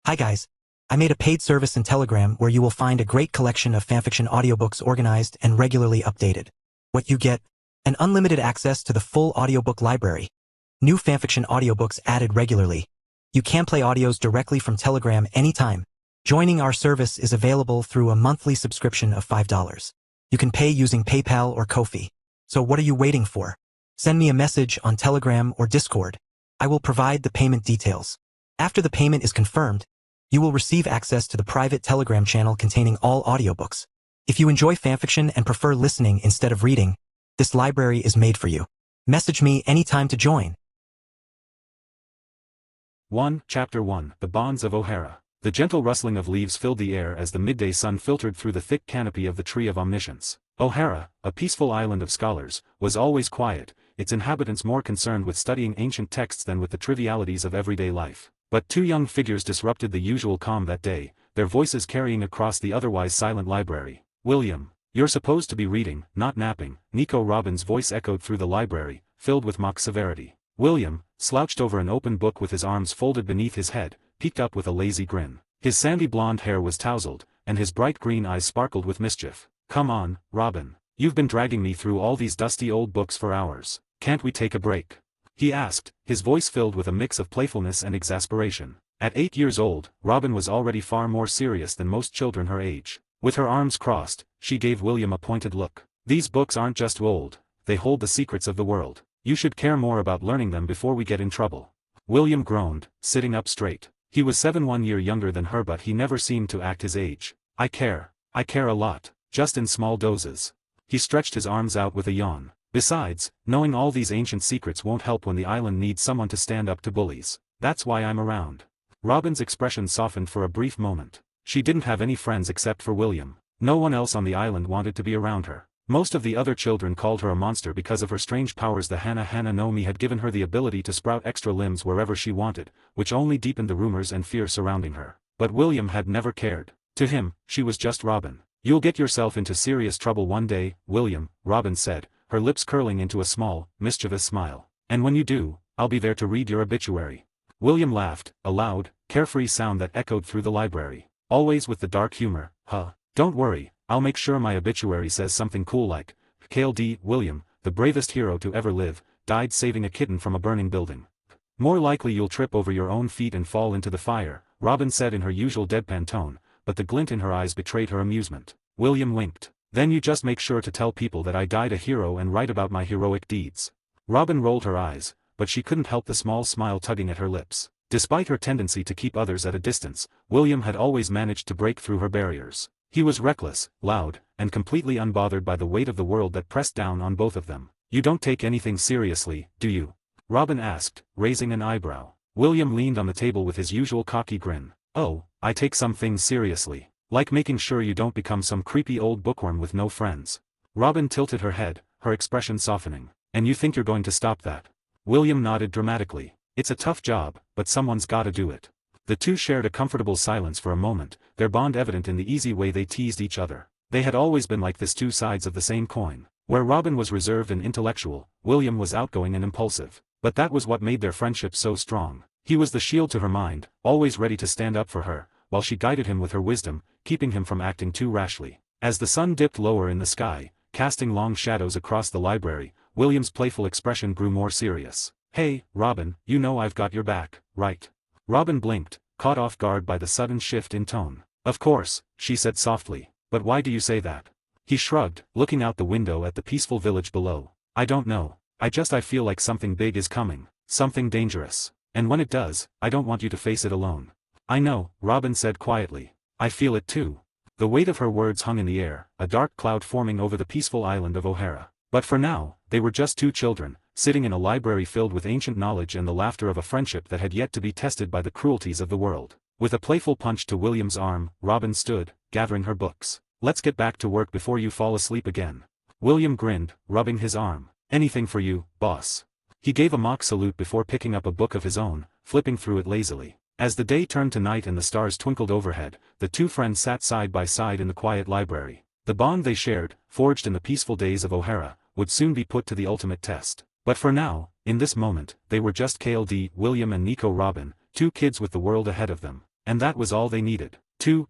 Hi guys. I made a paid service in Telegram where you will find a great collection of fanfiction audiobooks organized and regularly updated. What you get? An unlimited access to the full audiobook library. New fanfiction audiobooks added regularly. You can play audios directly from Telegram anytime. Joining our service is available through a monthly subscription of $5. You can pay using PayPal or Ko-fi. So what are you waiting for? Send me a message on Telegram or Discord. I will provide the payment details. After the payment is confirmed, you will receive access to the private Telegram channel containing all audiobooks. If you enjoy fanfiction and prefer listening instead of reading, this library is made for you. Message me anytime to join. 1. Chapter 1. The Bonds of O'Hara. The gentle rustling of leaves filled the air as the midday sun filtered through the thick canopy of the Tree of Omniscience. O'Hara, a peaceful island of scholars, was always quiet, its inhabitants more concerned with studying ancient texts than with the trivialities of everyday life. But two young figures disrupted the usual calm that day, their voices carrying across the otherwise silent library. "William, you're supposed to be reading, not napping," Nico Robin's voice echoed through the library, filled with mock severity. William, slouched over an open book with his arms folded beneath his head, peeked up with a lazy grin. His sandy blonde hair was tousled, and his bright green eyes sparkled with mischief. "Come on, Robin. You've been dragging me through all these dusty old books for hours. Can't we take a break?" he asked, his voice filled with a mix of playfulness and exasperation. At 8 years old, Robin was already far more serious than most children her age. With her arms crossed, she gave William a pointed look. "These books aren't just old, they hold the secrets of the world. You should care more about learning them before we get in trouble." William groaned, sitting up straight. He was 1 year younger than her, but he never seemed to act his age. I care a lot, just in small doses." He stretched his arms out with a yawn. "Besides, knowing all these ancient secrets won't help when the island needs someone to stand up to bullies. That's why I'm around." Robin's expression softened for a brief moment. She didn't have any friends except for William. No one else on the island wanted to be around her. Most of the other children called her a monster because of her strange powers. The Hana no Mi had given her the ability to sprout extra limbs wherever she wanted, which only deepened the rumors and fear surrounding her. But William had never cared. To him, she was just Robin. "You'll get yourself into serious trouble one day, William," Robin said, her lips curling into a small, mischievous smile. "And when you do, I'll be there to read your obituary." William laughed, a loud, carefree sound that echoed through the library. Always with the dark humor. "Huh. Don't worry, I'll make sure my obituary says something cool like, KLD William, the bravest hero to ever live, died saving a kitten from a burning building." "More likely you'll trip over your own feet and fall into the fire," Robin said in her usual deadpan tone, but the glint in her eyes betrayed her amusement. William winked. "Then you just make sure to tell people that I died a hero and write about my heroic deeds." Robin rolled her eyes, but she couldn't help the small smile tugging at her lips. Despite her tendency to keep others at a distance, William had always managed to break through her barriers. He was reckless, loud, and completely unbothered by the weight of the world that pressed down on both of them. "You don't take anything seriously, do you?" Robin asked, raising an eyebrow. William leaned on the table with his usual cocky grin. "Oh, I take some things seriously. Like making sure you don't become some creepy old bookworm with no friends." Robin tilted her head, her expression softening. "And you think you're going to stop that?" William nodded dramatically. "It's a tough job, but someone's gotta do it." The two shared a comfortable silence for a moment, their bond evident in the easy way they teased each other. They had always been like this, two sides of the same coin. Where Robin was reserved and intellectual, William was outgoing and impulsive. But that was what made their friendship so strong. He was the shield to her mind, always ready to stand up for her, while she guided him with her wisdom, keeping him from acting too rashly. As the sun dipped lower in the sky, casting long shadows across the library, William's playful expression grew more serious. "Hey, Robin, you know I've got your back, right?" Robin blinked, caught off guard by the sudden shift in tone. "Of course," she said softly, "but why do you say that?" He shrugged, looking out the window at the peaceful village below. "I don't know. I feel like something big is coming, something dangerous. And when it does, I don't want you to face it alone." "I know," Robin said quietly. "I feel it too." The weight of her words hung in the air, a dark cloud forming over the peaceful island of O'Hara. But for now, they were just two children, sitting in a library filled with ancient knowledge and the laughter of a friendship that had yet to be tested by the cruelties of the world. With a playful punch to William's arm, Robin stood, gathering her books. "Let's get back to work before you fall asleep again." William grinned, rubbing his arm. "Anything for you, boss." He gave a mock salute before picking up a book of his own, flipping through it lazily. As the day turned to night and the stars twinkled overhead, the two friends sat side by side in the quiet library. The bond they shared, forged in the peaceful days of O'Hara, would soon be put to the ultimate test. But for now, in this moment, they were just KLD William and Nico Robin, two kids with the world ahead of them. And that was all they needed.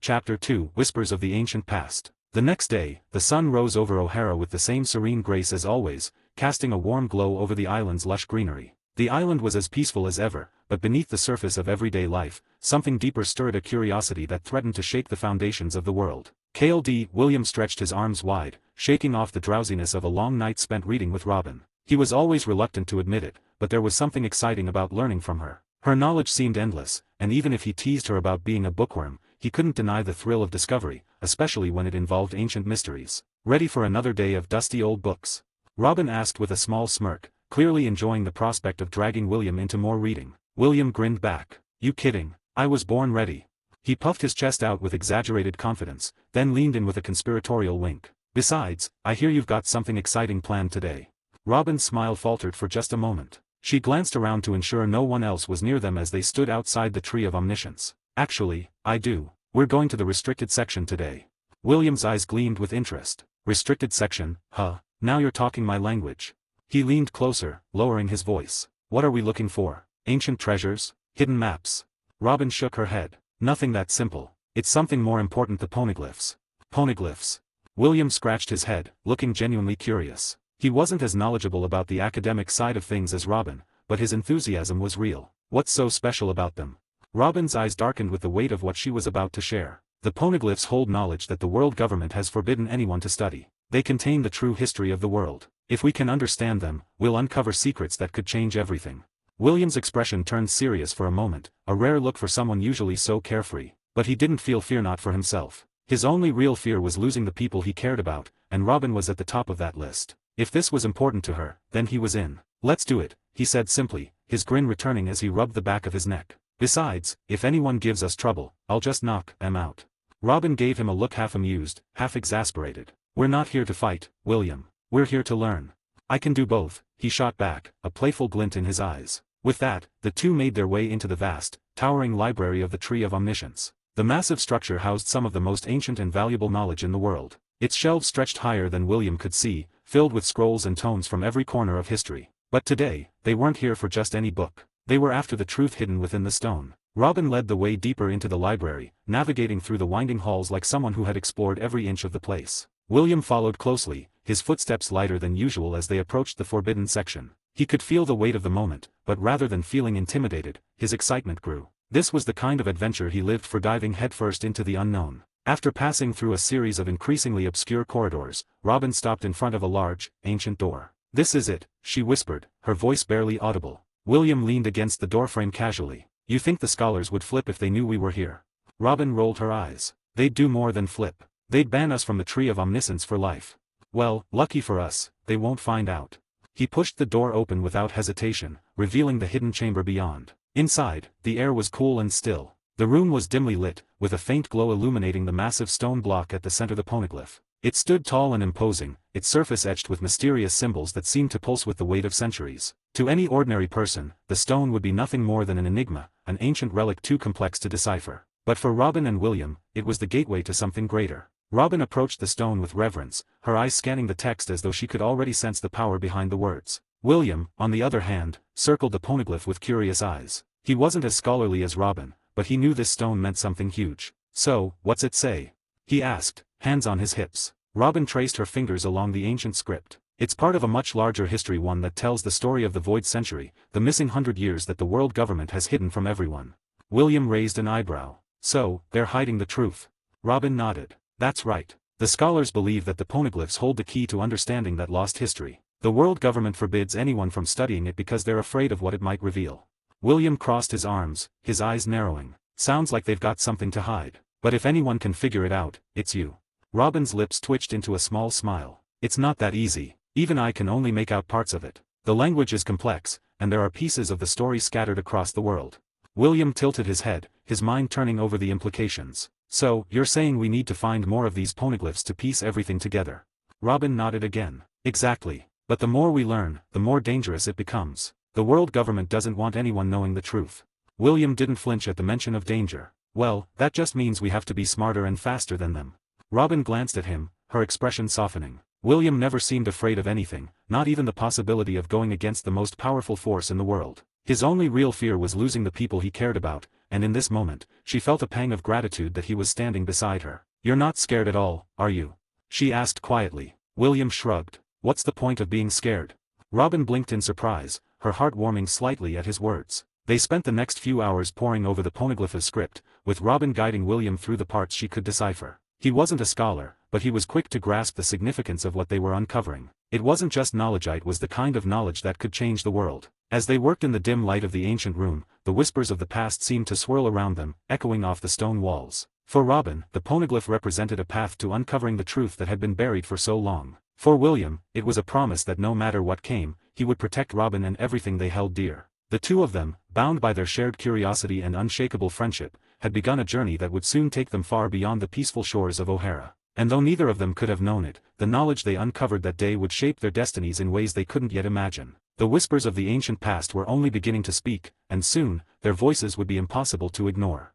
Chapter 2 Whispers of the Ancient Past. The next day, the sun rose over O'Hara with the same serene grace as always, casting a warm glow over the island's lush greenery. The island was as peaceful as ever, but beneath the surface of everyday life, something deeper stirred a curiosity that threatened to shake the foundations of the world. KLD William stretched his arms wide, shaking off the drowsiness of a long night spent reading with Robin. He was always reluctant to admit it, but there was something exciting about learning from her. Her knowledge seemed endless, and even if he teased her about being a bookworm, he couldn't deny the thrill of discovery, especially when it involved ancient mysteries. Ready for another day of dusty old books? Robin asked with a small smirk, clearly enjoying the prospect of dragging William into more reading. William grinned back. You kidding? I was born ready. He puffed his chest out with exaggerated confidence, then leaned in with a conspiratorial wink. Besides, I hear you've got something exciting planned today. Robin's smile faltered for just a moment. She glanced around to ensure no one else was near them as they stood outside the Tree of Omniscience. Actually, I do. We're going to the restricted section today. William's eyes gleamed with interest. Restricted section, huh? Now you're talking my language. He leaned closer, lowering his voice. What are we looking for? Ancient treasures? Hidden maps? Robin shook her head. Nothing that simple. It's something more important, the poneglyphs. Poneglyphs. William scratched his head, looking genuinely curious. He wasn't as knowledgeable about the academic side of things as Robin, but his enthusiasm was real. What's so special about them? Robin's eyes darkened with the weight of what she was about to share. The poneglyphs hold knowledge that the world government has forbidden anyone to study. They contain the true history of the world. If we can understand them, we'll uncover secrets that could change everything. William's expression turned serious for a moment, a rare look for someone usually so carefree. But he didn't feel fear, not for himself. His only real fear was losing the people he cared about, and Robin was at the top of that list. If this was important to her, then he was in. Let's do it, he said simply, his grin returning as he rubbed the back of his neck. Besides, if anyone gives us trouble, I'll just knock them out. Robin gave him a look half amused, half exasperated. We're not here to fight, William. We're here to learn. I can do both, he shot back, a playful glint in his eyes. With that, the two made their way into the vast, towering library of the Tree of Omniscience. The massive structure housed some of the most ancient and valuable knowledge in the world. Its shelves stretched higher than William could see, filled with scrolls and tomes from every corner of history. But today, they weren't here for just any book. They were after the truth hidden within the stone. Robin led the way deeper into the library, navigating through the winding halls like someone who had explored every inch of the place. William followed closely, his footsteps lighter than usual as they approached the forbidden section. He could feel the weight of the moment, but rather than feeling intimidated, his excitement grew. This was the kind of adventure he lived for, diving headfirst into the unknown. After passing through a series of increasingly obscure corridors, Robin stopped in front of a large, ancient door. This is it, she whispered, her voice barely audible. William leaned against the doorframe casually. You think the scholars would flip if they knew we were here? Robin rolled her eyes. They'd do more than flip. They'd ban us from the Tree of Omniscience for life. Well, lucky for us, they won't find out. He pushed the door open without hesitation, revealing the hidden chamber beyond. Inside, the air was cool and still. The room was dimly lit, with a faint glow illuminating the massive stone block at the center of the poneglyph. It stood tall and imposing, its surface etched with mysterious symbols that seemed to pulse with the weight of centuries. To any ordinary person, the stone would be nothing more than an enigma, an ancient relic too complex to decipher. But for Robin and William, it was the gateway to something greater. Robin approached the stone with reverence, her eyes scanning the text as though she could already sense the power behind the words. William, on the other hand, circled the poneglyph with curious eyes. He wasn't as scholarly as Robin, but he knew this stone meant something huge. So, what's it say? He asked, hands on his hips. Robin traced her fingers along the ancient script. It's part of a much larger history, one that tells the story of the Void Century, the missing 100 years that the world government has hidden from everyone. William raised an eyebrow. So, they're hiding the truth. Robin nodded. That's right. The scholars believe that the poneglyphs hold the key to understanding that lost history. The world government forbids anyone from studying it because they're afraid of what it might reveal. William crossed his arms, his eyes narrowing. Sounds like they've got something to hide. But if anyone can figure it out, it's you. Robin's lips twitched into a small smile. It's not that easy. Even I can only make out parts of it. The language is complex, and there are pieces of the story scattered across the world. William tilted his head, his mind turning over the implications. So, you're saying we need to find more of these poneglyphs to piece everything together? Robin nodded again. Exactly. But the more we learn, the more dangerous it becomes. The world government doesn't want anyone knowing the truth. William didn't flinch at the mention of danger. Well, that just means we have to be smarter and faster than them. Robin glanced at him, her expression softening. William never seemed afraid of anything, not even the possibility of going against the most powerful force in the world. His only real fear was losing the people he cared about, and in this moment, she felt a pang of gratitude that he was standing beside her. "You're not scared at all, are you?" she asked quietly. William shrugged. "What's the point of being scared?" Robin blinked in surprise, her heart warming slightly at his words. They spent the next few hours poring over the poneglyph script, with Robin guiding William through the parts she could decipher. He wasn't a scholar, but he was quick to grasp the significance of what they were uncovering. It wasn't just knowledge, it was the kind of knowledge that could change the world. As they worked in the dim light of the ancient room, the whispers of the past seemed to swirl around them, echoing off the stone walls. For Robin, the poneglyph represented a path to uncovering the truth that had been buried for so long. For William, it was a promise that no matter what came, he would protect Robin and everything they held dear. The two of them, bound by their shared curiosity and unshakable friendship, had begun a journey that would soon take them far beyond the peaceful shores of O'Hara. And though neither of them could have known it, the knowledge they uncovered that day would shape their destinies in ways they couldn't yet imagine. The whispers of the ancient past were only beginning to speak, and soon, their voices would be impossible to ignore.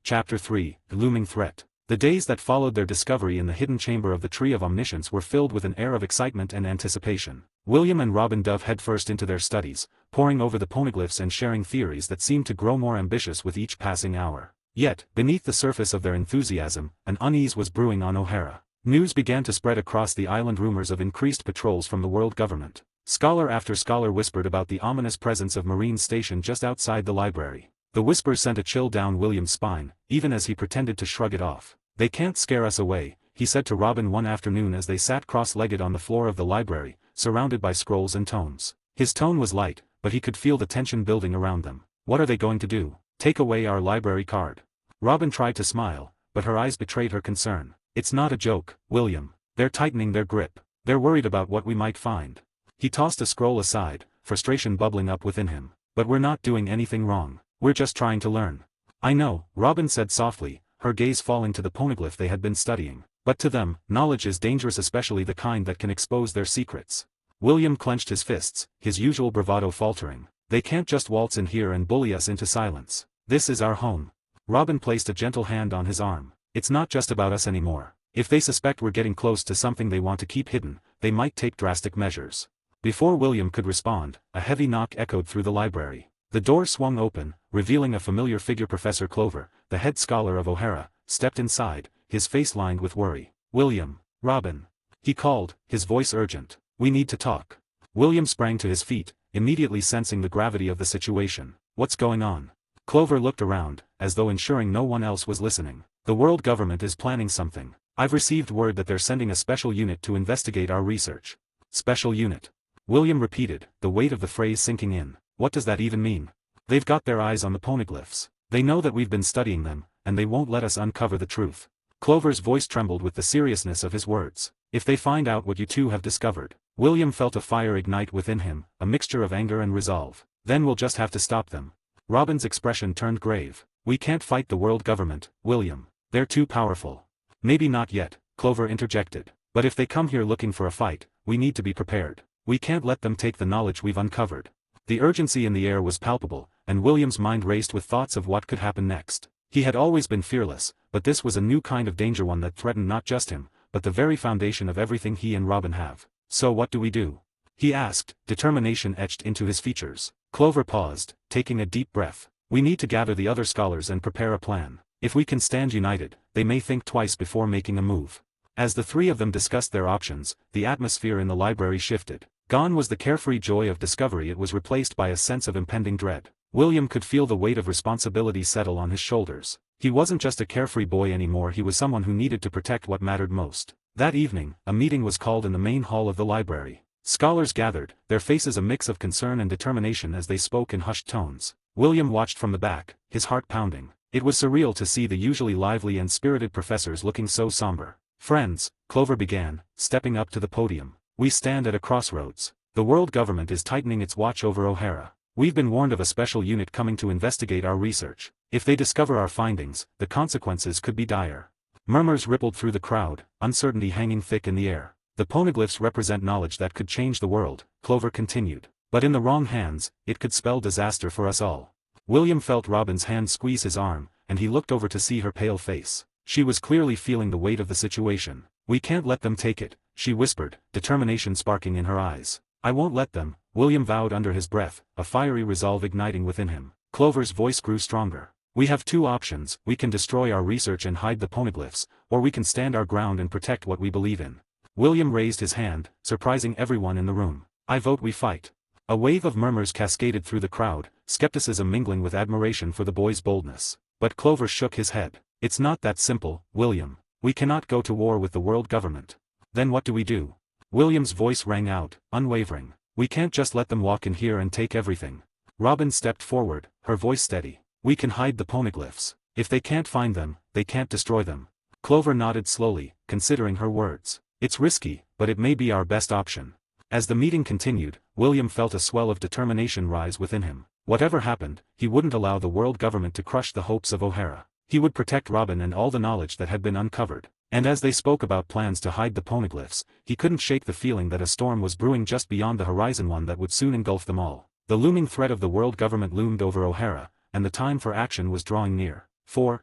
Chapter 3, The Looming Threat. The days that followed their discovery in the hidden chamber of the Tree of Omniscience were filled with an air of excitement and anticipation. William and Robin dove headfirst into their studies, poring over the poneglyphs and sharing theories that seemed to grow more ambitious with each passing hour. Yet, beneath the surface of their enthusiasm, an unease was brewing on O'Hara. News began to spread across the island, rumors of increased patrols from the world government. Scholar after scholar whispered about the ominous presence of Marines stationed just outside the library. The whispers sent a chill down William's spine, even as he pretended to shrug it off. "They can't scare us away," he said to Robin one afternoon as they sat cross-legged on the floor of the library, surrounded by scrolls and tomes. His tone was light, but he could feel the tension building around them. "What are they going to do? Take away our library card?" Robin tried to smile, but her eyes betrayed her concern. "It's not a joke, William. They're tightening their grip. They're worried about what we might find." He tossed a scroll aside, frustration bubbling up within him. "But we're not doing anything wrong. We're just trying to learn." "I know," Robin said softly, her gaze falling to the poneglyph they had been studying. "But to them, knowledge is dangerous, especially the kind that can expose their secrets." William clenched his fists, his usual bravado faltering. "They can't just waltz in here and bully us into silence. This is our home." Robin placed a gentle hand on his arm. "It's not just about us anymore. If they suspect we're getting close to something they want to keep hidden, they might take drastic measures." Before William could respond, a heavy knock echoed through the library. The door swung open, revealing a familiar figure. Professor Clover, the head scholar of O'Hara, stepped inside, his face lined with worry. "William, Robin," he called, his voice urgent. "We need to talk." William sprang to his feet, immediately sensing the gravity of the situation. "What's going on?" Clover looked around, as though ensuring no one else was listening. "The world government is planning something. I've received word that they're sending a special unit to investigate our research." "Special unit?" William repeated, the weight of the phrase sinking in. "What does that even mean?" "They've got their eyes on the poneglyphs. They know that we've been studying them, and they won't let us uncover the truth." Clover's voice trembled with the seriousness of his words. "If they find out what you two have discovered." William felt a fire ignite within him, a mixture of anger and resolve. "Then we'll just have to stop them." Robin's expression turned grave. "We can't fight the world government, William. They're too powerful." "Maybe not yet," Clover interjected. "But if they come here looking for a fight, we need to be prepared. We can't let them take the knowledge we've uncovered." The urgency in the air was palpable, and William's mind raced with thoughts of what could happen next. He had always been fearless, but this was a new kind of danger, one that threatened not just him, but the very foundation of everything he and Robin have. "So what do we do?" he asked, determination etched into his features. Clover paused, taking a deep breath. "We need to gather the other scholars and prepare a plan. If we can stand united, they may think twice before making a move." As the three of them discussed their options, the atmosphere in the library shifted. Gone was the carefree joy of discovery, it was replaced by a sense of impending dread. William could feel the weight of responsibility settle on his shoulders. He wasn't just a carefree boy anymore, he was someone who needed to protect what mattered most. That evening, a meeting was called in the main hall of the library. Scholars gathered, their faces a mix of concern and determination as they spoke in hushed tones. William watched from the back, his heart pounding. It was surreal to see the usually lively and spirited professors looking so somber. "Friends," Clover began, stepping up to the podium. "We stand at a crossroads. The world government is tightening its watch over O'Hara. We've been warned of a special unit coming to investigate our research. If they discover our findings, the consequences could be dire." Murmurs rippled through the crowd, uncertainty hanging thick in the air. "The poneglyphs represent knowledge that could change the world," Clover continued. "But in the wrong hands, it could spell disaster for us all." William felt Robin's hand squeeze his arm, and he looked over to see her pale face. She was clearly feeling the weight of the situation. "We can't let them take it," she whispered, determination sparking in her eyes. "I won't let them," William vowed under his breath, a fiery resolve igniting within him. Clover's voice grew stronger. We have two options: we can destroy our research and hide the poneglyphs, or we can stand our ground and protect what we believe in. William raised his hand, surprising everyone in the room. I vote we fight. A wave of murmurs cascaded through the crowd, skepticism mingling with admiration for the boy's boldness. But Clover shook his head. It's not that simple, William. We cannot go to war with the world government. Then what do we do? William's voice rang out, unwavering. We can't just let them walk in here and take everything. Robin stepped forward, her voice steady. We can hide the poneglyphs. If they can't find them, they can't destroy them. Clover nodded slowly, considering her words. It's risky, but it may be our best option. As the meeting continued, William felt a swell of determination rise within him. Whatever happened, he wouldn't allow the world government to crush the hopes of O'Hara. He would protect Robin and all the knowledge that had been uncovered. And as they spoke about plans to hide the poneglyphs, he couldn't shake the feeling that a storm was brewing just beyond the horizon, one that would soon engulf them all. The looming threat of the world government loomed over O'Hara, and the time for action was drawing near.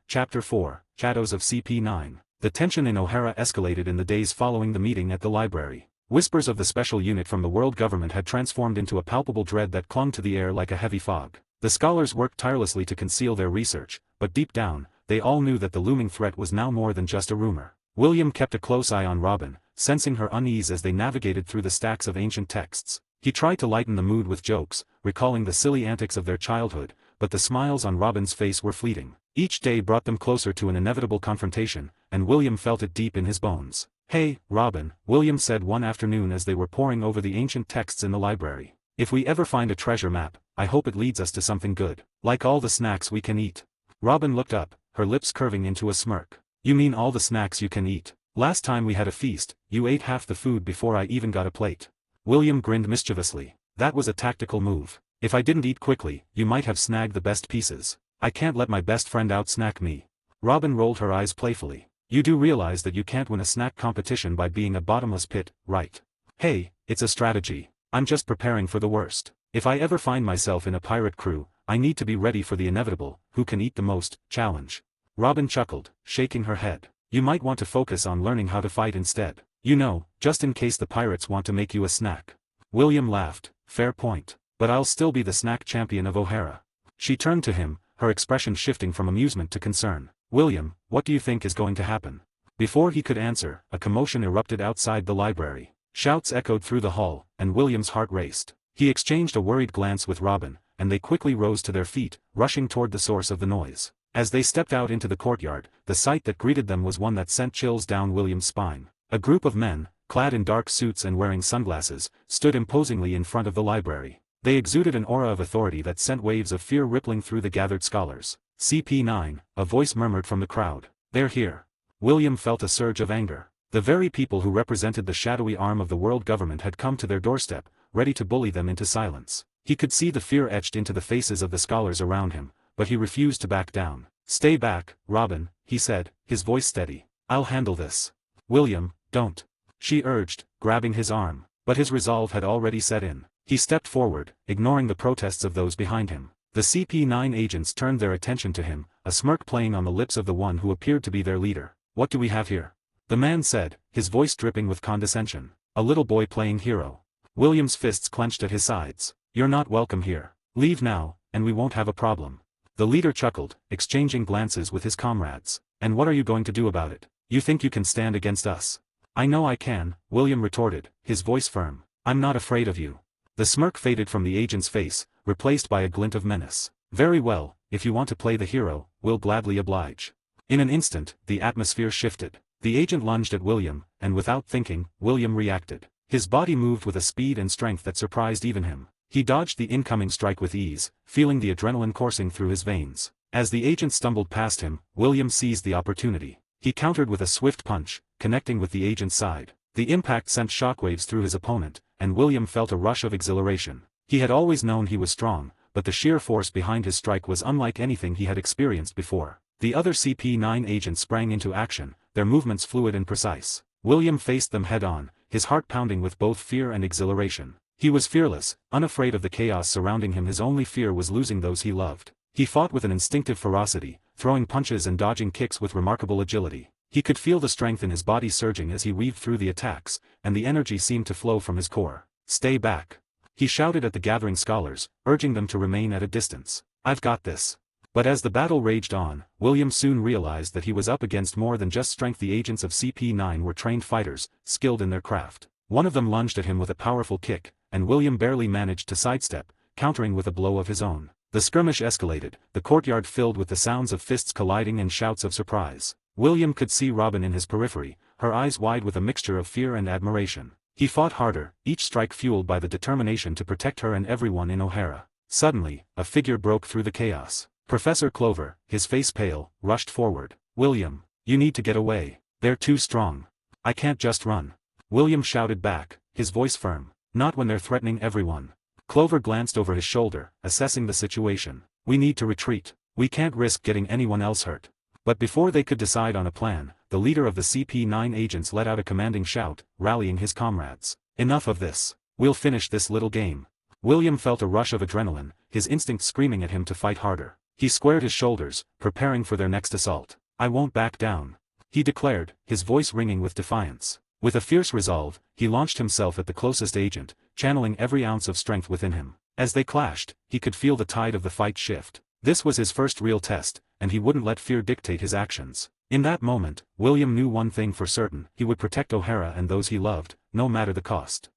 Chapter 4, Shadows of CP9. The tension in O'Hara escalated in the days following the meeting at the library. Whispers of the special unit from the world government had transformed into a palpable dread that clung to the air like a heavy fog. The scholars worked tirelessly to conceal their research, but deep down, they all knew that the looming threat was now more than just a rumor. William kept a close eye on Robin, sensing her unease as they navigated through the stacks of ancient texts. He tried to lighten the mood with jokes, recalling the silly antics of their childhood, but the smiles on Robin's face were fleeting. Each day brought them closer to an inevitable confrontation, and William felt it deep in his bones. Hey, Robin, William said one afternoon as they were poring over the ancient texts in the library. If we ever find a treasure map, I hope it leads us to something good. Like all the snacks we can eat. Robin looked up, her lips curving into a smirk. You mean all the snacks you can eat? Last time we had a feast, you ate half the food before I even got a plate. William grinned mischievously. That was a tactical move. If I didn't eat quickly, you might have snagged the best pieces. I can't let my best friend out-snack me. Robin rolled her eyes playfully. You do realize that you can't win a snack competition by being a bottomless pit, right? Hey, it's a strategy. I'm just preparing for the worst. If I ever find myself in a pirate crew, I need to be ready for the inevitable, who can eat the most, challenge. Robin chuckled, shaking her head. You might want to focus on learning how to fight instead. You know, just in case the pirates want to make you a snack. William laughed. Fair point. But I'll still be the snack champion of O'Hara. She turned to him, her expression shifting from amusement to concern. William, what do you think is going to happen? Before he could answer, a commotion erupted outside the library. Shouts echoed through the hall, and William's heart raced. He exchanged a worried glance with Robin, and they quickly rose to their feet, rushing toward the source of the noise. As they stepped out into the courtyard, the sight that greeted them was one that sent chills down William's spine. A group of men, clad in dark suits and wearing sunglasses, stood imposingly in front of the library. They exuded an aura of authority that sent waves of fear rippling through the gathered scholars. CP9, a voice murmured from the crowd. They're here. William felt a surge of anger. The very people who represented the shadowy arm of the world government had come to their doorstep, ready to bully them into silence. He could see the fear etched into the faces of the scholars around him, but he refused to back down. Stay back, Robin, he said, his voice steady. I'll handle this. William, don't. She urged, grabbing his arm, but his resolve had already set in. He stepped forward, ignoring the protests of those behind him. The CP9 agents turned their attention to him, a smirk playing on the lips of the one who appeared to be their leader. What do we have here? The man said, his voice dripping with condescension. A little boy playing hero. William's fists clenched at his sides. You're not welcome here. Leave now, and we won't have a problem. The leader chuckled, exchanging glances with his comrades. And what are you going to do about it? You think you can stand against us? I know I can, William retorted, his voice firm. I'm not afraid of you. The smirk faded from the agent's face, replaced by a glint of menace. Very well, if you want to play the hero, we'll gladly oblige. In an instant, the atmosphere shifted. The agent lunged at William, and without thinking, William reacted. His body moved with a speed and strength that surprised even him. He dodged the incoming strike with ease, feeling the adrenaline coursing through his veins. As the agent stumbled past him, William seized the opportunity. He countered with a swift punch, connecting with the agent's side. The impact sent shockwaves through his opponent, and William felt a rush of exhilaration. He had always known he was strong, but the sheer force behind his strike was unlike anything he had experienced before. The other CP9 agents sprang into action, their movements fluid and precise. William faced them head-on, his heart pounding with both fear and exhilaration. He was fearless, unafraid of the chaos surrounding him. His only fear was losing those he loved. He fought with an instinctive ferocity, throwing punches and dodging kicks with remarkable agility. He could feel the strength in his body surging as he weaved through the attacks, and the energy seemed to flow from his core. Stay back. He shouted at the gathering scholars, urging them to remain at a distance. I've got this. But as the battle raged on, William soon realized that he was up against more than just strength. The agents of CP9 were trained fighters, skilled in their craft. One of them lunged at him with a powerful kick, and William barely managed to sidestep, countering with a blow of his own. The skirmish escalated, the courtyard filled with the sounds of fists colliding and shouts of surprise. William could see Robin in his periphery, her eyes wide with a mixture of fear and admiration. He fought harder, each strike fueled by the determination to protect her and everyone in O'Hara. Suddenly, a figure broke through the chaos. Professor Clover, his face pale, rushed forward. "William, you need to get away. They're too strong. I can't just run." William shouted back, his voice firm. "Not when they're threatening everyone." Clover glanced over his shoulder, assessing the situation. "We need to retreat. We can't risk getting anyone else hurt." But before they could decide on a plan, the leader of the CP9 agents let out a commanding shout, rallying his comrades. "Enough of this. We'll finish this little game." William felt a rush of adrenaline, his instinct screaming at him to fight harder. He squared his shoulders, preparing for their next assault. "I won't back down," he declared, his voice ringing with defiance. With a fierce resolve, he launched himself at the closest agent, channeling every ounce of strength within him. As they clashed, he could feel the tide of the fight shift. This was his first real test, and he wouldn't let fear dictate his actions. In that moment, William knew one thing for certain: he would protect O'Hara and those he loved, no matter the cost.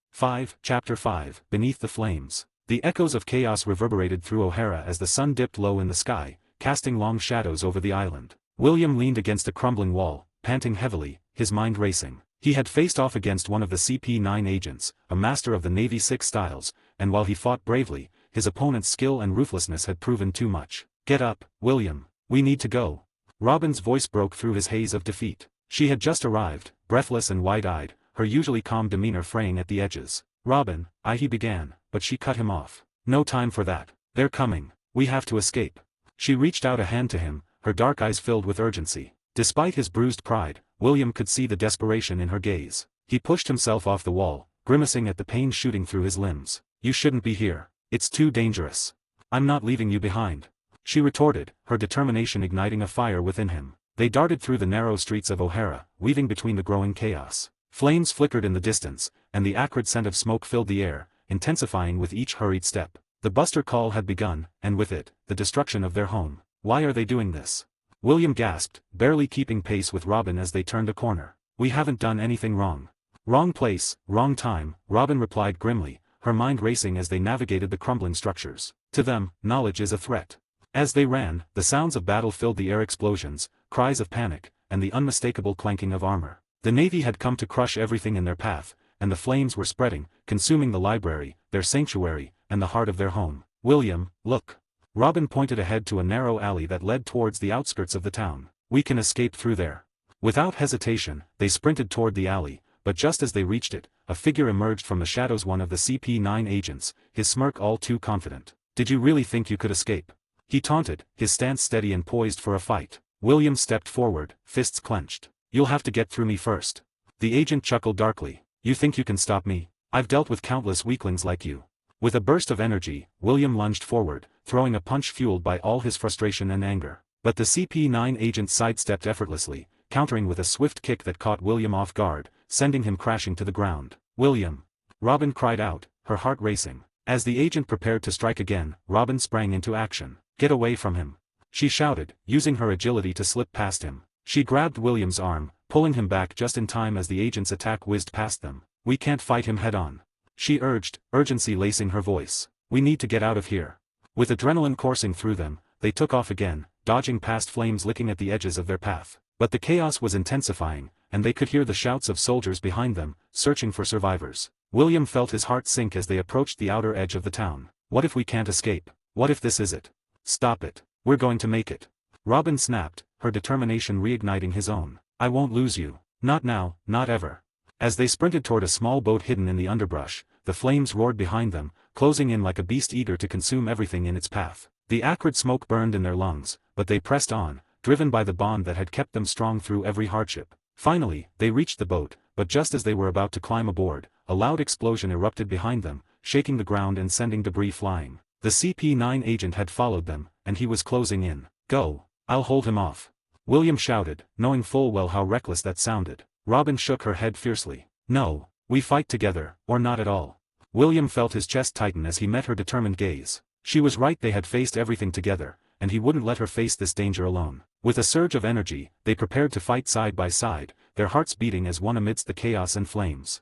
Chapter 5, Beneath the Flames. The echoes of chaos reverberated through O'Hara as the sun dipped low in the sky, casting long shadows over the island. William leaned against a crumbling wall, panting heavily, his mind racing. He had faced off against one of the CP9 agents, a master of the Navy 6 styles, and while he fought bravely, his opponent's skill and ruthlessness had proven too much. "Get up, William. We need to go." Robin's voice broke through his haze of defeat. She had just arrived, breathless and wide-eyed, her usually calm demeanor fraying at the edges. "Robin," he began, but she cut him off. "No time for that. They're coming. We have to escape." She reached out a hand to him, her dark eyes filled with urgency. Despite his bruised pride, William could see the desperation in her gaze. He pushed himself off the wall, grimacing at the pain shooting through his limbs. "You shouldn't be here. It's too dangerous." "I'm not leaving you behind," she retorted, her determination igniting a fire within him. They darted through the narrow streets of O'Hara, weaving between the growing chaos. Flames flickered in the distance, and the acrid scent of smoke filled the air, intensifying with each hurried step. The Buster Call had begun, and with it, the destruction of their home. "Why are they doing this?" William gasped, barely keeping pace with Robin as they turned a corner. "We haven't done anything wrong." "Wrong place, wrong time," Robin replied grimly, her mind racing as they navigated the crumbling structures. To them, knowledge is a threat. As they ran, the sounds of battle filled the air: explosions, cries of panic, and the unmistakable clanking of armor. The Navy had come to crush everything in their path, and the flames were spreading, consuming the library, their sanctuary, and the heart of their home. "William, look." Robin pointed ahead to a narrow alley that led towards the outskirts of the town. "We can escape through there." Without hesitation, they sprinted toward the alley, but just as they reached it, a figure emerged from the shadows, one of the CP9 agents, his smirk all too confident. "Did you really think you could escape?" he taunted, his stance steady and poised for a fight. William stepped forward, fists clenched. "You'll have to get through me first." The agent chuckled darkly. "You think you can stop me? I've dealt with countless weaklings like you." With a burst of energy, William lunged forward, throwing a punch fueled by all his frustration and anger. But the CP9 agent sidestepped effortlessly, countering with a swift kick that caught William off guard, sending him crashing to the ground. "William!" Robin cried out, her heart racing. As the agent prepared to strike again, Robin sprang into action. "Get away from him!" she shouted, using her agility to slip past him. She grabbed William's arm, pulling him back just in time as the agent's attack whizzed past them. "We can't fight him head-on," she urged, urgency lacing her voice. "We need to get out of here." With adrenaline coursing through them, they took off again, dodging past flames licking at the edges of their path. But the chaos was intensifying, and they could hear the shouts of soldiers behind them, searching for survivors. William felt his heart sink as they approached the outer edge of the town. "What if we can't escape? What if this is it?" "Stop it. We're going to make it." Robin snapped, her determination reigniting his own. "I won't lose you. Not now, not ever." As they sprinted toward a small boat hidden in the underbrush, the flames roared behind them, closing in like a beast eager to consume everything in its path. The acrid smoke burned in their lungs, but they pressed on, driven by the bond that had kept them strong through every hardship. Finally, they reached the boat, but just as they were about to climb aboard, a loud explosion erupted behind them, shaking the ground and sending debris flying. The CP9 agent had followed them, and he was closing in. "Go. I'll hold him off," William shouted, knowing full well how reckless that sounded. Robin shook her head fiercely. "No, we fight together, or not at all." William felt his chest tighten as he met her determined gaze. She was right, they had faced everything together, and he wouldn't let her face this danger alone. With a surge of energy, they prepared to fight side by side, their hearts beating as one amidst the chaos and flames.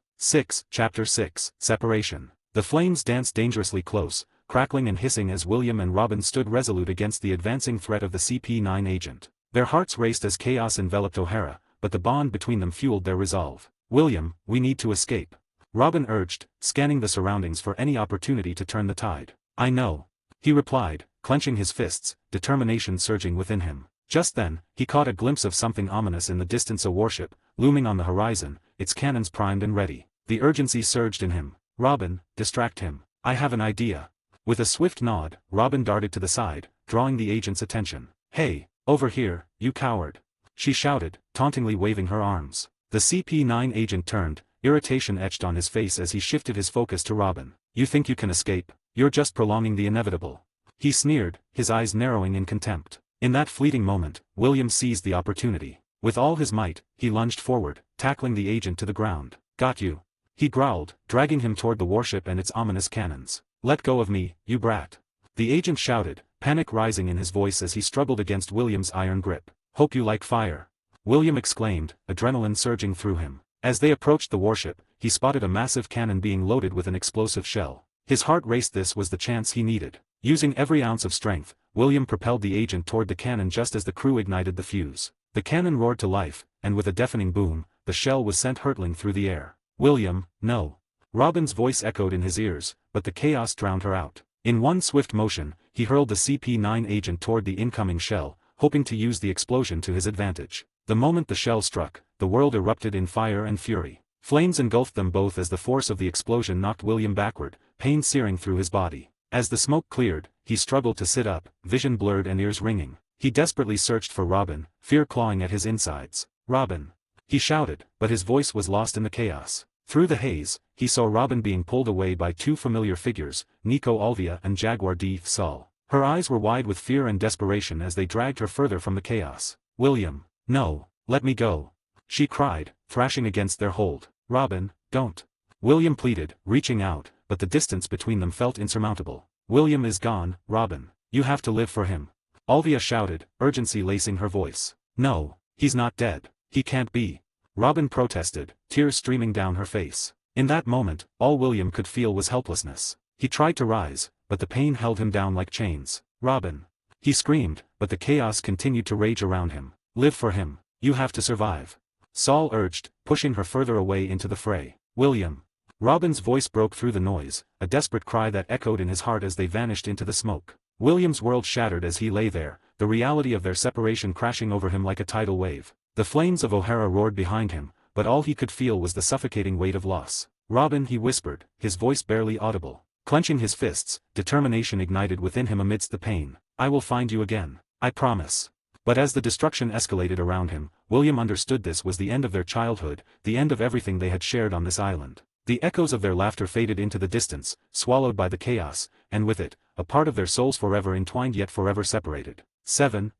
Chapter 6, Separation. The flames danced dangerously close, crackling and hissing as William and Robin stood resolute against the advancing threat of the CP9 agent. Their hearts raced as chaos enveloped O'Hara, but the bond between them fueled their resolve. "William, we need to escape," Robin urged, scanning the surroundings for any opportunity to turn the tide. "I know," he replied, clenching his fists, determination surging within him. Just then, he caught a glimpse of something ominous in the distance, a warship, looming on the horizon, its cannons primed and ready. The urgency surged in him. "Robin, distract him. I have an idea." With a swift nod, Robin darted to the side, drawing the agent's attention. "Hey, over here, you coward!" she shouted, tauntingly waving her arms. The CP9 agent turned, irritation etched on his face as he shifted his focus to Robin. "You think you can escape? You're just prolonging the inevitable," he sneered, his eyes narrowing in contempt. In that fleeting moment, William seized the opportunity. With all his might, he lunged forward, tackling the agent to the ground. "Got you," he growled, dragging him toward the warship and its ominous cannons. "Let go of me, you brat," the agent shouted, panic rising in his voice as he struggled against William's iron grip. "Hope you like fire," William exclaimed, adrenaline surging through him. As they approached the warship, he spotted a massive cannon being loaded with an explosive shell. His heart raced. This was the chance he needed. Using every ounce of strength, William propelled the agent toward the cannon just as the crew ignited the fuse. The cannon roared to life, and with a deafening boom, the shell was sent hurtling through the air. "William, no." Robin's voice echoed in his ears, but the chaos drowned her out. In one swift motion, he hurled the CP9 agent toward the incoming shell, hoping to use the explosion to his advantage. The moment the shell struck, the world erupted in fire and fury. Flames engulfed them both as the force of the explosion knocked William backward, pain searing through his body. As the smoke cleared, he struggled to sit up, vision blurred and ears ringing. He desperately searched for Robin, fear clawing at his insides. "Robin!" he shouted, but his voice was lost in the chaos. Through the haze, he saw Robin being pulled away by two familiar figures, Nico Alvia and Jaguar D. Sol. Her eyes were wide with fear and desperation as they dragged her further from the chaos. "William, no, let me go," she cried, thrashing against their hold. "Robin, don't," William pleaded, reaching out, but the distance between them felt insurmountable. "William is gone, Robin. You have to live for him," Alvia shouted, urgency lacing her voice. "No, he's not dead. He can't be," Robin protested, tears streaming down her face. In that moment, all William could feel was helplessness. He tried to rise, but the pain held him down like chains. "Robin!" he screamed, but the chaos continued to rage around him. "Live for him. You have to survive," Sol urged, pushing her further away into the fray. "William!" Robin's voice broke through the noise, a desperate cry that echoed in his heart as they vanished into the smoke. William's world shattered as he lay there, the reality of their separation crashing over him like a tidal wave. The flames of O'Hara roared behind him, but all he could feel was the suffocating weight of loss. "Robin," he whispered, his voice barely audible. Clenching his fists, determination ignited within him amidst the pain. "I will find you again. I promise." But as the destruction escalated around him, William understood this was the end of their childhood, the end of everything they had shared on this island. The echoes of their laughter faded into the distance, swallowed by the chaos, and with it, a part of their souls forever entwined yet forever separated.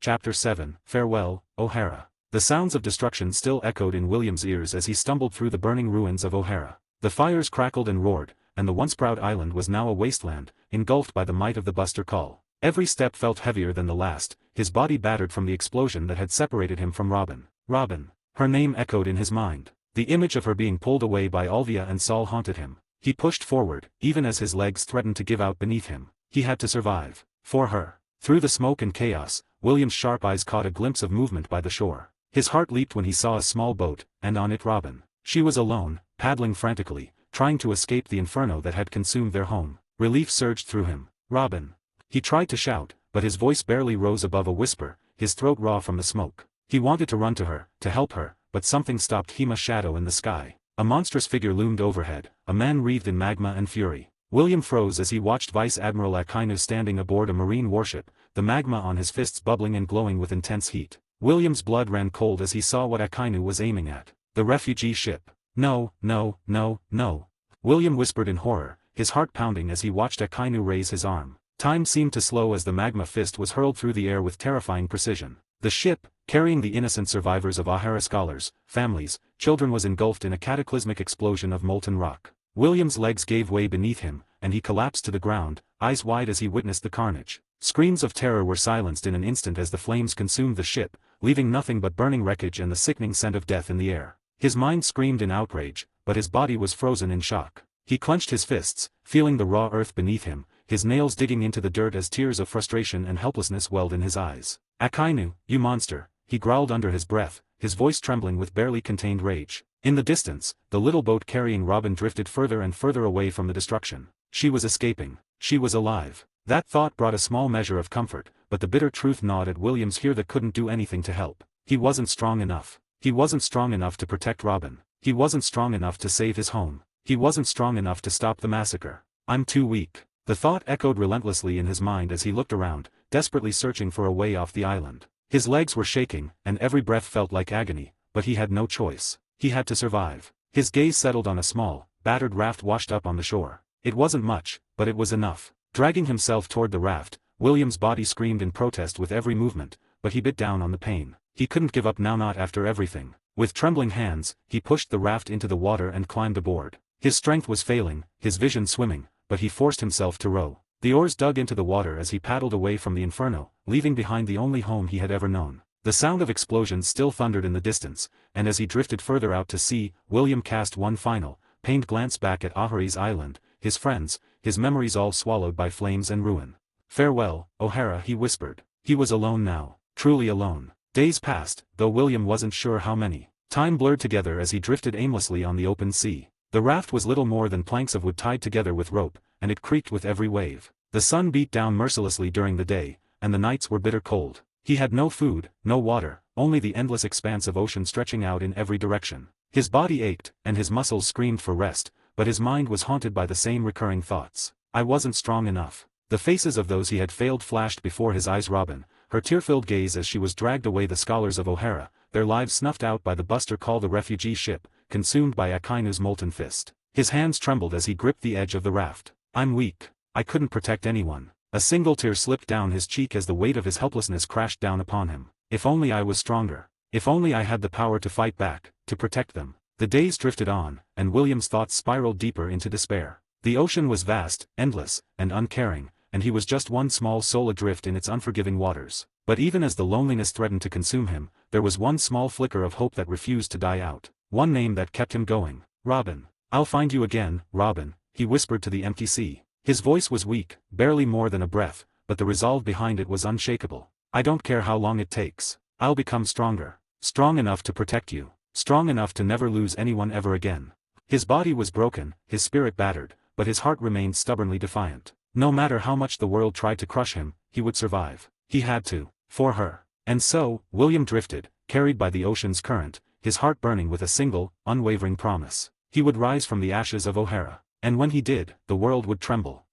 Chapter 7, Farewell, O'Hara. The sounds of destruction still echoed in William's ears as he stumbled through the burning ruins of O'Hara. The fires crackled and roared, and the once proud island was now a wasteland, engulfed by the might of the Buster Call. Every step felt heavier than the last, his body battered from the explosion that had separated him from Robin. Robin. Her name echoed in his mind. The image of her being pulled away by Alvia and Sol haunted him. He pushed forward, even as his legs threatened to give out beneath him. He had to survive. For her. Through the smoke and chaos, William's sharp eyes caught a glimpse of movement by the shore. His heart leaped when he saw a small boat, and on it Robin. She was alone, paddling frantically, trying to escape the inferno that had consumed their home. Relief surged through him. "Robin!" He tried to shout, but his voice barely rose above a whisper, his throat raw from the smoke. He wanted to run to her, to help her, but something stopped him. A shadow in the sky. A monstrous figure loomed overhead, a man wreathed in magma and fury. William froze as he watched Vice Admiral Akainu standing aboard a marine warship, the magma on his fists bubbling and glowing with intense heat. William's blood ran cold as he saw what Akainu was aiming at. The refugee ship. "No, no, no, no," William whispered in horror, his heart pounding as he watched Akainu raise his arm. Time seemed to slow as the magma fist was hurled through the air with terrifying precision. The ship, carrying the innocent survivors of O'Hara scholars, families, children, was engulfed in a cataclysmic explosion of molten rock. William's legs gave way beneath him, and he collapsed to the ground, eyes wide as he witnessed the carnage. Screams of terror were silenced in an instant as the flames consumed the ship, leaving nothing but burning wreckage and the sickening scent of death in the air. His mind screamed in outrage, but his body was frozen in shock. He clenched his fists, feeling the raw earth beneath him, his nails digging into the dirt as tears of frustration and helplessness welled in his eyes. "Akainu, you monster," he growled under his breath, his voice trembling with barely contained rage. In the distance, the little boat carrying Robin drifted further and further away from the destruction. She was escaping. She was alive. That thought brought a small measure of comfort, but the bitter truth gnawed at William's ear that couldn't do anything to help. He wasn't strong enough. He wasn't strong enough to protect Robin. He wasn't strong enough to save his home. He wasn't strong enough to stop the massacre. "I'm too weak." The thought echoed relentlessly in his mind as he looked around, desperately searching for a way off the island. His legs were shaking, and every breath felt like agony, but he had no choice. He had to survive. His gaze settled on a small, battered raft washed up on the shore. It wasn't much, but it was enough. Dragging himself toward the raft, William's body screamed in protest with every movement, but he bit down on the pain. He couldn't give up now, not after everything. With trembling hands, he pushed the raft into the water and climbed aboard. His strength was failing, his vision swimming, but he forced himself to row. The oars dug into the water as he paddled away from the inferno, leaving behind the only home he had ever known. The sound of explosions still thundered in the distance, and as he drifted further out to sea, William cast one final, pained glance back at Ahari's island, his friends, his memories all swallowed by flames and ruin. "Farewell, O'Hara," he whispered. He was alone now, truly alone. Days passed, though William wasn't sure how many. Time blurred together as he drifted aimlessly on the open sea. The raft was little more than planks of wood tied together with rope, and it creaked with every wave. The sun beat down mercilessly during the day, and the nights were bitter cold. He had no food, no water, only the endless expanse of ocean stretching out in every direction. His body ached, and his muscles screamed for rest, but his mind was haunted by the same recurring thoughts. I wasn't strong enough. The faces of those he had failed flashed before his eyes. Robin, her tear-filled gaze as she was dragged away, the scholars of O'Hara, their lives snuffed out by the buster called the refugee ship, consumed by Akainu's molten fist. His hands trembled as he gripped the edge of the raft. "I'm weak. I couldn't protect anyone." A single tear slipped down his cheek as the weight of his helplessness crashed down upon him. "If only I was stronger. If only I had the power to fight back, to protect them." The days drifted on, and William's thoughts spiraled deeper into despair. The ocean was vast, endless, and uncaring, and he was just one small soul adrift in its unforgiving waters. But even as the loneliness threatened to consume him, there was one small flicker of hope that refused to die out. One name that kept him going. "Robin. I'll find you again, Robin," he whispered to the empty sea. His voice was weak, barely more than a breath, but the resolve behind it was unshakable. "I don't care how long it takes. I'll become stronger. Strong enough to protect you. Strong enough to never lose anyone ever again." His body was broken, his spirit battered, but his heart remained stubbornly defiant. No matter how much the world tried to crush him, he would survive. He had to. For her. And so, William drifted, carried by the ocean's current, his heart burning with a single, unwavering promise. He would rise from the ashes of O'Hara. And when he did, the world would tremble.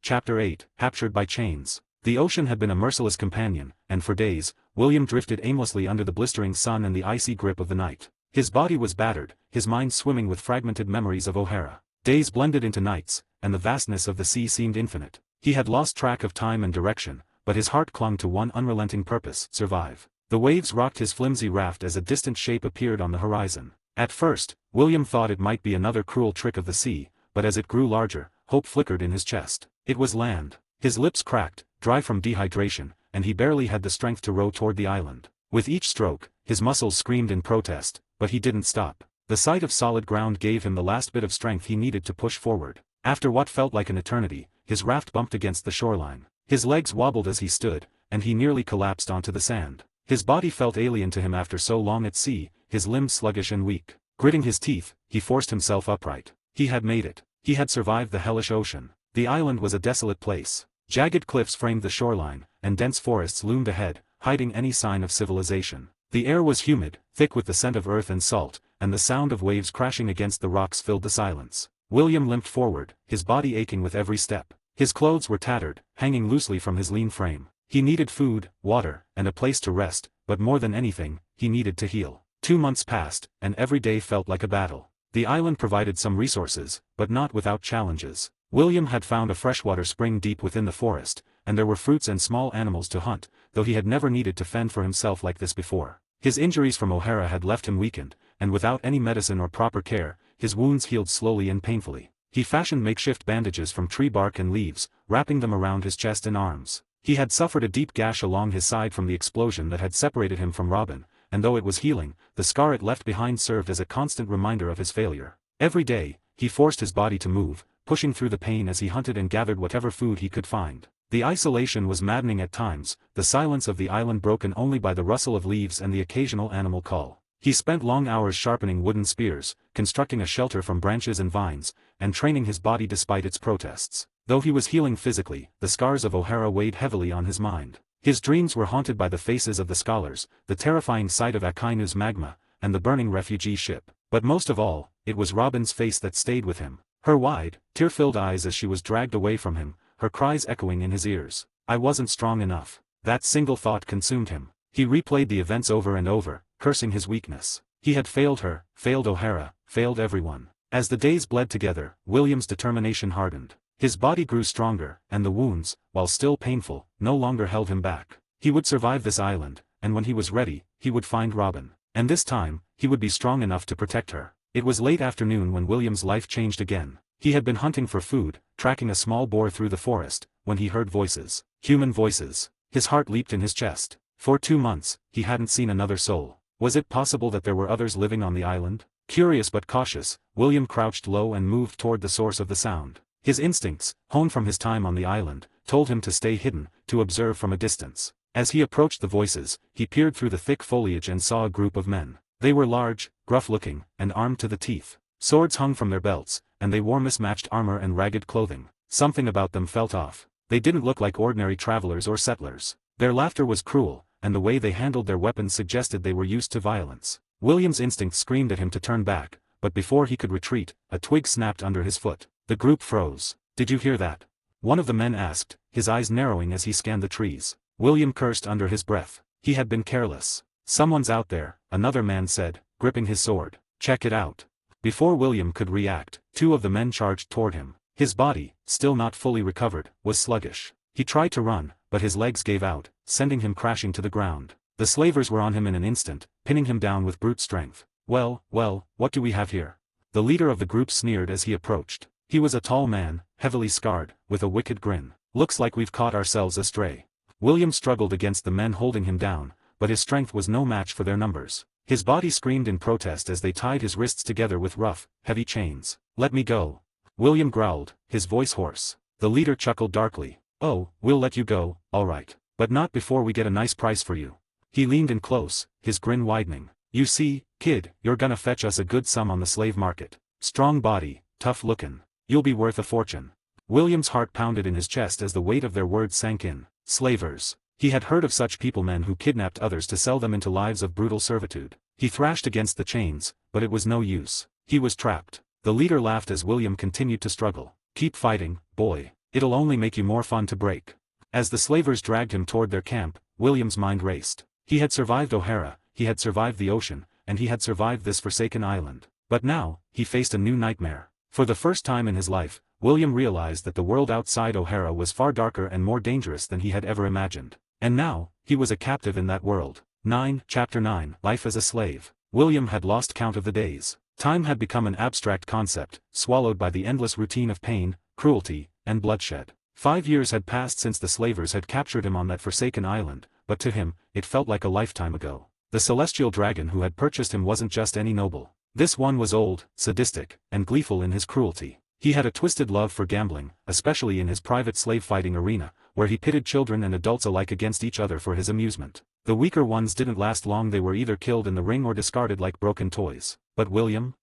Chapter 8, Captured by Chains. The ocean had been a merciless companion, and for days, William drifted aimlessly under the blistering sun and the icy grip of the night. His body was battered, his mind swimming with fragmented memories of O'Hara. Days blended into nights, and the vastness of the sea seemed infinite. He had lost track of time and direction, but his heart clung to one unrelenting purpose: survive. The waves rocked his flimsy raft as a distant shape appeared on the horizon. At first, William thought it might be another cruel trick of the sea, but as it grew larger, hope flickered in his chest. It was land. His lips cracked, dry from dehydration, and he barely had the strength to row toward the island. With each stroke, his muscles screamed in protest, but he didn't stop. The sight of solid ground gave him the last bit of strength he needed to push forward. After what felt like an eternity, his raft bumped against the shoreline. His legs wobbled as he stood, and he nearly collapsed onto the sand. His body felt alien to him after so long at sea, his limbs sluggish and weak. Gritting his teeth, he forced himself upright. He had made it. He had survived the hellish ocean. The island was a desolate place. Jagged cliffs framed the shoreline, and dense forests loomed ahead, hiding any sign of civilization. The air was humid, thick with the scent of earth and salt, and the sound of waves crashing against the rocks filled the silence. William limped forward, his body aching with every step. His clothes were tattered, hanging loosely from his lean frame. He needed food, water, and a place to rest, but more than anything, he needed to heal. 2 months passed, and every day felt like a battle. The island provided some resources, but not without challenges. William had found a freshwater spring deep within the forest, and there were fruits and small animals to hunt, though he had never needed to fend for himself like this before. His injuries from O'Hara had left him weakened, and without any medicine or proper care, his wounds healed slowly and painfully. He fashioned makeshift bandages from tree bark and leaves, wrapping them around his chest and arms. He had suffered a deep gash along his side from the explosion that had separated him from Robin, and though it was healing, the scar it left behind served as a constant reminder of his failure. Every day, he forced his body to move, pushing through the pain as he hunted and gathered whatever food he could find. The isolation was maddening at times, the silence of the island broken only by the rustle of leaves and the occasional animal call. He spent long hours sharpening wooden spears, constructing a shelter from branches and vines, and training his body despite its protests. Though he was healing physically, the scars of O'Hara weighed heavily on his mind. His dreams were haunted by the faces of the scholars, the terrifying sight of Akainu's magma, and the burning refugee ship. But most of all, it was Robin's face that stayed with him. Her wide, tear-filled eyes as she was dragged away from him, her cries echoing in his ears. I wasn't strong enough. That single thought consumed him. He replayed the events over and over, cursing his weakness. He had failed her, failed O'Hara, failed everyone. As the days bled together, William's determination hardened. His body grew stronger, and the wounds, while still painful, no longer held him back. He would survive this island, and when he was ready, he would find Robin. And this time, he would be strong enough to protect her. It was late afternoon when William's life changed again. He had been hunting for food, tracking a small boar through the forest, when he heard voices. Human voices. His heart leaped in his chest. For 2 months, he hadn't seen another soul. Was it possible that there were others living on the island? Curious but cautious, William crouched low and moved toward the source of the sound. His instincts, honed from his time on the island, told him to stay hidden, to observe from a distance. As he approached the voices, he peered through the thick foliage and saw a group of men. They were large, gruff-looking, and armed to the teeth. Swords hung from their belts, and they wore mismatched armor and ragged clothing. Something about them felt off. They didn't look like ordinary travelers or settlers. Their laughter was cruel, and the way they handled their weapons suggested they were used to violence. William's instinct screamed at him to turn back, but before he could retreat, a twig snapped under his foot. The group froze. Did you hear that? One of the men asked, his eyes narrowing as he scanned the trees. William cursed under his breath. He had been careless. Someone's out there, another man said, gripping his sword. Check it out. Before William could react, 2 of the men charged toward him. His body, still not fully recovered, was sluggish. He tried to run, but his legs gave out, sending him crashing to the ground. The slavers were on him in an instant, pinning him down with brute strength. Well, what do we have here? The leader of the group sneered as he approached. He was a tall man, heavily scarred, with a wicked grin. Looks like we've caught ourselves astray. William struggled against the men holding him down, but his strength was no match for their numbers. His body screamed in protest as they tied his wrists together with rough, heavy chains. Let me go. William growled, his voice hoarse. The leader chuckled darkly. Oh, we'll let you go, all right. But not before we get a nice price for you. He leaned in close, his grin widening. You see, kid, you're gonna fetch us a good sum on the slave market. Strong body, tough lookin'. You'll be worth a fortune. William's heart pounded in his chest as the weight of their words sank in. Slavers. He had heard of such people, men who kidnapped others to sell them into lives of brutal servitude. He thrashed against the chains, but it was no use. He was trapped. The leader laughed as William continued to struggle. Keep fighting, boy. It'll only make you more fun to break. As the slavers dragged him toward their camp, William's mind raced. He had survived O'Hara, he had survived the ocean, and he had survived this forsaken island. But now, he faced a new nightmare. For the first time in his life, William realized that the world outside O'Hara was far darker and more dangerous than he had ever imagined. And now, he was a captive in that world. Chapter 9 Life as a Slave. William had lost count of the days. Time had become an abstract concept, swallowed by the endless routine of pain, cruelty, and bloodshed. 5 years had passed since the slavers had captured him on that forsaken island, but to him, it felt like a lifetime ago. The celestial dragon who had purchased him wasn't just any noble. This one was old, sadistic, and gleeful in his cruelty. He had a twisted love for gambling, especially in his private slave-fighting arena, where he pitted children and adults alike against each other for his amusement. The weaker ones didn't last long. They were either killed in the ring or discarded like broken toys. But William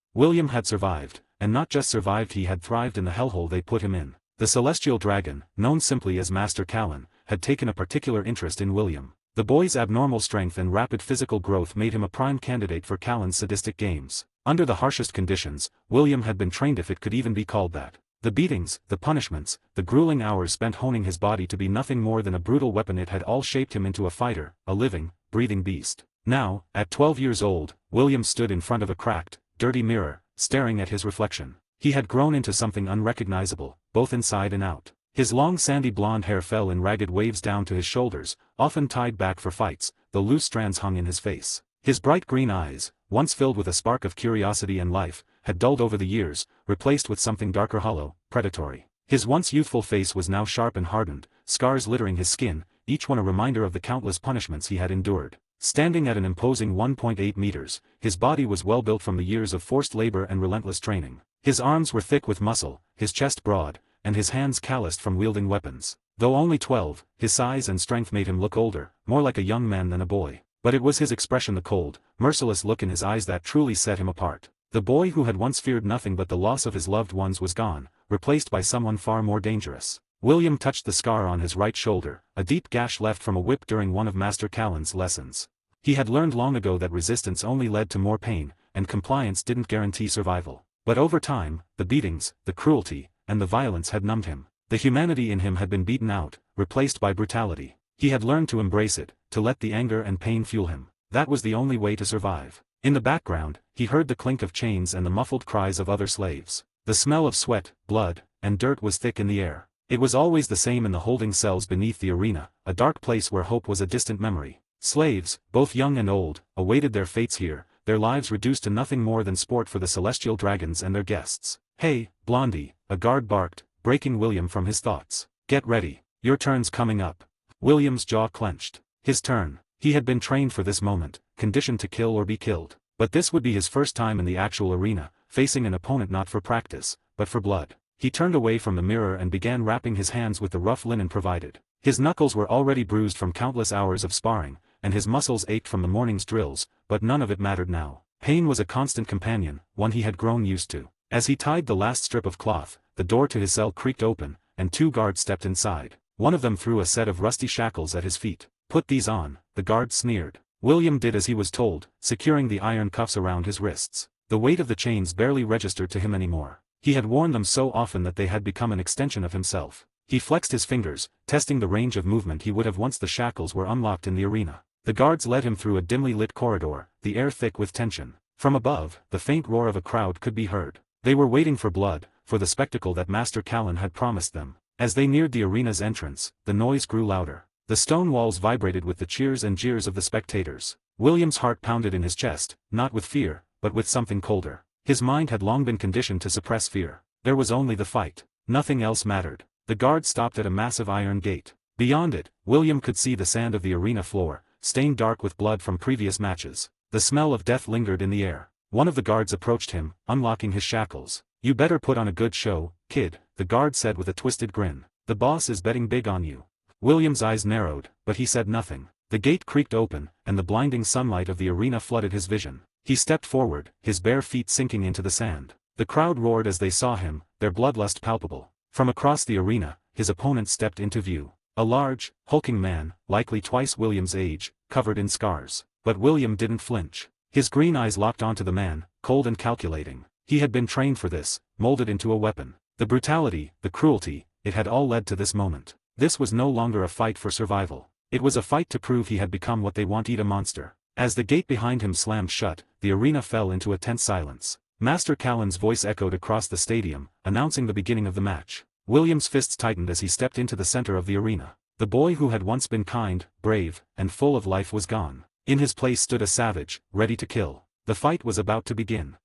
had survived, and not just survived, he had thrived in the hellhole they put him in. The celestial dragon, known simply as Master Callan, had taken a particular interest in William. The boy's abnormal strength and rapid physical growth made him a prime candidate for Callan's sadistic games. Under the harshest conditions, William had been trained, if it could even be called that. The beatings, the punishments, the grueling hours spent honing his body to be nothing more than a brutal weapon, it had all shaped him into a fighter, a living, breathing beast. Now, at 12 years old, William stood in front of a cracked, dirty mirror, staring at his reflection. He had grown into something unrecognizable, both inside and out. His long sandy blonde hair fell in ragged waves down to his shoulders, often tied back for fights, the loose strands hung in his face. His bright green eyes, once filled with a spark of curiosity and life, had dulled over the years, replaced with something darker, hollow, predatory. His once youthful face was now sharp and hardened, scars littering his skin, each one a reminder of the countless punishments he had endured. Standing at an imposing 1.8 meters, his body was well built from the years of forced labor and relentless training. His arms were thick with muscle, his chest broad, and his hands calloused from wielding weapons. Though only 12, his size and strength made him look older, more like a young man than a boy. But it was his expression, the cold, merciless look in his eyes, that truly set him apart. The boy who had once feared nothing but the loss of his loved ones was gone, replaced by someone far more dangerous. William touched the scar on his right shoulder, a deep gash left from a whip during one of Master Callan's lessons. He had learned long ago that resistance only led to more pain, and compliance didn't guarantee survival. But over time, the beatings, the cruelty, and the violence had numbed him. The humanity in him had been beaten out, replaced by brutality. He had learned to embrace it, to let the anger and pain fuel him. That was the only way to survive. In the background, he heard the clink of chains and the muffled cries of other slaves. The smell of sweat, blood, and dirt was thick in the air. It was always the same in the holding cells beneath the arena, a dark place where hope was a distant memory. Slaves, both young and old, awaited their fates here, their lives reduced to nothing more than sport for the celestial dragons and their guests. "Hey, Blondie," a guard barked, breaking William from his thoughts. "Get ready. Your turn's coming up." William's jaw clenched. His turn. He had been trained for this moment, conditioned to kill or be killed. But this would be his first time in the actual arena, facing an opponent not for practice, but for blood. He turned away from the mirror and began wrapping his hands with the rough linen provided. His knuckles were already bruised from countless hours of sparring, and his muscles ached from the morning's drills, but none of it mattered now. Pain was a constant companion, one he had grown used to. As he tied the last strip of cloth, the door to his cell creaked open, and 2 guards stepped inside. One of them threw a set of rusty shackles at his feet. "Put these on," the guard sneered. William did as he was told, securing the iron cuffs around his wrists. The weight of the chains barely registered to him anymore. He had worn them so often that they had become an extension of himself. He flexed his fingers, testing the range of movement he would have once the shackles were unlocked in the arena. The guards led him through a dimly lit corridor, the air thick with tension. From above, the faint roar of a crowd could be heard. They were waiting for blood, for the spectacle that Master Callan had promised them. As they neared the arena's entrance, the noise grew louder. The stone walls vibrated with the cheers and jeers of the spectators. William's heart pounded in his chest, not with fear, but with something colder. His mind had long been conditioned to suppress fear. There was only the fight. Nothing else mattered. The guard stopped at a massive iron gate. Beyond it, William could see the sand of the arena floor, stained dark with blood from previous matches. The smell of death lingered in the air. One of the guards approached him, unlocking his shackles. "You better put on a good show, kid," the guard said with a twisted grin. "The boss is betting big on you." William's eyes narrowed, but he said nothing. The gate creaked open, and the blinding sunlight of the arena flooded his vision. He stepped forward, his bare feet sinking into the sand. The crowd roared as they saw him, their bloodlust palpable. From across the arena, his opponent stepped into view. A large, hulking man, likely twice William's age, covered in scars. But William didn't flinch. His green eyes locked onto the man, cold and calculating. He had been trained for this, molded into a weapon. The brutality, the cruelty, it had all led to this moment. This was no longer a fight for survival. It was a fight to prove he had become what they wanted, a monster. As the gate behind him slammed shut, the arena fell into a tense silence. Master Callan's voice echoed across the stadium, announcing the beginning of the match. William's fists tightened as he stepped into the center of the arena. The boy who had once been kind, brave, and full of life was gone. In his place stood a savage, ready to kill. The fight was about to begin.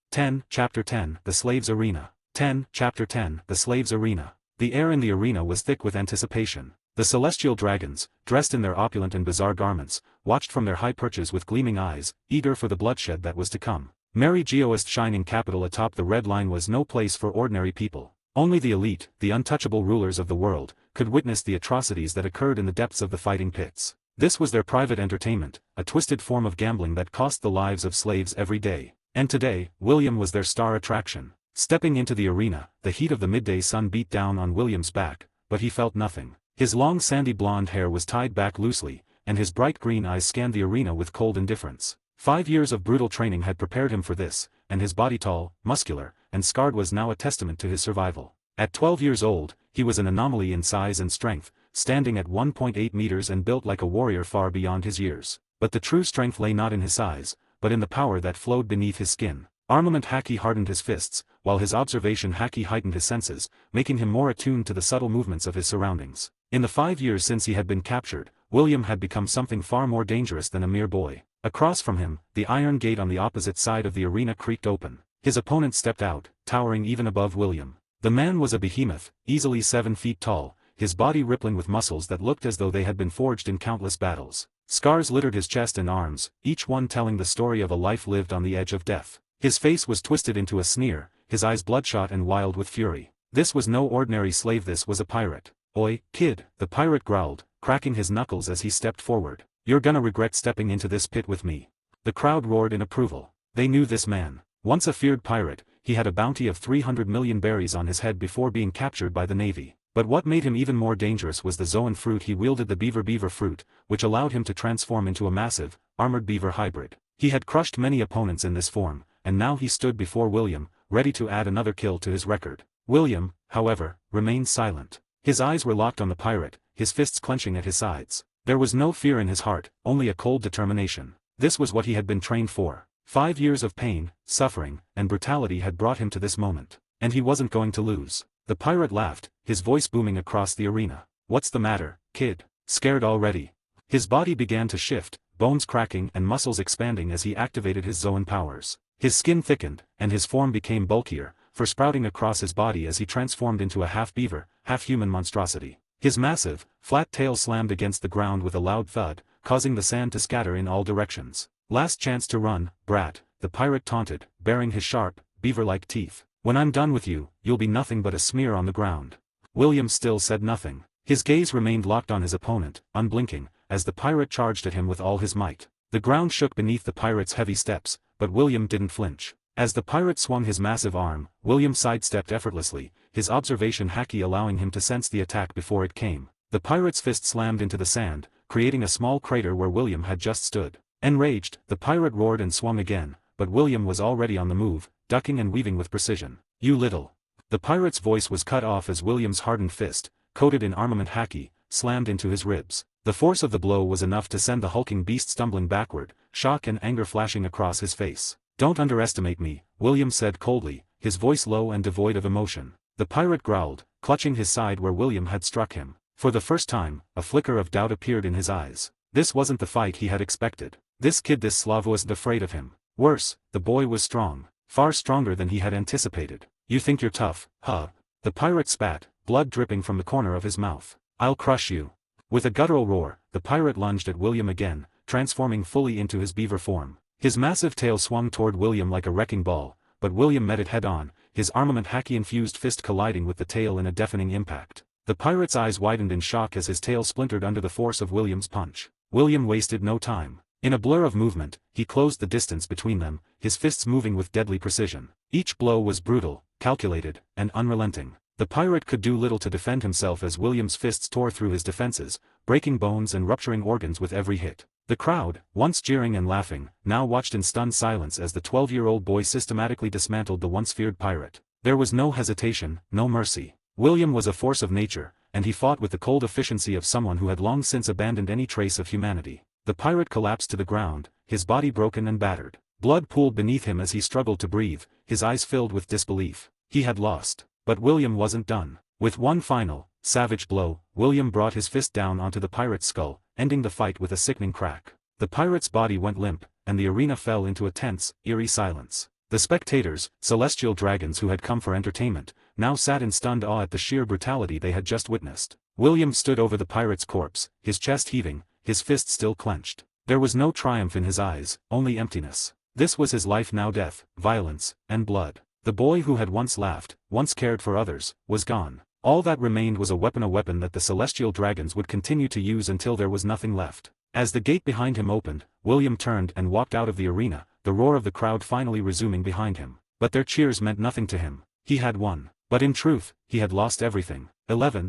Chapter 10, The Slaves' Arena. Chapter 10, The Slaves' Arena. The air in the arena was thick with anticipation. The celestial dragons, dressed in their opulent and bizarre garments, watched from their high perches with gleaming eyes, eager for the bloodshed that was to come. Mary Geoist's shining capital atop the red line was no place for ordinary people. Only the elite, the untouchable rulers of the world, could witness the atrocities that occurred in the depths of the fighting pits. This was their private entertainment, a twisted form of gambling that cost the lives of slaves every day. And today, William was their star attraction. Stepping into the arena, the heat of the midday sun beat down on William's back, but he felt nothing. His long sandy blonde hair was tied back loosely, and his bright green eyes scanned the arena with cold indifference. 5 years of brutal training had prepared him for this, and his body, tall, muscular, and scarred, was now a testament to his survival. At 12 years old, he was an anomaly in size and strength, standing at 1.8 meters and built like a warrior far beyond his years. But the true strength lay not in his size, but in the power that flowed beneath his skin. Armament haki hardened his fists, while his observation haki heightened his senses, making him more attuned to the subtle movements of his surroundings. In the 5 years since he had been captured, William had become something far more dangerous than a mere boy. Across from him, the iron gate on the opposite side of the arena creaked open. His opponent stepped out, towering even above William. The man was a behemoth, easily 7 feet tall, his body rippling with muscles that looked as though they had been forged in countless battles. Scars littered his chest and arms, each one telling the story of a life lived on the edge of death. His face was twisted into a sneer, his eyes bloodshot and wild with fury. This was no ordinary slave, this was a pirate. "Oi, kid," the pirate growled, cracking his knuckles as he stepped forward. "You're gonna regret stepping into this pit with me." The crowd roared in approval. They knew this man. Once a feared pirate, he had a bounty of 300 million berries on his head before being captured by the navy. But what made him even more dangerous was the zoan fruit he wielded, the beaver fruit, which allowed him to transform into a massive, armored beaver hybrid. He had crushed many opponents in this form, and now he stood before William, ready to add another kill to his record. William, however, remained silent. His eyes were locked on the pirate, his fists clenching at his sides. There was no fear in his heart, only a cold determination. This was what he had been trained for. 5 years of pain, suffering, and brutality had brought him to this moment. And he wasn't going to lose. The pirate laughed, his voice booming across the arena. "What's the matter, kid? Scared already?" His body began to shift, bones cracking and muscles expanding as he activated his zoan powers. His skin thickened, and his form became bulkier, fur sprouting across his body as he transformed into a half-beaver, half-human monstrosity. His massive, flat tail slammed against the ground with a loud thud, causing the sand to scatter in all directions. "Last chance to run, brat," the pirate taunted, baring his sharp, beaver-like teeth. "When I'm done with you, you'll be nothing but a smear on the ground." William still said nothing. His gaze remained locked on his opponent, unblinking, as the pirate charged at him with all his might. The ground shook beneath the pirate's heavy steps, but William didn't flinch. As the pirate swung his massive arm, William sidestepped effortlessly, his observation haki allowing him to sense the attack before it came. The pirate's fist slammed into the sand, creating a small crater where William had just stood. Enraged, the pirate roared and swung again, but William was already on the move, ducking and weaving with precision. "You little..." The pirate's voice was cut off as William's hardened fist, coated in armament haki, slammed into his ribs. The force of the blow was enough to send the hulking beast stumbling backward, shock and anger flashing across his face. "Don't underestimate me," William said coldly, his voice low and devoid of emotion. The pirate growled, clutching his side where William had struck him. For the first time, a flicker of doubt appeared in his eyes. This wasn't the fight he had expected. This kid, this Slav, wasn't afraid of him. Worse, the boy was strong. Far stronger than he had anticipated. "You think you're tough, huh?" The pirate spat, blood dripping from the corner of his mouth. "I'll crush you." With a guttural roar, the pirate lunged at William again, transforming fully into his beaver form. His massive tail swung toward William like a wrecking ball, but William met it head-on, his armament haki-infused fist colliding with the tail in a deafening impact. The pirate's eyes widened in shock as his tail splintered under the force of William's punch. William wasted no time. In a blur of movement, he closed the distance between them, his fists moving with deadly precision. Each blow was brutal, calculated, and unrelenting. The pirate could do little to defend himself as William's fists tore through his defenses, breaking bones and rupturing organs with every hit. The crowd, once jeering and laughing, now watched in stunned silence as the 12-year-old boy systematically dismantled the once feared pirate. There was no hesitation, no mercy. William was a force of nature, and he fought with the cold efficiency of someone who had long since abandoned any trace of humanity. The pirate collapsed to the ground, his body broken and battered. Blood pooled beneath him as he struggled to breathe, his eyes filled with disbelief. He had lost. But William wasn't done. With one final, savage blow, William brought his fist down onto the pirate's skull, ending the fight with a sickening crack. The pirate's body went limp, and the arena fell into a tense, eerie silence. The spectators, celestial dragons who had come for entertainment, now sat in stunned awe at the sheer brutality they had just witnessed. William stood over the pirate's corpse, his chest heaving, his fist still clenched. There was no triumph in his eyes, only emptiness. This was his life now: death, violence, and blood. The boy who had once laughed, once cared for others, was gone. All that remained was a weapon that the celestial dragons would continue to use until there was nothing left. As the gate behind him opened, William turned and walked out of the arena, the roar of the crowd finally resuming behind him. But their cheers meant nothing to him. He had won. But in truth, he had lost everything.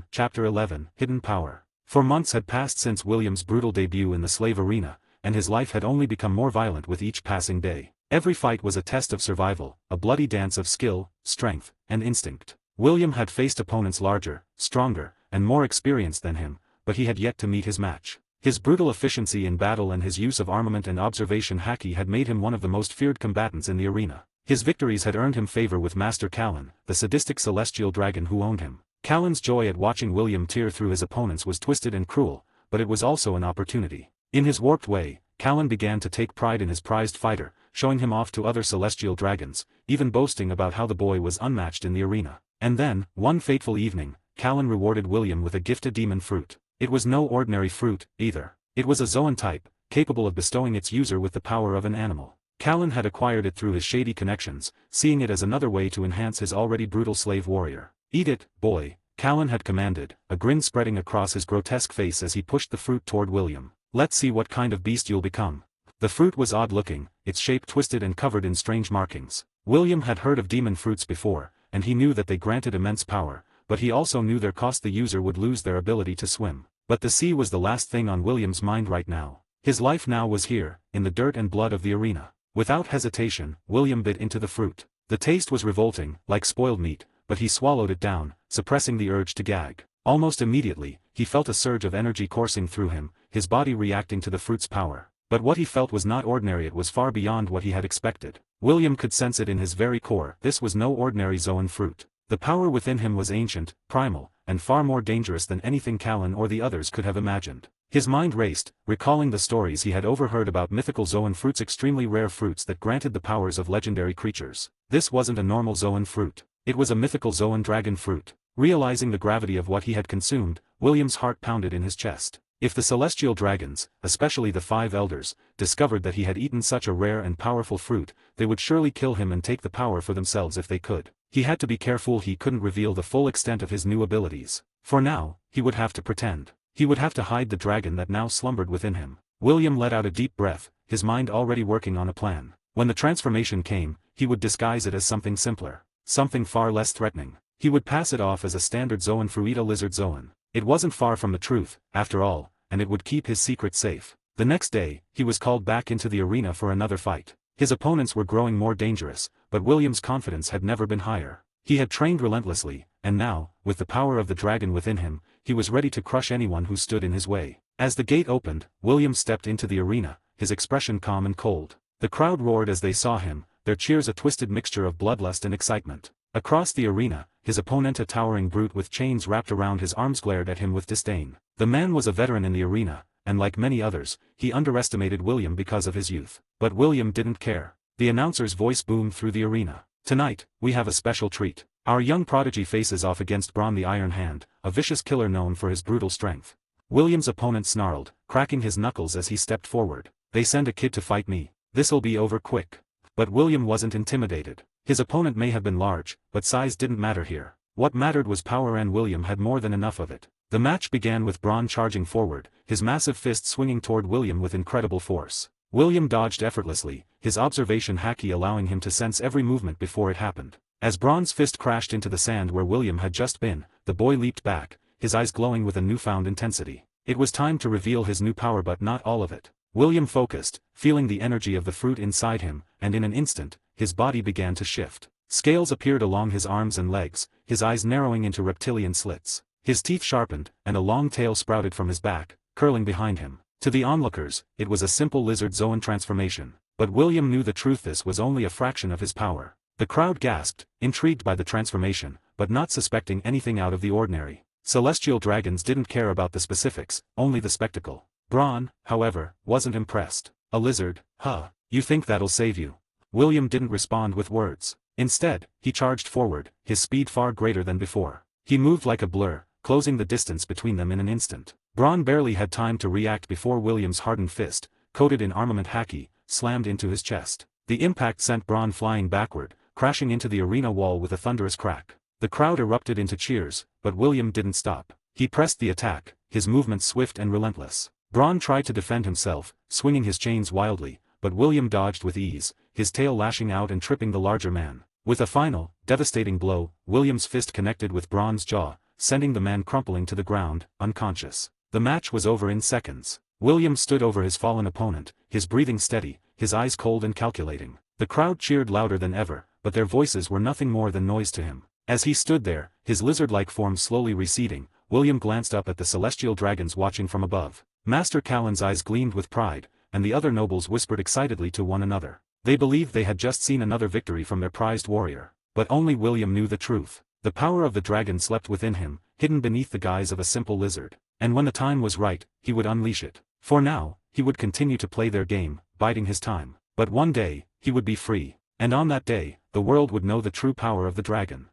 Chapter 11, Hidden Power. 4 months had passed since William's brutal debut in the slave arena, and his life had only become more violent with each passing day. Every fight was a test of survival, a bloody dance of skill, strength, and instinct. William had faced opponents larger, stronger, and more experienced than him, but he had yet to meet his match. His brutal efficiency in battle and his use of armament and observation haki had made him one of the most feared combatants in the arena. His victories had earned him favor with Master Callan, the sadistic celestial dragon who owned him. Callan's joy at watching William tear through his opponents was twisted and cruel, but it was also an opportunity. In his warped way, Callan began to take pride in his prized fighter, showing him off to other celestial dragons, even boasting about how the boy was unmatched in the arena. And then, one fateful evening, Callan rewarded William with a gifted demon fruit. It was no ordinary fruit, either. It was a Zoan type, capable of bestowing its user with the power of an animal. Callan had acquired it through his shady connections, seeing it as another way to enhance his already brutal slave warrior. "Eat it, boy," Callan had commanded, a grin spreading across his grotesque face as he pushed the fruit toward William. "Let's see what kind of beast you'll become." The fruit was odd-looking, its shape twisted and covered in strange markings. William had heard of demon fruits before, and he knew that they granted immense power, but he also knew their cost: the user would lose their ability to swim. But the sea was the last thing on William's mind right now. His life now was here, in the dirt and blood of the arena. Without hesitation, William bit into the fruit. The taste was revolting, like spoiled meat, but he swallowed it down, suppressing the urge to gag. Almost immediately, he felt a surge of energy coursing through him, his body reacting to the fruit's power. But what he felt was not ordinary. It was far beyond what he had expected. William could sense it in his very core. This was no ordinary Zoan fruit. The power within him was ancient, primal, and far more dangerous than anything Callan or the others could have imagined. His mind raced, recalling the stories he had overheard about mythical Zoan fruits, extremely rare fruits that granted the powers of legendary creatures. This wasn't a normal Zoan fruit. It was a mythical Zoan dragon fruit. Realizing the gravity of what he had consumed, William's heart pounded in his chest. If the celestial dragons, especially the 5 elders, discovered that he had eaten such a rare and powerful fruit, they would surely kill him and take the power for themselves if they could. He had to be careful he couldn't reveal the full extent of his new abilities. For now, he would have to pretend. He would have to hide the dragon that now slumbered within him. William let out a deep breath, his mind already working on a plan. When the transformation came, he would disguise it as something simpler, something far less threatening. He would pass it off as a standard Zoan fruit, a lizard Zoan. It wasn't far from the truth, after all, and it would keep his secret safe. The next day, he was called back into the arena for another fight. His opponents were growing more dangerous, but William's confidence had never been higher. He had trained relentlessly, and now, with the power of the dragon within him, he was ready to crush anyone who stood in his way. As the gate opened, William stepped into the arena, his expression calm and cold. The crowd roared as they saw him, their cheers a twisted mixture of bloodlust and excitement. Across the arena, his opponent, a towering brute with chains wrapped around his arms, glared at him with disdain. The man was a veteran in the arena, and like many others, he underestimated William because of his youth. But William didn't care. The announcer's voice boomed through the arena. "Tonight, we have a special treat. Our young prodigy faces off against Braun the Iron Hand, a vicious killer known for his brutal strength." William's opponent snarled, cracking his knuckles as he stepped forward. "They send a kid to fight me. This'll be over quick." But William wasn't intimidated. His opponent may have been large, but size didn't matter here. What mattered was power, and William had more than enough of it. The match began with Braun charging forward, his massive fist swinging toward William with incredible force. William dodged effortlessly, his observation hacky allowing him to sense every movement before it happened. As Braun's fist crashed into the sand where William had just been, the boy leaped back, his eyes glowing with a newfound intensity. It was time to reveal his new power, but not all of it. William focused, feeling the energy of the fruit inside him, and in an instant, his body began to shift. Scales appeared along his arms and legs, his eyes narrowing into reptilian slits. His teeth sharpened, and a long tail sprouted from his back, curling behind him. To the onlookers, it was a simple lizard Zoan transformation. But William knew the truth: this was only a fraction of his power. The crowd gasped, intrigued by the transformation, but not suspecting anything out of the ordinary. Celestial dragons didn't care about the specifics, only the spectacle. Braun, however, wasn't impressed. "A lizard, huh? You think that'll save you?" William didn't respond with words. Instead, he charged forward, his speed far greater than before. He moved like a blur, closing the distance between them in an instant. Braun barely had time to react before William's hardened fist, coated in armament haki, slammed into his chest. The impact sent Braun flying backward, crashing into the arena wall with a thunderous crack. The crowd erupted into cheers, but William didn't stop. He pressed the attack, his movements swift and relentless. Braun tried to defend himself, swinging his chains wildly, but William dodged with ease, his tail lashing out and tripping the larger man. With a final, devastating blow, William's fist connected with Braun's jaw, sending the man crumpling to the ground, unconscious. The match was over in seconds. William stood over his fallen opponent, his breathing steady, his eyes cold and calculating. The crowd cheered louder than ever, but their voices were nothing more than noise to him. As he stood there, his lizard-like form slowly receding, William glanced up at the celestial dragons watching from above. Master Callan's eyes gleamed with pride, and the other nobles whispered excitedly to one another. They believed they had just seen another victory from their prized warrior. But only William knew the truth. The power of the dragon slept within him, hidden beneath the guise of a simple lizard. And when the time was right, he would unleash it. For now, he would continue to play their game, biding his time. But one day, he would be free. And on that day, the world would know the true power of the dragon.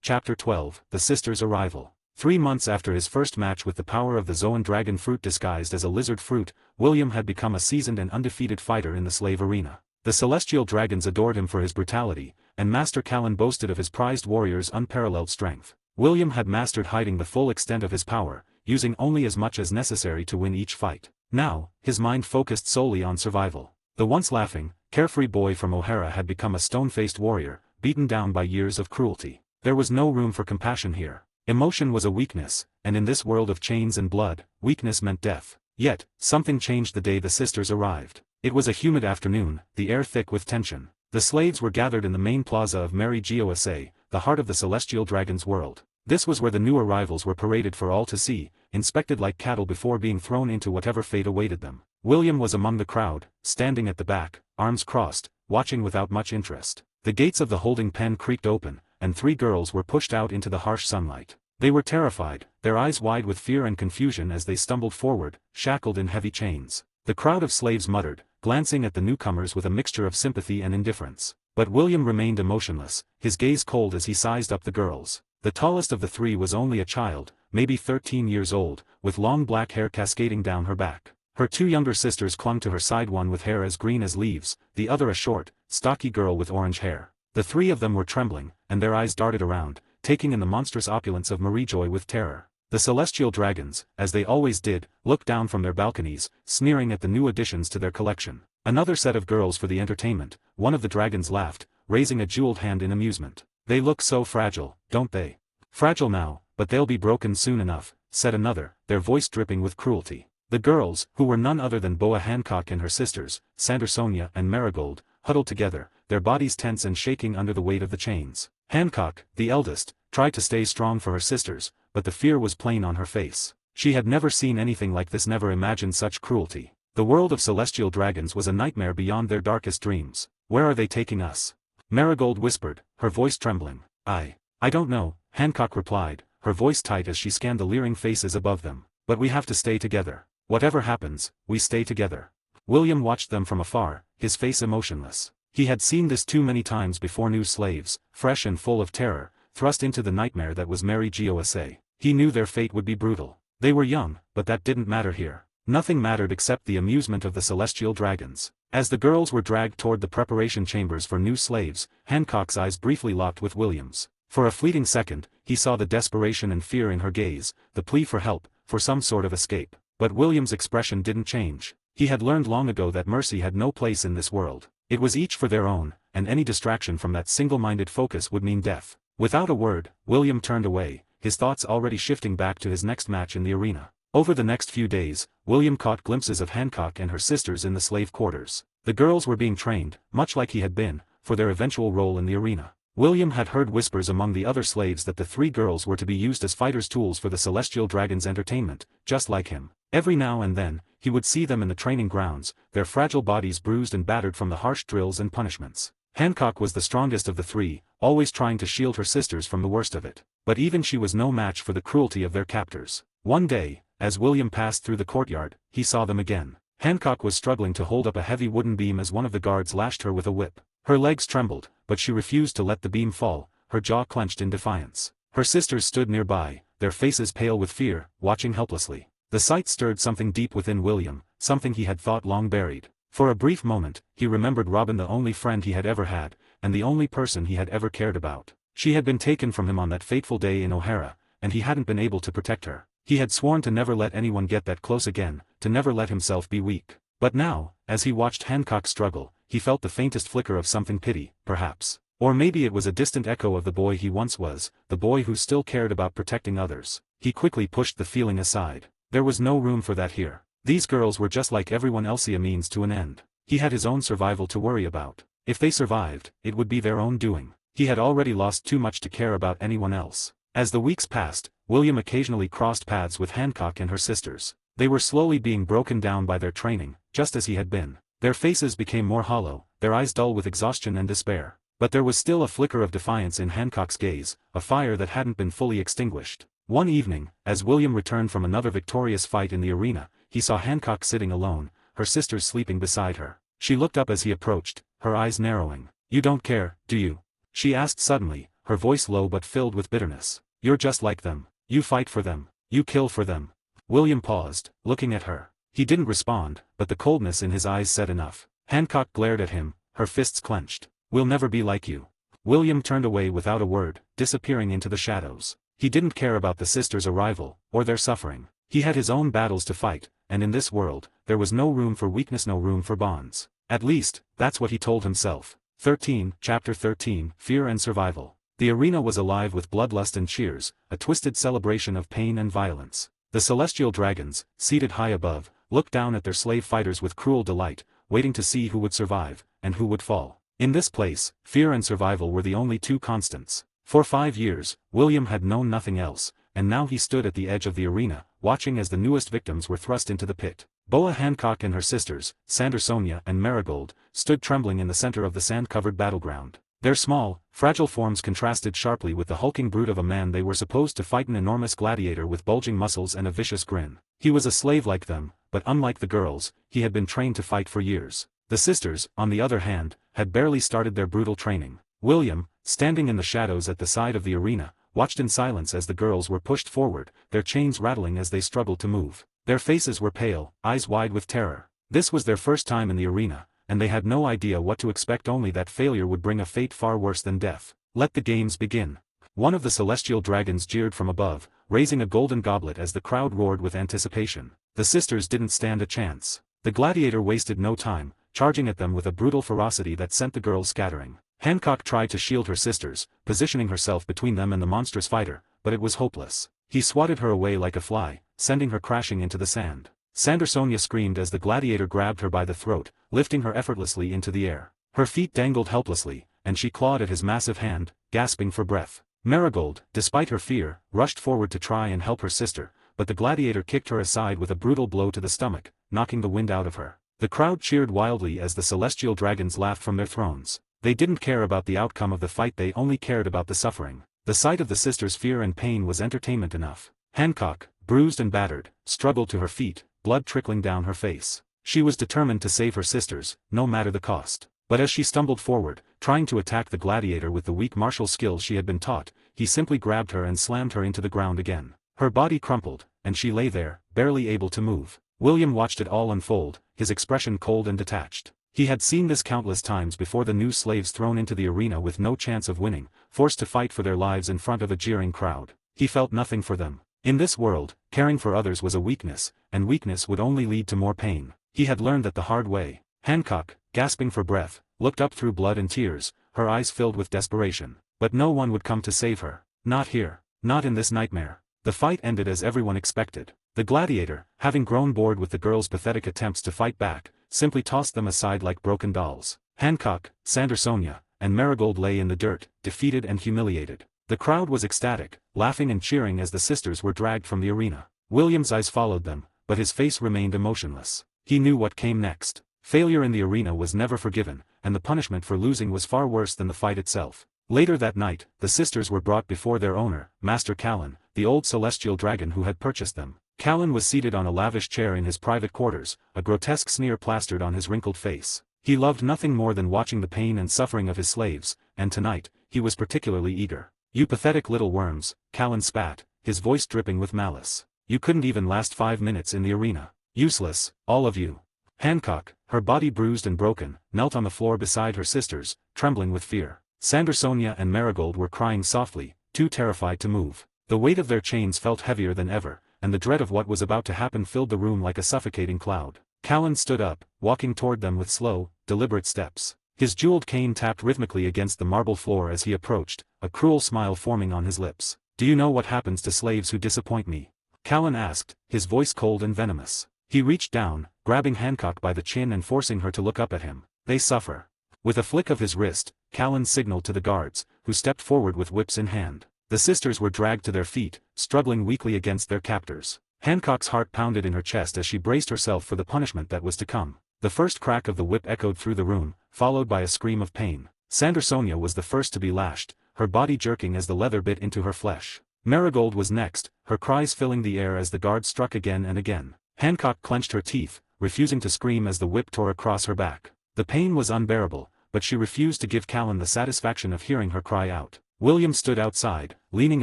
Chapter 12, The Sisters' Arrival. 3 months after his first match with the power of the Zoan dragon fruit disguised as a lizard fruit, William had become a seasoned and undefeated fighter in the slave arena. The celestial dragons adored him for his brutality, and Master Callan boasted of his prized warrior's unparalleled strength. William had mastered hiding the full extent of his power, using only as much as necessary to win each fight. Now, his mind focused solely on survival. The once laughing, carefree boy from O'Hara had become a stone-faced warrior, beaten down by years of cruelty. There was no room for compassion here. Emotion was a weakness, and in this world of chains and blood, weakness meant death. Yet, something changed the day the sisters arrived. It was a humid afternoon, the air thick with tension. The slaves were gathered in the main plaza of Mary Gosa, the heart of the celestial dragon's world. This was where the new arrivals were paraded for all to see, inspected like cattle before being thrown into whatever fate awaited them. William was among the crowd, standing at the back, arms crossed, watching without much interest. The gates of the holding pen creaked open, and 3 girls were pushed out into the harsh sunlight. They were terrified, their eyes wide with fear and confusion as they stumbled forward, shackled in heavy chains. The crowd of slaves muttered, glancing at the newcomers with a mixture of sympathy and indifference. But William remained emotionless, his gaze cold as he sized up the girls. The tallest of the 3 was only a child, maybe 13 years old, with long black hair cascading down her back. Her 2 younger sisters clung to her side, one with hair as green as leaves, the other a short, stocky girl with orange hair. The 3 of them were trembling, and their eyes darted around, taking in the monstrous opulence of Marie-Joy with terror. The celestial dragons, as they always did, looked down from their balconies, sneering at the new additions to their collection. Another set of girls for the entertainment, one of the dragons laughed, raising a jeweled hand in amusement. They look so fragile, don't they? Fragile now, but they'll be broken soon enough, said another, their voice dripping with cruelty. The girls, who were none other than Boa Hancock and her sisters, Sandersonia and Marigold, huddled together, their bodies tense and shaking under the weight of the chains. Hancock, the eldest, tried to stay strong for her sisters, but the fear was plain on her face. She had never seen anything like this, never imagined such cruelty. The world of celestial dragons was a nightmare beyond their darkest dreams. Where are they taking us? Marigold whispered, her voice trembling. I don't know, Hancock replied, her voice tight as she scanned the leering faces above them. But we have to stay together. Whatever happens, we stay together. William watched them from afar, his face emotionless. He had seen this too many times before. New slaves, fresh and full of terror, thrust into the nightmare that was Mary Gosa. He knew their fate would be brutal. They were young, but that didn't matter here. Nothing mattered except the amusement of the celestial dragons. As the girls were dragged toward the preparation chambers for new slaves, Hancock's eyes briefly locked with William's. For a fleeting second, he saw the desperation and fear in her gaze, the plea for help, for some sort of escape. But William's expression didn't change. He had learned long ago that mercy had no place in this world. It was each for their own, and any distraction from that single-minded focus would mean death. Without a word, William turned away, his thoughts already shifting back to his next match in the arena. Over the next few days, William caught glimpses of Hancock and her sisters in the slave quarters. The girls were being trained, much like he had been, for their eventual role in the arena. William had heard whispers among the other slaves that the 3 girls were to be used as fighters' tools for the celestial dragon's entertainment, just like him. Every now and then, he would see them in the training grounds, their fragile bodies bruised and battered from the harsh drills and punishments. Hancock was the strongest of the 3, always trying to shield her sisters from the worst of it. But even she was no match for the cruelty of their captors. One day, as William passed through the courtyard, he saw them again. Hancock was struggling to hold up a heavy wooden beam as one of the guards lashed her with a whip. Her legs trembled, but she refused to let the beam fall, her jaw clenched in defiance. Her sisters stood nearby, their faces pale with fear, watching helplessly. The sight stirred something deep within William, something he had thought long buried. For a brief moment, he remembered Robin, the only friend he had ever had, and the only person he had ever cared about. She had been taken from him on that fateful day in O'Hara, and he hadn't been able to protect her. He had sworn to never let anyone get that close again, to never let himself be weak. But now, as he watched Hancock struggle, he felt the faintest flicker of something, pity, perhaps. Or maybe it was a distant echo of the boy he once was, the boy who still cared about protecting others. He quickly pushed the feeling aside. There was no room for that here. These girls were just like everyone else, a means to an end. He had his own survival to worry about. If they survived, it would be their own doing. He had already lost too much to care about anyone else. As the weeks passed, William occasionally crossed paths with Hancock and her sisters. They were slowly being broken down by their training, just as he had been. Their faces became more hollow, their eyes dull with exhaustion and despair. But there was still a flicker of defiance in Hancock's gaze, a fire that hadn't been fully extinguished. One evening, as William returned from another victorious fight in the arena, he saw Hancock sitting alone, her sisters sleeping beside her. She looked up as he approached, her eyes narrowing. "You don't care, do you?" she asked suddenly, her voice low but filled with bitterness. "You're just like them. You fight for them. You kill for them. William paused, looking at her. He didn't respond, but the coldness in his eyes said enough. Hancock glared at him, her fists clenched. We'll never be like you. William turned away without a word, disappearing into the shadows. He didn't care about the sisters' arrival, or their suffering. He had his own battles to fight, and in this world, there was no room for weakness, no room for bonds. At least, that's what he told himself. Chapter 13, Fear and Survival. The arena was alive with bloodlust and cheers, a twisted celebration of pain and violence. The celestial dragons, seated high above, looked down at their slave fighters with cruel delight, waiting to see who would survive, and who would fall. In this place, fear and survival were the only two constants. For 5 years, William had known nothing else, and now he stood at the edge of the arena, watching as the newest victims were thrust into the pit. Boa Hancock and her sisters, Sandersonia and Marigold, stood trembling in the center of the sand-covered battleground. Their small, fragile forms contrasted sharply with the hulking brute of a man they were supposed to fight, an enormous gladiator with bulging muscles and a vicious grin. He was a slave like them, but unlike the girls, he had been trained to fight for years. The sisters, on the other hand, had barely started their brutal training. William, standing in the shadows at the side of the arena, watched in silence as the girls were pushed forward, their chains rattling as they struggled to move. Their faces were pale, eyes wide with terror. This was their first time in the arena, and they had no idea what to expect, only that failure would bring a fate far worse than death. Let the games begin. One of the celestial dragons jeered from above, raising a golden goblet as the crowd roared with anticipation. The sisters didn't stand a chance. The gladiator wasted no time, charging at them with a brutal ferocity that sent the girls scattering. Hancock tried to shield her sisters, positioning herself between them and the monstrous fighter, but it was hopeless. He swatted her away like a fly, sending her crashing into the sand. Sandersonia screamed as the gladiator grabbed her by the throat, lifting her effortlessly into the air. Her feet dangled helplessly, and she clawed at his massive hand, gasping for breath. Marigold, despite her fear, rushed forward to try and help her sister, but the gladiator kicked her aside with a brutal blow to the stomach, knocking the wind out of her. The crowd cheered wildly as the celestial dragons laughed from their thrones. They didn't care about the outcome of the fight, they only cared about the suffering. The sight of the sisters' fear and pain was entertainment enough. Hancock, bruised and battered, struggled to her feet, blood trickling down her face. She was determined to save her sisters, no matter the cost. But as she stumbled forward, trying to attack the gladiator with the weak martial skills she had been taught, he simply grabbed her and slammed her into the ground again. Her body crumpled, and she lay there, barely able to move. William watched it all unfold, his expression cold and detached. He had seen this countless times before, the new slaves thrown into the arena with no chance of winning, forced to fight for their lives in front of a jeering crowd. He felt nothing for them. In this world, caring for others was a weakness, and weakness would only lead to more pain. He had learned that the hard way. Hancock, gasping for breath, looked up through blood and tears, her eyes filled with desperation. But no one would come to save her. Not here. Not in this nightmare. The fight ended as everyone expected. The gladiator, having grown bored with the girls' pathetic attempts to fight back, simply tossed them aside like broken dolls. Hancock, Sandersonia, and Marigold lay in the dirt, defeated and humiliated. The crowd was ecstatic, laughing and cheering as the sisters were dragged from the arena. William's eyes followed them, but his face remained emotionless. He knew what came next. Failure in the arena was never forgiven, and the punishment for losing was far worse than the fight itself. Later that night, the sisters were brought before their owner, Master Callan, the old celestial dragon who had purchased them. Callan was seated on a lavish chair in his private quarters, a grotesque sneer plastered on his wrinkled face. He loved nothing more than watching the pain and suffering of his slaves, and tonight, he was particularly eager. "You pathetic little worms," Callan spat, his voice dripping with malice. "You couldn't even last 5 minutes in the arena. Useless, all of you." Hancock, her body bruised and broken, knelt on the floor beside her sisters, trembling with fear. Sandersonia and Marigold were crying softly, too terrified to move. The weight of their chains felt heavier than ever, and the dread of what was about to happen filled the room like a suffocating cloud. Callan stood up, walking toward them with slow, deliberate steps. His jeweled cane tapped rhythmically against the marble floor as he approached, a cruel smile forming on his lips. "Do you know what happens to slaves who disappoint me?" Callan asked, his voice cold and venomous. He reached down, grabbing Hancock by the chin and forcing her to look up at him. "They suffer." With a flick of his wrist, Callan signaled to the guards, who stepped forward with whips in hand. The sisters were dragged to their feet, struggling weakly against their captors. Hancock's heart pounded in her chest as she braced herself for the punishment that was to come. The first crack of the whip echoed through the room, followed by a scream of pain. Sandersonia was the first to be lashed, her body jerking as the leather bit into her flesh. Marigold was next, her cries filling the air as the guards struck again and again. Hancock clenched her teeth, refusing to scream as the whip tore across her back. The pain was unbearable, but she refused to give Callan the satisfaction of hearing her cry out. William stood outside, leaning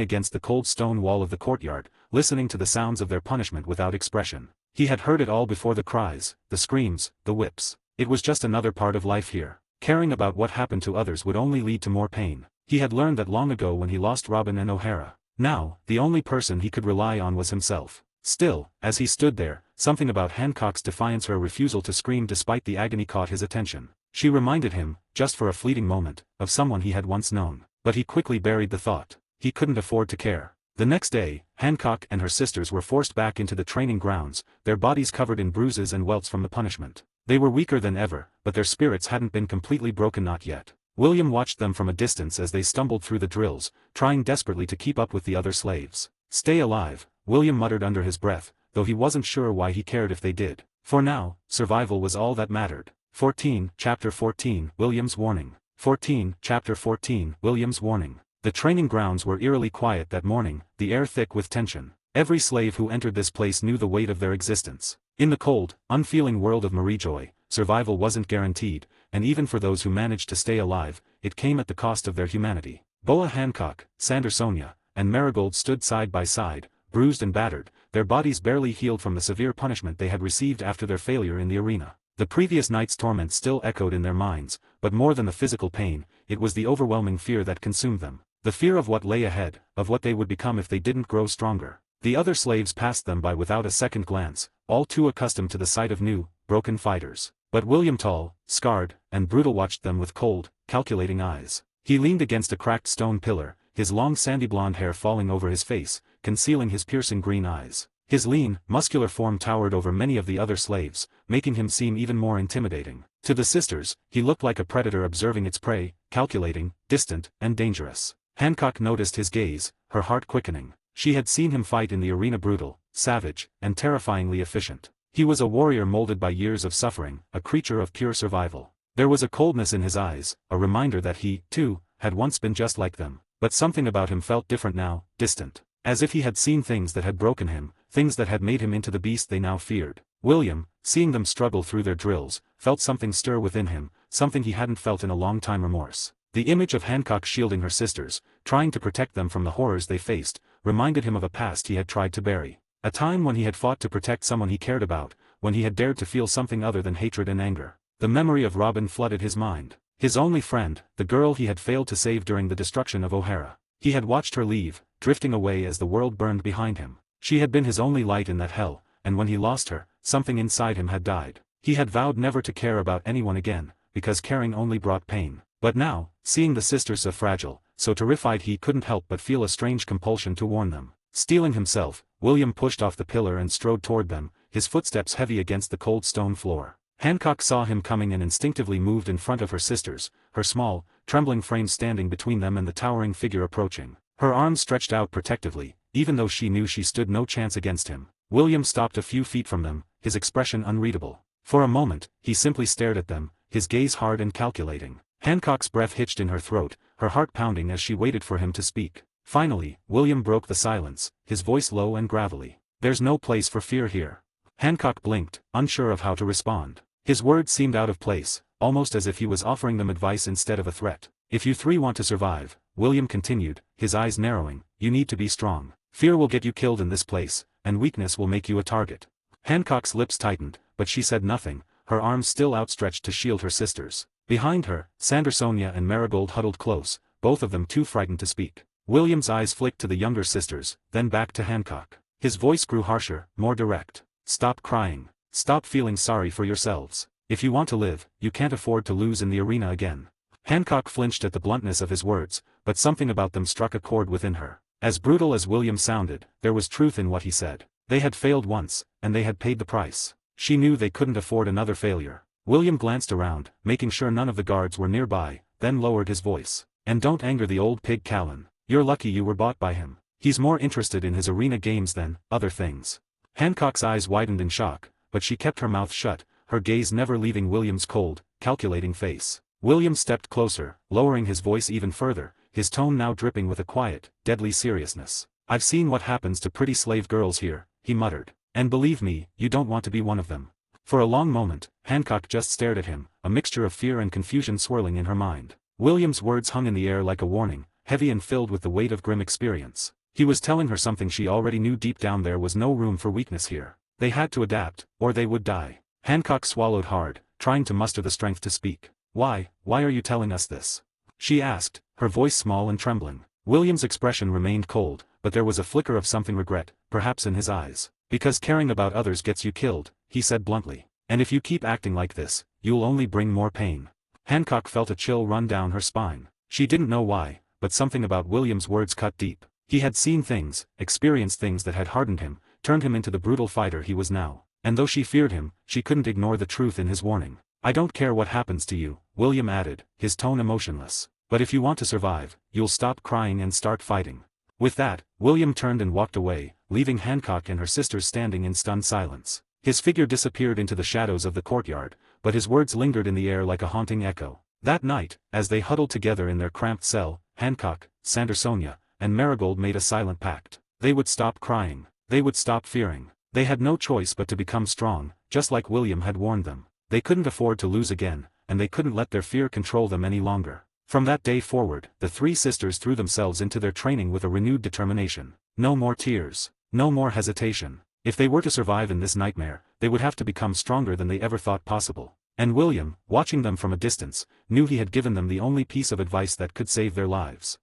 against the cold stone wall of the courtyard, listening to the sounds of their punishment without expression. He had heard it all before: the cries, the screams, the whips. It was just another part of life here. Caring about what happened to others would only lead to more pain. He had learned that long ago when he lost Robin and O'Hara. Now, the only person he could rely on was himself. Still, as he stood there, something about Hancock's defiance, her refusal to scream despite the agony, caught his attention. She reminded him, just for a fleeting moment, of someone he had once known. But he quickly buried the thought. He couldn't afford to care. The next day, Hancock and her sisters were forced back into the training grounds, their bodies covered in bruises and welts from the punishment. They were weaker than ever, but their spirits hadn't been completely broken, not yet. William watched them from a distance as they stumbled through the drills, trying desperately to keep up with the other slaves. "Stay alive," William muttered under his breath, though he wasn't sure why he cared if they did. For now, survival was all that mattered. 14, Chapter 14, William's Warning. 14, Chapter 14, William's Warning. The training grounds were eerily quiet that morning, the air thick with tension. Every slave who entered this place knew the weight of their existence. In the cold, unfeeling world of Mariejoy, survival wasn't guaranteed, and even for those who managed to stay alive, it came at the cost of their humanity. Boa Hancock, Sandersonia, and Marigold stood side by side, bruised and battered, their bodies barely healed from the severe punishment they had received after their failure in the arena. The previous night's torment still echoed in their minds, but more than the physical pain, it was the overwhelming fear that consumed them. The fear of what lay ahead, of what they would become if they didn't grow stronger. The other slaves passed them by without a second glance, all too accustomed to the sight of new, broken fighters. But William, tall, scarred, and brutal, watched them with cold, calculating eyes. He leaned against a cracked stone pillar, his long sandy blonde hair falling over his face, concealing his piercing green eyes. His lean, muscular form towered over many of the other slaves, making him seem even more intimidating. To the sisters, he looked like a predator observing its prey, calculating, distant, and dangerous. Hancock noticed his gaze, her heart quickening. She had seen him fight in the arena, brutal, savage, and terrifyingly efficient. He was a warrior molded by years of suffering, a creature of pure survival. There was a coldness in his eyes, a reminder that he, too, had once been just like them. But something about him felt different now, distant. As if he had seen things that had broken him, things that had made him into the beast they now feared. William, seeing them struggle through their drills, felt something stir within him, something he hadn't felt in a long time: remorse. The image of Hancock shielding her sisters, trying to protect them from the horrors they faced, reminded him of a past he had tried to bury. A time when he had fought to protect someone he cared about, when he had dared to feel something other than hatred and anger. The memory of Robin flooded his mind. His only friend, the girl he had failed to save during the destruction of O'Hara. He had watched her leave, drifting away as the world burned behind him. She had been his only light in that hell, and when he lost her, something inside him had died. He had vowed never to care about anyone again, because caring only brought pain. But now, seeing the sisters so fragile, so terrified, he couldn't help but feel a strange compulsion to warn them. Steeling himself, William pushed off the pillar and strode toward them, his footsteps heavy against the cold stone floor. Hancock saw him coming and instinctively moved in front of her sisters, her small, trembling frame standing between them and the towering figure approaching. Her arms stretched out protectively, even though she knew she stood no chance against him. William stopped a few feet from them, his expression unreadable. For a moment, he simply stared at them, his gaze hard and calculating. Hancock's breath hitched in her throat, her heart pounding as she waited for him to speak. Finally, William broke the silence, his voice low and gravelly. "There's no place for fear here." Hancock blinked, unsure of how to respond. His words seemed out of place, almost as if he was offering them advice instead of a threat. "If you three want to survive," William continued, his eyes narrowing, "you need to be strong. Fear will get you killed in this place, and weakness will make you a target." Hancock's lips tightened, but she said nothing, her arms still outstretched to shield her sisters. Behind her, Sandersonia and Marigold huddled close, both of them too frightened to speak. William's eyes flicked to the younger sisters, then back to Hancock. His voice grew harsher, more direct. "Stop crying. Stop feeling sorry for yourselves. If you want to live, you can't afford to lose in the arena again." Hancock flinched at the bluntness of his words, but something about them struck a chord within her. As brutal as William sounded, there was truth in what he said. They had failed once, and they had paid the price. She knew they couldn't afford another failure. William glanced around, making sure none of the guards were nearby, then lowered his voice. "And don't anger the old pig Callan. You're lucky you were bought by him. He's more interested in his arena games than other things." Hancock's eyes widened in shock, but she kept her mouth shut, her gaze never leaving William's cold, calculating face. William stepped closer, lowering his voice even further, his tone now dripping with a quiet, deadly seriousness. "I've seen what happens to pretty slave girls here," he muttered. "And believe me, you don't want to be one of them." For a long moment, Hancock just stared at him, a mixture of fear and confusion swirling in her mind. William's words hung in the air like a warning. heavy and filled with the weight of grim experience. He was telling her something she already knew deep down: there was no room for weakness here. They had to adapt, or they would die. Hancock swallowed hard, trying to muster the strength to speak. Why are you telling us this?" she asked, her voice small and trembling. William's expression remained cold, but there was a flicker of something regret, perhaps in his eyes. "Because caring about others gets you killed," he said bluntly. "And if you keep acting like this, you'll only bring more pain." Hancock felt a chill run down her spine. She didn't know why, but something about William's words cut deep. He had seen things, experienced things that had hardened him, turned him into the brutal fighter he was now. And though she feared him, she couldn't ignore the truth in his warning. "I don't care what happens to you," William added, his tone emotionless. "But if you want to survive, you'll stop crying and start fighting." With that, William turned and walked away, leaving Hancock and her sisters standing in stunned silence. His figure disappeared into the shadows of the courtyard, but his words lingered in the air like a haunting echo. That night, as they huddled together in their cramped cell, Hancock, Sandersonia, and Marigold made a silent pact. They would stop crying. They would stop fearing. They had no choice but to become strong, just like William had warned them. They couldn't afford to lose again, and they couldn't let their fear control them any longer. From that day forward, the three sisters threw themselves into their training with a renewed determination. No more tears. No more hesitation. If they were to survive in this nightmare, they would have to become stronger than they ever thought possible. And William, watching them from a distance, knew he had given them the only piece of advice that could save their lives.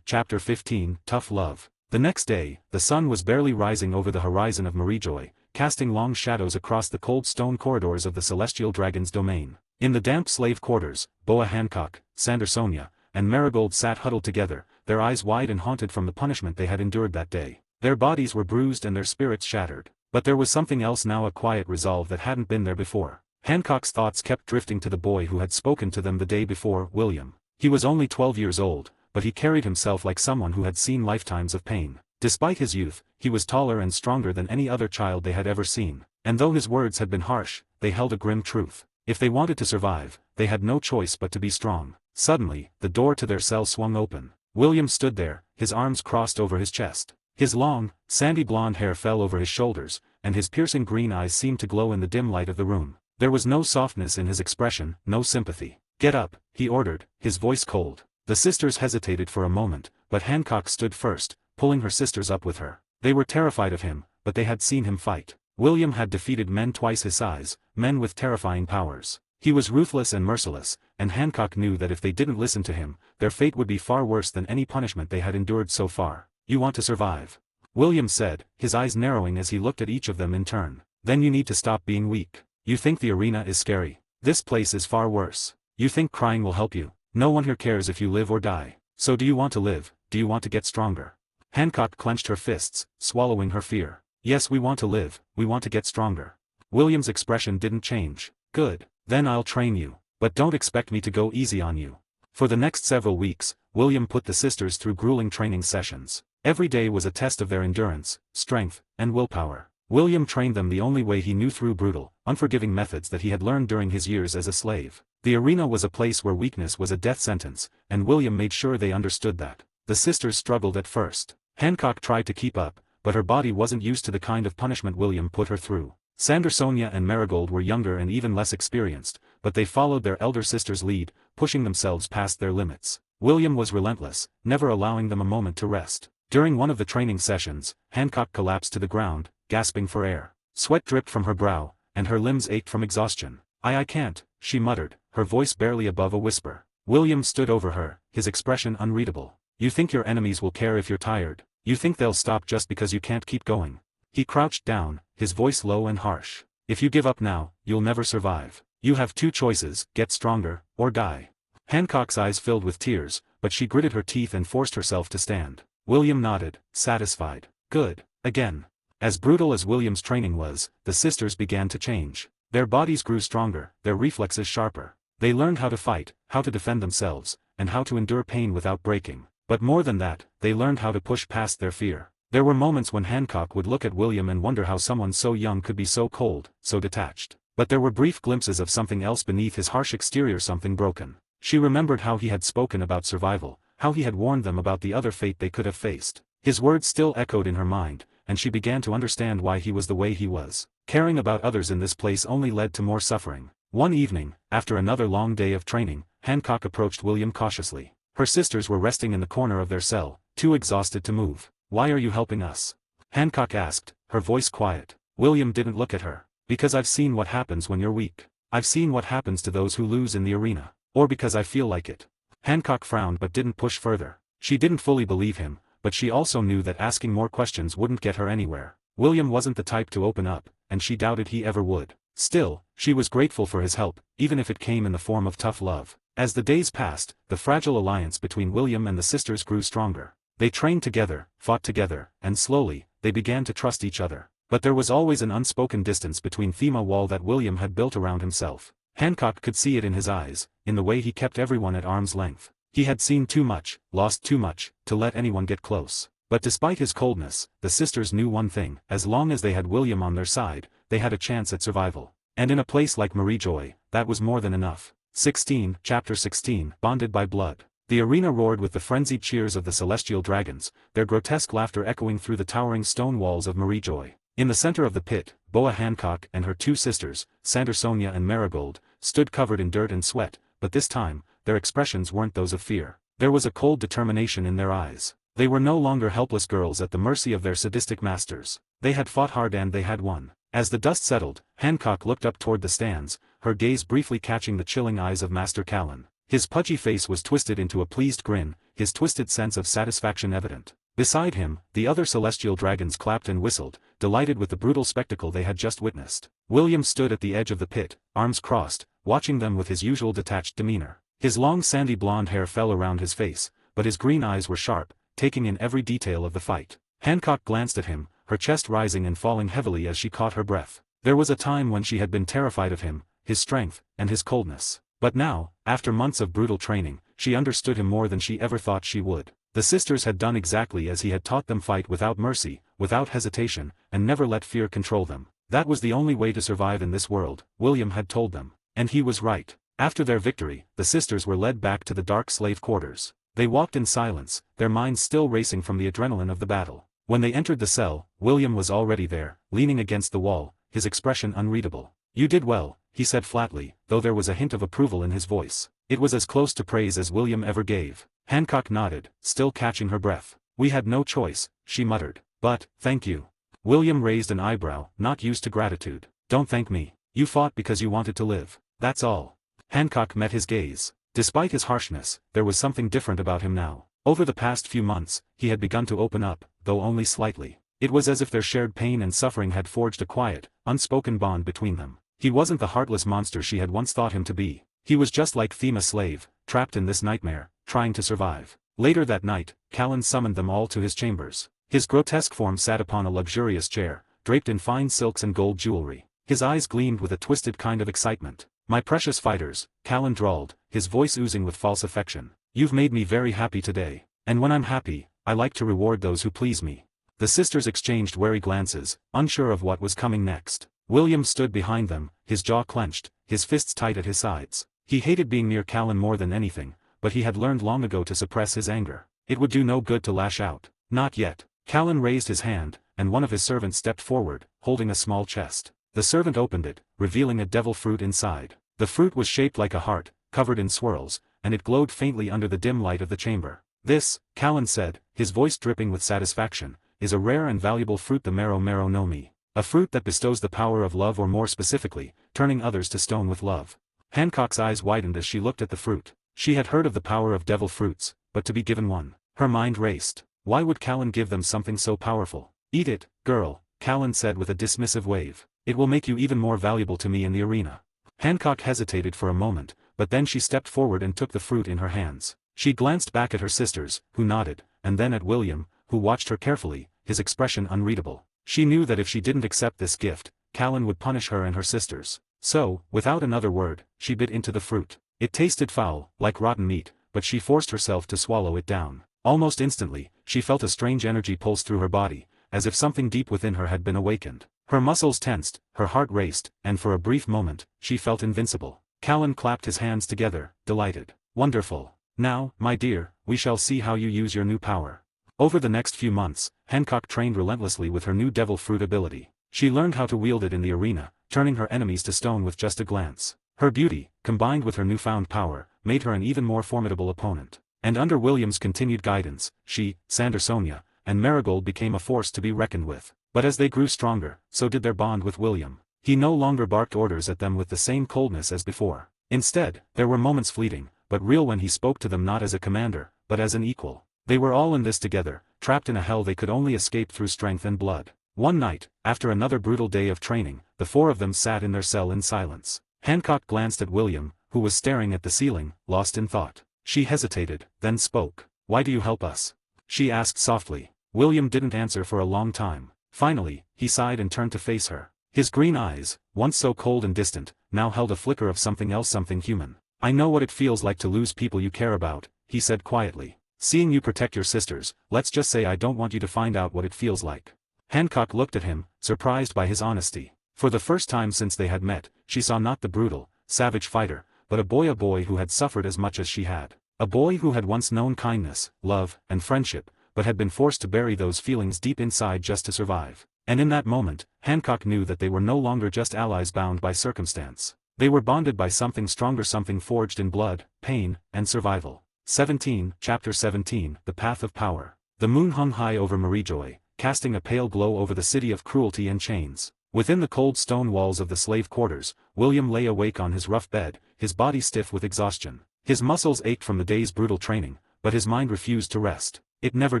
Chapter 15, Tough Love. The next day, the sun was barely rising over the horizon of Mariejoy, casting long shadows across the cold stone corridors of the celestial dragon's domain. In the damp slave quarters, Boa Hancock, Sandersonia, and Marigold sat huddled together, their eyes wide and haunted from the punishment they had endured that day. Their bodies were bruised and their spirits shattered. But there was something else now, a quiet resolve that hadn't been there before. Hancock's thoughts kept drifting to the boy who had spoken to them the day before, William. He was only 12 years old, but he carried himself like someone who had seen lifetimes of pain. Despite his youth, he was taller and stronger than any other child they had ever seen. And though his words had been harsh, they held a grim truth. If they wanted to survive, they had no choice but to be strong. Suddenly, the door to their cell swung open. William stood there, his arms crossed over his chest. His long, sandy blonde hair fell over his shoulders, and his piercing green eyes seemed to glow in the dim light of the room. There was no softness in his expression, no sympathy. "Get up," he ordered, his voice cold. The sisters hesitated for a moment, but Hancock stood first, pulling her sisters up with her. They were terrified of him, but they had seen him fight. William had defeated men twice his size, men with terrifying powers. He was ruthless and merciless, and Hancock knew that if they didn't listen to him, their fate would be far worse than any punishment they had endured so far. "You want to survive," William said, his eyes narrowing as he looked at each of them in turn. "Then you need to stop being weak. You think the arena is scary. This place is far worse. You think crying will help you. No one here cares if you live or die. So do you want to live? Do you want to get stronger?" Hancock clenched her fists, swallowing her fear. "Yes, we want to live, we want to get stronger." William's expression didn't change. "Good. Then I'll train you. But don't expect me to go easy on you." For the next several weeks, William put the sisters through grueling training sessions. Every day was a test of their endurance, strength, and willpower. William trained them the only way he knew, through brutal, unforgiving methods that he had learned during his years as a slave. The arena was a place where weakness was a death sentence, and William made sure they understood that. The sisters struggled at first. Hancock tried to keep up, but her body wasn't used to the kind of punishment William put her through. Sandersonia and Marigold were younger and even less experienced, but they followed their elder sister's lead, pushing themselves past their limits. William was relentless, never allowing them a moment to rest. During one of the training sessions, Hancock collapsed to the ground, gasping for air. Sweat dripped from her brow, and her limbs ached from exhaustion. I can't," she muttered, her voice barely above a whisper. William stood over her, his expression unreadable. "You think your enemies will care if you're tired? You think they'll stop just because you can't keep going?" He crouched down, his voice low and harsh. "If you give up now, you'll never survive. You have two choices: get stronger, or die." Hancock's eyes filled with tears, but she gritted her teeth and forced herself to stand. William nodded, satisfied. "Good." Again. As brutal as William's training was, the sisters began to change. Their bodies grew stronger, their reflexes sharper. They learned how to fight, how to defend themselves, and how to endure pain without breaking. But more than that, they learned how to push past their fear. There were moments when Hancock would look at William and wonder how someone so young could be so cold, so detached. But there were brief glimpses of something else beneath his harsh exterior, something broken. She remembered how he had spoken about survival, how he had warned them about the other fate they could have faced. His words still echoed in her mind, and she began to understand why he was the way he was. Caring about others in this place only led to more suffering. One evening, after another long day of training, Hancock approached William cautiously. Her sisters were resting in the corner of their cell, too exhausted to move. "Why are you helping us?" Hancock asked, her voice quiet. William didn't look at her. "Because I've seen what happens when you're weak. I've seen what happens to those who lose in the arena. Or because I feel like it." Hancock frowned but didn't push further. She didn't fully believe him, but she also knew that asking more questions wouldn't get her anywhere. William wasn't the type to open up, and she doubted he ever would. Still, she was grateful for his help, even if it came in the form of tough love. As the days passed, the fragile alliance between William and the sisters grew stronger. They trained together, fought together, and slowly, they began to trust each other. But there was always an unspoken distance between them, a wall that William had built around himself. Hancock could see it in his eyes, in the way he kept everyone at arm's length. He had seen too much, lost too much, to let anyone get close. But despite his coldness, the sisters knew one thing: as long as they had William on their side, they had a chance at survival. And in a place like Marie-Joy, that was more than enough. Chapter 16 Bonded by Blood. The arena roared with the frenzied cheers of the celestial dragons, their grotesque laughter echoing through the towering stone walls of Marie-Joy. In the center of the pit, Boa Hancock and her two sisters, Sandersonia and Marigold, stood covered in dirt and sweat, but this time, their expressions weren't those of fear. There was a cold determination in their eyes. They were no longer helpless girls at the mercy of their sadistic masters. They had fought hard and they had won. As the dust settled, Hancock looked up toward the stands, her gaze briefly catching the chilling eyes of Master Callan. His pudgy face was twisted into a pleased grin, his twisted sense of satisfaction evident. Beside him, the other celestial dragons clapped and whistled, delighted with the brutal spectacle they had just witnessed. William stood at the edge of the pit, arms crossed, watching them with his usual detached demeanor. His long sandy blonde hair fell around his face, but his green eyes were sharp, taking in every detail of the fight. Hancock glanced at him, her chest rising and falling heavily as she caught her breath. There was a time when she had been terrified of him, his strength, and his coldness. But now, after months of brutal training, she understood him more than she ever thought she would. The sisters had done exactly as he had taught them: fight without mercy, without hesitation, and never let fear control them. That was the only way to survive in this world, William had told them. And he was right. After their victory, the sisters were led back to the dark slave quarters. They walked in silence, their minds still racing from the adrenaline of the battle. When they entered the cell, William was already there, leaning against the wall, his expression unreadable. "You did well," he said flatly, though there was a hint of approval in his voice. It was as close to praise as William ever gave. Hancock nodded, still catching her breath. "We had no choice," she muttered. "But, thank you." William raised an eyebrow, not used to gratitude. "Don't thank me. You fought because you wanted to live. That's all." Hancock met his gaze. Despite his harshness, there was something different about him now. Over the past few months, he had begun to open up, though only slightly. It was as if their shared pain and suffering had forged a quiet, unspoken bond between them. He wasn't the heartless monster she had once thought him to be. He was just like them, a slave, trapped in this nightmare, trying to survive. Later that night, Callan summoned them all to his chambers. His grotesque form sat upon a luxurious chair, draped in fine silks and gold jewelry. His eyes gleamed with a twisted kind of excitement. "My precious fighters," Callan drawled, his voice oozing with false affection. "You've made me very happy today. And when I'm happy, I like to reward those who please me." The sisters exchanged wary glances, unsure of what was coming next. William stood behind them, his jaw clenched, his fists tight at his sides. He hated being near Callan more than anything, but he had learned long ago to suppress his anger. It would do no good to lash out. Not yet. Callan raised his hand, and one of his servants stepped forward, holding a small chest. The servant opened it, revealing a devil fruit inside. The fruit was shaped like a heart, covered in swirls, and it glowed faintly under the dim light of the chamber. "This," Callan said, his voice dripping with satisfaction, "is a rare and valuable fruit, the Mero Mero no Mi. A fruit that bestows the power of love, or more specifically, turning others to stone with love." Hancock's eyes widened as she looked at the fruit. She had heard of the power of devil fruits, but to be given one. Her mind raced. Why would Callan give them something so powerful? "Eat it, girl," Callan said with a dismissive wave. "It will make you even more valuable to me in the arena." Hancock hesitated for a moment, but then she stepped forward and took the fruit in her hands. She glanced back at her sisters, who nodded, and then at William, who watched her carefully, his expression unreadable. She knew that if she didn't accept this gift, Callan would punish her and her sisters. So, without another word, she bit into the fruit. It tasted foul, like rotten meat, but she forced herself to swallow it down. Almost instantly, she felt a strange energy pulse through her body, as if something deep within her had been awakened. Her muscles tensed, her heart raced, and for a brief moment, she felt invincible. Callan clapped his hands together, delighted. "Wonderful. Now, my dear, we shall see how you use your new power." Over the next few months, Hancock trained relentlessly with her new devil fruit ability. She learned how to wield it in the arena, turning her enemies to stone with just a glance. Her beauty, combined with her newfound power, made her an even more formidable opponent. And under William's continued guidance, she, Sandersonia, and Marigold became a force to be reckoned with. But as they grew stronger, so did their bond with William. He no longer barked orders at them with the same coldness as before. Instead, there were moments fleeting, but real when he spoke to them not as a commander, but as an equal. They were all in this together, trapped in a hell they could only escape through strength and blood. One night, after another brutal day of training, the four of them sat in their cell in silence. Hancock glanced at William, who was staring at the ceiling, lost in thought. She hesitated, then spoke. "Why do you help us?" she asked softly. William didn't answer for a long time. Finally, he sighed and turned to face her. His green eyes, once so cold and distant, now held a flicker of something else, something human. "I know what it feels like to lose people you care about," he said quietly. "Seeing you protect your sisters, let's just say I don't want you to find out what it feels like." Hancock looked at him, surprised by his honesty. For the first time since they had met, she saw not the brutal, savage fighter, but a boy who had suffered as much as she had. A boy who had once known kindness, love, and friendship, but had been forced to bury those feelings deep inside just to survive. And in that moment, Hancock knew that they were no longer just allies bound by circumstance. They were bonded by something stronger, something forged in blood, pain, and survival. Chapter 17, The Path of Power. The moon hung high over Mariejoy, casting a pale glow over the city of cruelty and chains. Within the cold stone walls of the slave quarters, William lay awake on his rough bed, his body stiff with exhaustion. His muscles ached from the day's brutal training, but his mind refused to rest. It never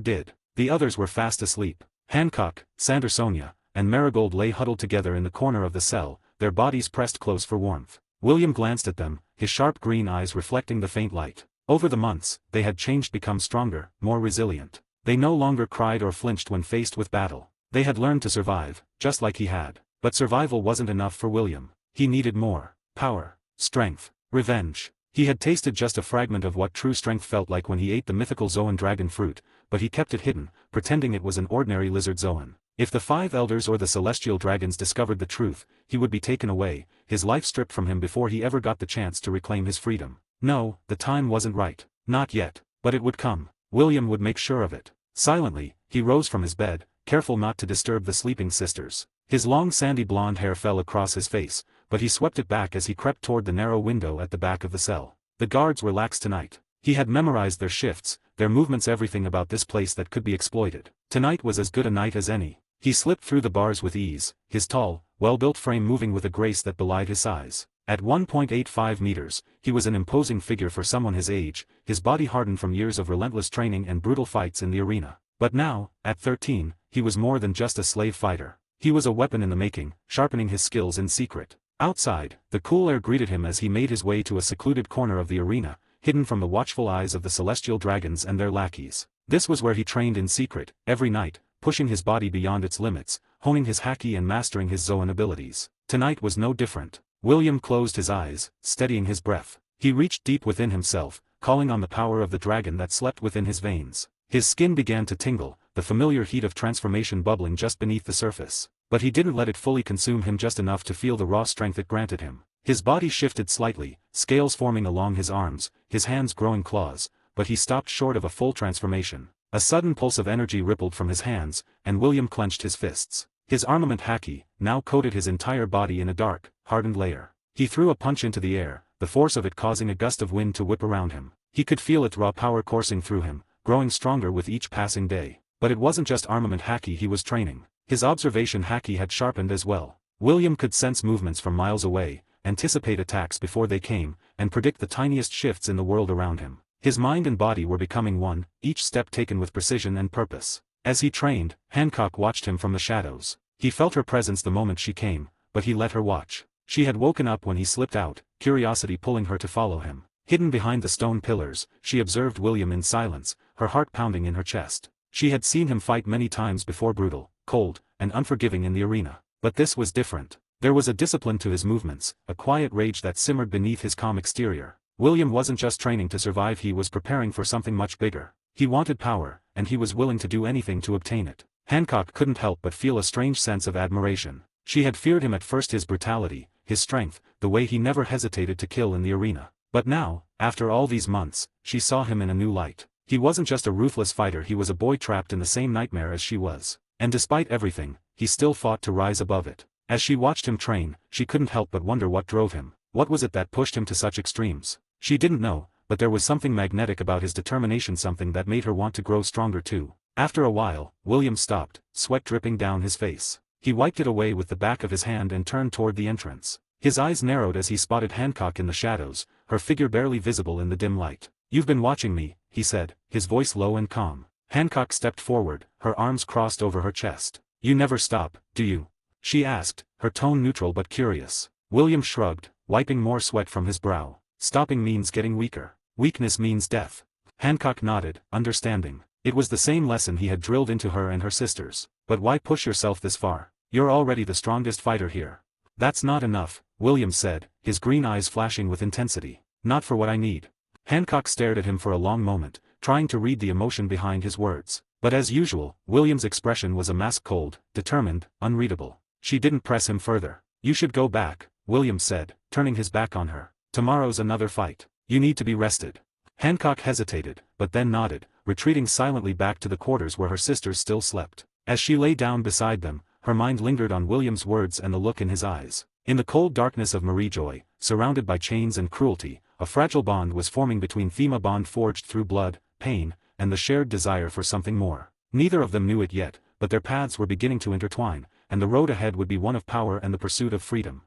did. The others were fast asleep. Hancock, Sandersonia, and Marigold lay huddled together in the corner of the cell, their bodies pressed close for warmth. William glanced at them, his sharp green eyes reflecting the faint light. Over the months, they had changed, become stronger, more resilient. They no longer cried or flinched when faced with battle. They had learned to survive, just like he had. But survival wasn't enough for William. He needed more. Power. Strength. Revenge. He had tasted just a fragment of what true strength felt like when he ate the mythical Zoan dragon fruit, but he kept it hidden, pretending it was an ordinary lizard Zoan. If the five elders or the celestial dragons discovered the truth, he would be taken away, his life stripped from him before he ever got the chance to reclaim his freedom. No, the time wasn't right. Not yet. But it would come. William would make sure of it. Silently, he rose from his bed, careful not to disturb the sleeping sisters. His long sandy blonde hair fell across his face, but he swept it back as he crept toward the narrow window at the back of the cell. The guards were lax tonight. He had memorized their shifts, their movements, everything about this place that could be exploited. Tonight was as good a night as any. He slipped through the bars with ease, his tall, well-built frame moving with a grace that belied his size. At 1.85 meters, he was an imposing figure for someone his age, his body hardened from years of relentless training and brutal fights in the arena. But now, at 13, he was more than just a slave fighter. He was a weapon in the making, sharpening his skills in secret. Outside, the cool air greeted him as he made his way to a secluded corner of the arena, hidden from the watchful eyes of the celestial dragons and their lackeys. This was where he trained in secret, every night, pushing his body beyond its limits, honing his haki and mastering his Zoan abilities. Tonight was no different. William closed his eyes, steadying his breath. He reached deep within himself, calling on the power of the dragon that slept within his veins. His skin began to tingle, the familiar heat of transformation bubbling just beneath the surface. But he didn't let it fully consume him, just enough to feel the raw strength it granted him. His body shifted slightly, scales forming along his arms, his hands growing claws, but he stopped short of a full transformation. A sudden pulse of energy rippled from his hands, and William clenched his fists. His armament haki now coated his entire body in a dark, hardened layer. He threw a punch into the air, the force of it causing a gust of wind to whip around him. He could feel its raw power coursing through him, growing stronger with each passing day. But it wasn't just armament haki he was training. His observation haki had sharpened as well. William could sense movements from miles away, anticipate attacks before they came, and predict the tiniest shifts in the world around him. His mind and body were becoming one, each step taken with precision and purpose. As he trained, Hancock watched him from the shadows. He felt her presence the moment she came, but he let her watch. She had woken up when he slipped out, curiosity pulling her to follow him. Hidden behind the stone pillars, she observed William in silence, her heart pounding in her chest. She had seen him fight many times before, brutal, cold, and unforgiving in the arena. But this was different. There was a discipline to his movements, a quiet rage that simmered beneath his calm exterior. William wasn't just training to survive, he was preparing for something much bigger. He wanted power, and he was willing to do anything to obtain it. Hancock couldn't help but feel a strange sense of admiration. She had feared him at first, his brutality, his strength, the way he never hesitated to kill in the arena. But now, after all these months, she saw him in a new light. He wasn't just a ruthless fighter, he was a boy trapped in the same nightmare as she was. And despite everything, he still fought to rise above it. As she watched him train, she couldn't help but wonder what drove him. What was it that pushed him to such extremes? She didn't know, but there was something magnetic about his determination, something that made her want to grow stronger too. After a while, William stopped, sweat dripping down his face. He wiped it away with the back of his hand and turned toward the entrance. His eyes narrowed as he spotted Hancock in the shadows, her figure barely visible in the dim light. "You've been watching me," he said, his voice low and calm. Hancock stepped forward, her arms crossed over her chest. "You never stop, do you?" she asked, her tone neutral but curious. William shrugged, wiping more sweat from his brow. "Stopping means getting weaker. Weakness means death." Hancock nodded, understanding. It was the same lesson he had drilled into her and her sisters. "But why push yourself this far? You're already the strongest fighter here." "That's not enough," William said, his green eyes flashing with intensity. "Not for what I need." Hancock stared at him for a long moment, trying to read the emotion behind his words. But as usual, William's expression was a mask, cold, determined, unreadable. She didn't press him further. "You should go back," William said, turning his back on her. "Tomorrow's another fight. You need to be rested." Hancock hesitated, but then nodded, retreating silently back to the quarters where her sisters still slept. As she lay down beside them, her mind lingered on William's words and the look in his eyes. In the cold darkness of Marie Joy, surrounded by chains and cruelty, a fragile bond was forming between them, a bond forged through blood, pain, and the shared desire for something more. Neither of them knew it yet, but their paths were beginning to intertwine, and the road ahead would be one of power and the pursuit of freedom.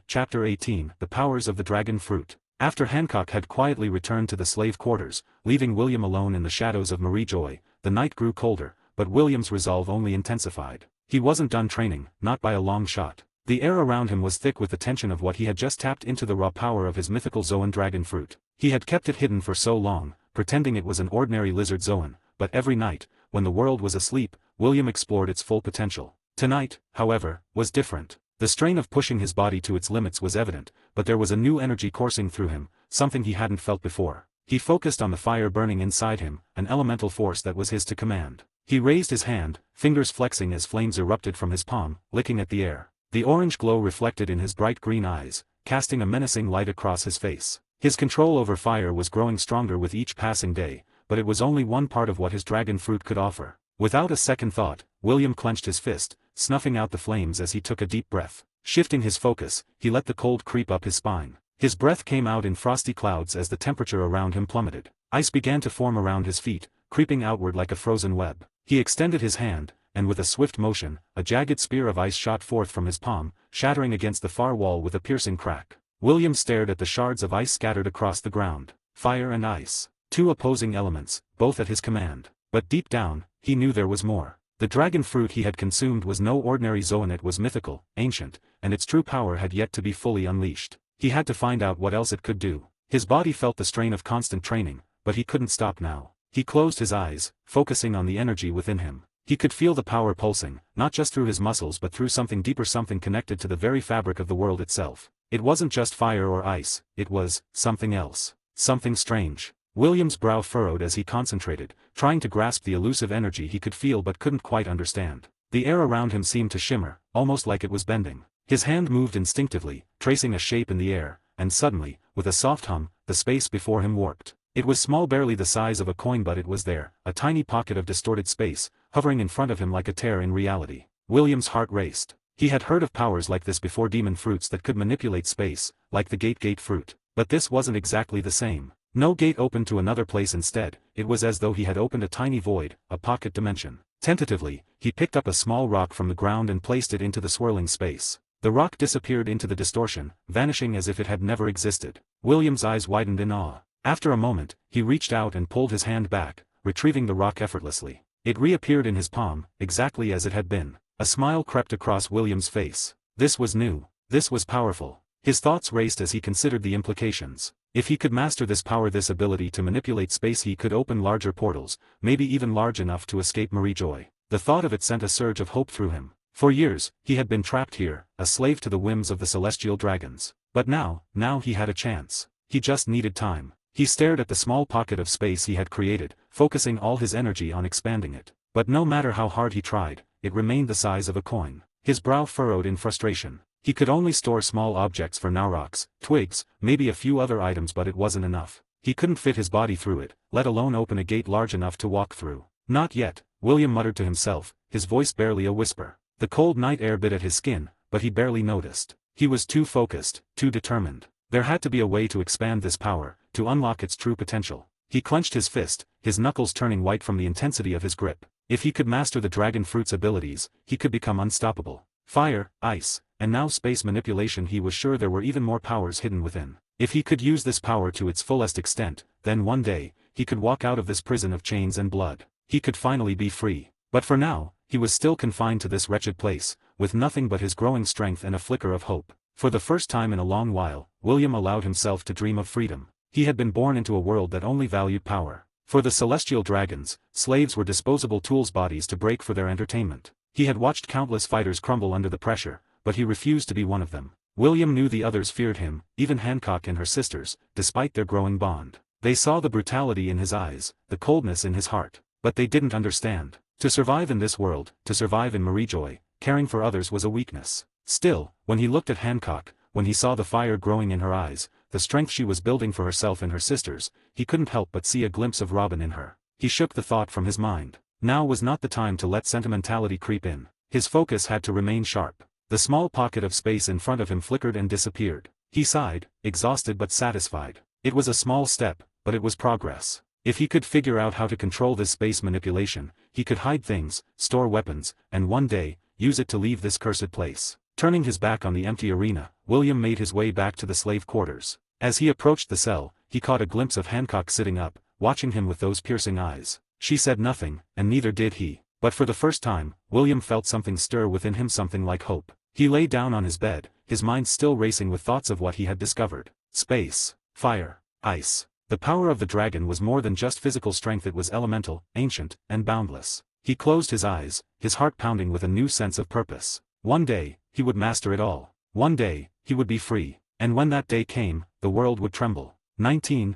Chapter 18 The Powers of the Dragon Fruit. After Hancock had quietly returned to the slave quarters, leaving William alone in the shadows of Marie Joy, the night grew colder, but William's resolve only intensified. He wasn't done training, not by a long shot. The air around him was thick with the tension of what he had just tapped into, the raw power of his mythical Zoan dragon fruit. He had kept it hidden for so long, pretending it was an ordinary lizard Zoan, but every night, when the world was asleep, William explored its full potential. Tonight, however, was different. The strain of pushing his body to its limits was evident, but there was a new energy coursing through him, something he hadn't felt before. He focused on the fire burning inside him, an elemental force that was his to command. He raised his hand, fingers flexing as flames erupted from his palm, licking at the air. The orange glow reflected in his bright green eyes, casting a menacing light across his face. His control over fire was growing stronger with each passing day, but it was only one part of what his dragon fruit could offer. Without a second thought, William clenched his fist, snuffing out the flames as he took a deep breath. Shifting his focus, he let the cold creep up his spine. His breath came out in frosty clouds as the temperature around him plummeted. Ice began to form around his feet, creeping outward like a frozen web. He extended his hand, and with a swift motion, a jagged spear of ice shot forth from his palm, shattering against the far wall with a piercing crack. William stared at the shards of ice scattered across the ground. Fire and ice. Two opposing elements, both at his command. But deep down, he knew there was more. The dragon fruit he had consumed was no ordinary Zoan, it was mythical, ancient, and its true power had yet to be fully unleashed. He had to find out what else it could do. His body felt the strain of constant training, but he couldn't stop now. He closed his eyes, focusing on the energy within him. He could feel the power pulsing, not just through his muscles but through something deeper, something connected to the very fabric of the world itself. It wasn't just fire or ice, it was something else. Something strange. William's brow furrowed as he concentrated, trying to grasp the elusive energy he could feel but couldn't quite understand. The air around him seemed to shimmer, almost like it was bending. His hand moved instinctively, tracing a shape in the air, and suddenly, with a soft hum, the space before him warped. It was small, barely the size of a coin, but it was there, a tiny pocket of distorted space, hovering in front of him like a tear in reality. William's heart raced. He had heard of powers like this before, demon fruits that could manipulate space, like the gate fruit. But this wasn't exactly the same. No gate opened to another place, instead, it was as though he had opened a tiny void, a pocket dimension. Tentatively, he picked up a small rock from the ground and placed it into the swirling space. The rock disappeared into the distortion, vanishing as if it had never existed. William's eyes widened in awe. After a moment, he reached out and pulled his hand back, retrieving the rock effortlessly. It reappeared in his palm, exactly as it had been. A smile crept across William's face. This was new. This was powerful. His thoughts raced as he considered the implications. If he could master this power, this ability to manipulate space, he could open larger portals, maybe even large enough to escape Marie Joy. The thought of it sent a surge of hope through him. For years, he had been trapped here, a slave to the whims of the celestial dragons. But now he had a chance. He just needed time. He stared at the small pocket of space he had created, focusing all his energy on expanding it. But no matter how hard he tried, it remained the size of a coin. His brow furrowed in frustration. He could only store small objects for now, rocks, twigs, maybe a few other items, but it wasn't enough. He couldn't fit his body through it, let alone open a gate large enough to walk through. Not yet, William muttered to himself, his voice barely a whisper. The cold night air bit at his skin, but he barely noticed. He was too focused, too determined. There had to be a way to expand this power, to unlock its true potential. He clenched his fist, his knuckles turning white from the intensity of his grip. If he could master the dragon fruit's abilities, he could become unstoppable. Fire, ice, and now space manipulation. He was sure there were even more powers hidden within. If he could use this power to its fullest extent, then one day, he could walk out of this prison of chains and blood. He could finally be free. But for now, he was still confined to this wretched place, with nothing but his growing strength and a flicker of hope. For the first time in a long while, William allowed himself to dream of freedom. He had been born into a world that only valued power. For the celestial dragons, slaves were disposable tools, bodies to break for their entertainment. He had watched countless fighters crumble under the pressure, but he refused to be one of them. William knew the others feared him, even Hancock and her sisters, despite their growing bond. They saw the brutality in his eyes, the coldness in his heart. But they didn't understand. To survive in this world, to survive in Mariejoy, caring for others was a weakness. Still, when he looked at Hancock, when he saw the fire growing in her eyes, the strength she was building for herself and her sisters, he couldn't help but see a glimpse of Robin in her. He shook the thought from his mind. Now was not the time to let sentimentality creep in. His focus had to remain sharp. The small pocket of space in front of him flickered and disappeared. He sighed, exhausted but satisfied. It was a small step, but it was progress. If he could figure out how to control this space manipulation, he could hide things, store weapons, and one day, use it to leave this cursed place. Turning his back on the empty arena, William made his way back to the slave quarters. As he approached the cell, he caught a glimpse of Hancock sitting up, watching him with those piercing eyes. She said nothing, and neither did he. But for the first time, William felt something stir within him, something like hope. He lay down on his bed, his mind still racing with thoughts of what he had discovered. Space, fire, ice. The power of the dragon was more than just physical strength, it was elemental, ancient, and boundless. He closed his eyes, his heart pounding with a new sense of purpose. One day, he would master it all. One day, he would be free. And when that day came, the world would tremble.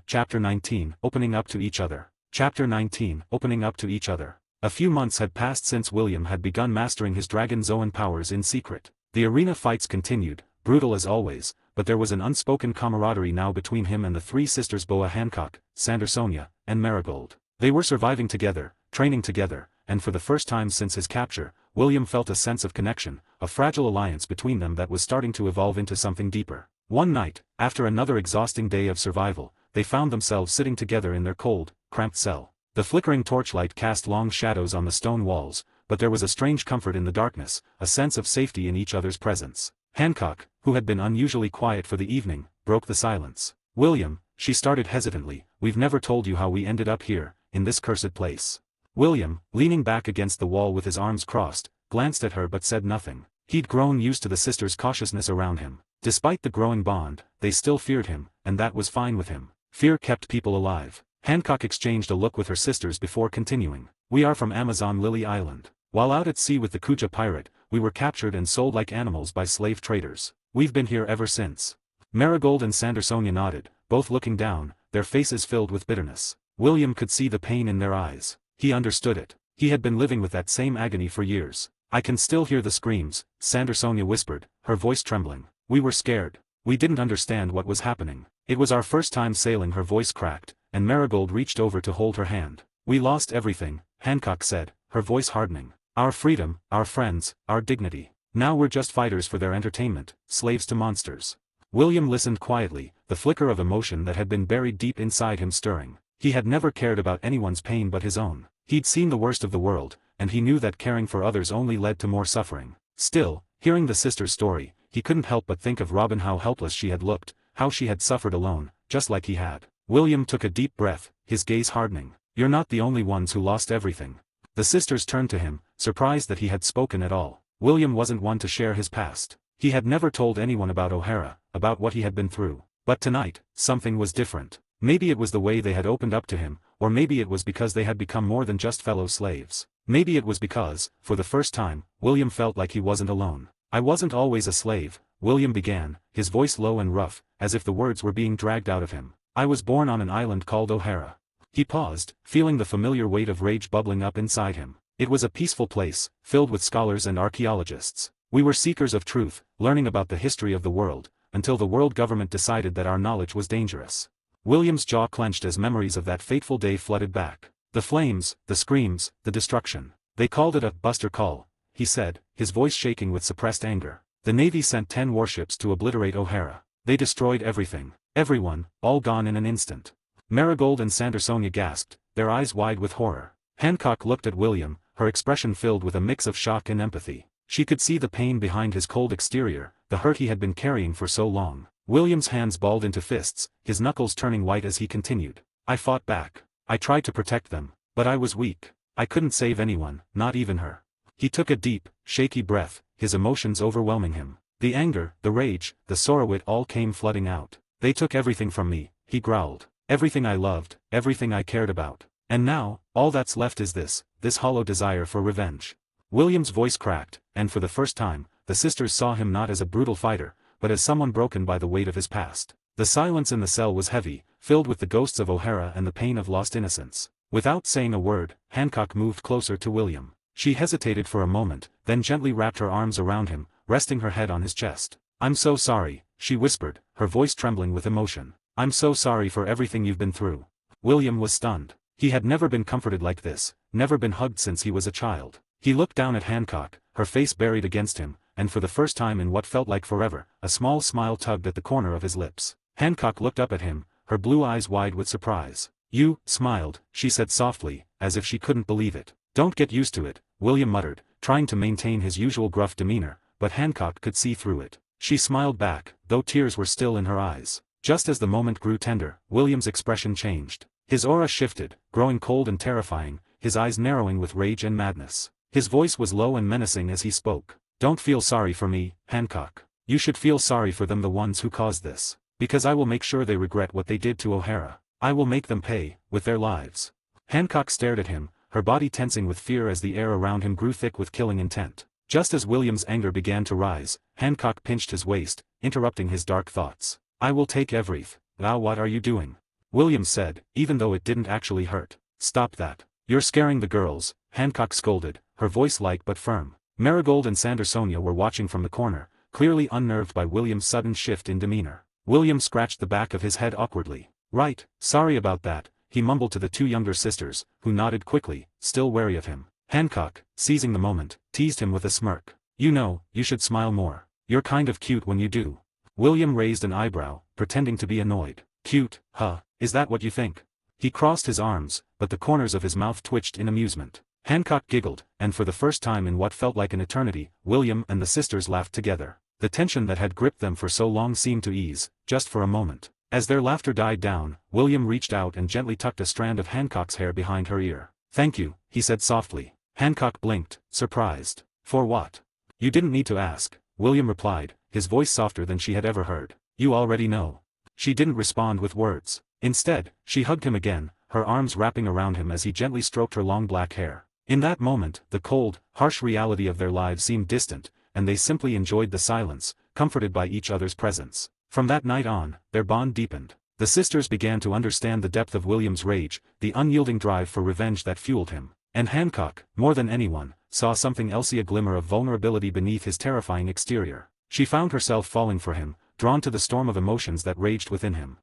Chapter 19, Opening Up to Each Other. Chapter 19, Opening Up to Each Other. A few months had passed since William had begun mastering his dragon's own powers in secret. The arena fights continued, brutal as always, but there was an unspoken camaraderie now between him and the three sisters Boa Hancock, Sandersonia, and Marigold. They were surviving together, training together, and for the first time since his capture, William felt a sense of connection, a fragile alliance between them that was starting to evolve into something deeper. One night, after another exhausting day of survival, they found themselves sitting together in their cold, cramped cell. The flickering torchlight cast long shadows on the stone walls, but there was a strange comfort in the darkness, a sense of safety in each other's presence. Hancock, who had been unusually quiet for the evening, broke the silence. "William," she started hesitantly, "we've never told you how we ended up here, in this cursed place." William, leaning back against the wall with his arms crossed, glanced at her but said nothing. He'd grown used to the sisters' cautiousness around him. Despite the growing bond, they still feared him, and that was fine with him. Fear kept people alive. Hancock exchanged a look with her sisters before continuing. "We are from Amazon Lily Island. While out at sea with the Kuja pirate, we were captured and sold like animals by slave traders. We've been here ever since." Marigold and Sandersonia nodded, both looking down, their faces filled with bitterness. William could see the pain in their eyes. He understood it. He had been living with that same agony for years. "I can still hear the screams," Sandersonia whispered, her voice trembling. "We were scared. We didn't understand what was happening. It was our first time sailing." Her voice cracked, and Marigold reached over to hold her hand. "We lost everything," Hancock said, her voice hardening. "Our freedom, our friends, our dignity. Now we're just fighters for their entertainment, slaves to monsters." William listened quietly, the flicker of emotion that had been buried deep inside him stirring. He had never cared about anyone's pain but his own. He'd seen the worst of the world, and he knew that caring for others only led to more suffering. Still, hearing the sister's story, he couldn't help but think of Robin, how helpless she had looked, how she had suffered alone, just like he had. William took a deep breath, his gaze hardening. "You're not the only ones who lost everything." The sisters turned to him, surprised that he had spoken at all. William wasn't one to share his past. He had never told anyone about O'Hara, about what he had been through. But tonight, something was different. Maybe it was the way they had opened up to him, or maybe it was because they had become more than just fellow slaves. Maybe it was because, for the first time, William felt like he wasn't alone. "I wasn't always a slave," William began, his voice low and rough, as if the words were being dragged out of him. "I was born on an island called O'Hara." He paused, feeling the familiar weight of rage bubbling up inside him. It was a peaceful place, filled with scholars and archaeologists. "We were seekers of truth, learning about the history of the world, until the world government decided that our knowledge was dangerous." William's jaw clenched as memories of that fateful day flooded back. The flames, the screams, the destruction. "They called it a buster call," he said, his voice shaking with suppressed anger. "The Navy sent 10 warships to obliterate O'Hara. They destroyed everything. Everyone, all gone in an instant. Marigold and Sandersonia gasped, their eyes wide with horror. Hancock looked at William, her expression filled with a mix of shock and empathy. She could see the pain behind his cold exterior, the hurt he had been carrying for so long. William's hands balled into fists, his knuckles turning white as he continued. I fought back. I tried to protect them, but I was weak. I couldn't save anyone, not even her. He took a deep, shaky breath, his emotions overwhelming him. The anger, the rage, the sorrow, it all came flooding out. They took everything from me, he growled. Everything I loved, everything I cared about. And now, all that's left is this hollow desire for revenge. William's voice cracked, and for the first time, the sisters saw him not as a brutal fighter, but as someone broken by the weight of his past. The silence in the cell was heavy, filled with the ghosts of O'Hara and the pain of lost innocence. Without saying a word, Hancock moved closer to William. She hesitated for a moment, then gently wrapped her arms around him, resting her head on his chest. I'm so sorry, she whispered, her voice trembling with emotion. I'm so sorry for everything you've been through. William was stunned. He had never been comforted like this, never been hugged since he was a child. He looked down at Hancock, her face buried against him, and for the first time in what felt like forever, a small smile tugged at the corner of his lips. Hancock looked up at him, her blue eyes wide with surprise. You smiled, she said softly, as if she couldn't believe it. Don't get used to it, William muttered, trying to maintain his usual gruff demeanor, but Hancock could see through it. She smiled back, though tears were still in her eyes. Just as the moment grew tender, William's expression changed. His aura shifted, growing cold and terrifying, his eyes narrowing with rage and madness. His voice was low and menacing as he spoke. Don't feel sorry for me, Hancock. You should feel sorry for them, the ones who caused this. Because I will make sure they regret what they did to O'Hara. I will make them pay, with their lives. Hancock stared at him, her body tensing with fear as the air around him grew thick with killing intent. Just as William's anger began to rise, Hancock pinched his waist, interrupting his dark thoughts. I will take everything. Now what are you doing? William said, even though it didn't actually hurt. Stop that. You're scaring the girls, Hancock scolded, her voice light but firm. Marigold and Sandersonia were watching from the corner, clearly unnerved by William's sudden shift in demeanor. William scratched the back of his head awkwardly. Right, sorry about that, he mumbled to the two younger sisters, who nodded quickly, still wary of him. Hancock, seizing the moment, teased him with a smirk. You know, you should smile more. You're kind of cute when you do. William raised an eyebrow, pretending to be annoyed. Cute, huh? Is that what you think? He crossed his arms, but the corners of his mouth twitched in amusement. Hancock giggled, and for the first time in what felt like an eternity, William and the sisters laughed together. The tension that had gripped them for so long seemed to ease, just for a moment. As their laughter died down, William reached out and gently tucked a strand of Hancock's hair behind her ear. Thank you, he said softly. Hancock blinked, surprised. For what? You didn't need to ask, William replied, his voice softer than she had ever heard. You already know. She didn't respond with words. Instead, she hugged him again, her arms wrapping around him as he gently stroked her long black hair. In that moment, the cold, harsh reality of their lives seemed distant, and they simply enjoyed the silence, comforted by each other's presence. From that night on, their bond deepened. The sisters began to understand the depth of William's rage, the unyielding drive for revenge that fueled him. And Hancock, more than anyone, saw something else, a glimmer of vulnerability beneath his terrifying exterior. She found herself falling for him, drawn to the storm of emotions that raged within him.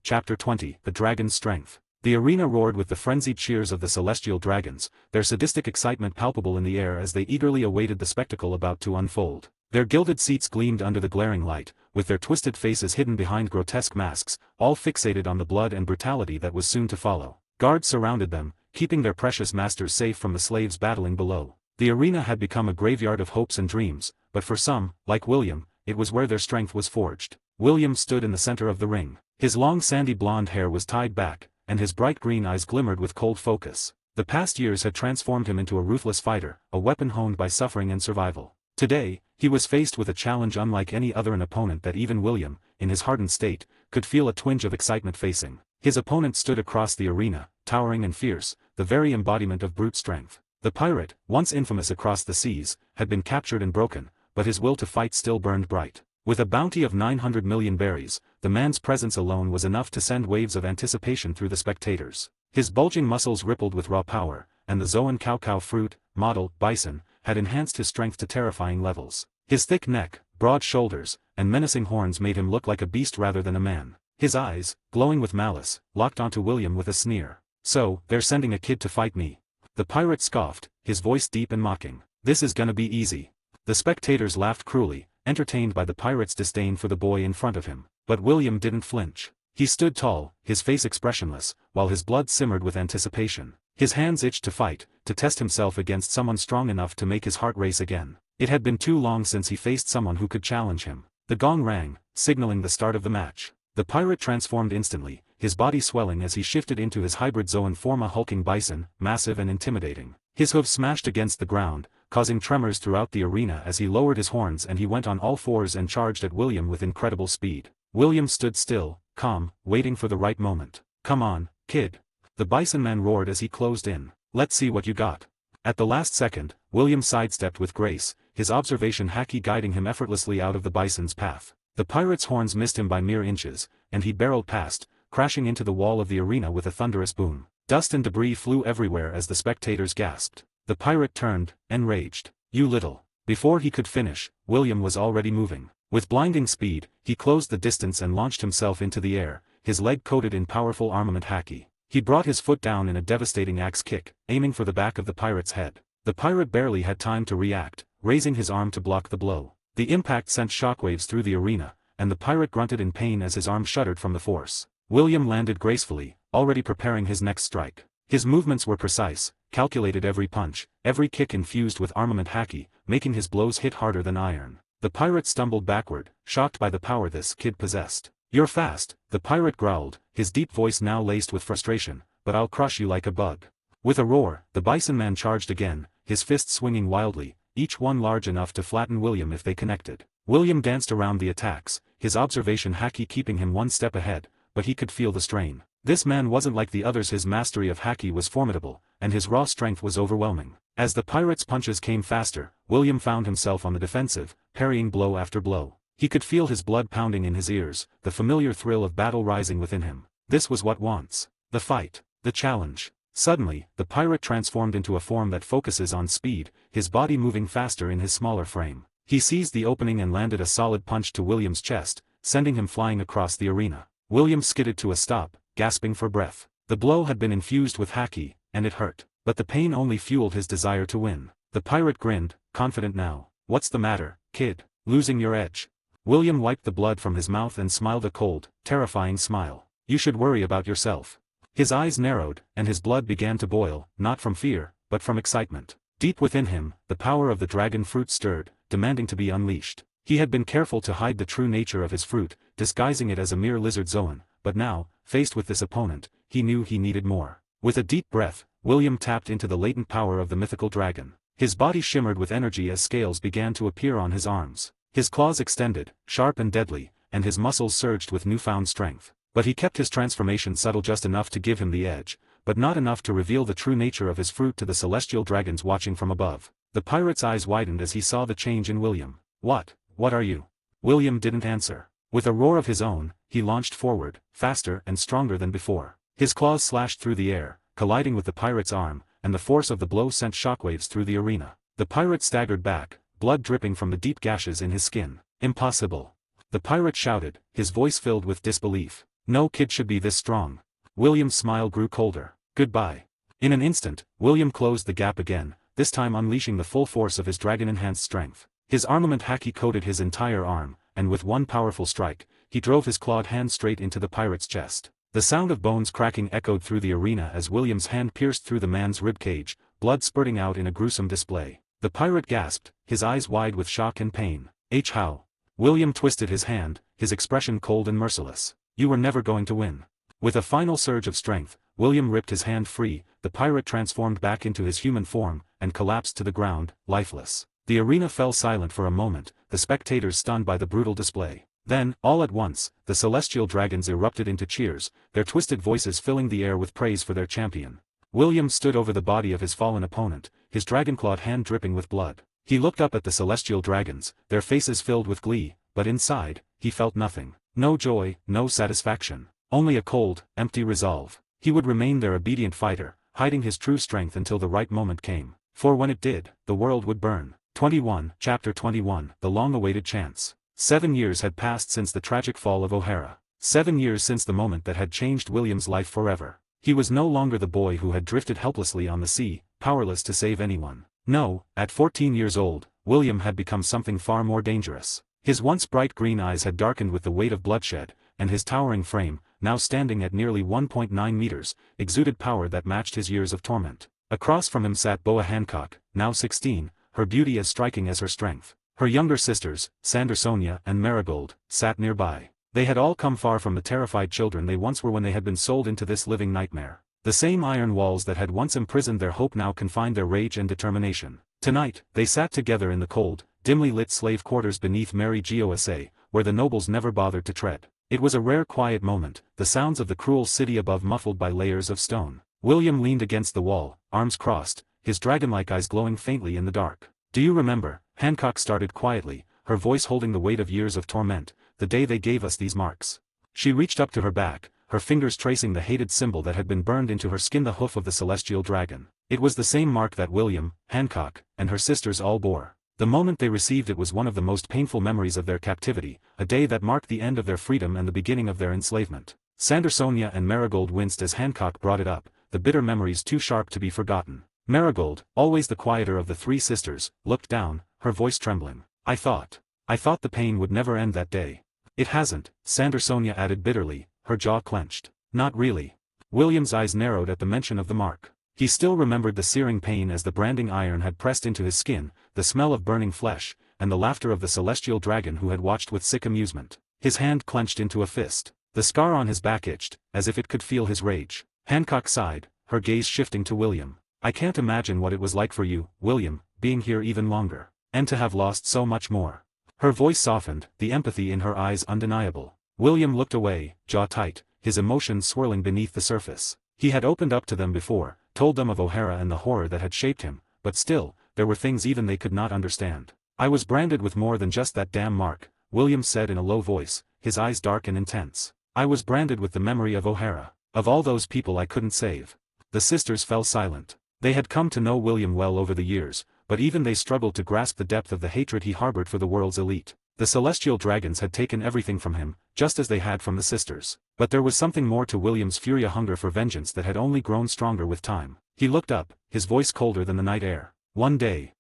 Chapter 20, The Dragon's Strength. The arena roared with the frenzied cheers of the celestial dragons, their sadistic excitement palpable in the air as they eagerly awaited the spectacle about to unfold. Their gilded seats gleamed under the glaring light, with their twisted faces hidden behind grotesque masks, all fixated on the blood and brutality that was soon to follow. Guards surrounded them, keeping their precious masters safe from the slaves battling below. The arena had become a graveyard of hopes and dreams, but for some, like William, it was where their strength was forged. William stood in the center of the ring. His long sandy blonde hair was tied back, and his bright green eyes glimmered with cold focus. The past years had transformed him into a ruthless fighter, a weapon honed by suffering and survival. Today, he was faced with a challenge unlike any other, an opponent that even William, in his hardened state, could feel a twinge of excitement facing. His opponent stood across the arena, towering and fierce, the very embodiment of brute strength. The pirate, once infamous across the seas, had been captured and broken, but his will to fight still burned bright. With a bounty of 900 million berries, the man's presence alone was enough to send waves of anticipation through the spectators. His bulging muscles rippled with raw power, and the Zoan cow fruit, model, bison, had enhanced his strength to terrifying levels. His thick neck, broad shoulders, and menacing horns made him look like a beast rather than a man. His eyes, glowing with malice, locked onto William with a sneer. So, they're sending a kid to fight me? The pirate scoffed, his voice deep and mocking. This is gonna be easy. The spectators laughed cruelly, entertained by the pirate's disdain for the boy in front of him. But William didn't flinch. He stood tall, his face expressionless, while his blood simmered with anticipation. His hands itched to fight, to test himself against someone strong enough to make his heart race again. It had been too long since he faced someone who could challenge him. The gong rang, signaling the start of the match. The pirate transformed instantly, his body swelling as he shifted into his hybrid zoan form, a hulking bison, massive and intimidating. His hooves smashed against the ground, causing tremors throughout the arena as he lowered his horns, and he went on all fours and charged at William with incredible speed. William stood still, calm, waiting for the right moment. "Come on, kid." The bison man roared as he closed in. "Let's see what you got." At the last second, William sidestepped with grace, his observation haki guiding him effortlessly out of the bison's path. The pirate's horns missed him by mere inches, and he barreled past, crashing into the wall of the arena with a thunderous boom. Dust and debris flew everywhere as the spectators gasped. The pirate turned, enraged. "You little." Before he could finish, William was already moving. With blinding speed, he closed the distance and launched himself into the air, his leg coated in powerful armament haki. He brought his foot down in a devastating axe kick, aiming for the back of the pirate's head. The pirate barely had time to react, raising his arm to block the blow. The impact sent shockwaves through the arena, and the pirate grunted in pain as his arm shuddered from the force. William landed gracefully, already preparing his next strike. His movements were precise, calculated, every punch, every kick infused with armament haki, making his blows hit harder than iron. The pirate stumbled backward, shocked by the power this kid possessed. "You're fast," the pirate growled, his deep voice now laced with frustration, "but I'll crush you like a bug." With a roar, the bison man charged again, his fists swinging wildly, each one large enough to flatten William if they connected. William danced around the attacks, his observation haki keeping him one step ahead, but he could feel the strain. This man wasn't like the others, his mastery of haki was formidable, and his raw strength was overwhelming. As the pirate's punches came faster, William found himself on the defensive, parrying blow after blow. He could feel his blood pounding in his ears, the familiar thrill of battle rising within him. This was what wants. The fight. The challenge. Suddenly, the pirate transformed into a form that focuses on speed, his body moving faster in his smaller frame. He seized the opening and landed a solid punch to William's chest, sending him flying across the arena. William skidded to a stop, gasping for breath. The blow had been infused with haki, and it hurt, but the pain only fueled his desire to win. The pirate grinned, confident now. "What's the matter, kid? Losing your edge?" William wiped the blood from his mouth and smiled a cold, terrifying smile. "You should worry about yourself." His eyes narrowed, and his blood began to boil, not from fear, but from excitement. Deep within him, the power of the dragon fruit stirred, demanding to be unleashed. He had been careful to hide the true nature of his fruit, disguising it as a mere lizard zoan, but now, faced with this opponent, he knew he needed more. With a deep breath, William tapped into the latent power of the mythical dragon. His body shimmered with energy as scales began to appear on his arms. His claws extended, sharp and deadly, and his muscles surged with newfound strength. But he kept his transformation subtle, just enough to give him the edge, but not enough to reveal the true nature of his fruit to the celestial dragons watching from above. The pirate's eyes widened as he saw the change in William. What are you?" William didn't answer. With a roar of his own, he launched forward, faster and stronger than before. His claws slashed through the air, colliding with the pirate's arm, and the force of the blow sent shockwaves through the arena. The pirate staggered back, blood dripping from the deep gashes in his skin. "Impossible!" the pirate shouted, his voice filled with disbelief. "No kid should be this strong." William's smile grew colder. "Goodbye." In an instant, William closed the gap again, this time unleashing the full force of his dragon-enhanced strength. His armament haki coated his entire arm, and with one powerful strike, he drove his clawed hand straight into the pirate's chest. The sound of bones cracking echoed through the arena as William's hand pierced through the man's ribcage, blood spurting out in a gruesome display. The pirate gasped, his eyes wide with shock and pain. How?" William twisted his hand, his expression cold and merciless. "You were never going to win." With a final surge of strength, William ripped his hand free, the pirate transformed back into his human form, and collapsed to the ground, lifeless. The arena fell silent for a moment, the spectators stunned by the brutal display. Then, all at once, the celestial dragons erupted into cheers, their twisted voices filling the air with praise for their champion. William stood over the body of his fallen opponent, his dragon-clawed hand dripping with blood. He looked up at the celestial dragons, their faces filled with glee, but inside, he felt nothing. No joy, no satisfaction. Only a cold, empty resolve. He would remain their obedient fighter, hiding his true strength until the right moment came. For when it did, the world would burn. 21, Chapter 21, The Long-Awaited Chance. 7 years had passed since the tragic fall of O'Hara. 7 years since the moment that had changed William's life forever. He was no longer the boy who had drifted helplessly on the sea, powerless to save anyone. No, at 14 years old, William had become something far more dangerous. His once bright green eyes had darkened with the weight of bloodshed, and his towering frame, now standing at nearly 1.9 meters, exuded power that matched his years of torment. Across from him sat Boa Hancock, now 16, her beauty as striking as her strength. Her younger sisters, Sandersonia and Marigold, sat nearby. They had all come far from the terrified children they once were when they had been sold into this living nightmare. The same iron walls that had once imprisoned their hope now confined their rage and determination. Tonight, they sat together in the cold, dimly lit slave quarters beneath Mary Gosa, where the nobles never bothered to tread. It was a rare quiet moment, the sounds of the cruel city above muffled by layers of stone. William leaned against the wall, arms crossed, his dragon-like eyes glowing faintly in the dark. "Do you remember," Hancock started quietly, her voice holding the weight of years of torment, "the day they gave us these marks?" She reached up to her back, her fingers tracing the hated symbol that had been burned into her skin, the hoof of the celestial dragon. It was the same mark that William, Hancock, and her sisters all bore. The moment they received it was one of the most painful memories of their captivity, a day that marked the end of their freedom and the beginning of their enslavement. Sandersonia and Marigold winced as Hancock brought it up, the bitter memories too sharp to be forgotten. Marigold, always the quieter of the three sisters, looked down, her voice trembling. I thought the pain would never end that day." "It hasn't," Sandersonia added bitterly, her jaw clenched. "Not really." William's eyes narrowed at the mention of the mark. He still remembered the searing pain as the branding iron had pressed into his skin, the smell of burning flesh, and the laughter of the celestial dragon who had watched with sick amusement. His hand clenched into a fist. The scar on his back itched, as if it could feel his rage. Hancock sighed, her gaze shifting to William. "I can't imagine what it was like for you, William, being here even longer. And to have lost so much more." Her voice softened, the empathy in her eyes undeniable. William looked away, jaw tight, his emotions swirling beneath the surface. He had opened up to them before, told them of O'Hara and the horror that had shaped him, but still, there were things even they could not understand. "I was branded with more than just that damn mark," William said in a low voice, his eyes dark and intense. "I was branded with the memory of O'Hara, of all those people I couldn't save." The sisters fell silent. They had come to know William well over the years, but even they struggled to grasp the depth of the hatred he harbored for the world's elite. The celestial dragons had taken everything from him, just as they had from the sisters. But there was something more to William's fury, a hunger for vengeance that had only grown stronger with time. He looked up, his voice colder than the night air. One day,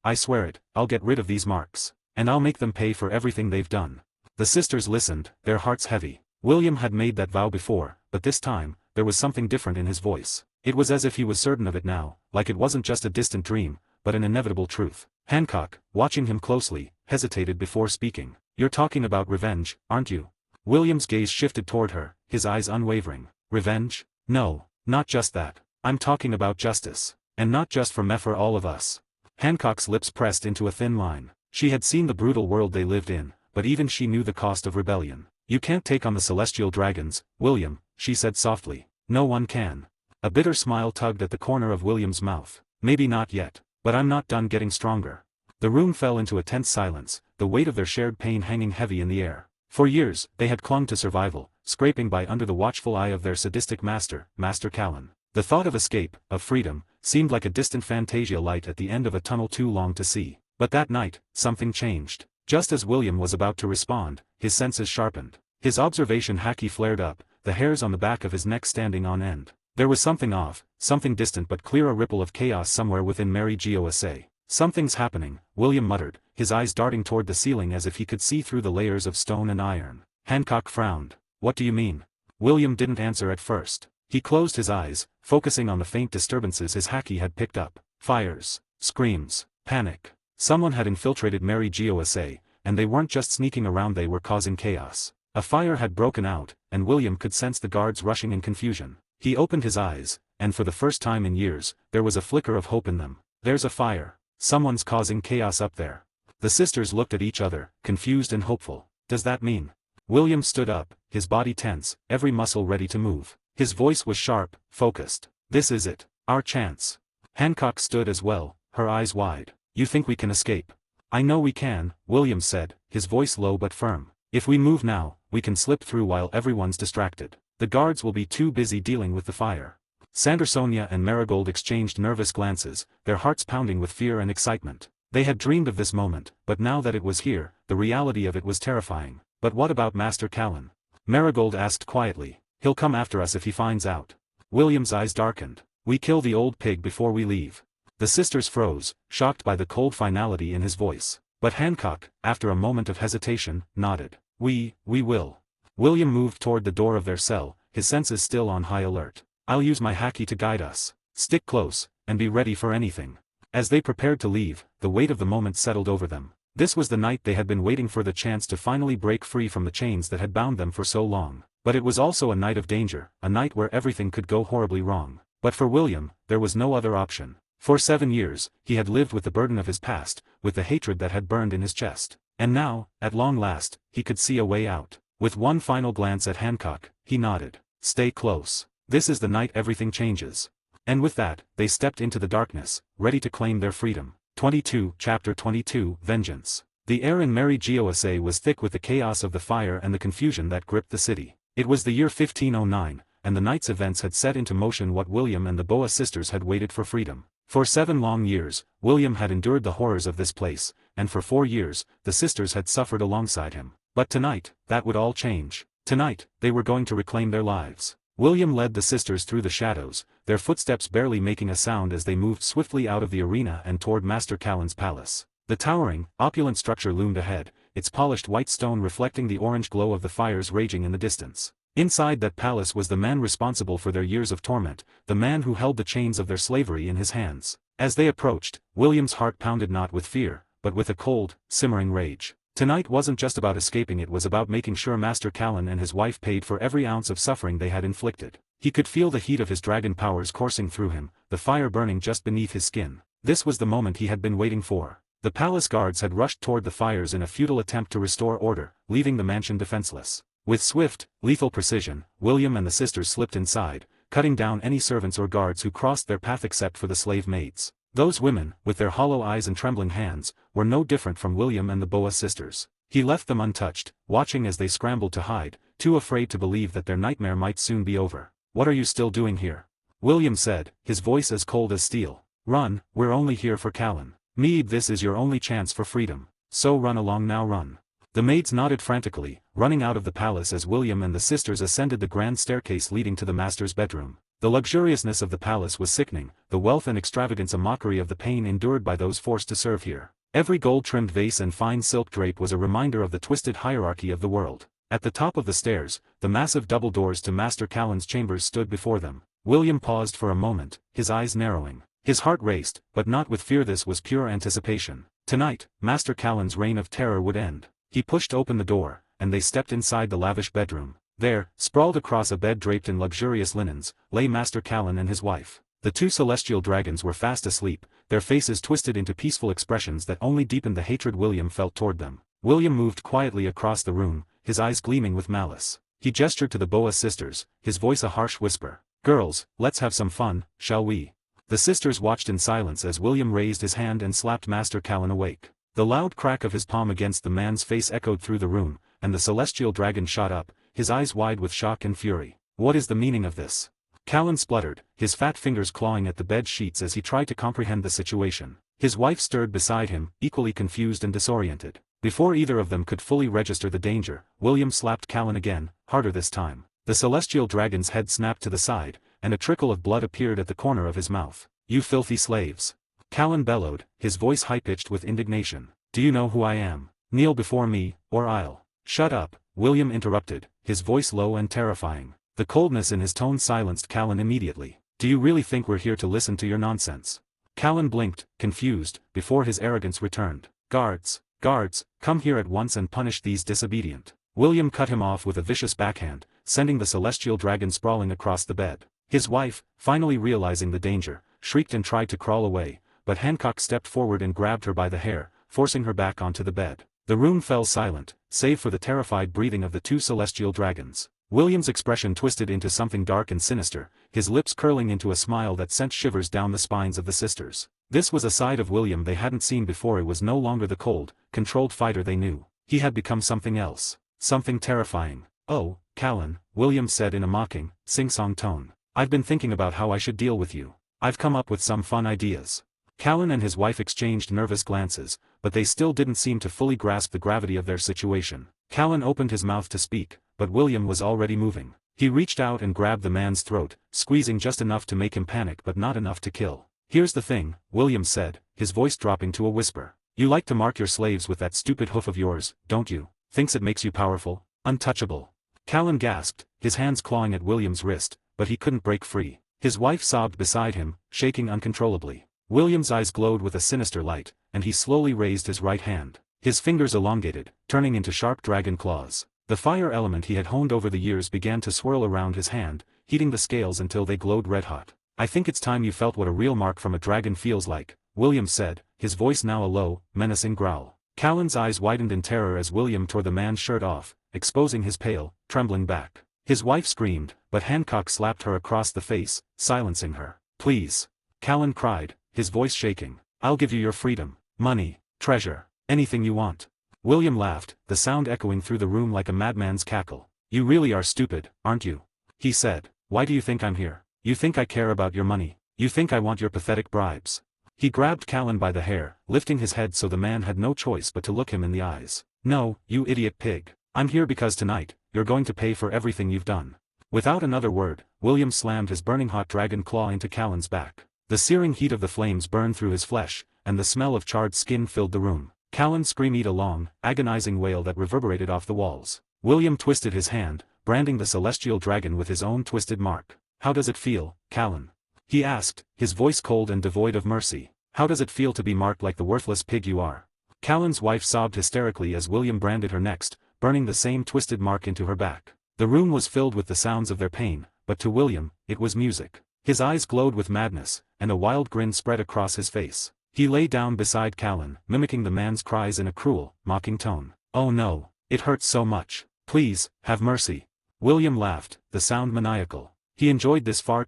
I swear it, I'll get rid of these marks. And I'll make them pay for everything they've done." The sisters listened, their hearts heavy. William had made that vow before, but this time, there was something different in his voice. It was as if he was certain of it now, like it wasn't just a distant dream, but an inevitable truth. Hancock, watching him closely, hesitated before speaking. "You're talking about revenge, aren't you?" William's gaze shifted toward her, his eyes unwavering. "Revenge? No, not just that. I'm talking about justice. And not just for me, for all of us." Hancock's lips pressed into a thin line. She had seen the brutal world they lived in, but even she knew the cost of rebellion. "You can't take on the celestial dragons, William," she said softly. "No one can." A bitter smile tugged at the corner of William's mouth. "Maybe not yet, but I'm not done getting stronger." The room fell into a tense silence, the weight of their shared pain hanging heavy in the air. For years, they had clung to survival, scraping by under the watchful eye of their sadistic master, Master Callan. The thought of escape, of freedom, seemed like a distant fantasia light at the end of a tunnel too long to see. But that night, something changed. Just as William was about to respond, his senses sharpened. His observation haki flared up, the hairs on the back of his neck standing on end. There was something off, something distant but clear, a ripple of chaos somewhere within Mary Gosa. "Something's happening," William muttered, his eyes darting toward the ceiling as if he could see through the layers of stone and iron. Hancock frowned. "What do you mean?" William didn't answer at first. He closed his eyes, focusing on the faint disturbances his haki had picked up. Fires, screams, panic. Someone had infiltrated Mary Gosa, and they weren't just sneaking around, they were causing chaos. A fire had broken out, and William could sense the guards rushing in confusion. He opened his eyes, and for the first time in years, there was a flicker of hope in them. "There's a fire. Someone's causing chaos up there." The sisters looked at each other, confused and hopeful. "Does that mean?" William stood up, his body tense, every muscle ready to move. His voice was sharp, focused. "This is it. Our chance." Hancock stood as well, her eyes wide. "You think we can escape?" "I know we can," William said, his voice low but firm. "If we move now, we can slip through while everyone's distracted. The guards will be too busy dealing with the fire." Sandersonia and Marigold exchanged nervous glances, their hearts pounding with fear and excitement. They had dreamed of this moment, but now that it was here, the reality of it was terrifying. "But what about Master Callan?" Marigold asked quietly. "He'll come after us if he finds out." William's eyes darkened. "We kill the old pig before we leave." The sisters froze, shocked by the cold finality in his voice. But Hancock, after a moment of hesitation, nodded. We will. William moved toward the door of their cell, his senses still on high alert. I'll use my hacky to guide us. Stick close, and be ready for anything. As they prepared to leave, the weight of the moment settled over them. This was the night they had been waiting for, the chance to finally break free from the chains that had bound them for so long. But it was also a night of danger, a night where everything could go horribly wrong. But for William, there was no other option. For 7 years, he had lived with the burden of his past, with the hatred that had burned in his chest. And now, at long last, he could see a way out. With one final glance at Hancock, he nodded. Stay close. This is the night everything changes. And with that, they stepped into the darkness, ready to claim their freedom. 22 Chapter 22 Vengeance. The air in Mary Geosa was thick with the chaos of the fire and the confusion that gripped the city. It was the year 1509, and the night's events had set into motion what William and the Boa sisters had waited for: freedom. For 7 long years, William had endured the horrors of this place, and for 4 years, the sisters had suffered alongside him. But tonight, that would all change. Tonight, they were going to reclaim their lives. William led the sisters through the shadows, their footsteps barely making a sound as they moved swiftly out of the arena and toward Master Callan's palace. The towering, opulent structure loomed ahead, its polished white stone reflecting the orange glow of the fires raging in the distance. Inside that palace was the man responsible for their years of torment, the man who held the chains of their slavery in his hands. As they approached, William's heart pounded not with fear, but with a cold, simmering rage. Tonight wasn't just about escaping, it was about making sure Master Callan and his wife paid for every ounce of suffering they had inflicted. He could feel the heat of his dragon powers coursing through him, the fire burning just beneath his skin. This was the moment he had been waiting for. The palace guards had rushed toward the fires in a futile attempt to restore order, leaving the mansion defenseless. With swift, lethal precision, William and the sisters slipped inside, cutting down any servants or guards who crossed their path except for the slave maids. Those women, with their hollow eyes and trembling hands, were no different from William and the Boa sisters. He left them untouched, watching as they scrambled to hide, too afraid to believe that their nightmare might soon be over. What are you still doing here? William said, his voice as cold as steel. Run, we're only here for Callan. Mead, this is your only chance for freedom. So run along now, run. The maids nodded frantically, running out of the palace as William and the sisters ascended the grand staircase leading to the master's bedroom. The luxuriousness of the palace was sickening, the wealth and extravagance a mockery of the pain endured by those forced to serve here. Every gold-trimmed vase and fine silk drape was a reminder of the twisted hierarchy of the world. At the top of the stairs, the massive double doors to Master Callan's chambers stood before them. William paused for a moment, his eyes narrowing. His heart raced, but not with fear. This was pure anticipation. Tonight, Master Callan's reign of terror would end. He pushed open the door, and they stepped inside the lavish bedroom. There, sprawled across a bed draped in luxurious linens, lay Master Callan and his wife. The 2 celestial dragons were fast asleep, their faces twisted into peaceful expressions that only deepened the hatred William felt toward them. William moved quietly across the room, his eyes gleaming with malice. He gestured to the Boa sisters, his voice a harsh whisper. Girls, let's have some fun, shall we? The sisters watched in silence as William raised his hand and slapped Master Callan awake. The loud crack of his palm against the man's face echoed through the room, and the celestial dragon shot up, his eyes wide with shock and fury. What is the meaning of this? Callan spluttered, his fat fingers clawing at the bed sheets as he tried to comprehend the situation. His wife stirred beside him, equally confused and disoriented. Before either of them could fully register the danger, William slapped Callan again, harder this time. The celestial dragon's head snapped to the side, and a trickle of blood appeared at the corner of his mouth. You filthy slaves! Callan bellowed, his voice high-pitched with indignation. Do you know who I am? Kneel before me, or I'll... Shut up, William interrupted, his voice low and terrifying. The coldness in his tone silenced Callan immediately. Do you really think we're here to listen to your nonsense? Callan blinked, confused, before his arrogance returned. Guards, come here at once and punish these disobedient. William cut him off with a vicious backhand, sending the celestial dragon sprawling across the bed. His wife, finally realizing the danger, shrieked and tried to crawl away, but Hancock stepped forward and grabbed her by the hair, forcing her back onto the bed. The room fell silent, save for the terrified breathing of the 2 celestial dragons. William's expression twisted into something dark and sinister, his lips curling into a smile that sent shivers down the spines of the sisters. This was a side of William they hadn't seen before. It was no longer the cold, controlled fighter they knew. He had become something else, something terrifying. Oh, Callan, William said in a mocking, sing-song tone. I've been thinking about how I should deal with you. I've come up with some fun ideas. Callan and his wife exchanged nervous glances, but they still didn't seem to fully grasp the gravity of their situation. Callan opened his mouth to speak, but William was already moving. He reached out and grabbed the man's throat, squeezing just enough to make him panic but not enough to kill. Here's the thing, William said, his voice dropping to a whisper. You like to mark your slaves with that stupid hoof of yours, don't you? Thinks it makes you powerful, untouchable. Callan gasped, his hands clawing at William's wrist, but he couldn't break free. His wife sobbed beside him, shaking uncontrollably. William's eyes glowed with a sinister light, and he slowly raised his right hand. His fingers elongated, turning into sharp dragon claws. The fire element he had honed over the years began to swirl around his hand, heating the scales until they glowed red-hot. I think it's time you felt what a real mark from a dragon feels like, William said, his voice now a low, menacing growl. Callan's eyes widened in terror as William tore the man's shirt off, exposing his pale, trembling back. His wife screamed, but Hancock slapped her across the face, silencing her. Please. Callan cried, his voice shaking. I'll give you your freedom, money, treasure, anything you want. William laughed, the sound echoing through the room like a madman's cackle. You really are stupid, aren't you? He said. Why do you think I'm here? You think I care about your money? You think I want your pathetic bribes? He grabbed Callan by the hair, lifting his head so the man had no choice but to look him in the eyes. No, you idiot pig. I'm here because tonight, you're going to pay for everything you've done. Without another word, William slammed his burning hot dragon claw into Callan's back. The searing heat of the flames burned through his flesh, and the smell of charred skin filled the room. Callan screamed a long, agonizing wail that reverberated off the walls. William twisted his hand, branding the celestial dragon with his own twisted mark. How does it feel, Callan? He asked, his voice cold and devoid of mercy. How does it feel to be marked like the worthless pig you are? Callan's wife sobbed hysterically as William branded her next, burning the same twisted mark into her back. The room was filled with the sounds of their pain, but to William, it was music. His eyes glowed with madness, and a wild grin spread across his face. He lay down beside Callan, mimicking the man's cries in a cruel, mocking tone. Oh no, it hurts so much. Please, have mercy. William laughed, the sound maniacal. He enjoyed this far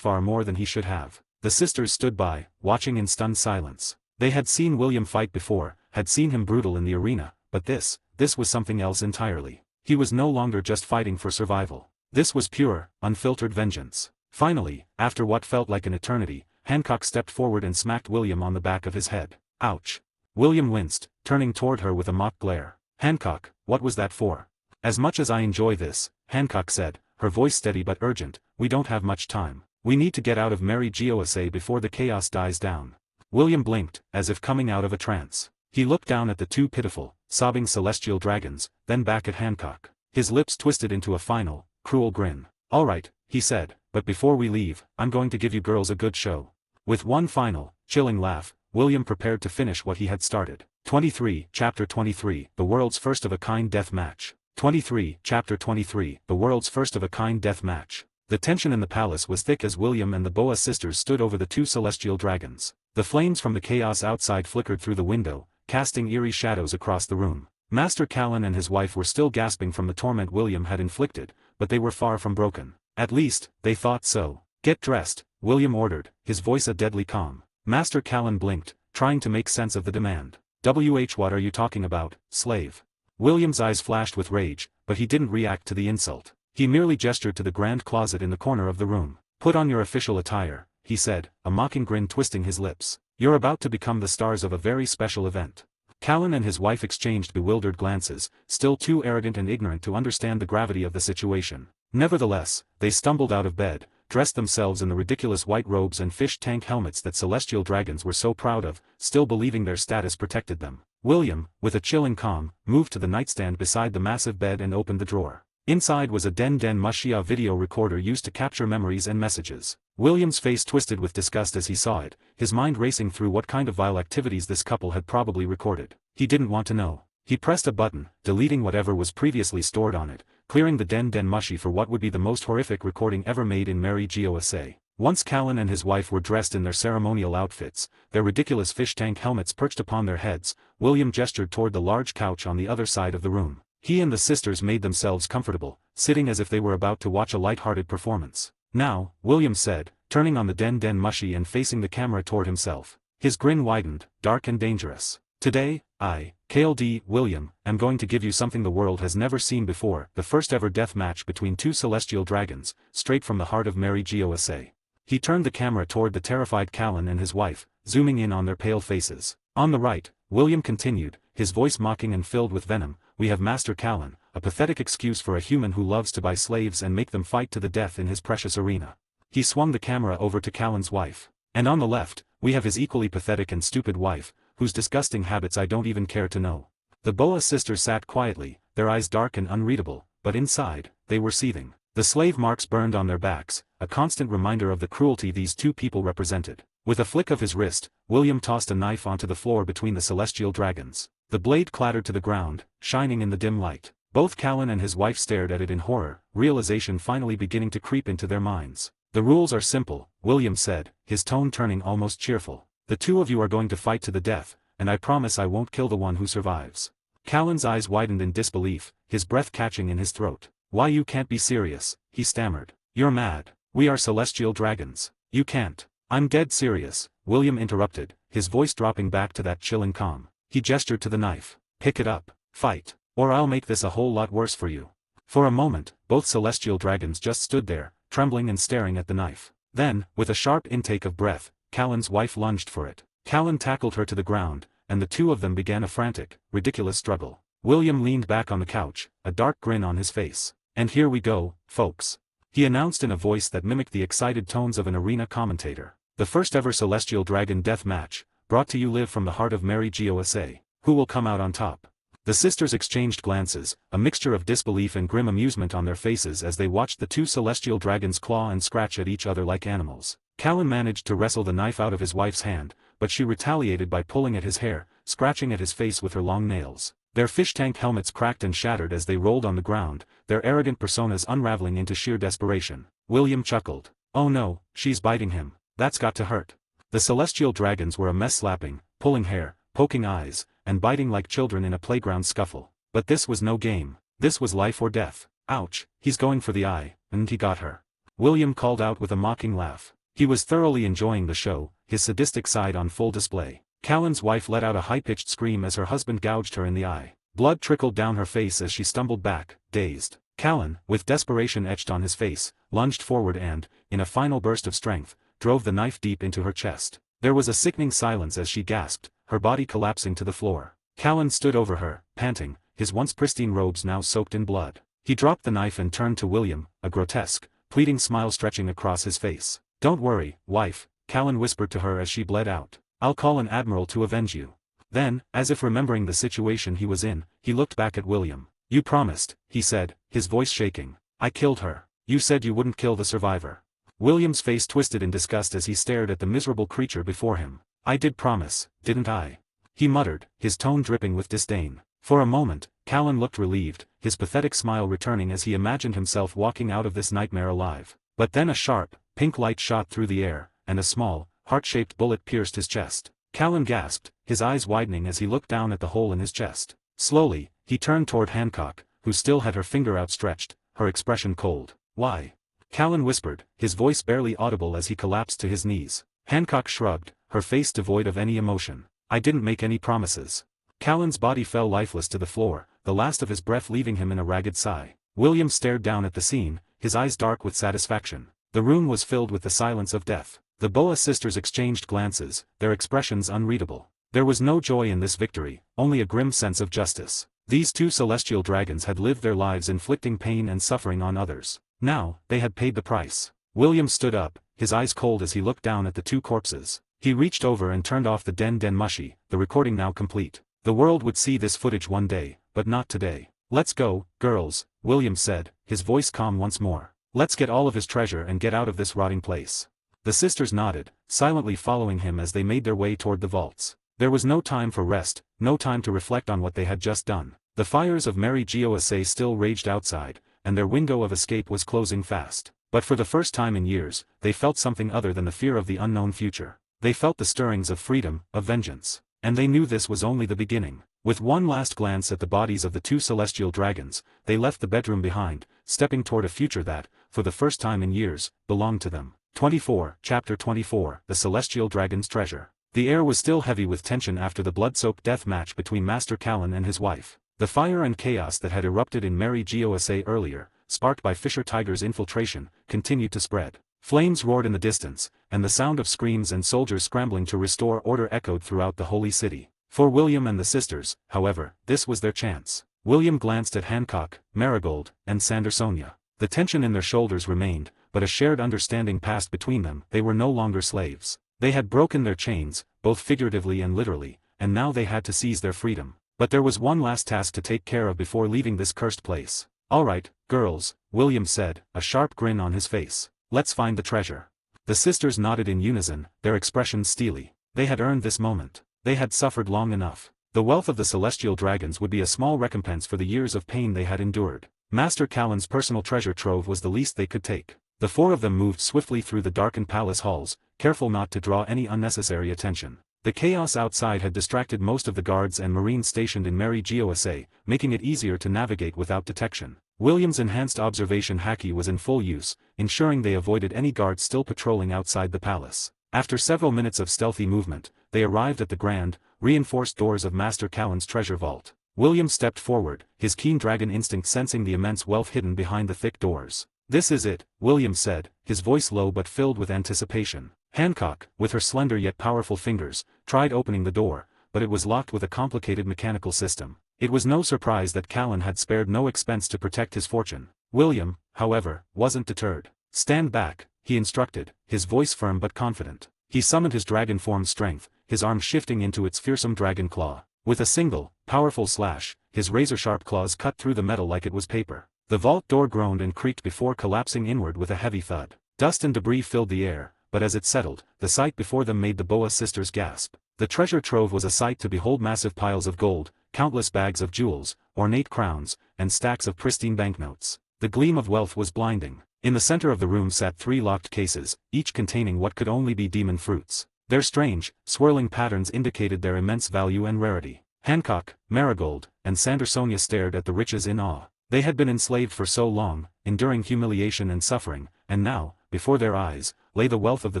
more than he should have. The sisters stood by, watching in stunned silence. They had seen William fight before, had seen him brutal in the arena, but this was something else entirely. He was no longer just fighting for survival. This was pure, unfiltered vengeance. Finally, after what felt like an eternity, Hancock stepped forward and smacked William on the back of his head. Ouch. William winced, turning toward her with a mock glare. Hancock, what was that for? As much as I enjoy this, Hancock said, her voice steady but urgent, we don't have much time. We need to get out of Mary Gosa before the chaos dies down. William blinked, as if coming out of a trance. He looked down at the two pitiful, sobbing celestial dragons, then back at Hancock. His lips twisted into a final, cruel grin. All right, he said, but before we leave, I'm going to give you girls a good show. With one final, chilling laugh, William prepared to finish what he had started. 23, Chapter 23, The World's First-of-a-Kind Death Match. 23, Chapter 23, The World's First-of-a-Kind Death Match. The tension in the palace was thick as William and the Boa sisters stood over the two celestial dragons. The flames from the chaos outside flickered through the window, casting eerie shadows across the room. Master Callan and his wife were still gasping from the torment William had inflicted, but they were far from broken. At least, they thought so. Get dressed, William ordered, his voice a deadly calm. Master Callan blinked, trying to make sense of the demand. What are you talking about, slave? William's eyes flashed with rage, but he didn't react to the insult. He merely gestured to the grand closet in the corner of the room. Put on your official attire, he said, a mocking grin twisting his lips. You're about to become the stars of a very special event. Callan and his wife exchanged bewildered glances, still too arrogant and ignorant to understand the gravity of the situation. Nevertheless, they stumbled out of bed, dressed themselves in the ridiculous white robes and fish tank helmets that celestial dragons were so proud of, still believing their status protected them. William, with a chilling calm, moved to the nightstand beside the massive bed and opened the drawer. Inside was a Den Mashia video recorder used to capture memories and messages. William's face twisted with disgust as he saw it, his mind racing through what kind of vile activities this couple had probably recorded. He didn't want to know. He pressed a button, deleting whatever was previously stored on it, clearing the Den Mushi for what would be the most horrific recording ever made in Mary Gosa. Once Callan and his wife were dressed in their ceremonial outfits, their ridiculous fish tank helmets perched upon their heads, William gestured toward the large couch on the other side of the room. He and the sisters made themselves comfortable, sitting as if they were about to watch a light-hearted performance. Now, William said, turning on the Den Mushi and facing the camera toward himself. His grin widened, dark and dangerous. Today, I, KLD, William, am going to give you something the world has never seen before, the first ever death match between two celestial dragons, straight from the heart of Mary Gosa. He turned the camera toward the terrified Callan and his wife, zooming in on their pale faces. On the right, William continued, his voice mocking and filled with venom, we have Master Callan, a pathetic excuse for a human who loves to buy slaves and make them fight to the death in his precious arena. He swung the camera over to Callan's wife. And on the left, we have his equally pathetic and stupid wife, whose disgusting habits I don't even care to know. The Boa sisters sat quietly, their eyes dark and unreadable, but inside, they were seething. The slave marks burned on their backs, a constant reminder of the cruelty these two people represented. With a flick of his wrist, William tossed a knife onto the floor between the celestial dragons. The blade clattered to the ground, shining in the dim light. Both Callan and his wife stared at it in horror, realization finally beginning to creep into their minds. The rules are simple, William said, his tone turning almost cheerful. The two of you are going to fight to the death, and I promise I won't kill the one who survives. Callan's eyes widened in disbelief, his breath catching in his throat. Why, you can't be serious, he stammered. You're mad. We are celestial dragons. You can't. I'm dead serious, William interrupted, his voice dropping back to that chilling calm. He gestured to the knife. Pick it up. Fight. Or I'll make this a whole lot worse for you. For a moment, both celestial dragons just stood there, trembling and staring at the knife. Then, with a sharp intake of breath, Callan's wife lunged for it. Callan tackled her to the ground, and the two of them began a frantic, ridiculous struggle. William leaned back on the couch, a dark grin on his face. And here we go, folks. He announced in a voice that mimicked the excited tones of an arena commentator. The first ever Celestial Dragon Death Match, brought to you live from the heart of Mary Gosa. Who will come out on top? The sisters exchanged glances, a mixture of disbelief and grim amusement on their faces as they watched the two celestial dragons claw and scratch at each other like animals. Callan managed to wrestle the knife out of his wife's hand, but she retaliated by pulling at his hair, scratching at his face with her long nails. Their fish tank helmets cracked and shattered as they rolled on the ground, their arrogant personas unraveling into sheer desperation. William chuckled. Oh no, she's biting him. That's got to hurt. The celestial dragons were a mess, slapping, pulling hair, poking eyes, and biting like children in a playground scuffle. But this was no game. This was life or death. Ouch, he's going for the eye, and he got her. William called out with a mocking laugh. He was thoroughly enjoying the show, his sadistic side on full display. Callan's wife let out a high-pitched scream as her husband gouged her in the eye. Blood trickled down her face as she stumbled back, dazed. Callan, with desperation etched on his face, lunged forward and, in a final burst of strength, drove the knife deep into her chest. There was a sickening silence as she gasped, her body collapsing to the floor. Callan stood over her, panting, his once pristine robes now soaked in blood. He dropped the knife and turned to William, a grotesque, pleading smile stretching across his face. Don't worry, wife, Callan whispered to her as she bled out. I'll call an admiral to avenge you. Then, as if remembering the situation he was in, he looked back at William. You promised, he said, his voice shaking. I killed her. You said you wouldn't kill the survivor. William's face twisted in disgust as he stared at the miserable creature before him. I did promise, didn't I? He muttered, his tone dripping with disdain. For a moment, Callan looked relieved, his pathetic smile returning as he imagined himself walking out of this nightmare alive. But then a sharp, pink light shot through the air, and a small, heart-shaped bullet pierced his chest. Callan gasped, his eyes widening as he looked down at the hole in his chest. Slowly, he turned toward Hancock, who still had her finger outstretched, her expression cold. Why? Callan whispered, his voice barely audible as he collapsed to his knees. Hancock shrugged, her face devoid of any emotion. I didn't make any promises. Callan's body fell lifeless to the floor, the last of his breath leaving him in a ragged sigh. William stared down at the scene, his eyes dark with satisfaction. The room was filled with the silence of death. The Boa sisters exchanged glances, their expressions unreadable. There was no joy in this victory, only a grim sense of justice. These two celestial dragons had lived their lives inflicting pain and suffering on others. Now, they had paid the price. William stood up, his eyes cold as he looked down at the two corpses. He reached over and turned off the den mushy, the recording now complete. The world would see this footage one day, but not today. Let's go, girls, William said, his voice calm once more. Let's get all of his treasure and get out of this rotting place. The sisters nodded, silently following him as they made their way toward the vaults. There was no time for rest, no time to reflect on what they had just done. The fires of Mary Gosa still raged outside, and their window of escape was closing fast. But for the first time in years, they felt something other than the fear of the unknown future. They felt the stirrings of freedom, of vengeance. And they knew this was only the beginning. With one last glance at the bodies of the two celestial dragons, they left the bedroom behind, stepping toward a future that, for the first time in years, belonged to them. 24, Chapter 24, The Celestial Dragon's Treasure. The air was still heavy with tension after the blood-soaked death match between Master Callan and his wife. The fire and chaos that had erupted in Mary Gosa earlier, sparked by Fisher Tiger's infiltration, continued to spread. Flames roared in the distance, and the sound of screams and soldiers scrambling to restore order echoed throughout the holy city. For William and the sisters, however, this was their chance. William glanced at Hancock, Marigold, and Sandersonia. The tension in their shoulders remained, but a shared understanding passed between them. They were no longer slaves. They had broken their chains, both figuratively and literally, and now they had to seize their freedom. But there was one last task to take care of before leaving this cursed place. "Alright, girls," William said, a sharp grin on his face. "Let's find the treasure." The sisters nodded in unison, their expressions steely. They had earned this moment. They had suffered long enough. The wealth of the celestial dragons would be a small recompense for the years of pain they had endured. Master Callan's personal treasure trove was the least they could take. The four of them moved swiftly through the darkened palace halls, careful not to draw any unnecessary attention. The chaos outside had distracted most of the guards and marines stationed in Mary Gosa, making it easier to navigate without detection. William's enhanced observation haki was in full use, ensuring they avoided any guards still patrolling outside the palace. After several minutes of stealthy movement, they arrived at the grand, reinforced doors of Master Callan's treasure vault. William stepped forward, his keen dragon instinct sensing the immense wealth hidden behind the thick doors. "This is it," William said, his voice low but filled with anticipation. Hancock, with her slender yet powerful fingers, tried opening the door, but it was locked with a complicated mechanical system. It was no surprise that Callan had spared no expense to protect his fortune. William, however, wasn't deterred. "Stand back," he instructed, his voice firm but confident. He summoned his dragon-formed strength, his arm shifting into its fearsome dragon claw. With a single, powerful slash, his razor-sharp claws cut through the metal like it was paper. The vault door groaned and creaked before collapsing inward with a heavy thud. Dust and debris filled the air, but as it settled, the sight before them made the Boa sisters gasp. The treasure trove was a sight to behold: massive piles of gold, countless bags of jewels, ornate crowns, and stacks of pristine banknotes. The gleam of wealth was blinding. In the center of the room sat 3 locked cases, each containing what could only be demon fruits. Their strange, swirling patterns indicated their immense value and rarity. Hancock, Marigold, and Sandersonia stared at the riches in awe. They had been enslaved for so long, enduring humiliation and suffering, and now, before their eyes, lay the wealth of the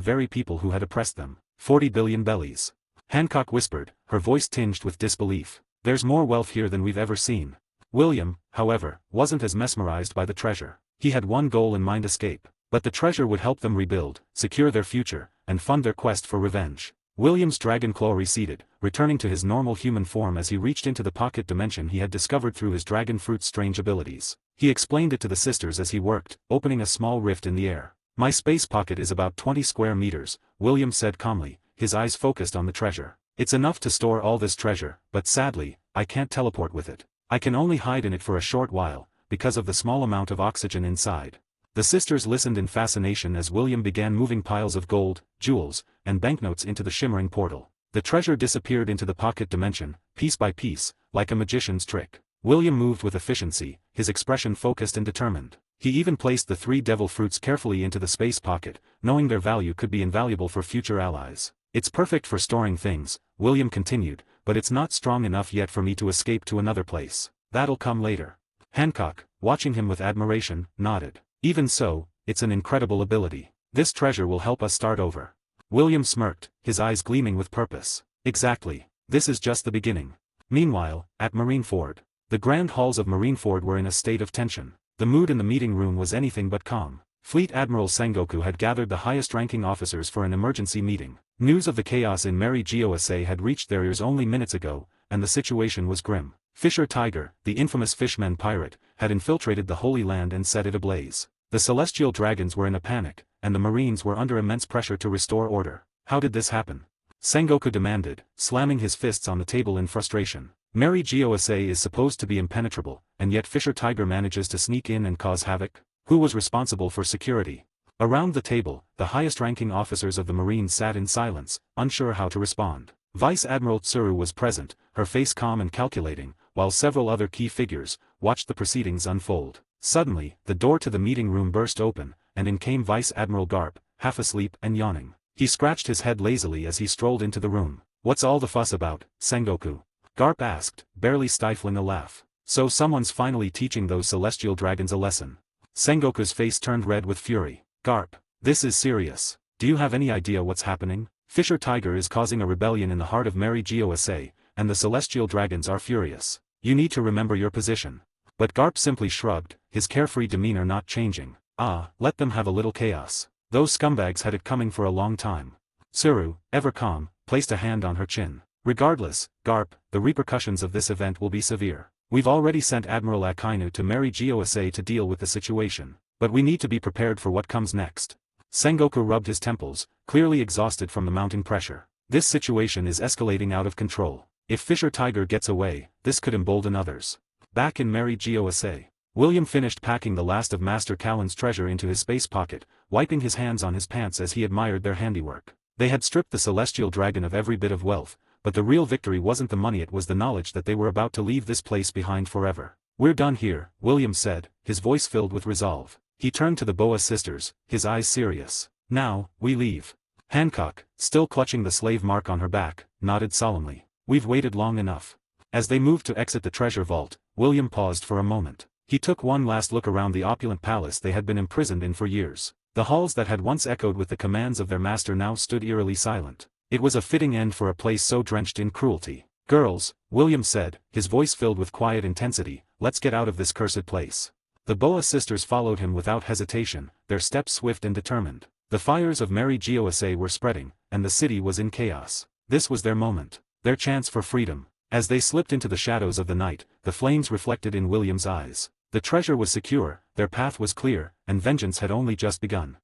very people who had oppressed them. 40 billion bellies. Hancock whispered, her voice tinged with disbelief. "There's more wealth here than we've ever seen." William, however, wasn't as mesmerized by the treasure. He had one goal in mind: escape. But the treasure would help them rebuild, secure their future, and fund their quest for revenge. William's dragon claw receded, returning to his normal human form as he reached into the pocket dimension he had discovered through his dragon fruit's strange abilities. He explained it to the sisters as he worked, opening a small rift in the air. "My space pocket is about 20 square meters, William said calmly, his eyes focused on the treasure. "It's enough to store all this treasure, but sadly, I can't teleport with it. I can only hide in it for a short while, because of the small amount of oxygen inside." The sisters listened in fascination as William began moving piles of gold, jewels, and banknotes into the shimmering portal. The treasure disappeared into the pocket dimension, piece by piece, like a magician's trick. William moved with efficiency, his expression focused and determined. He even placed the 3 devil fruits carefully into the space pocket, knowing their value could be invaluable for future allies. "It's perfect for storing things," William continued, "but it's not strong enough yet for me to escape to another place. That'll come later." Hancock, watching him with admiration, nodded. "Even so, it's an incredible ability. This treasure will help us start over." William smirked, his eyes gleaming with purpose. "Exactly. This is just the beginning." Meanwhile, at Marineford. The grand halls of Marineford were in a state of tension. The mood in the meeting room was anything but calm. Fleet Admiral Sengoku had gathered the highest-ranking officers for an emergency meeting. News of the chaos in Mary Gosa had reached their ears only minutes ago, and the situation was grim. Fisher Tiger, the infamous fishman pirate, had infiltrated the Holy Land and set it ablaze. The celestial dragons were in a panic, and the Marines were under immense pressure to restore order. "How did this happen?" Sengoku demanded, slamming his fists on the table in frustration. "Mary Gosa is supposed to be impenetrable, and yet Fisher Tiger manages to sneak in and cause havoc? Who was responsible for security?" Around the table, the highest-ranking officers of the Marines sat in silence, unsure how to respond. Vice Admiral Tsuru was present, her face calm and calculating, while several other key figures watched the proceedings unfold. Suddenly, the door to the meeting room burst open, and in came Vice Admiral Garp, half asleep and yawning. He scratched his head lazily as he strolled into the room. "What's all the fuss about, Sengoku?" Garp asked, barely stifling a laugh. "So someone's finally teaching those celestial dragons a lesson." Sengoku's face turned red with fury. "Garp, this is serious. Do you have any idea what's happening? Fisher Tiger is causing a rebellion in the heart of Mary Gosa, and the celestial dragons are furious. You need to remember your position." But Garp simply shrugged, his carefree demeanor not changing. "Ah, let them have a little chaos. Those scumbags had it coming for a long time." Tsuru, ever calm, placed a hand on her chin. "Regardless, Garp, the repercussions of this event will be severe. We've already sent Admiral Akainu to Mary Gosa to deal with the situation. But we need to be prepared for what comes next." Sengoku rubbed his temples, clearly exhausted from the mounting pressure. This situation is escalating out of control. If Fisher Tiger gets away, this could embolden others. Back in Mary Gosa, William finished packing the last of Master Callan's treasure into his space pocket, wiping his hands on his pants as he admired their handiwork. They had stripped the celestial dragon of every bit of wealth, but the real victory wasn't the money, it was the knowledge that they were about to leave this place behind forever. "We're done here," William said, his voice filled with resolve. He turned to the Boa sisters, his eyes serious. "Now, we leave." Hancock, still clutching the slave mark on her back, nodded solemnly. "We've waited long enough." As they moved to exit the treasure vault, William paused for a moment. He took one last look around the opulent palace they had been imprisoned in for years. The halls that had once echoed with the commands of their master now stood eerily silent. It was a fitting end for a place so drenched in cruelty. "Girls," William said, his voice filled with quiet intensity, "let's get out of this cursed place." The Boa sisters followed him without hesitation, their steps swift and determined. The fires of Mary Gosa were spreading, and the city was in chaos. This was their moment, their chance for freedom. As they slipped into the shadows of the night, the flames reflected in William's eyes. The treasure was secure, their path was clear, and vengeance had only just begun.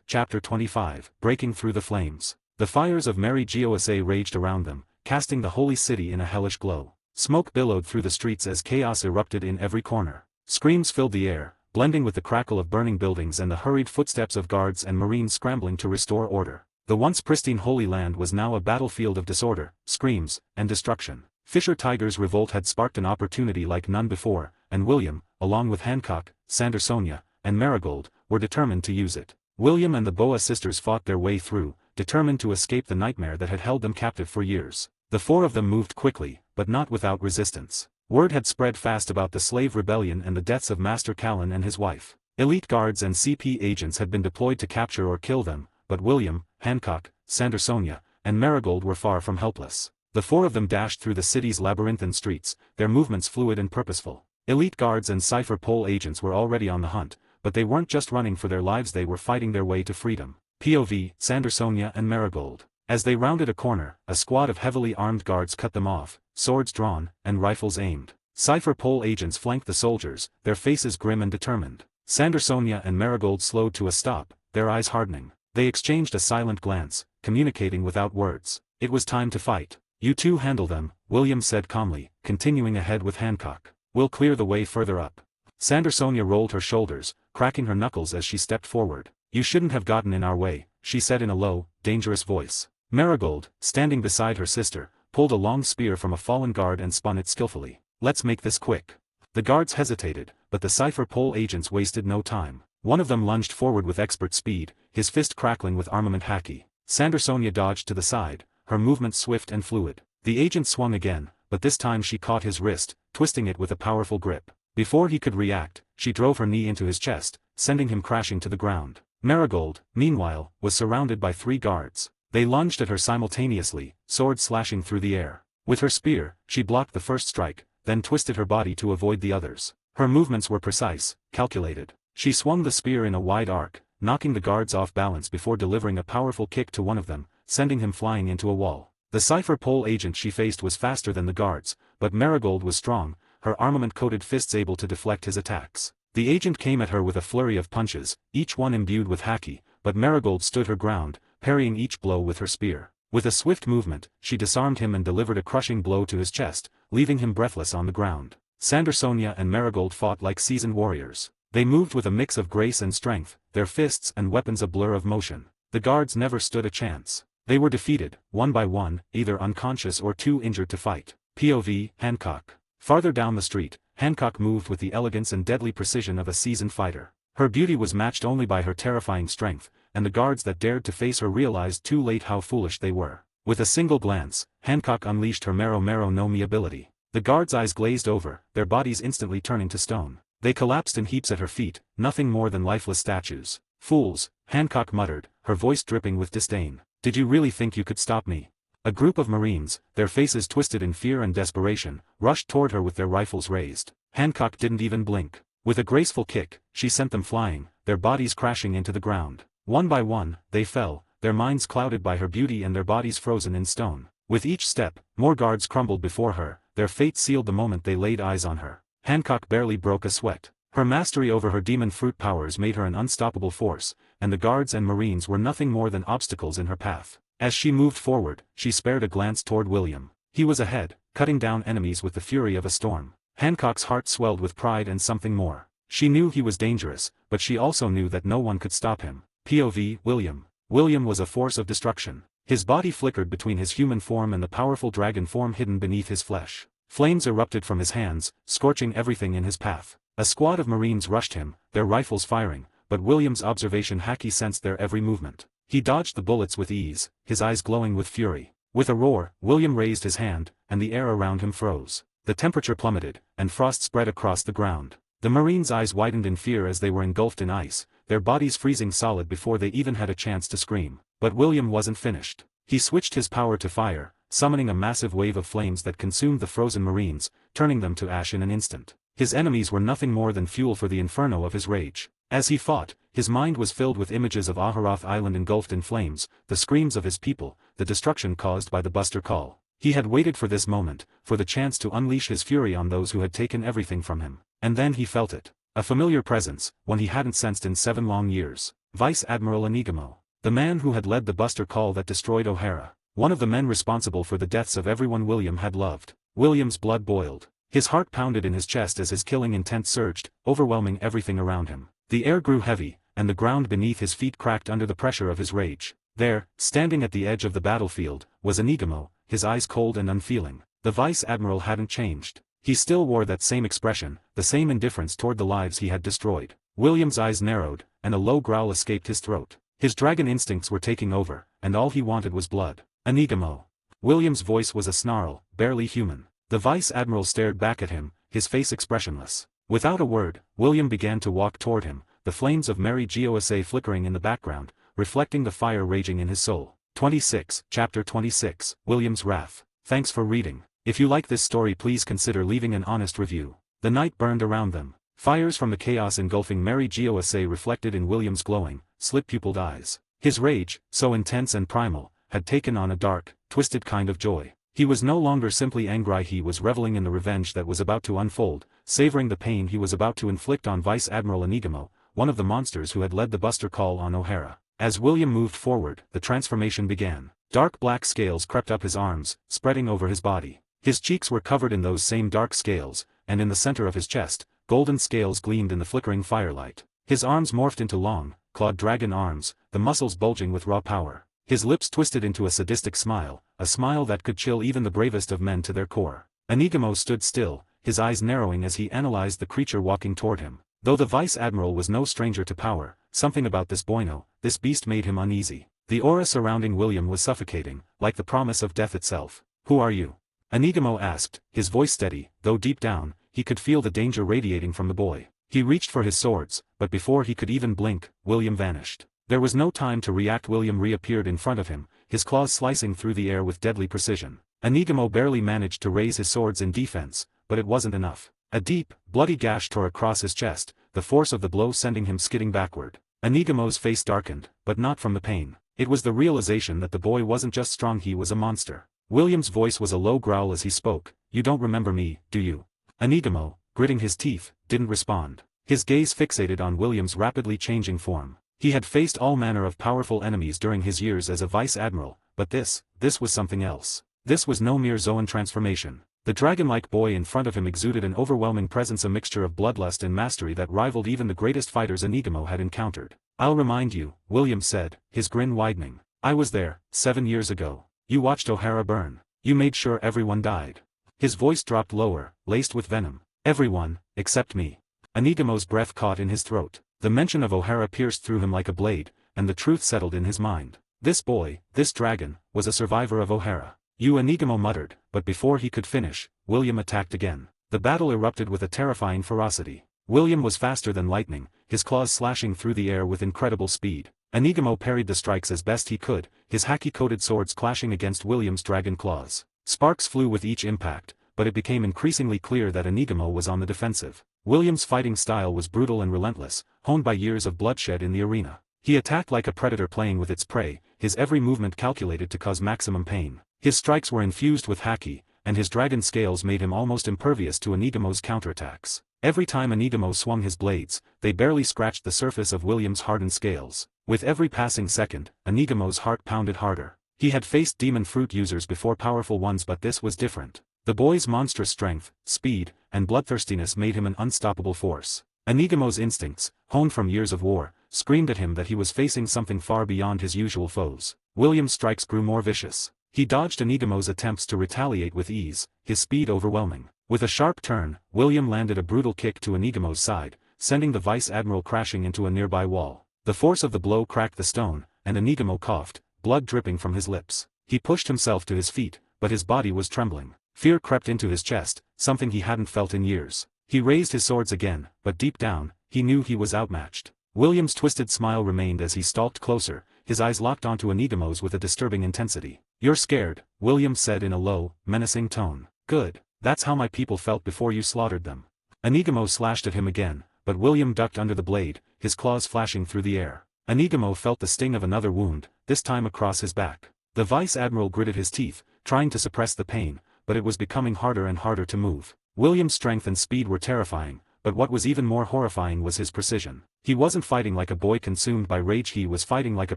Chapter 25, Breaking Through the Flames. The fires of Mary Gosa raged around them, casting the holy city in a hellish glow. Smoke billowed through the streets as chaos erupted in every corner. Screams filled the air, blending with the crackle of burning buildings and the hurried footsteps of guards and marines scrambling to restore order. The once pristine Holy Land was now a battlefield of disorder, screams, and destruction. Fisher Tiger's revolt had sparked an opportunity like none before, and William, along with Hancock, Sandersonia, and Marigold, were determined to use it. William and the Boa sisters fought their way through, determined to escape the nightmare that had held them captive for years. The four of them moved quickly, but not without resistance. Word had spread fast about the slave rebellion and the deaths of Master Callan and his wife. Elite guards and CP agents had been deployed to capture or kill them, but William, Hancock, Sandersonia, and Marigold were far from helpless. The four of them dashed through the city's labyrinthine streets, their movements fluid and purposeful. Elite guards and cipher pole agents were already on the hunt, but they weren't just running for their lives, they were fighting their way to freedom. POV, Sandersonia and Marigold. As they rounded a corner, a squad of heavily armed guards cut them off, swords drawn, and rifles aimed. Cipher pole agents flanked the soldiers, their faces grim and determined. Sandersonia and Marigold slowed to a stop, their eyes hardening. They exchanged a silent glance, communicating without words. It was time to fight. "You two handle them," William said calmly, continuing ahead with Hancock. "We'll clear the way further up." Sandersonia rolled her shoulders, cracking her knuckles as she stepped forward. "You shouldn't have gotten in our way," she said in a low, dangerous voice. Marigold, standing beside her sister, pulled a long spear from a fallen guard and spun it skillfully. "Let's make this quick." The guards hesitated, but the cipher pole agents wasted no time. One of them lunged forward with expert speed, his fist crackling with armament haki. Sandersonia dodged to the side, her movement swift and fluid. The agent swung again, but this time she caught his wrist, twisting it with a powerful grip. Before he could react, she drove her knee into his chest, sending him crashing to the ground. Marigold, meanwhile, was surrounded by three guards. They lunged at her simultaneously, swords slashing through the air. With her spear, she blocked the first strike, then twisted her body to avoid the others. Her movements were precise, calculated. She swung the spear in a wide arc, knocking the guards off balance before delivering a powerful kick to one of them, sending him flying into a wall. The cipher pole agent she faced was faster than the guards, but Marigold was strong, her armament-coated fists able to deflect his attacks. The agent came at her with a flurry of punches, each one imbued with haki, but Marigold stood her ground, parrying each blow with her spear. With a swift movement, she disarmed him and delivered a crushing blow to his chest, leaving him breathless on the ground. Sandersonia and Marigold fought like seasoned warriors. They moved with a mix of grace and strength, their fists and weapons a blur of motion. The guards never stood a chance. They were defeated, one by one, either unconscious or too injured to fight. POV, Hancock. Farther down the street, Hancock moved with the elegance and deadly precision of a seasoned fighter. Her beauty was matched only by her terrifying strength, and the guards that dared to face her realized too late how foolish they were. With a single glance, Hancock unleashed her Mero no Mi ability. The guards' eyes glazed over, their bodies instantly turning to stone. They collapsed in heaps at her feet, nothing more than lifeless statues. "Fools," Hancock muttered, her voice dripping with disdain. "Did you really think you could stop me?" A group of Marines, their faces twisted in fear and desperation, rushed toward her with their rifles raised. Hancock didn't even blink. With a graceful kick, she sent them flying, their bodies crashing into the ground. One by one, they fell, their minds clouded by her beauty and their bodies frozen in stone. With each step, more guards crumbled before her, their fate sealed the moment they laid eyes on her. Hancock barely broke a sweat. Her mastery over her demon fruit powers made her an unstoppable force, and the guards and marines were nothing more than obstacles in her path. As she moved forward, she spared a glance toward William. He was ahead, cutting down enemies with the fury of a storm. Hancock's heart swelled with pride and something more. She knew he was dangerous, but she also knew that no one could stop him. POV, William. William was a force of destruction. His body flickered between his human form and the powerful dragon form hidden beneath his flesh. Flames erupted from his hands, scorching everything in his path. A squad of Marines rushed him, their rifles firing, but William's observation Hacky sensed their every movement. He dodged the bullets with ease, his eyes glowing with fury. With a roar, William raised his hand, and the air around him froze. The temperature plummeted, and frost spread across the ground. The Marines' eyes widened in fear as they were engulfed in ice, their bodies freezing solid before they even had a chance to scream. But William wasn't finished. He switched his power to fire, summoning a massive wave of flames that consumed the frozen Marines, turning them to ash in an instant. His enemies were nothing more than fuel for the inferno of his rage. As he fought, his mind was filled with images of Aharoth Island engulfed in flames, the screams of his people, the destruction caused by the Buster Call. He had waited for this moment, for the chance to unleash his fury on those who had taken everything from him. And then he felt it. A familiar presence, one he hadn't sensed in 7 long years. Vice Admiral Enigmo. The man who had led the Buster Call that destroyed O'Hara. One of the men responsible for the deaths of everyone William had loved. William's blood boiled. His heart pounded in his chest as his killing intent surged, overwhelming everything around him. The air grew heavy, and the ground beneath his feet cracked under the pressure of his rage. There, standing at the edge of the battlefield, was Enigmo, his eyes cold and unfeeling. The Vice Admiral hadn't changed. He still wore that same expression, the same indifference toward the lives he had destroyed. William's eyes narrowed, and a low growl escaped his throat. His dragon instincts were taking over, and all he wanted was blood. Enigmo. William's voice was a snarl, barely human. The Vice Admiral stared back at him, his face expressionless. Without a word, William began to walk toward him, the flames of Mary Gosa flickering in the background, reflecting the fire raging in his soul. 26, Chapter 26, William's Wrath. Thanks for reading. If you like this story, please consider leaving an honest review. The night burned around them. Fires from the chaos engulfing Mary Gosa reflected in William's glowing, slit-pupiled eyes. His rage, so intense and primal, had taken on a dark, twisted kind of joy. He was no longer simply angry, he was reveling in the revenge that was about to unfold, savoring the pain he was about to inflict on Vice Admiral Enigmo, one of the monsters who had led the Buster Call on O'Hara. As William moved forward, the transformation began. Dark black scales crept up his arms, spreading over his body. His cheeks were covered in those same dark scales, and in the center of his chest, golden scales gleamed in the flickering firelight. His arms morphed into long, clawed dragon arms, the muscles bulging with raw power. His lips twisted into a sadistic smile, a smile that could chill even the bravest of men to their core. Enigmo stood still, his eyes narrowing as he analyzed the creature walking toward him. Though the Vice Admiral was no stranger to power, something about this Bueno, this beast made him uneasy. The aura surrounding William was suffocating, like the promise of death itself. "Who are you?" Enigmo asked, his voice steady, though deep down, he could feel the danger radiating from the boy. He reached for his swords, but before he could even blink, William vanished. There was no time to react. William reappeared in front of him, his claws slicing through the air with deadly precision. Enigmo barely managed to raise his swords in defense, but it wasn't enough. A deep, bloody gash tore across his chest, the force of the blow sending him skidding backward. Enigmo's face darkened, but not from the pain. It was the realization that the boy wasn't just strong, he was a monster. William's voice was a low growl as he spoke. "You don't remember me, do you?" Enigmo, gritting his teeth, didn't respond. His gaze fixated on William's rapidly changing form. He had faced all manner of powerful enemies during his years as a Vice Admiral, but this was something else. This was no mere Zoan transformation. The dragon-like boy in front of him exuded an overwhelming presence, a mixture of bloodlust and mastery that rivaled even the greatest fighters Enigmo had encountered. "I'll remind you," William said, his grin widening. "I was there, 7 years ago. You watched O'Hara burn. You made sure everyone died." His voice dropped lower, laced with venom. "Everyone, except me." Enigmo's breath caught in his throat. The mention of O'Hara pierced through him like a blade, and the truth settled in his mind. This boy, this dragon, was a survivor of O'Hara. "You," Enigmo muttered, but before he could finish, William attacked again. The battle erupted with a terrifying ferocity. William was faster than lightning, his claws slashing through the air with incredible speed. Enigmo parried the strikes as best he could, his haki-coated swords clashing against William's dragon claws. Sparks flew with each impact, but it became increasingly clear that Enigmo was on the defensive. William's fighting style was brutal and relentless, honed by years of bloodshed in the arena. He attacked like a predator playing with its prey, his every movement calculated to cause maximum pain. His strikes were infused with haki, and his dragon scales made him almost impervious to Enigmo's counterattacks. Every time Enigmo swung his blades, they barely scratched the surface of William's hardened scales. With every passing second, Enigmo's heart pounded harder. He had faced demon fruit users before, powerful ones, but this was different. The boy's monstrous strength, speed, and bloodthirstiness made him an unstoppable force. Enigamo's instincts, honed from years of war, screamed at him that he was facing something far beyond his usual foes. William's strikes grew more vicious. He dodged Enigamo's attempts to retaliate with ease, his speed overwhelming. With a sharp turn, William landed a brutal kick to Enigamo's side, sending the Vice Admiral crashing into a nearby wall. The force of the blow cracked the stone, and Enigamo coughed, blood dripping from his lips. He pushed himself to his feet, but his body was trembling. Fear crept into his chest, something he hadn't felt in years. He raised his swords again, but deep down, he knew he was outmatched. William's twisted smile remained as he stalked closer, his eyes locked onto Enigamo's with a disturbing intensity. "You're scared," William said in a low, menacing tone. "Good. That's how my people felt before you slaughtered them." Enigamo slashed at him again, but William ducked under the blade, his claws flashing through the air. Enigamo felt the sting of another wound, this time across his back. The Vice Admiral gritted his teeth, trying to suppress the pain, but it was becoming harder and harder to move. William's strength and speed were terrifying, but what was even more horrifying was his precision. He wasn't fighting like a boy consumed by rage, he was fighting like a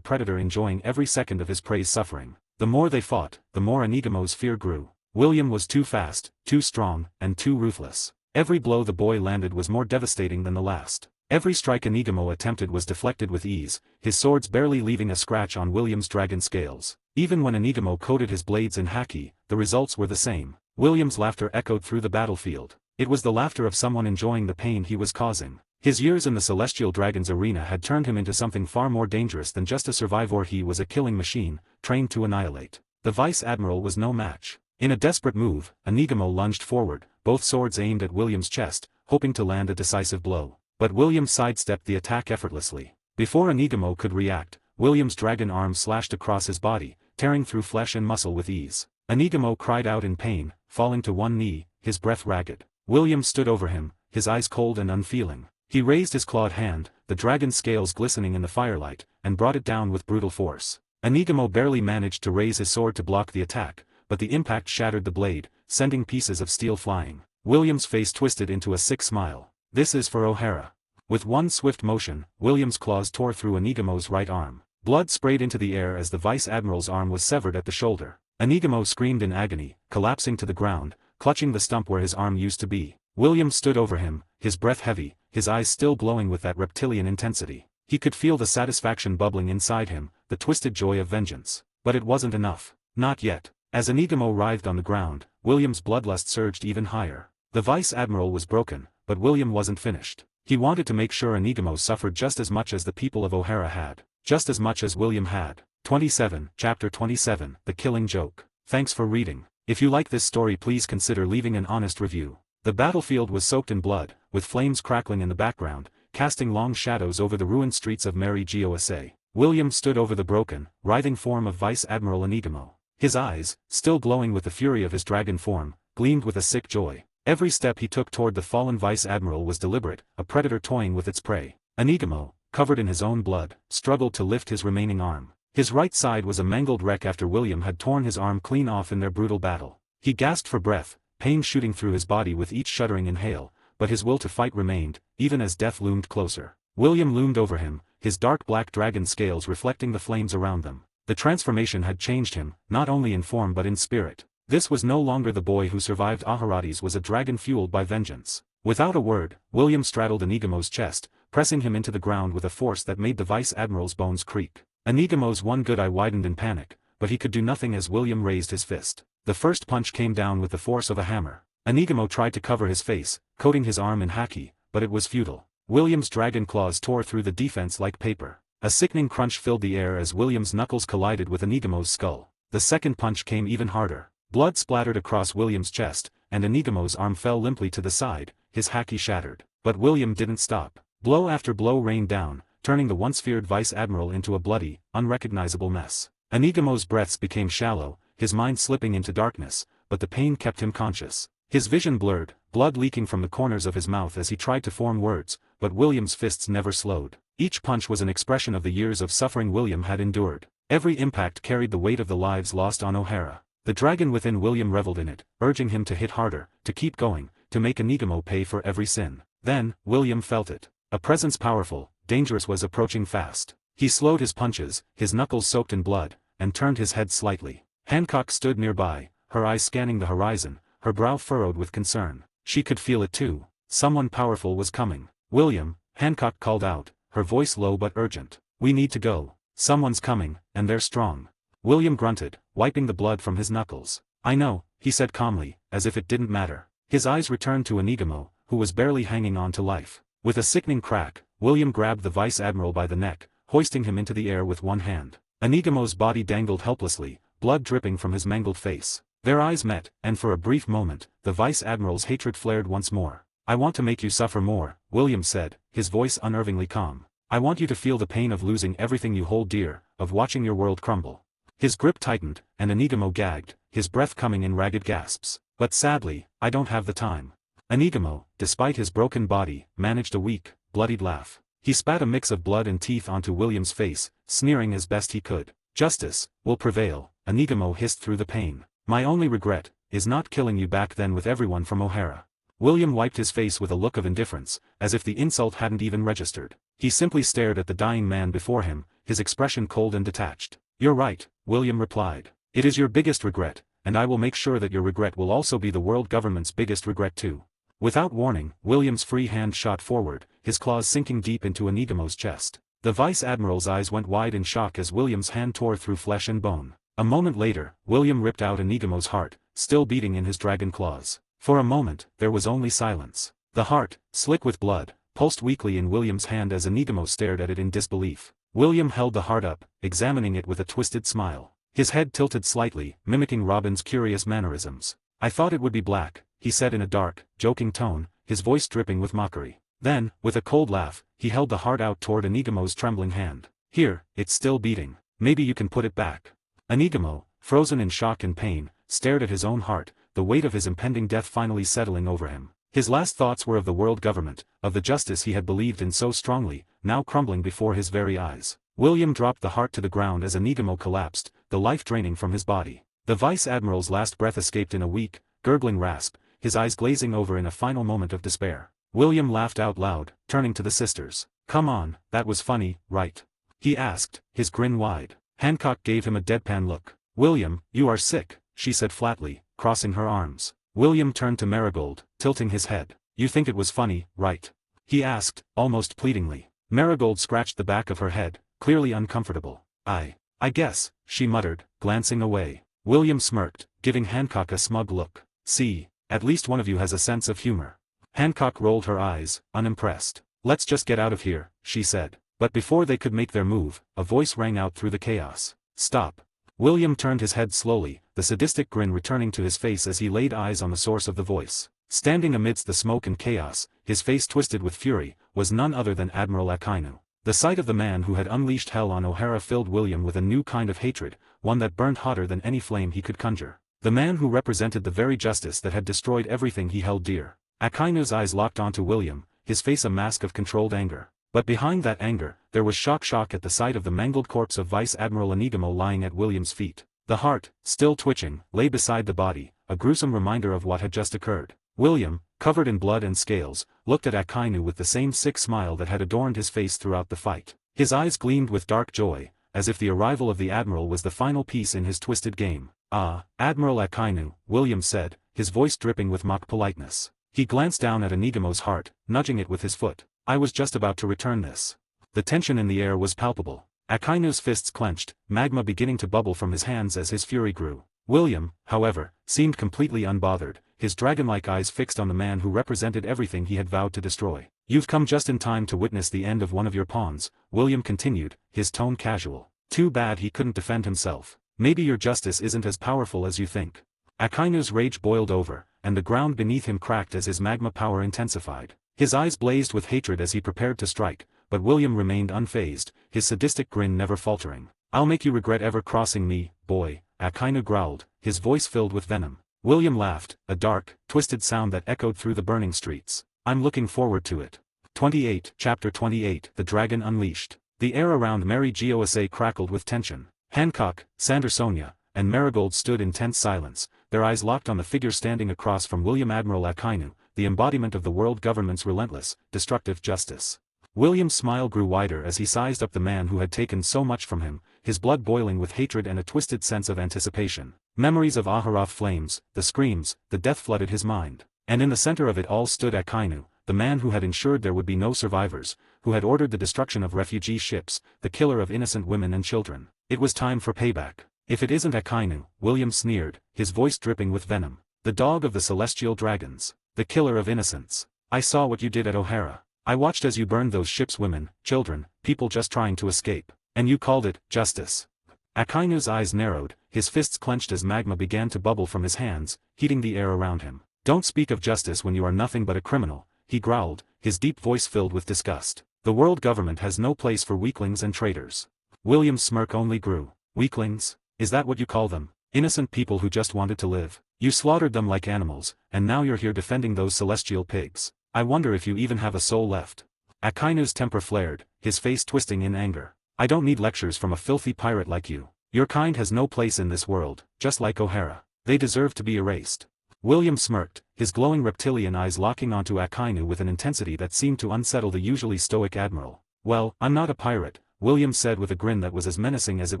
predator enjoying every second of his prey's suffering. The more they fought, the more Enigamo's fear grew. William was too fast, too strong, and too ruthless. Every blow the boy landed was more devastating than the last. Every strike Enigamo attempted was deflected with ease, his swords barely leaving a scratch on William's dragon scales. Even when Enigamo coated his blades in haki, the results were the same. William's laughter echoed through the battlefield. It was the laughter of someone enjoying the pain he was causing. His years in the Celestial Dragon's arena had turned him into something far more dangerous than just a survivor. He was a killing machine, trained to annihilate. The Vice Admiral was no match. In a desperate move, Enigamo lunged forward, both swords aimed at William's chest, hoping to land a decisive blow. But William sidestepped the attack effortlessly. Before Enigamo could react, William's dragon arm slashed across his body, tearing through flesh and muscle with ease. Enigamo cried out in pain, falling to one knee, his breath ragged. William stood over him, his eyes cold and unfeeling. He raised his clawed hand, the dragon's scales glistening in the firelight, and brought it down with brutal force. Enigamo barely managed to raise his sword to block the attack, but the impact shattered the blade, sending pieces of steel flying. William's face twisted into a sick smile. "This is for O'Hara." With one swift motion, William's claws tore through Enigamo's right arm. Blood sprayed into the air as the Vice Admiral's arm was severed at the shoulder. Enigamo screamed in agony, collapsing to the ground, clutching the stump where his arm used to be. William stood over him, his breath heavy, his eyes still glowing with that reptilian intensity. He could feel the satisfaction bubbling inside him, the twisted joy of vengeance. But it wasn't enough. Not yet. As Enigamo writhed on the ground, William's bloodlust surged even higher. The Vice Admiral was broken, but William wasn't finished. He wanted to make sure Enigamo suffered just as much as the people of O'Hara had. Just as much as William had. 27, Chapter 27, The Killing Joke. Thanks for reading. If you like this story, please consider leaving an honest review. The battlefield was soaked in blood, with flames crackling in the background, casting long shadows over the ruined streets of Mary Gosa. William stood over the broken, writhing form of Vice Admiral Enigamo. His eyes, still glowing with the fury of his dragon form, gleamed with a sick joy. Every step he took toward the fallen Vice Admiral was deliberate, a predator toying with its prey. Enigamo, covered in his own blood, struggled to lift his remaining arm. His right side was a mangled wreck after William had torn his arm clean off in their brutal battle. He gasped for breath, pain shooting through his body with each shuddering inhale, but his will to fight remained, even as death loomed closer. William loomed over him, his dark black dragon scales reflecting the flames around them. The transformation had changed him, not only in form but in spirit. This was no longer the boy who survived Aharades, was a dragon fueled by vengeance. Without a word, William straddled Enigamo's chest, pressing him into the ground with a force that made the Vice Admiral's bones creak. Enigamo's one good eye widened in panic, but he could do nothing as William raised his fist. The first punch came down with the force of a hammer. Enigamo tried to cover his face, coating his arm in haki, but it was futile. William's dragon claws tore through the defense like paper. A sickening crunch filled the air as William's knuckles collided with Enigamo's skull. The second punch came even harder. Blood splattered across William's chest, and Enigamo's arm fell limply to the side, his haki shattered. But William didn't stop. Blow after blow rained down, turning the once feared Vice Admiral into a bloody, unrecognizable mess. Enigamo's breaths became shallow, his mind slipping into darkness, but the pain kept him conscious. His vision blurred, blood leaking from the corners of his mouth as he tried to form words, but William's fists never slowed. Each punch was an expression of the years of suffering William had endured. Every impact carried the weight of the lives lost on O'Hara. The dragon within William reveled in it, urging him to hit harder, to keep going, to make Enigamo pay for every sin. Then, William felt it. A presence powerful, dangerous was approaching fast. He slowed his punches, his knuckles soaked in blood, and turned his head slightly. Hancock stood nearby, her eyes scanning the horizon, her brow furrowed with concern. She could feel it too. Someone powerful was coming. "William," Hancock called out, her voice low but urgent. "We need to go. Someone's coming, and they're strong." William grunted, wiping the blood from his knuckles. "I know," he said calmly, as if it didn't matter. His eyes returned to Anigamo, who was barely hanging on to life. With a sickening crack, William grabbed the Vice Admiral by the neck, hoisting him into the air with one hand. Anigamo's body dangled helplessly, blood dripping from his mangled face. Their eyes met, and for a brief moment, the Vice Admiral's hatred flared once more. "I want to make you suffer more," William said, his voice unnervingly calm. "I want you to feel the pain of losing everything you hold dear, of watching your world crumble." His grip tightened, and Anigamo gagged, his breath coming in ragged gasps. "But sadly, I don't have the time." Anigamo, despite his broken body, managed a weak, bloodied laugh. He spat a mix of blood and teeth onto William's face, sneering as best he could. "Justice will prevail," Anigamo hissed through the pain. "My only regret is not killing you back then with everyone from O'Hara." William wiped his face with a look of indifference, as if the insult hadn't even registered. He simply stared at the dying man before him, his expression cold and detached. "You're right," William replied. "It is your biggest regret, and I will make sure that your regret will also be the world government's biggest regret too." Without warning, William's free hand shot forward, his claws sinking deep into Anigamo's chest. The Vice Admiral's eyes went wide in shock as William's hand tore through flesh and bone. A moment later, William ripped out Anigamo's heart, still beating in his dragon claws. For a moment, there was only silence. The heart, slick with blood, pulsed weakly in William's hand as Anigamo stared at it in disbelief. William held the heart up, examining it with a twisted smile. His head tilted slightly, mimicking Robin's curious mannerisms. "I thought it would be black," he said in a dark, joking tone, his voice dripping with mockery. Then, with a cold laugh, he held the heart out toward Anigamo's trembling hand. "Here, it's still beating. Maybe you can put it back." Anigamo, frozen in shock and pain, stared at his own heart, the weight of his impending death finally settling over him. His last thoughts were of the world government, of the justice he had believed in so strongly, now crumbling before his very eyes. William dropped the heart to the ground as Anigamo collapsed, the life draining from his body. The Vice Admiral's last breath escaped in a weak, gurgling rasp, his eyes glazing over in a final moment of despair. William laughed out loud, turning to the sisters. "Come on, that was funny, right?" he asked, his grin wide. Hancock gave him a deadpan look. "William, you are sick," she said flatly, crossing her arms. William turned to Marigold, tilting his head. "You think it was funny, right?" he asked, almost pleadingly. Marigold scratched the back of her head, clearly uncomfortable. I guess," she muttered, glancing away. William smirked, giving Hancock a smug look. "See, at least one of you has a sense of humor." Hancock rolled her eyes, unimpressed. "Let's just get out of here," she said. But before they could make their move, a voice rang out through the chaos. "Stop." William turned his head slowly, the sadistic grin returning to his face as he laid eyes on the source of the voice. Standing amidst the smoke and chaos, his face twisted with fury, was none other than Admiral Akainu. The sight of the man who had unleashed hell on O'Hara filled William with a new kind of hatred, one that burned hotter than any flame he could conjure. The man who represented the very justice that had destroyed everything he held dear. Akainu's eyes locked onto William, his face a mask of controlled anger. But behind that anger, there was shock at the sight of the mangled corpse of Vice Admiral Anigamo lying at William's feet. The heart, still twitching, lay beside the body, a gruesome reminder of what had just occurred. William, covered in blood and scales, looked at Akainu with the same sick smile that had adorned his face throughout the fight. His eyes gleamed with dark joy, as if the arrival of the Admiral was the final piece in his twisted game. "Ah, Admiral Akainu," William said, his voice dripping with mock politeness. He glanced down at Anigamo's heart, nudging it with his foot. "I was just about to return this." The tension in the air was palpable. Akainu's fists clenched, magma beginning to bubble from his hands as his fury grew. William, however, seemed completely unbothered, his dragon-like eyes fixed on the man who represented everything he had vowed to destroy. "You've come just in time to witness the end of one of your pawns," William continued, his tone casual. "Too bad he couldn't defend himself. Maybe your justice isn't as powerful as you think." Akainu's rage boiled over, and the ground beneath him cracked as his magma power intensified. His eyes blazed with hatred as he prepared to strike, but William remained unfazed, his sadistic grin never faltering. "I'll make you regret ever crossing me, boy," Akainu growled, his voice filled with venom. William laughed, a dark, twisted sound that echoed through the burning streets. "I'm looking forward to it." 28, Chapter 28, The Dragon Unleashed. The air around Mary Gosa crackled with tension. Hancock, Sandersonia, and Marigold stood in tense silence, their eyes locked on the figure standing across from William Admiral Akainu, the embodiment of the world government's relentless, destructive justice. William's smile grew wider as he sized up the man who had taken so much from him, his blood boiling with hatred and a twisted sense of anticipation. Memories of Aharoth flames, the screams, the death flooded his mind. And in the center of it all stood Akainu, the man who had ensured there would be no survivors, who had ordered the destruction of refugee ships, the killer of innocent women and children. It was time for payback. If it isn't Akainu, William sneered, his voice dripping with venom. The dog of the celestial dragons. The killer of innocence. I saw what you did at O'Hara. I watched as you burned those ships, women, children, people just trying to escape. And you called it justice. Akainu's eyes narrowed, his fists clenched as magma began to bubble from his hands, heating the air around him. Don't speak of justice when you are nothing but a criminal, he growled, his deep voice filled with disgust. The world government has no place for weaklings and traitors. William's smirk only grew. Weaklings? Is that what you call them? Innocent people who just wanted to live. You slaughtered them like animals, and now you're here defending those celestial pigs. I wonder if you even have a soul left. Akainu's temper flared, his face twisting in anger. I don't need lectures from a filthy pirate like you. Your kind has no place in this world, just like O'Hara. They deserve to be erased. William smirked, his glowing reptilian eyes locking onto Akainu with an intensity that seemed to unsettle the usually stoic admiral. Well, I'm not a pirate, William said with a grin that was as menacing as it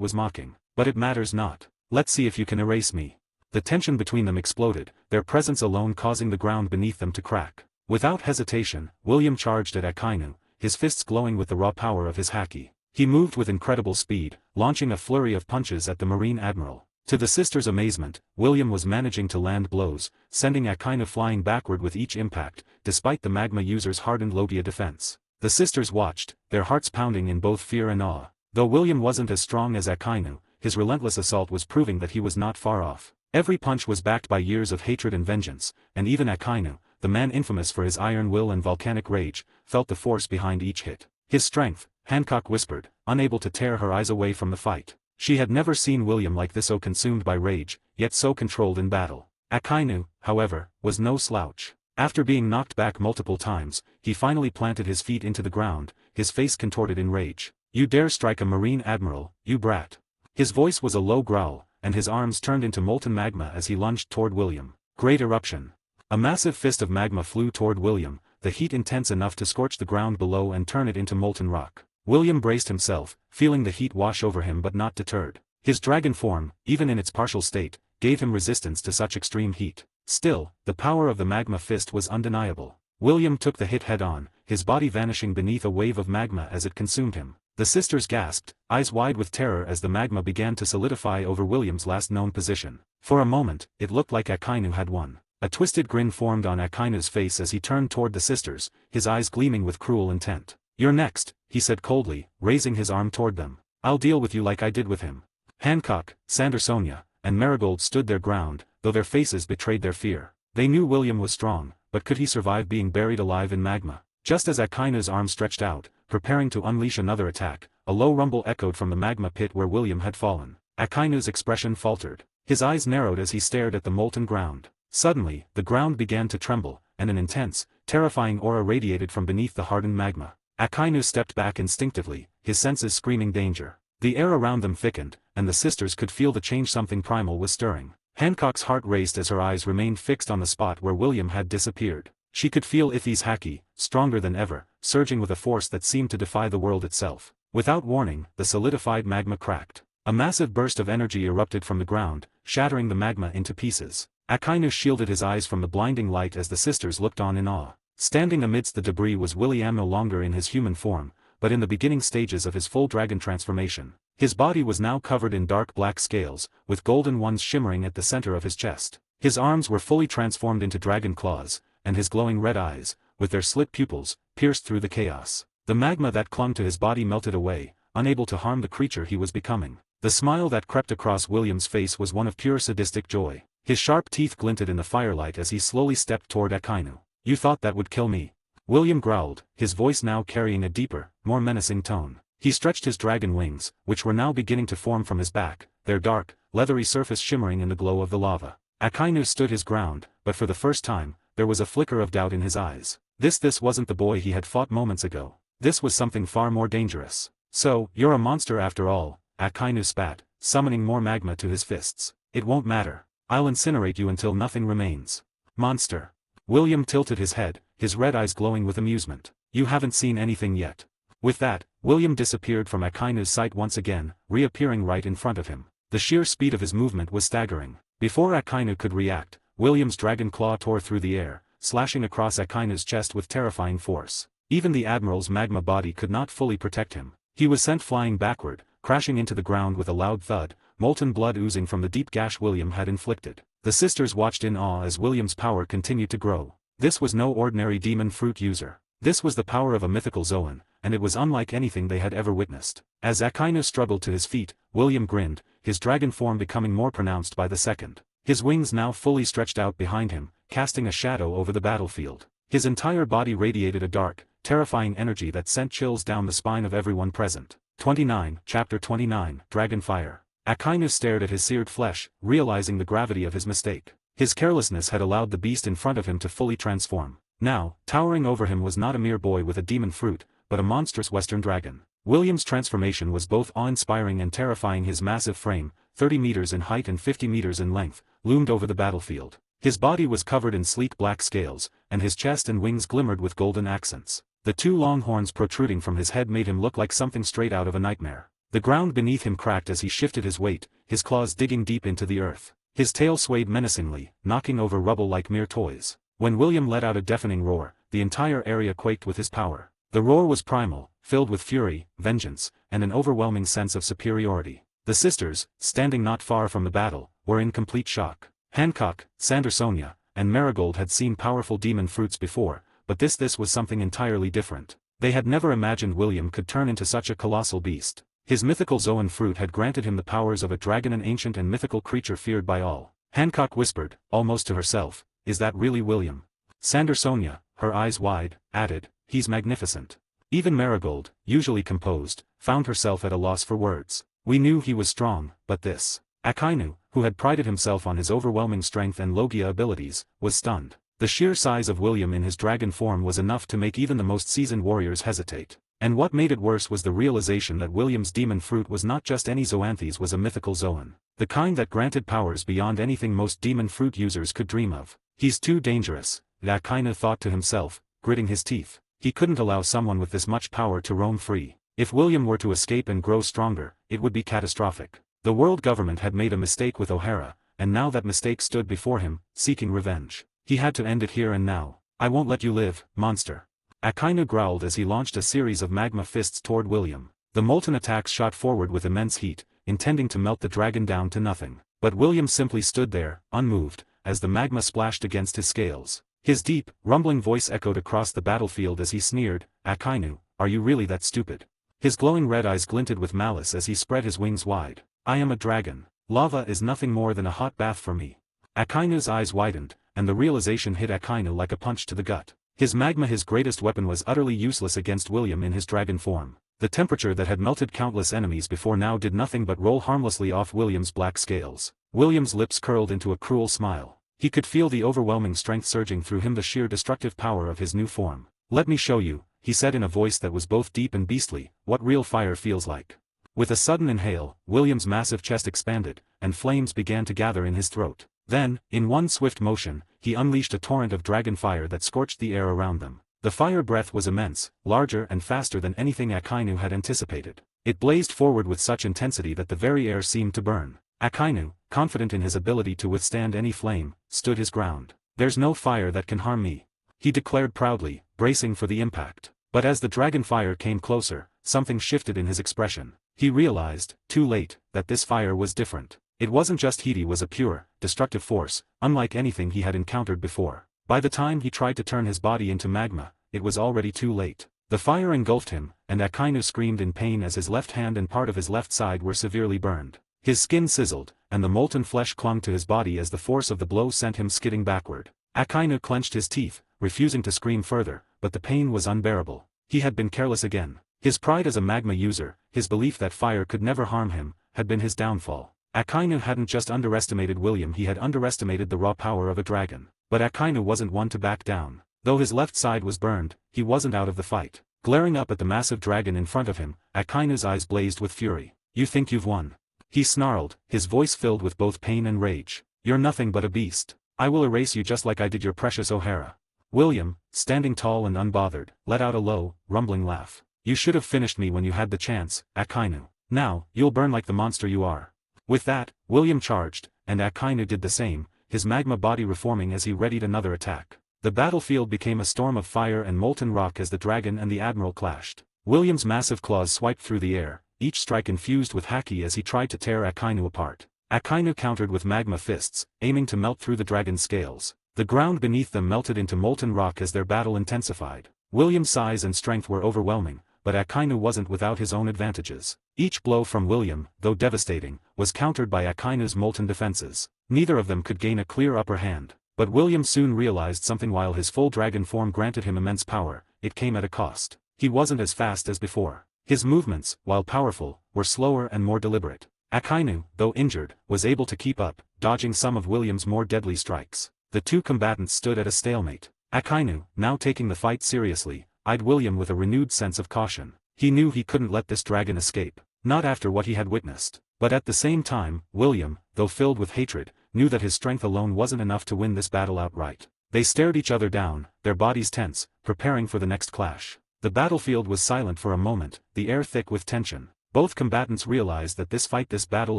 was mocking. But it matters not. Let's see if you can erase me. The tension between them exploded, their presence alone causing the ground beneath them to crack. Without hesitation, William charged at Akainu, his fists glowing with the raw power of his haki. He moved with incredible speed, launching a flurry of punches at the Marine Admiral. To the sisters' amazement, William was managing to land blows, sending Akainu flying backward with each impact, despite the magma user's hardened Logia defense. The sisters watched, their hearts pounding in both fear and awe. Though William wasn't as strong as Akainu, his relentless assault was proving that he was not far off. Every punch was backed by years of hatred and vengeance, and even Akainu, the man infamous for his iron will and volcanic rage, felt the force behind each hit. His strength, Hancock whispered, unable to tear her eyes away from the fight. She had never seen William like this, so consumed by rage, yet so controlled in battle. Akainu, however, was no slouch. After being knocked back multiple times, he finally planted his feet into the ground, his face contorted in rage. You dare strike a Marine Admiral, you brat. His voice was a low growl, and his arms turned into molten magma as he lunged toward William. Great eruption. A massive fist of magma flew toward William, the heat intense enough to scorch the ground below and turn it into molten rock. William braced himself, feeling the heat wash over him but not deterred. His dragon form, even in its partial state, gave him resistance to such extreme heat. Still, the power of the magma fist was undeniable. William took the hit head-on, his body vanishing beneath a wave of magma as it consumed him. The sisters gasped, eyes wide with terror as the magma began to solidify over William's last known position. For a moment, it looked like Akainu had won. A twisted grin formed on Akainu's face as he turned toward the sisters, his eyes gleaming with cruel intent. You're next, he said coldly, raising his arm toward them. I'll deal with you like I did with him. Hancock, Sandersonia, and Marigold stood their ground, though their faces betrayed their fear. They knew William was strong, but could he survive being buried alive in magma? Just as Akainu's arm stretched out, preparing to unleash another attack, a low rumble echoed from the magma pit where William had fallen. Akainu's expression faltered. His eyes narrowed as he stared at the molten ground. Suddenly, the ground began to tremble, and an intense, terrifying aura radiated from beneath the hardened magma. Akainu stepped back instinctively, his senses screaming danger. The air around them thickened, and the sisters could feel the change. Something primal was stirring. Hancock's heart raced as her eyes remained fixed on the spot where William had disappeared. She could feel Ithi's haki, stronger than ever, surging with a force that seemed to defy the world itself. Without warning, the solidified magma cracked. A massive burst of energy erupted from the ground, shattering the magma into pieces. Akainu shielded his eyes from the blinding light as the sisters looked on in awe. Standing amidst the debris was William, no longer in his human form, but in the beginning stages of his full dragon transformation. His body was now covered in dark black scales, with golden ones shimmering at the center of his chest. His arms were fully transformed into dragon claws, and his glowing red eyes, with their slit pupils, pierced through the chaos. The magma that clung to his body melted away, unable to harm the creature he was becoming. The smile that crept across William's face was one of pure sadistic joy. His sharp teeth glinted in the firelight as he slowly stepped toward Akainu. You thought that would kill me? William growled, his voice now carrying a deeper, more menacing tone. He stretched his dragon wings, which were now beginning to form from his back, their dark, leathery surface shimmering in the glow of the lava. Akainu stood his ground, but for the first time, there was a flicker of doubt in his eyes. This wasn't the boy he had fought moments ago. This was something far more dangerous. So, you're a monster after all, Akainu spat, summoning more magma to his fists. It won't matter. I'll incinerate you until nothing remains. Monster. William tilted his head, his red eyes glowing with amusement. You haven't seen anything yet. With that, William disappeared from Akainu's sight once again, reappearing right in front of him. The sheer speed of his movement was staggering. Before Akainu could react, William's dragon claw tore through the air, slashing across Akainu's chest with terrifying force. Even the Admiral's magma body could not fully protect him. He was sent flying backward, crashing into the ground with a loud thud, molten blood oozing from the deep gash William had inflicted. The sisters watched in awe as William's power continued to grow. This was no ordinary demon fruit user. This was the power of a mythical Zoan, and it was unlike anything they had ever witnessed. As Akainu struggled to his feet, William grinned, his dragon form becoming more pronounced by the second. His wings now fully stretched out behind him, casting a shadow over the battlefield. His entire body radiated a dark, terrifying energy that sent chills down the spine of everyone present. 29, Chapter 29, Dragonfire. Akainu stared at his seared flesh, realizing the gravity of his mistake. His carelessness had allowed the beast in front of him to fully transform. Now, towering over him was not a mere boy with a demon fruit, but a monstrous western dragon. William's transformation was both awe-inspiring and terrifying. His massive frame, 30 meters in height and 50 meters in length, loomed over the battlefield. His body was covered in sleek black scales, and his chest and wings glimmered with golden accents. The two long horns protruding from his head made him look like something straight out of a nightmare. The ground beneath him cracked as he shifted his weight, his claws digging deep into the earth. His tail swayed menacingly, knocking over rubble like mere toys. When William let out a deafening roar, the entire area quaked with his power. The roar was primal, filled with fury, vengeance, and an overwhelming sense of superiority. The sisters, standing not far from the battle, were in complete shock. Hancock, Sandersonia, and Marigold had seen powerful demon fruits before, but this was something entirely different. They had never imagined William could turn into such a colossal beast. His mythical Zoan fruit had granted him the powers of a dragon, an ancient and mythical creature feared by all. Hancock whispered, almost to herself, "Is that really William?" Sandersonia, her eyes wide, added, "He's magnificent." Even Marigold, usually composed, found herself at a loss for words. "We knew he was strong, but this..." Akainu, who had prided himself on his overwhelming strength and Logia abilities, was stunned. The sheer size of William in his dragon form was enough to make even the most seasoned warriors hesitate. And what made it worse was the realization that William's demon fruit was not just any Zoanthes, was a mythical Zoan. The kind that granted powers beyond anything most demon fruit users could dream of. "He's too dangerous," Akainu thought to himself, gritting his teeth. He couldn't allow someone with this much power to roam free. If William were to escape and grow stronger, it would be catastrophic. The world government had made a mistake with O'Hara, and now that mistake stood before him, seeking revenge. He had to end it here and now. "I won't let you live, monster." Akainu growled as he launched a series of magma fists toward William. The molten attacks shot forward with immense heat, intending to melt the dragon down to nothing. But William simply stood there, unmoved, as the magma splashed against his scales. His deep, rumbling voice echoed across the battlefield as he sneered, "Akainu, are you really that stupid?" His glowing red eyes glinted with malice as he spread his wings wide. "I am a dragon. Lava is nothing more than a hot bath for me." Akainu's eyes widened, and the realization hit Akainu like a punch to the gut. His magma, his greatest weapon, was utterly useless against William in his dragon form. The temperature that had melted countless enemies before now did nothing but roll harmlessly off William's black scales. William's lips curled into a cruel smile. He could feel the overwhelming strength surging through him, the sheer destructive power of his new form. "Let me show you," he said in a voice that was both deep and beastly, "what real fire feels like." With a sudden inhale, William's massive chest expanded, and flames began to gather in his throat. Then, in one swift motion, he unleashed a torrent of dragon fire that scorched the air around them. The fire breath was immense, larger and faster than anything Akainu had anticipated. It blazed forward with such intensity that the very air seemed to burn. Akainu, confident in his ability to withstand any flame, stood his ground. "There's no fire that can harm me," he declared proudly, bracing for the impact. But as the dragon fire came closer, something shifted in his expression. He realized, too late, that this fire was different. It wasn't just heat, it was a pure, destructive force, unlike anything he had encountered before. By the time he tried to turn his body into magma, it was already too late. The fire engulfed him, and Akainu screamed in pain as his left hand and part of his left side were severely burned. His skin sizzled, and the molten flesh clung to his body as the force of the blow sent him skidding backward. Akainu clenched his teeth, refusing to scream further, but the pain was unbearable. He had been careless again. His pride as a magma user, his belief that fire could never harm him, had been his downfall. Akainu hadn't just underestimated William, he had underestimated the raw power of a dragon. But Akainu wasn't one to back down. Though his left side was burned, he wasn't out of the fight. Glaring up at the massive dragon in front of him, Akainu's eyes blazed with fury. "You think you've won?" he snarled, his voice filled with both pain and rage. "You're nothing but a beast. I will erase you just like I did your precious O'Hara." William, standing tall and unbothered, let out a low, rumbling laugh. You should have finished me when you had the chance, Akainu. Now, you'll burn like the monster you are. With that, William charged, and Akainu did the same, his magma body reforming as he readied another attack. The battlefield became a storm of fire and molten rock as the dragon and the admiral clashed. William's massive claws swiped through the air, each strike infused with haki as he tried to tear Akainu apart. Akainu countered with magma fists, aiming to melt through the dragon's scales. The ground beneath them melted into molten rock as their battle intensified. William's size and strength were overwhelming, but Akainu wasn't without his own advantages. Each blow from William, though devastating, was countered by Akainu's molten defenses. Neither of them could gain a clear upper hand. But William soon realized something. While his full dragon form granted him immense power, it came at a cost. He wasn't as fast as before. His movements, while powerful, were slower and more deliberate. Akainu, though injured, was able to keep up, dodging some of William's more deadly strikes. The two combatants stood at a stalemate. Akainu, now taking the fight seriously, eyed William with a renewed sense of caution. He knew he couldn't let this dragon escape, not after what he had witnessed. But at the same time, William, though filled with hatred, knew that his strength alone wasn't enough to win this battle outright. They stared each other down, their bodies tense, preparing for the next clash. The battlefield was silent for a moment, the air thick with tension. Both combatants realized that this battle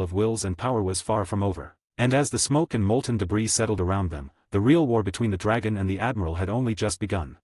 of wills and power was far from over. And as the smoke and molten debris settled around them, the real war between the dragon and the admiral had only just begun.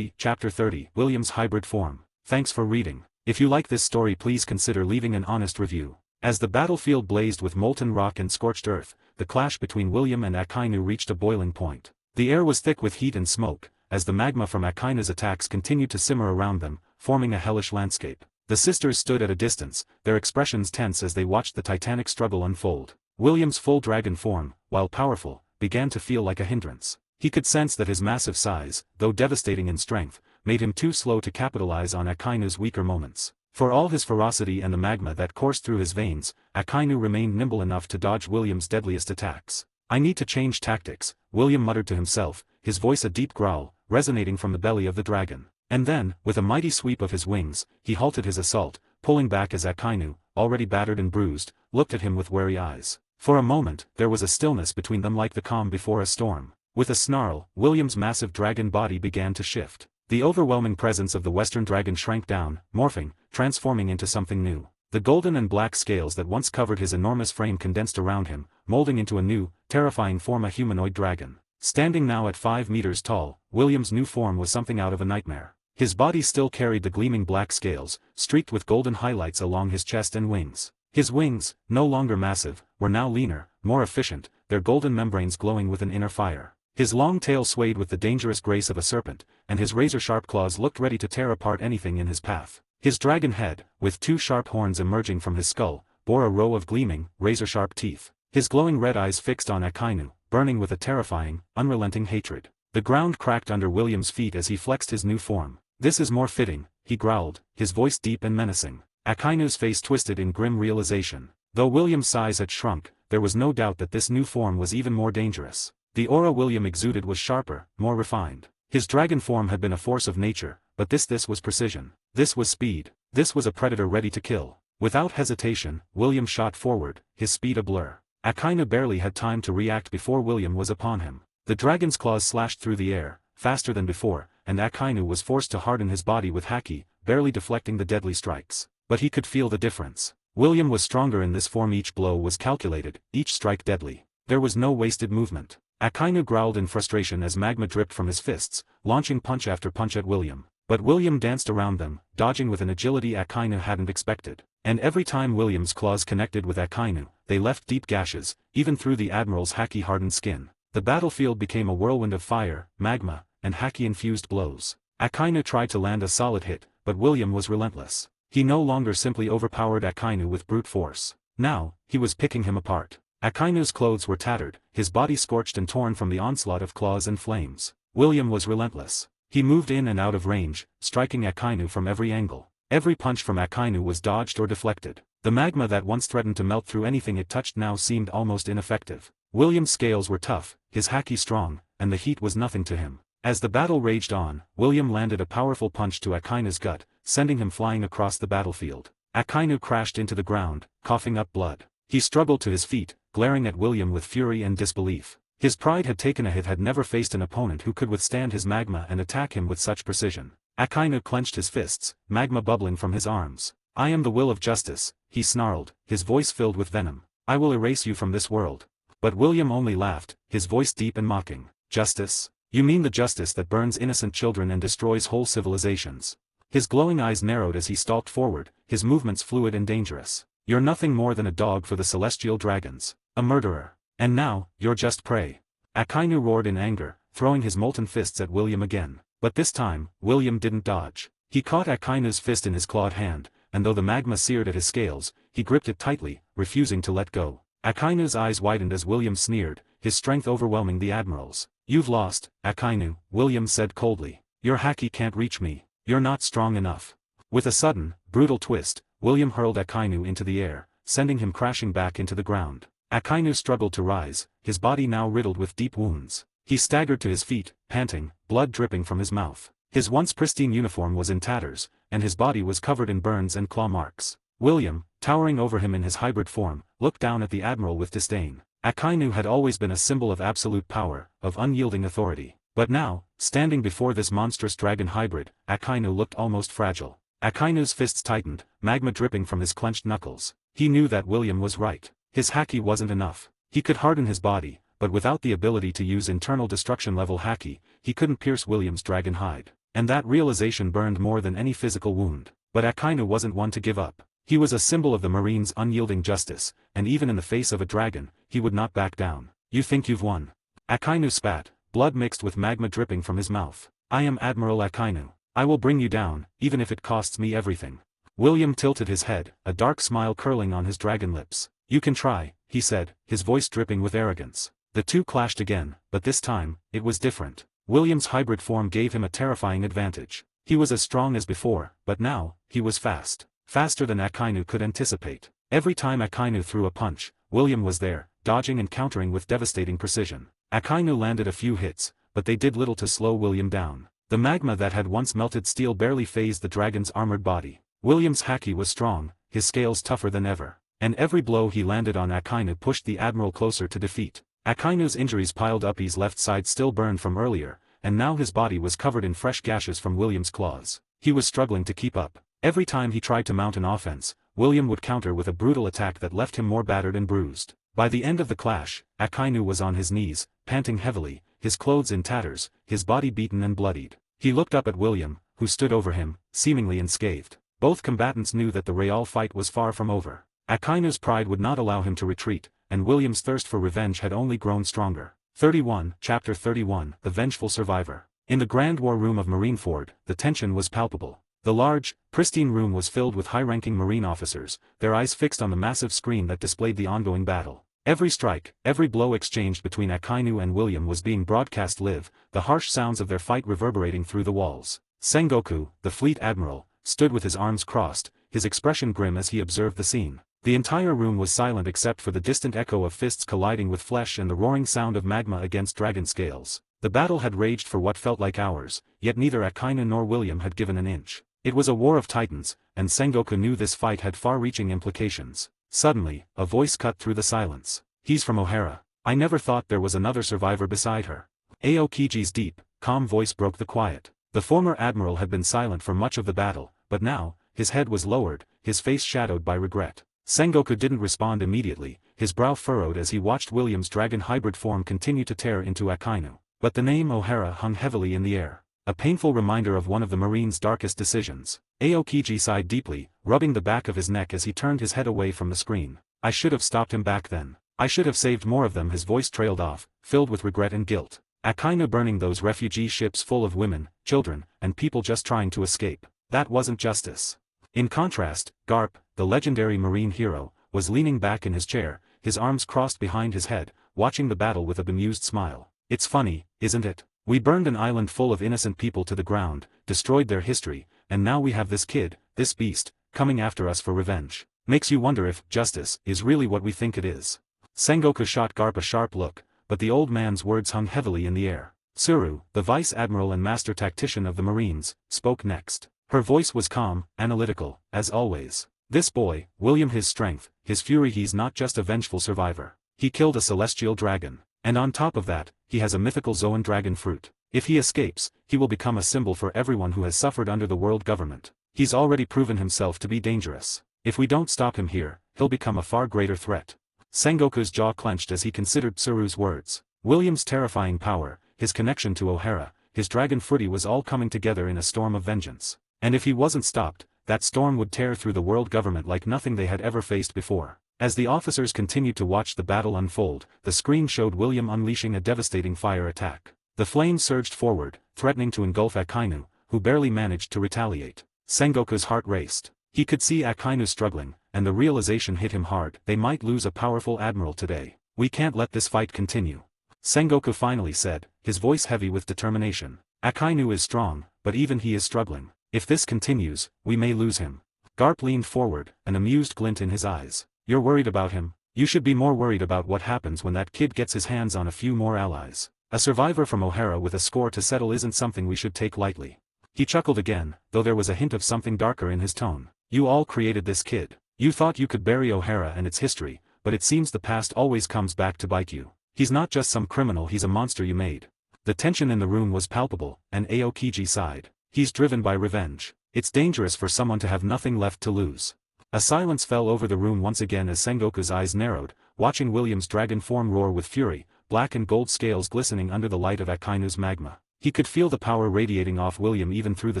Chapter 30, William's hybrid form. Thanks for reading. If you like this story, please consider leaving an honest review. As the battlefield blazed with molten rock and scorched earth, the clash between William and Akainu reached a boiling point. The air was thick with heat and smoke, as the magma from Akainu's attacks continued to simmer around them, forming a hellish landscape. The sisters stood at a distance, their expressions tense as they watched the titanic struggle unfold. William's full dragon form, while powerful, began to feel like a hindrance. He could sense that his massive size, though devastating in strength, made him too slow to capitalize on Akainu's weaker moments. For all his ferocity and the magma that coursed through his veins, Akainu remained nimble enough to dodge William's deadliest attacks. I need to change tactics, William muttered to himself, his voice a deep growl, resonating from the belly of the dragon. And then, with a mighty sweep of his wings, he halted his assault, pulling back as Akainu, already battered and bruised, looked at him with wary eyes. For a moment, there was a stillness between them like the calm before a storm. With a snarl, William's massive dragon body began to shift. The overwhelming presence of the western dragon shrank down, morphing, transforming into something new. The golden and black scales that once covered his enormous frame condensed around him, molding into a new, terrifying form, a humanoid dragon. Standing now at 5 meters tall, William's new form was something out of a nightmare. His body still carried the gleaming black scales, streaked with golden highlights along his chest and wings. His wings, no longer massive, were now leaner, more efficient, their golden membranes glowing with an inner fire. His long tail swayed with the dangerous grace of a serpent, and his razor-sharp claws looked ready to tear apart anything in his path. His dragon head, with 2 sharp horns emerging from his skull, bore a row of gleaming, razor-sharp teeth. His glowing red eyes fixed on Akainu, burning with a terrifying, unrelenting hatred. The ground cracked under William's feet as he flexed his new form. "This is more fitting," he growled, his voice deep and menacing. Akainu's face twisted in grim realization. Though William's size had shrunk, there was no doubt that this new form was even more dangerous. The aura William exuded was sharper, more refined. His dragon form had been a force of nature, but this was precision. This was speed. This was a predator ready to kill. Without hesitation, William shot forward, his speed a blur. Akainu barely had time to react before William was upon him. The dragon's claws slashed through the air, faster than before, and Akainu was forced to harden his body with haki, barely deflecting the deadly strikes. But he could feel the difference. William was stronger in this form. Each blow was calculated, each strike deadly. There was no wasted movement. Akainu growled in frustration as magma dripped from his fists, launching punch after punch at William. But William danced around them, dodging with an agility Akainu hadn't expected. And every time William's claws connected with Akainu, they left deep gashes, even through the admiral's haki-hardened skin. The battlefield became a whirlwind of fire, magma, and haki-infused blows. Akainu tried to land a solid hit, but William was relentless. He no longer simply overpowered Akainu with brute force. Now, he was picking him apart. Akainu's clothes were tattered, his body scorched and torn from the onslaught of claws and flames. William was relentless. He moved in and out of range, striking Akainu from every angle. Every punch from Akainu was dodged or deflected. The magma that once threatened to melt through anything it touched now seemed almost ineffective. William's scales were tough, his haki strong, and the heat was nothing to him. As the battle raged on, William landed a powerful punch to Akainu's gut, sending him flying across the battlefield. Akainu crashed into the ground, coughing up blood. He struggled to his feet, glaring at William with fury and disbelief. His pride had taken a hit, had never faced an opponent who could withstand his magma and attack him with such precision. Akainu clenched his fists, magma bubbling from his arms. I am the will of justice, he snarled, his voice filled with venom. I will erase you from this world. But William only laughed, his voice deep and mocking. Justice? You mean the justice that burns innocent children and destroys whole civilizations? His glowing eyes narrowed as he stalked forward, his movements fluid and dangerous. You're nothing more than a dog for the celestial dragons. A murderer. And now, you're just prey. Akainu roared in anger, throwing his molten fists at William again. But this time, William didn't dodge. He caught Akainu's fist in his clawed hand, and though the magma seared at his scales, he gripped it tightly, refusing to let go. Akainu's eyes widened as William sneered, his strength overwhelming the admiral's. You've lost, Akainu, William said coldly. Your haki can't reach me. You're not strong enough. With a sudden, brutal twist, William hurled Akainu into the air, sending him crashing back into the ground. Akainu struggled to rise, his body now riddled with deep wounds. He staggered to his feet, panting, blood dripping from his mouth. His once pristine uniform was in tatters, and his body was covered in burns and claw marks. William, towering over him in his hybrid form, looked down at the admiral with disdain. Akainu had always been a symbol of absolute power, of unyielding authority. But now, standing before this monstrous dragon hybrid, Akainu looked almost fragile. Akainu's fists tightened, magma dripping from his clenched knuckles. He knew that William was right. His haki wasn't enough. He could harden his body, but without the ability to use internal destruction level haki, he couldn't pierce William's dragon hide. And that realization burned more than any physical wound. But Akainu wasn't one to give up. He was a symbol of the Marines' unyielding justice, and even in the face of a dragon, he would not back down. You think you've won? Akainu spat, blood mixed with magma dripping from his mouth. I am Admiral Akainu. I will bring you down, even if it costs me everything. William tilted his head, a dark smile curling on his dragon lips. You can try, he said, his voice dripping with arrogance. The two clashed again, but this time, it was different. William's hybrid form gave him a terrifying advantage. He was as strong as before, but now, he was fast. Faster than Akainu could anticipate. Every time Akainu threw a punch, William was there, dodging and countering with devastating precision. Akainu landed a few hits, but they did little to slow William down. The magma that had once melted steel barely phased the dragon's armored body. William's haki was strong, his scales tougher than ever. And every blow he landed on Akainu pushed the admiral closer to defeat. Akainu's injuries piled up, his left side still burned from earlier, and now his body was covered in fresh gashes from William's claws. He was struggling to keep up. Every time he tried to mount an offense, William would counter with a brutal attack that left him more battered and bruised. By the end of the clash, Akainu was on his knees, panting heavily, his clothes in tatters, his body beaten and bloodied. He looked up at William, who stood over him, seemingly unscathed. Both combatants knew that the Rayleigh fight was far from over. Akainu's pride would not allow him to retreat, and William's thirst for revenge had only grown stronger. 31, Chapter 31, The Vengeful Survivor. In the Grand War Room of Marineford, the tension was palpable. The large, pristine room was filled with high-ranking Marine officers, their eyes fixed on the massive screen that displayed the ongoing battle. Every strike, every blow exchanged between Akainu and William was being broadcast live, the harsh sounds of their fight reverberating through the walls. Sengoku, the fleet admiral, stood with his arms crossed, his expression grim as he observed the scene. The entire room was silent except for the distant echo of fists colliding with flesh and the roaring sound of magma against dragon scales. The battle had raged for what felt like hours, yet neither Akainu nor William had given an inch. It was a war of titans, and Sengoku knew this fight had far-reaching implications. Suddenly, a voice cut through the silence. He's from O'Hara. I never thought there was another survivor beside her. Aokiji's deep, calm voice broke the quiet. The former admiral had been silent for much of the battle, but now, his head was lowered, his face shadowed by regret. Sengoku didn't respond immediately, his brow furrowed as he watched William's dragon hybrid form continue to tear into Akainu. But the name O'Hara hung heavily in the air. A painful reminder of one of the Marine's darkest decisions. Aokiji sighed deeply, rubbing the back of his neck as he turned his head away from the screen. I should have stopped him back then. I should have saved more of them. His voice trailed off, filled with regret and guilt. Akainu burning those refugee ships full of women, children, and people just trying to escape. That wasn't justice. In contrast, Garp, the legendary Marine hero, was leaning back in his chair, his arms crossed behind his head, watching the battle with a bemused smile. It's funny, isn't it? We burned an island full of innocent people to the ground, destroyed their history, and now we have this kid, this beast, coming after us for revenge. Makes you wonder if justice is really what we think it is. Sengoku shot Garp a sharp look, but the old man's words hung heavily in the air. Tsuru, the vice admiral and master tactician of the Marines, spoke next. Her voice was calm, analytical, as always. This boy, William, his strength, his fury, he's not just a vengeful survivor. He killed a celestial dragon. And on top of that, he has a mythical Zoan dragon fruit. If he escapes, he will become a symbol for everyone who has suffered under the world government. He's already proven himself to be dangerous. If we don't stop him here, he'll become a far greater threat. Sengoku's jaw clenched as he considered Tsuru's words. William's terrifying power, his connection to O'Hara, his dragon fruity was all coming together in a storm of vengeance. And if he wasn't stopped, that storm would tear through the world government like nothing they had ever faced before. As the officers continued to watch the battle unfold, the screen showed William unleashing a devastating fire attack. The flames surged forward, threatening to engulf Akainu, who barely managed to retaliate. Sengoku's heart raced. He could see Akainu struggling, and the realization hit him hard. They might lose a powerful admiral today. We can't let this fight continue. Sengoku finally said, his voice heavy with determination. Akainu is strong, but even he is struggling. If this continues, we may lose him. Garp leaned forward, an amused glint in his eyes. You're worried about him? You should be more worried about what happens when that kid gets his hands on a few more allies. A survivor from O'Hara with a score to settle isn't something we should take lightly. He chuckled again, though there was a hint of something darker in his tone. You all created this kid. You thought you could bury O'Hara and its history, but it seems the past always comes back to bite you. He's not just some criminal, he's a monster you made. The tension in the room was palpable, and Aokiji sighed. He's driven by revenge. It's dangerous for someone to have nothing left to lose. A silence fell over the room once again as Sengoku's eyes narrowed, watching William's dragon form roar with fury, black and gold scales glistening under the light of Akainu's magma. He could feel the power radiating off William even through the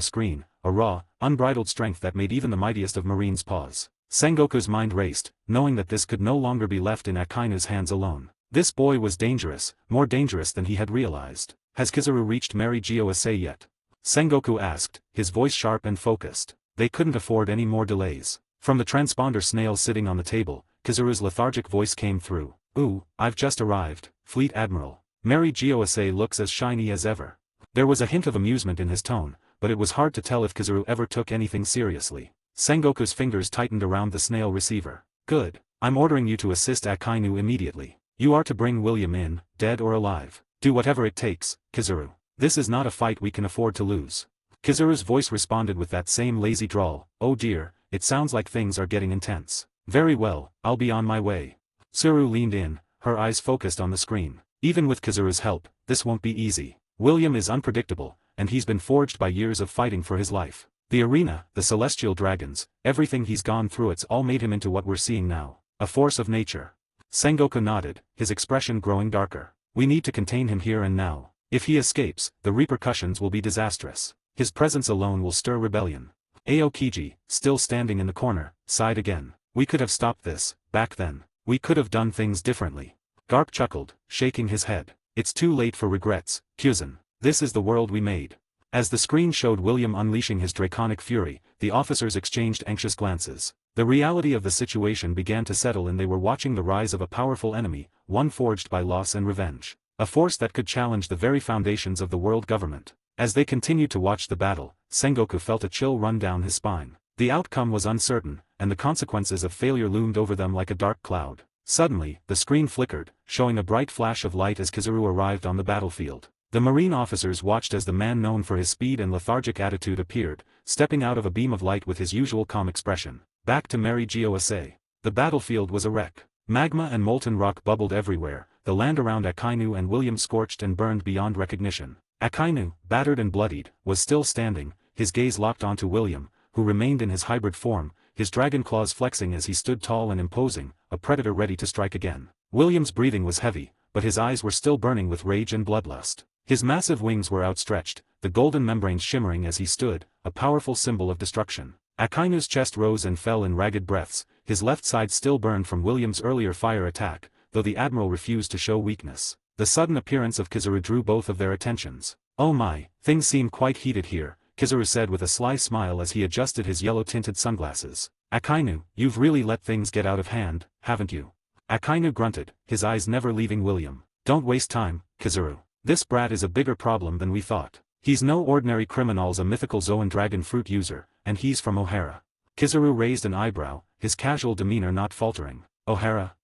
screen, a raw, unbridled strength that made even the mightiest of marines pause. Sengoku's mind raced, knowing that this could no longer be left in Akainu's hands alone. This boy was dangerous, more dangerous than he had realized. Has Kizaru reached Mary Gyoase yet? Sengoku asked, his voice sharp and focused. They couldn't afford any more delays. From the transponder snail sitting on the table, Kizaru's lethargic voice came through. Ooh, I've just arrived, Fleet Admiral. Mary Gyoase looks as shiny as ever. There was a hint of amusement in his tone, but it was hard to tell if Kizaru ever took anything seriously. Sengoku's fingers tightened around the snail receiver. Good. I'm ordering you to assist Akainu immediately. You are to bring William in, dead or alive. Do whatever it takes, Kizaru. This is not a fight we can afford to lose. Kizaru's voice responded with that same lazy drawl. Oh dear, it sounds like things are getting intense. Very well, I'll be on my way. Tsuru leaned in, her eyes focused on the screen. Even with Kizaru's help, this won't be easy. William is unpredictable, and he's been forged by years of fighting for his life. The arena, the celestial dragons, everything he's gone through, it's all made him into what we're seeing now. A force of nature. Sengoku nodded, his expression growing darker. We need to contain him here and now. If he escapes, the repercussions will be disastrous. His presence alone will stir rebellion. Aokiji, still standing in the corner, sighed again. We could have stopped this, back then. We could have done things differently. Garp chuckled, shaking his head. It's too late for regrets, Kyuzan. This is the world we made. As the screen showed William unleashing his draconic fury, the officers exchanged anxious glances. The reality of the situation began to settle, and they were watching the rise of a powerful enemy, one forged by loss and revenge. A force that could challenge the very foundations of the world government. As they continued to watch the battle, Sengoku felt a chill run down his spine. The outcome was uncertain, and the consequences of failure loomed over them like a dark cloud. Suddenly, the screen flickered, showing a bright flash of light as Kizaru arrived on the battlefield. The marine officers watched as the man known for his speed and lethargic attitude appeared, stepping out of a beam of light with his usual calm expression. Back to Mary Gyoase. The battlefield was a wreck. Magma and molten rock bubbled everywhere, the land around Akainu and William scorched and burned beyond recognition. Akainu, battered and bloodied, was still standing, his gaze locked onto William, who remained in his hybrid form, his dragon claws flexing as he stood tall and imposing, a predator ready to strike again. William's breathing was heavy, but his eyes were still burning with rage and bloodlust. His massive wings were outstretched, the golden membranes shimmering as he stood, a powerful symbol of destruction. Akainu's chest rose and fell in ragged breaths, his left side still burned from William's earlier fire attack, though the admiral refused to show weakness. The sudden appearance of Kizaru drew both of their attentions. Oh my, things seem quite heated here, Kizaru said with a sly smile as he adjusted his yellow-tinted sunglasses. Akainu, you've really let things get out of hand, haven't you? Akainu grunted, his eyes never leaving William. Don't waste time, Kizaru. This brat is a bigger problem than we thought. He's no ordinary criminal's a mythical Zoan dragon fruit user, and he's from O'Hara. Kizaru raised an eyebrow, his casual demeanor not faltering. O'Hara?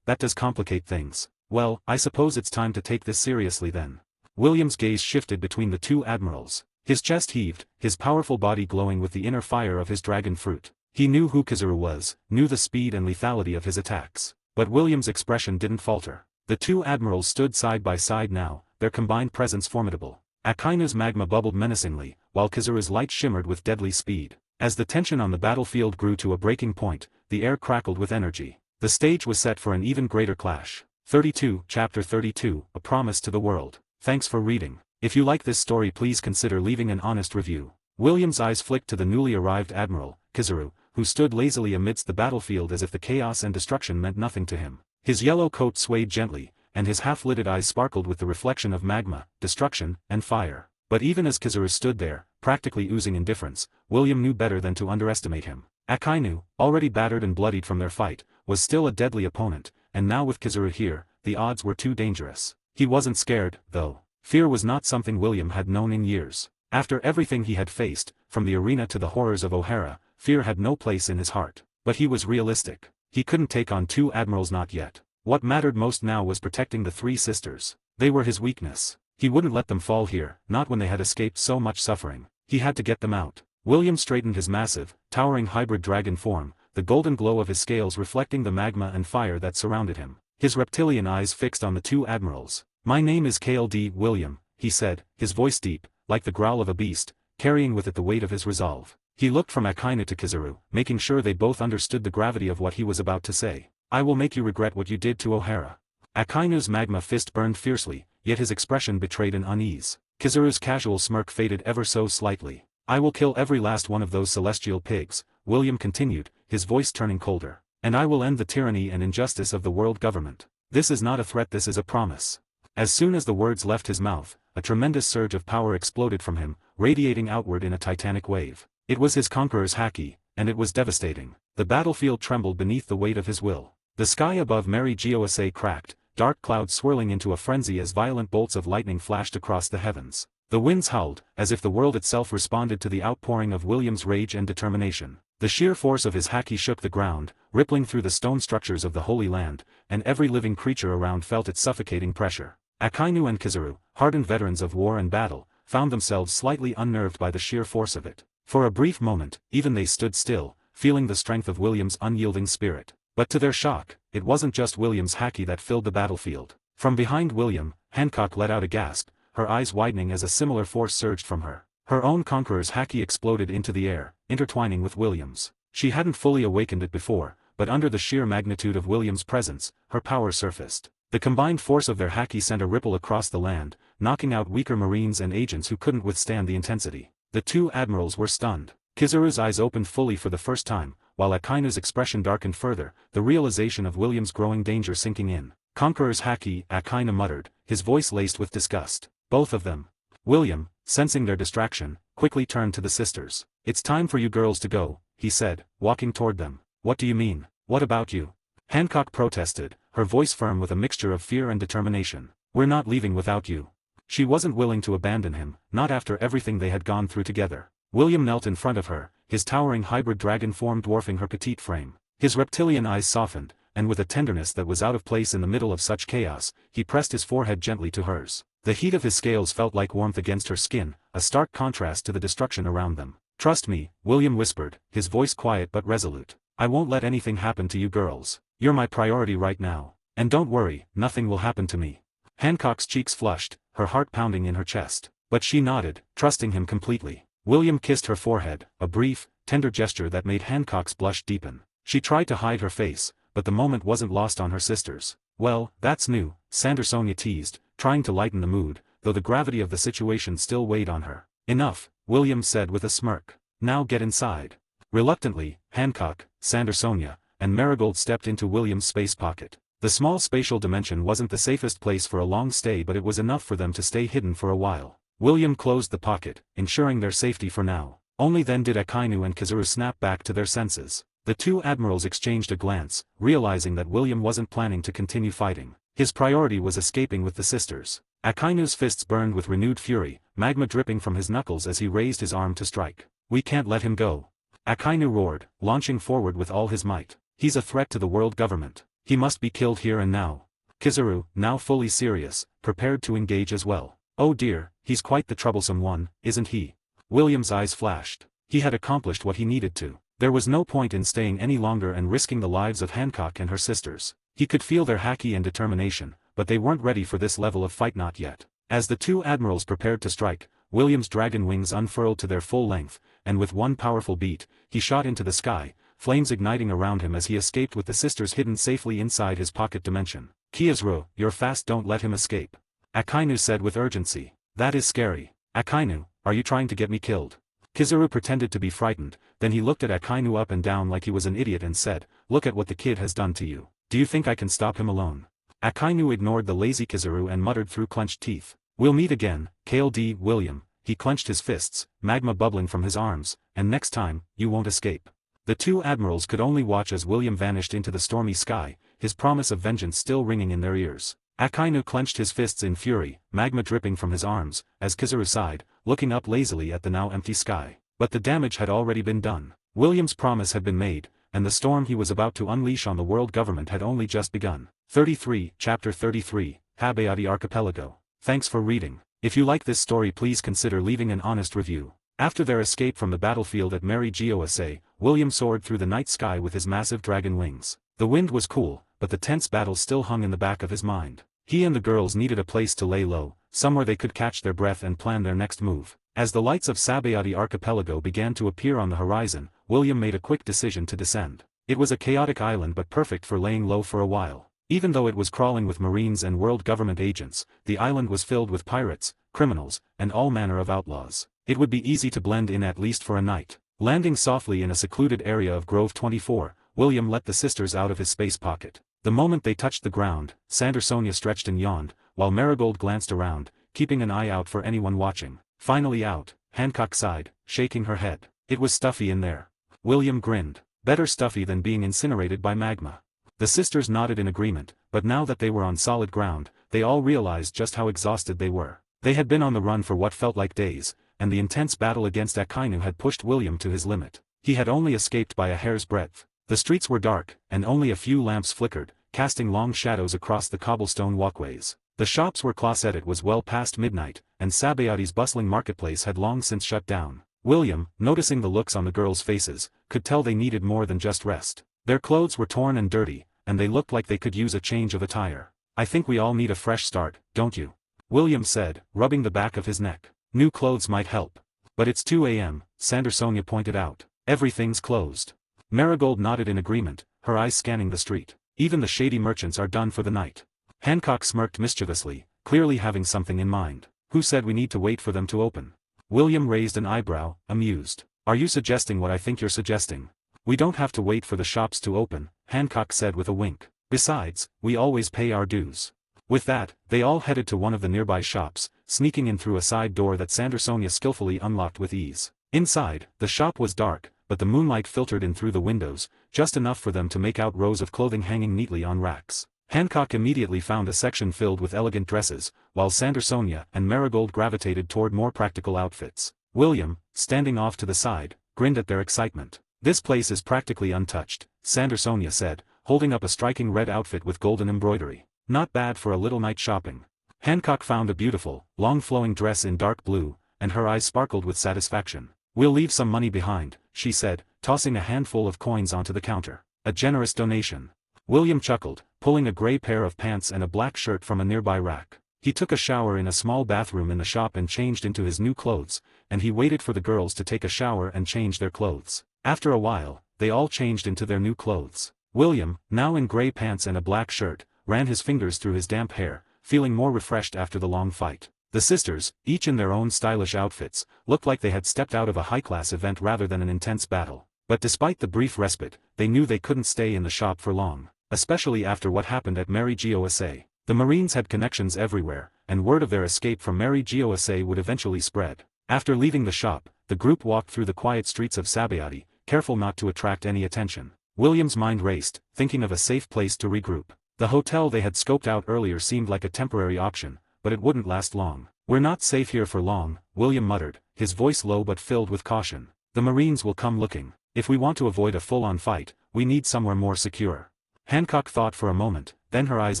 That does complicate things. Well, I suppose it's time to take this seriously then. William's gaze shifted between the two admirals. His chest heaved, his powerful body glowing with the inner fire of his dragon fruit. He knew who Kizaru was, knew the speed and lethality of his attacks. But William's expression didn't falter. The two admirals stood side by side now, their combined presence formidable. Akainu's magma bubbled menacingly, while Kizaru's light shimmered with deadly speed. As the tension on the battlefield grew to a breaking point, the air crackled with energy. The stage was set for an even greater clash. 32, Chapter 32, A Promise to the World. Thanks for reading. If you like this story, please consider leaving an honest review. William's eyes flicked to the newly arrived admiral, Kizaru, who stood lazily amidst the battlefield as if the chaos and destruction meant nothing to him. His yellow coat swayed gently, and his half-lidded eyes sparkled with the reflection of magma, destruction, and fire. But even as Kizaru stood there, practically oozing indifference, William knew better than to underestimate him. Akainu, already battered and bloodied from their fight, was still a deadly opponent, and now with Kizaru here, the odds were too dangerous. He wasn't scared, though. Fear was not something William had known in years. After everything he had faced, from the arena to the horrors of O'Hara, fear had no place in his heart. But he was realistic. He couldn't take on two admirals, not yet. What mattered most now was protecting the three sisters. They were his weakness. He wouldn't let them fall here, not when they had escaped so much suffering. He had to get them out. William straightened his massive, towering hybrid dragon form, the golden glow of his scales reflecting the magma and fire that surrounded him. His reptilian eyes fixed on the two admirals. "My name is KLD William," he said, his voice deep, like the growl of a beast, carrying with it the weight of his resolve. He looked from Akainu to Kizaru, making sure they both understood the gravity of what he was about to say. "I will make you regret what you did to O'Hara." Akainu's magma fist burned fiercely, yet his expression betrayed an unease. Kizaru's casual smirk faded ever so slightly. "I will kill every last one of those celestial pigs," William continued, his voice turning colder. "And I will end the tyranny and injustice of the world government. This is not a threat, this is a promise." As soon as the words left his mouth, a tremendous surge of power exploded from him, radiating outward in a titanic wave. It was his conqueror's haki, and it was devastating. The battlefield trembled beneath the weight of his will. The sky above Mary Gosa cracked, dark clouds swirling into a frenzy as violent bolts of lightning flashed across the heavens. The winds howled, as if the world itself responded to the outpouring of William's rage and determination. The sheer force of his haki shook the ground, rippling through the stone structures of the Holy Land, and every living creature around felt its suffocating pressure. Akainu and Kizaru, hardened veterans of war and battle, found themselves slightly unnerved by the sheer force of it. For a brief moment, even they stood still, feeling the strength of William's unyielding spirit. But to their shock, it wasn't just William's haki that filled the battlefield. From behind William, Hancock let out a gasp, her eyes widening as a similar force surged from her. Her own conqueror's haki exploded into the air, intertwining with William's. She hadn't fully awakened it before, but under the sheer magnitude of William's presence, her power surfaced. The combined force of their haki sent a ripple across the land, knocking out weaker marines and agents who couldn't withstand the intensity. The two admirals were stunned. Kizaru's eyes opened fully for the first time, while Akainu's expression darkened further, the realization of William's growing danger sinking in. "Conqueror's haki," Akainu muttered, his voice laced with disgust. "Both of them." William, sensing their distraction, quickly turned to the sisters. "It's time for you girls to go," he said, walking toward them. "What do you mean? What about you?" Hancock protested, her voice firm with a mixture of fear and determination. "We're not leaving without you." She wasn't willing to abandon him, not after everything they had gone through together. William knelt in front of her, his towering hybrid dragon form dwarfing her petite frame. His reptilian eyes softened, and with a tenderness that was out of place in the middle of such chaos, he pressed his forehead gently to hers. The heat of his scales felt like warmth against her skin, a stark contrast to the destruction around them. "Trust me," William whispered, his voice quiet but resolute. "I won't let anything happen to you girls. You're my priority right now. And don't worry, nothing will happen to me." Hancock's cheeks flushed, her heart pounding in her chest. But she nodded, trusting him completely. William kissed her forehead, a brief, tender gesture that made Hancock's blush deepen. She tried to hide her face, but the moment wasn't lost on her sisters. "Well, that's new," Sandersonia teased, trying to lighten the mood, though the gravity of the situation still weighed on her. "Enough," William said with a smirk. "Now get inside." Reluctantly, Hancock, Sandersonia, and Marigold stepped into William's space pocket. The small spatial dimension wasn't the safest place for a long stay, but it was enough for them to stay hidden for a while. William closed the pocket, ensuring their safety for now. Only then did Akainu and Kizaru snap back to their senses. The two admirals exchanged a glance, realizing that William wasn't planning to continue fighting. His priority was escaping with the sisters. Akainu's fists burned with renewed fury, magma dripping from his knuckles as he raised his arm to strike. "We can't let him go," Akainu roared, launching forward with all his might. "He's a threat to the world government. He must be killed here and now." Kizaru, now fully serious, prepared to engage as well. "Oh dear, he's quite the troublesome one, isn't he?" William's eyes flashed. He had accomplished what he needed to. There was no point in staying any longer and risking the lives of Hancock and her sisters. He could feel their haki and determination, but they weren't ready for this level of fight not yet. As the two admirals prepared to strike, William's dragon wings unfurled to their full length, and with one powerful beat, he shot into the sky, flames igniting around him as he escaped with the sisters hidden safely inside his pocket dimension. "Kizaru, you're fast, don't let him escape," Akainu said with urgency. "That is scary. Akainu, are you trying to get me killed?" Kizaru pretended to be frightened, then he looked at Akainu up and down like he was an idiot and said, "Look at what the kid has done to you. Do you think I can stop him alone?" Akainu ignored the lazy Kizaru and muttered through clenched teeth, "We'll meet again, KLD William." He clenched his fists, magma bubbling from his arms, "and next time, you won't escape." The two admirals could only watch as William vanished into the stormy sky, his promise of vengeance still ringing in their ears. Akainu clenched his fists in fury, magma dripping from his arms, as Kizaru sighed, looking up lazily at the now empty sky. But the damage had already been done. William's promise had been made, and the storm he was about to unleash on the world government had only just begun. 33, Chapter 33, Habayati Archipelago. Thanks for reading. If you like this story, please consider leaving an honest review. After their escape from the battlefield at Mary Gosa, William soared through the night sky with his massive dragon wings. The wind was cool, but the tense battle still hung in the back of his mind. He and the girls needed a place to lay low, somewhere they could catch their breath and plan their next move. As the lights of Sabayati Archipelago began to appear on the horizon, William made a quick decision to descend. It was a chaotic island but perfect for laying low for a while. Even though it was crawling with Marines and world government agents, the island was filled with pirates, criminals, and all manner of outlaws. It would be easy to blend in at least for a night. Landing softly in a secluded area of Grove 24, William let the sisters out of his space pocket. The moment they touched the ground, Sandersonia stretched and yawned, while Marigold glanced around, keeping an eye out for anyone watching. Finally out, Hancock sighed, shaking her head. It was stuffy in there. William grinned. Better stuffy than being incinerated by magma. The sisters nodded in agreement, but now that they were on solid ground, they all realized just how exhausted they were. They had been on the run for what felt like days, and the intense battle against Akainu had pushed William to his limit. He had only escaped by a hair's breadth. The streets were dark, and only a few lamps flickered, casting long shadows across the cobblestone walkways. The shops where Closet was well past midnight, and Sabayati's bustling marketplace had long since shut down. William, noticing the looks on the girls' faces, could tell they needed more than just rest. Their clothes were torn and dirty, and they looked like they could use a change of attire. "I think we all need a fresh start, don't you?" William said, rubbing the back of his neck. "New clothes might help." "But it's 2 a.m., Sandersonia pointed out. "Everything's closed." Marigold nodded in agreement, her eyes scanning the street. "Even the shady merchants are done for the night." Hancock smirked mischievously, clearly having something in mind. "Who said we need to wait for them to open?" William raised an eyebrow, amused. "Are you suggesting what I think you're suggesting?" "We don't have to wait for the shops to open," Hancock said with a wink. "Besides, we always pay our dues." With that, they all headed to one of the nearby shops, sneaking in through a side door that Sandersonia skillfully unlocked with ease. Inside, the shop was dark, but the moonlight filtered in through the windows, just enough for them to make out rows of clothing hanging neatly on racks. Hancock immediately found a section filled with elegant dresses, while Sandersonia and Marigold gravitated toward more practical outfits. William, standing off to the side, grinned at their excitement. "This place is practically untouched," Sandersonia said, holding up a striking red outfit with golden embroidery. "Not bad for a little night shopping." Hancock found a beautiful, long-flowing dress in dark blue, and her eyes sparkled with satisfaction. "We'll leave some money behind," she said, tossing a handful of coins onto the counter. "A generous donation." William chuckled, pulling a gray pair of pants and a black shirt from a nearby rack. He took a shower in a small bathroom in the shop and changed into his new clothes, and he waited for the girls to take a shower and change their clothes. After a while, they all changed into their new clothes. William, now in gray pants and a black shirt, ran his fingers through his damp hair, feeling more refreshed after the long fight. The sisters, each in their own stylish outfits, looked like they had stepped out of a high-class event rather than an intense battle. But despite the brief respite, they knew they couldn't stay in the shop for long, especially after what happened at Mary Gosa. The Marines had connections everywhere, and word of their escape from Mary Gosa would eventually spread. After leaving the shop, the group walked through the quiet streets of Sabayati, careful not to attract any attention. William's mind raced, thinking of a safe place to regroup. The hotel they had scoped out earlier seemed like a temporary option, but it wouldn't last long. "We're not safe here for long," William muttered, his voice low but filled with caution. "The Marines will come looking. If we want to avoid a full-on fight, we need somewhere more secure." Hancock thought for a moment, then her eyes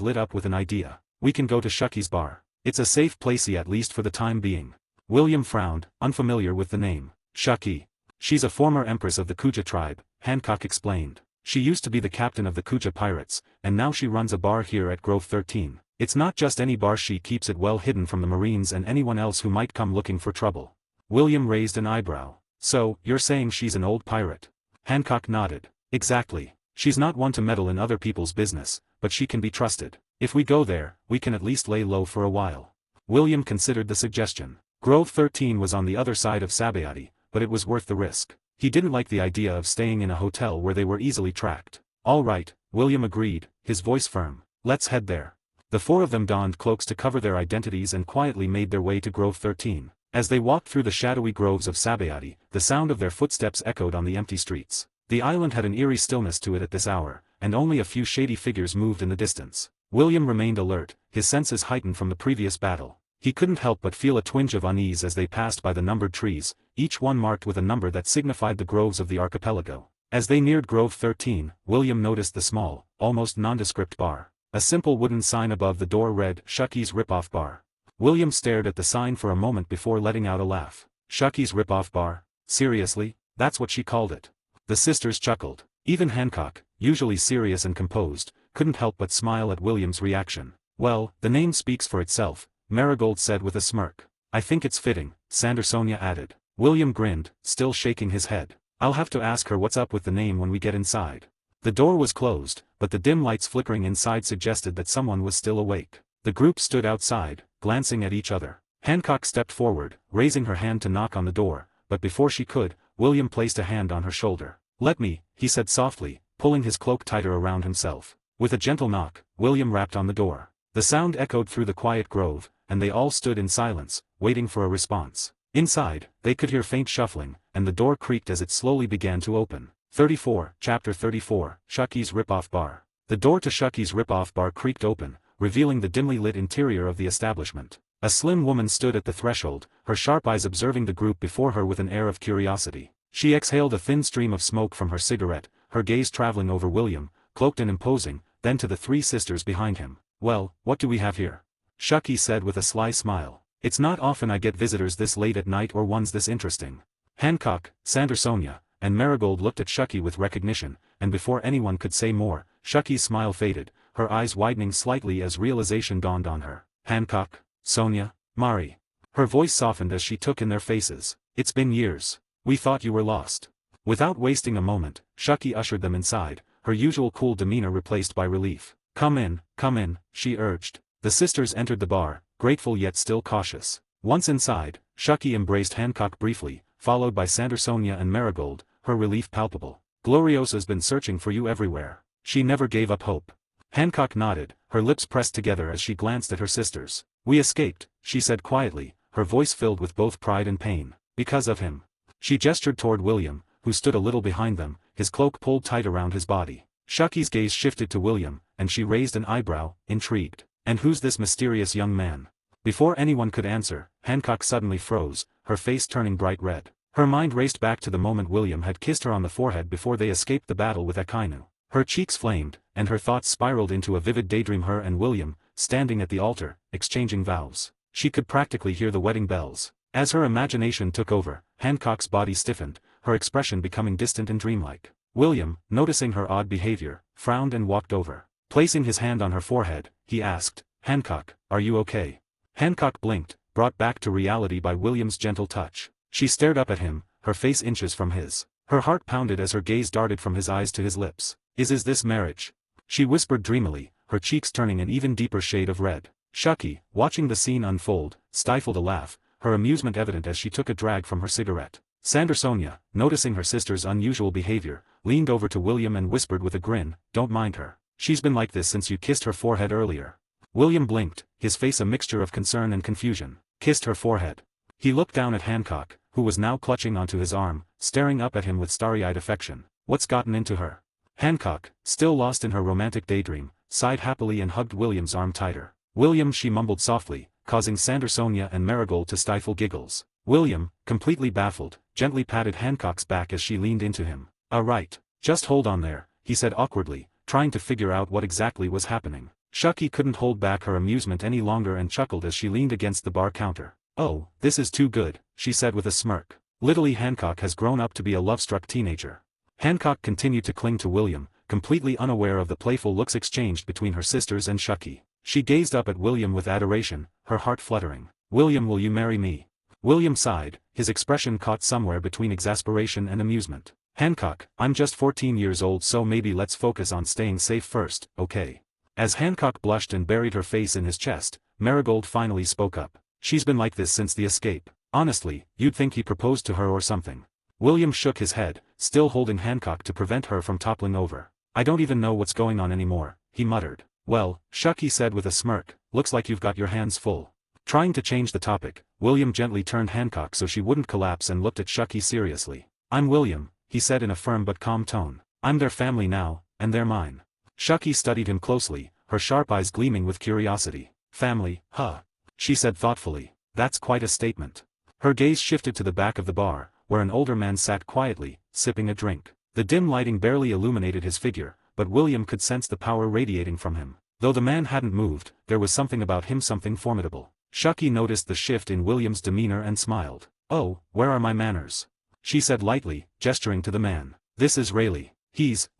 lit up with an idea. "We can go to Shucky's bar. It's a safe placey at least for the time being." William frowned, unfamiliar with the name. "Shucky. She's a former empress of the Kuja tribe," Hancock explained. "She used to be the captain of the Kuja pirates, and now she runs a bar here at Grove 13. It's not just any bar, she keeps it well hidden from the Marines and anyone else who might come looking for trouble. William raised an eyebrow. So, you're saying she's an old pirate? Hancock nodded. Exactly. She's not one to meddle in other people's business, but she can be trusted. If we go there, we can at least lay low for a while. William considered the suggestion. Grove 13 was on the other side of Sabayati, but it was worth the risk. He didn't like the idea of staying in a hotel where they were easily tracked. All right, William agreed, his voice firm. Let's head there. The four of them donned cloaks to cover their identities and quietly made their way to Grove 13. As they walked through the shadowy groves of Sabayati, the sound of their footsteps echoed on the empty streets. The island had an eerie stillness to it at this hour, and only a few shady figures moved in the distance. William remained alert, his senses heightened from the previous battle. He couldn't help but feel a twinge of unease as they passed by the numbered trees, each one marked with a number that signified the groves of the archipelago. As they neared Grove 13, William noticed the small, almost nondescript bar. A simple wooden sign above the door read, Shucky's Rip-Off Bar. William stared at the sign for a moment before letting out a laugh. Shucky's Rip-Off Bar? Seriously? That's what she called it. The sisters chuckled. Even Hancock, usually serious and composed, couldn't help but smile at William's reaction. Well, the name speaks for itself, Marigold said with a smirk. I think it's fitting, Sandersonia added. William grinned, still shaking his head. I'll have to ask her what's up with the name when we get inside. The door was closed, but the dim lights flickering inside suggested that someone was still awake. The group stood outside, glancing at each other. Hancock stepped forward, raising her hand to knock on the door, but before she could, William placed a hand on her shoulder. Let me, he said softly, pulling his cloak tighter around himself. With a gentle knock, William rapped on the door. The sound echoed through the quiet grove, and they all stood in silence, waiting for a response. Inside, they could hear faint shuffling, and the door creaked as it slowly began to open. 34, Chapter 34, Shucky's Rip-Off Bar. The door to Shucky's Rip-Off Bar creaked open, revealing the dimly lit interior of the establishment. A slim woman stood at the threshold, her sharp eyes observing the group before her with an air of curiosity. She exhaled a thin stream of smoke from her cigarette, her gaze traveling over William, cloaked and imposing, then to the three sisters behind him. Well, what do we have here? Shucky said with a sly smile. It's not often I get visitors this late at night or ones this interesting. Hancock, Sandersonia, and Marigold looked at Shucky with recognition, and before anyone could say more, Shucky's smile faded, her eyes widening slightly as realization dawned on her. Hancock, Sonia, Mari. Her voice softened as she took in their faces. It's been years. We thought you were lost. Without wasting a moment, Shucky ushered them inside, her usual cool demeanor replaced by relief. Come in, she urged. The sisters entered the bar, grateful yet still cautious. Once inside, Shucky embraced Hancock briefly, followed by Sandersonia and Marigold, her relief palpable. Gloriosa's been searching for you everywhere. She never gave up hope. Hancock nodded, her lips pressed together as she glanced at her sisters. We escaped, she said quietly, her voice filled with both pride and pain. Because of him. She gestured toward William, who stood a little behind them, his cloak pulled tight around his body. Shucky's gaze shifted to William, and she raised an eyebrow, intrigued. And who's this mysterious young man? Before anyone could answer, Hancock suddenly froze, her face turning bright red. Her mind raced back to the moment William had kissed her on the forehead before they escaped the battle with Akainu. Her cheeks flamed, and her thoughts spiraled into a vivid daydream, her and William, standing at the altar, exchanging vows. She could practically hear the wedding bells. As her imagination took over, Hancock's body stiffened, her expression becoming distant and dreamlike. William, noticing her odd behavior, frowned and walked over. Placing his hand on her forehead, he asked, Hancock, are you okay? Hancock blinked, brought back to reality by William's gentle touch. She stared up at him, her face inches from his. Her heart pounded as her gaze darted from his eyes to his lips. Is this marriage? She whispered dreamily, her cheeks turning an even deeper shade of red. Shucky, watching the scene unfold, stifled a laugh, her amusement evident as she took a drag from her cigarette. Sandersonia, noticing her sister's unusual behavior, leaned over to William and whispered with a grin, Don't mind her. She's been like this since you kissed her forehead earlier. William blinked, his face a mixture of concern and confusion. Kissed her forehead. He looked down at Hancock, who was now clutching onto his arm, staring up at him with starry-eyed affection. What's gotten into her? Hancock, still lost in her romantic daydream, sighed happily and hugged William's arm tighter. William, she mumbled softly, causing Sandersonia and Marigold to stifle giggles. William, completely baffled, gently patted Hancock's back as she leaned into him. Right. Just hold on there, he said awkwardly, trying to figure out what exactly was happening. Shucky couldn't hold back her amusement any longer and chuckled as she leaned against the bar counter. Oh, this is too good, she said with a smirk. Little Hancock has grown up to be a love-struck teenager. Hancock continued to cling to William, completely unaware of the playful looks exchanged between her sisters and Shucky. She gazed up at William with adoration, her heart fluttering. "William, will you marry me?" William sighed, his expression caught somewhere between exasperation and amusement. "Hancock, I'm just 14 years old, so maybe let's focus on staying safe first, okay?" As Hancock blushed and buried her face in his chest, Marigold finally spoke up. "She's been like this since the escape. Honestly, you'd think he proposed to her or something." William shook his head, still holding Hancock to prevent her from toppling over. "I don't even know what's going on anymore," he muttered. "Well, Shuck," he said with a smirk, "looks like you've got your hands full." Trying to change the topic, William gently turned Hancock so she wouldn't collapse and looked at Shucky seriously. "I'm William," he said in a firm but calm tone. "I'm their family now, and they're mine." Shucky studied him closely, her sharp eyes gleaming with curiosity. "Family, huh?" she said thoughtfully. "That's quite a statement." Her gaze shifted to the back of the bar, where an older man sat quietly, sipping a drink. The dim lighting barely illuminated his figure, but William could sense the power radiating from him. Though the man hadn't moved, there was something about him, something formidable. Shucky noticed the shift in William's demeanor and smiled. "Oh, where are my manners?" she said lightly, gesturing to the man. "This is Rayleigh.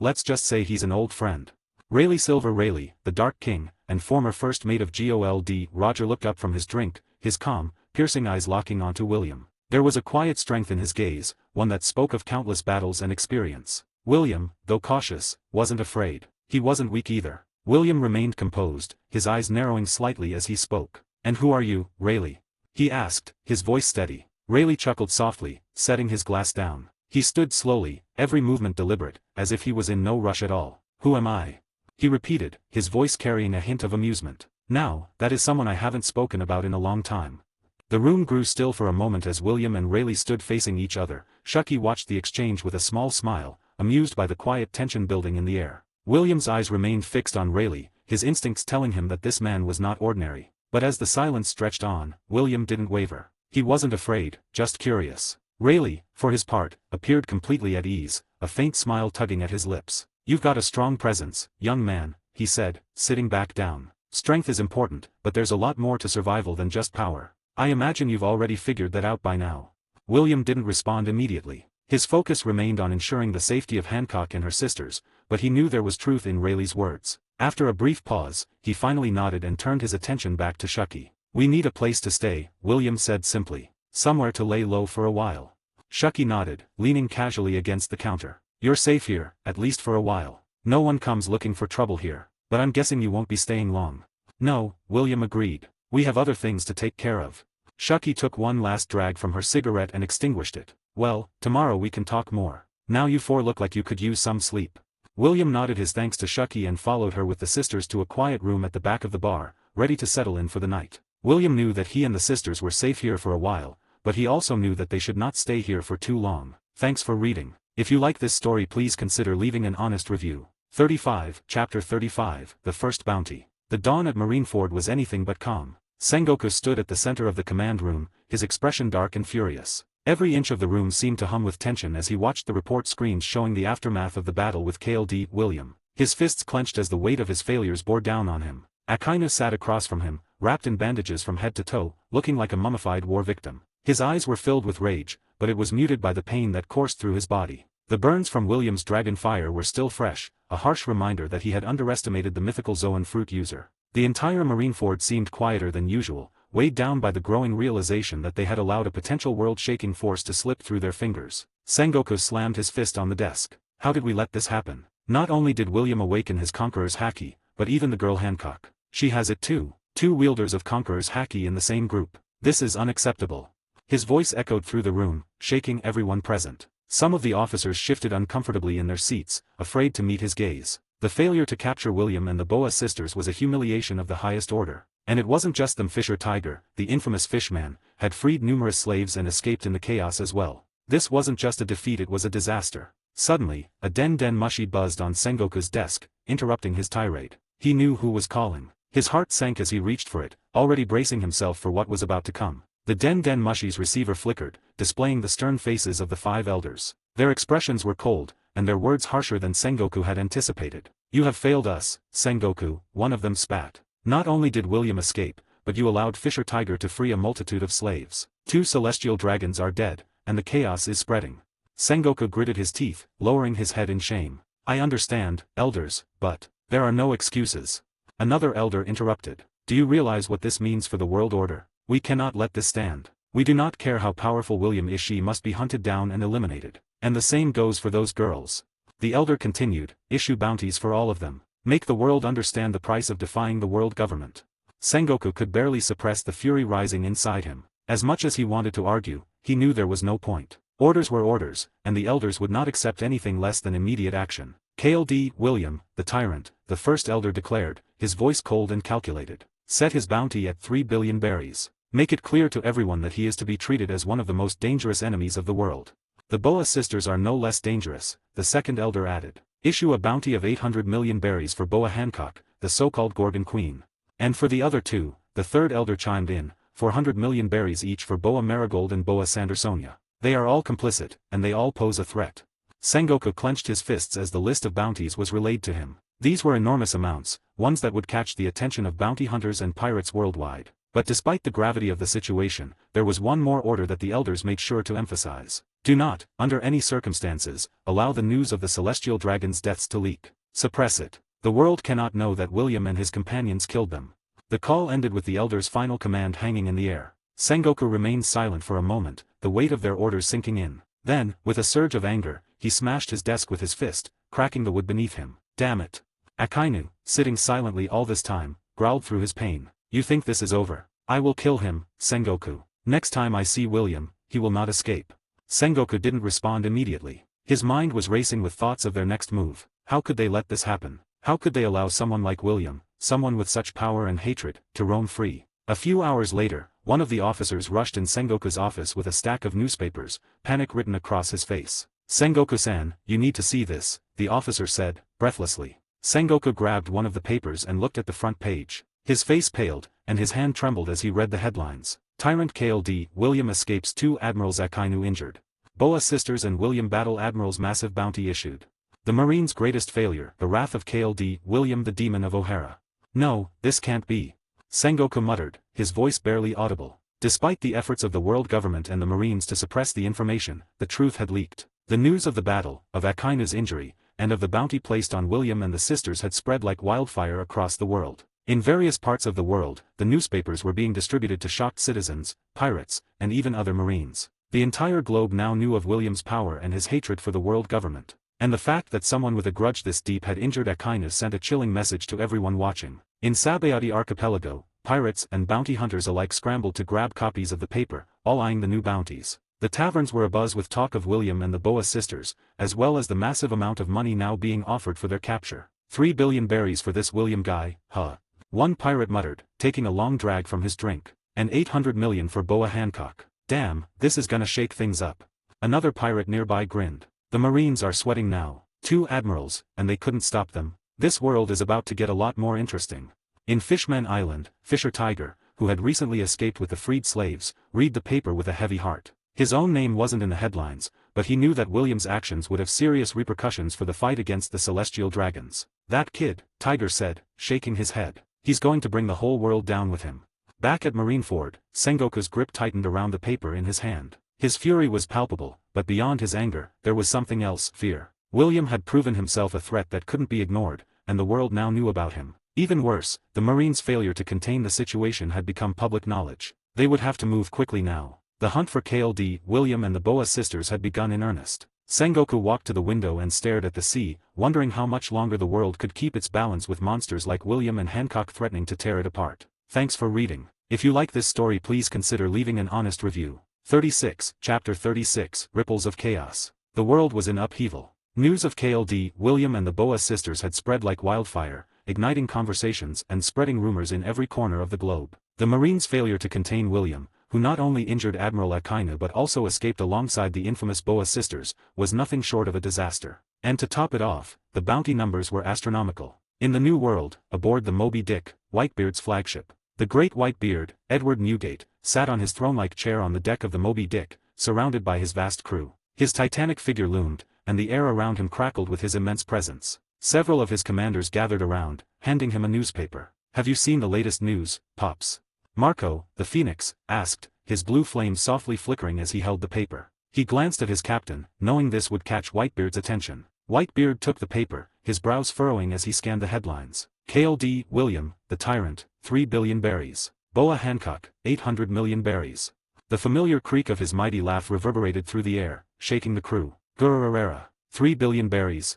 Let's just say he's an old friend." Rayleigh Silver Rayleigh, the Dark King, and former first mate of Gold. Roger looked up from his drink, his calm, piercing eyes locking onto William. There was a quiet strength in his gaze, one that spoke of countless battles and experience. William, though cautious, wasn't afraid. He wasn't weak either. William remained composed, his eyes narrowing slightly as he spoke. "And who are you, Rayleigh?" he asked, his voice steady. Rayleigh chuckled softly, setting his glass down. He stood slowly, every movement deliberate, as if he was in no rush at all. "Who am I?" he repeated, his voice carrying a hint of amusement. "Now, that is someone I haven't spoken about in a long time." The room grew still for a moment as William and Rayleigh stood facing each other. Shucky watched the exchange with a small smile, amused by the quiet tension building in the air. William's eyes remained fixed on Rayleigh, his instincts telling him that this man was not ordinary. But as the silence stretched on, William didn't waver. He wasn't afraid, just curious. Rayleigh, for his part, appeared completely at ease, a faint smile tugging at his lips. "You've got a strong presence, young man," he said, sitting back down. "Strength is important, but there's a lot more to survival than just power. I imagine you've already figured that out by now." William didn't respond immediately. His focus remained on ensuring the safety of Hancock and her sisters, but he knew there was truth in Rayleigh's words. After a brief pause, he finally nodded and turned his attention back to Shucky. "We need a place to stay," William said simply. "Somewhere to lay low for a while." Shucky nodded, leaning casually against the counter. "You're safe here, at least for a while. No one comes looking for trouble here, but I'm guessing you won't be staying long." "No," William agreed. "We have other things to take care of." Shucky took one last drag from her cigarette and extinguished it. "Well, tomorrow we can talk more. Now you four look like you could use some sleep." William nodded his thanks to Shucky and followed her with the sisters to a quiet room at the back of the bar, ready to settle in for the night. William knew that he and the sisters were safe here for a while, but he also knew that they should not stay here for too long. Thanks for reading. If you like this story, please consider leaving an honest review. 35, Chapter 35, The First Bounty. The dawn at Marineford was anything but calm. Sengoku stood at the center of the command room, his expression dark and furious. Every inch of the room seemed to hum with tension as he watched the report screens showing the aftermath of the battle with KLD. William. His fists clenched as the weight of his failures bore down on him. Akainu sat across from him, wrapped in bandages from head to toe, looking like a mummified war victim. His eyes were filled with rage, but it was muted by the pain that coursed through his body. The burns from William's dragon fire were still fresh, a harsh reminder that he had underestimated the mythical Zoan fruit user. The entire Marineford seemed quieter than usual, weighed down by the growing realization that they had allowed a potential world-shaking force to slip through their fingers. Sengoku slammed his fist on the desk. How did we let this happen? Not only did William awaken his Conqueror's Haki, but even the girl Hancock. She has it too. Two wielders of Conqueror's Haki in the same group. This is unacceptable. His voice echoed through the room, shaking everyone present. Some of the officers shifted uncomfortably in their seats, afraid to meet his gaze. The failure to capture William and the Boa sisters was a humiliation of the highest order. And it wasn't just them. Fisher Tiger, the infamous fishman, had freed numerous slaves and escaped in the chaos as well. This wasn't just a defeat, it was a disaster. Suddenly, a den mushy buzzed on Sengoku's desk, interrupting his tirade. He knew who was calling. His heart sank as he reached for it, already bracing himself for what was about to come. The den mushy's receiver flickered, displaying the stern faces of the 5 elders. Their expressions were cold, and their words harsher than Sengoku had anticipated. "You have failed us, Sengoku," one of them spat. "Not only did William escape, but you allowed Fisher Tiger to free a multitude of slaves. 2 celestial dragons are dead, and the chaos is spreading." Sengoku gritted his teeth, lowering his head in shame. "I understand, elders, but there are no excuses." Another elder interrupted. Do you realize what this means for the world order? We cannot let this stand. We do not care how powerful William is, she must be hunted down and eliminated. And the same goes for those girls. The elder continued, issue bounties for all of them. Make the world understand the price of defying the world government. Sengoku could barely suppress the fury rising inside him. As much as he wanted to argue, he knew there was no point. Orders were orders, and the elders would not accept anything less than immediate action. KLD, William, the tyrant, the first elder declared, his voice cold and calculated. Set his bounty at 3 billion berries. Make it clear to everyone that he is to be treated as one of the most dangerous enemies of the world. The Boa sisters are no less dangerous, the second elder added. Issue a bounty of 800 million berries for Boa Hancock, the so-called Gorgon Queen. And for the other two, the third elder chimed in, 400 million berries each for Boa Marigold and Boa Sandersonia. They are all complicit, and they all pose a threat. Sengoku clenched his fists as the list of bounties was relayed to him. These were enormous amounts, ones that would catch the attention of bounty hunters and pirates worldwide. But despite the gravity of the situation, there was one more order that the elders made sure to emphasize. Do not, under any circumstances, allow the news of the celestial dragon's deaths to leak. Suppress it. The world cannot know that William and his companions killed them. The call ended with the elders' final command hanging in the air. Sengoku remained silent for a moment, the weight of their orders sinking in. Then, with a surge of anger, he smashed his desk with his fist, cracking the wood beneath him. Damn it. Akainu, sitting silently all this time, growled through his pain. You think this is over? I will kill him, Sengoku. Next time I see William, he will not escape. Sengoku didn't respond immediately. His mind was racing with thoughts of their next move. How could they let this happen? How could they allow someone like William, someone with such power and hatred, to roam free? A few hours later, one of the officers rushed in Sengoku's office with a stack of newspapers, panic written across his face. Sengoku-san, you need to see this, the officer said, breathlessly. Sengoku grabbed one of the papers and looked at the front page. His face paled, and his hand trembled as he read the headlines. Tyrant KLD, William escapes 2 admirals Akainu injured. Boa sisters and William battle admirals massive bounty issued. The Marine's greatest failure, the wrath of KLD, William the demon of O'Hara. No, this can't be. Sengoku muttered, his voice barely audible. Despite the efforts of the world government and the Marines to suppress the information, the truth had leaked. The news of the battle, of Akainu's injury, and of the bounty placed on William and the sisters had spread like wildfire across the world. In various parts of the world, the newspapers were being distributed to shocked citizens, pirates, and even other Marines. The entire globe now knew of William's power and his hatred for the world government. And the fact that someone with a grudge this deep had injured Akainu sent a chilling message to everyone watching. In Sabayati Archipelago, pirates and bounty hunters alike scrambled to grab copies of the paper, all eyeing the new bounties. The taverns were abuzz with talk of William and the Boa sisters, as well as the massive amount of money now being offered for their capture. 3 billion berries for this William guy, huh? One pirate muttered, taking a long drag from his drink. And 800 million for Boa Hancock. Damn, this is gonna shake things up. Another pirate nearby grinned. The Marines are sweating now. 2 admirals, and they couldn't stop them. This world is about to get a lot more interesting. In Fishman Island, Fisher Tiger, who had recently escaped with the freed slaves, read the paper with a heavy heart. His own name wasn't in the headlines, but he knew that William's actions would have serious repercussions for the fight against the celestial dragons. That kid, Tiger said, shaking his head. He's going to bring the whole world down with him. Back at Marineford, Sengoku's grip tightened around the paper in his hand. His fury was palpable, but beyond his anger, there was something else, fear. William had proven himself a threat that couldn't be ignored, and the world now knew about him. Even worse, the Marines' failure to contain the situation had become public knowledge. They would have to move quickly now. The hunt for KLD, William and the Boa sisters had begun in earnest. Sengoku walked to the window and stared at the sea, wondering how much longer the world could keep its balance with monsters like William and Hancock threatening to tear it apart. Thanks for reading. If you like this story, please consider leaving an honest review. 36, Chapter 36, Ripples of Chaos. The world was in upheaval. News of KLD, William and the Boa sisters had spread like wildfire, igniting conversations and spreading rumors in every corner of the globe. The Marines' failure to contain William, who not only injured Admiral Akainu but also escaped alongside the infamous Boa sisters, was nothing short of a disaster. And to top it off, the bounty numbers were astronomical. In the New World, aboard the Moby Dick, Whitebeard's flagship, the great Whitebeard, Edward Newgate, sat on his throne-like chair on the deck of the Moby Dick, surrounded by his vast crew. His titanic figure loomed, and the air around him crackled with his immense presence. Several of his commanders gathered around, handing him a newspaper. "Have you seen the latest news, Pops?" Marco, the Phoenix, asked, his blue flame softly flickering as he held the paper. He glanced at his captain, knowing this would catch Whitebeard's attention. Whitebeard took the paper, his brows furrowing as he scanned the headlines. KLD, William, the Tyrant, 3 billion berries. Boa Hancock, 800 million berries. The familiar creak of his mighty laugh reverberated through the air, shaking the crew. Gururarara, 3 billion berries,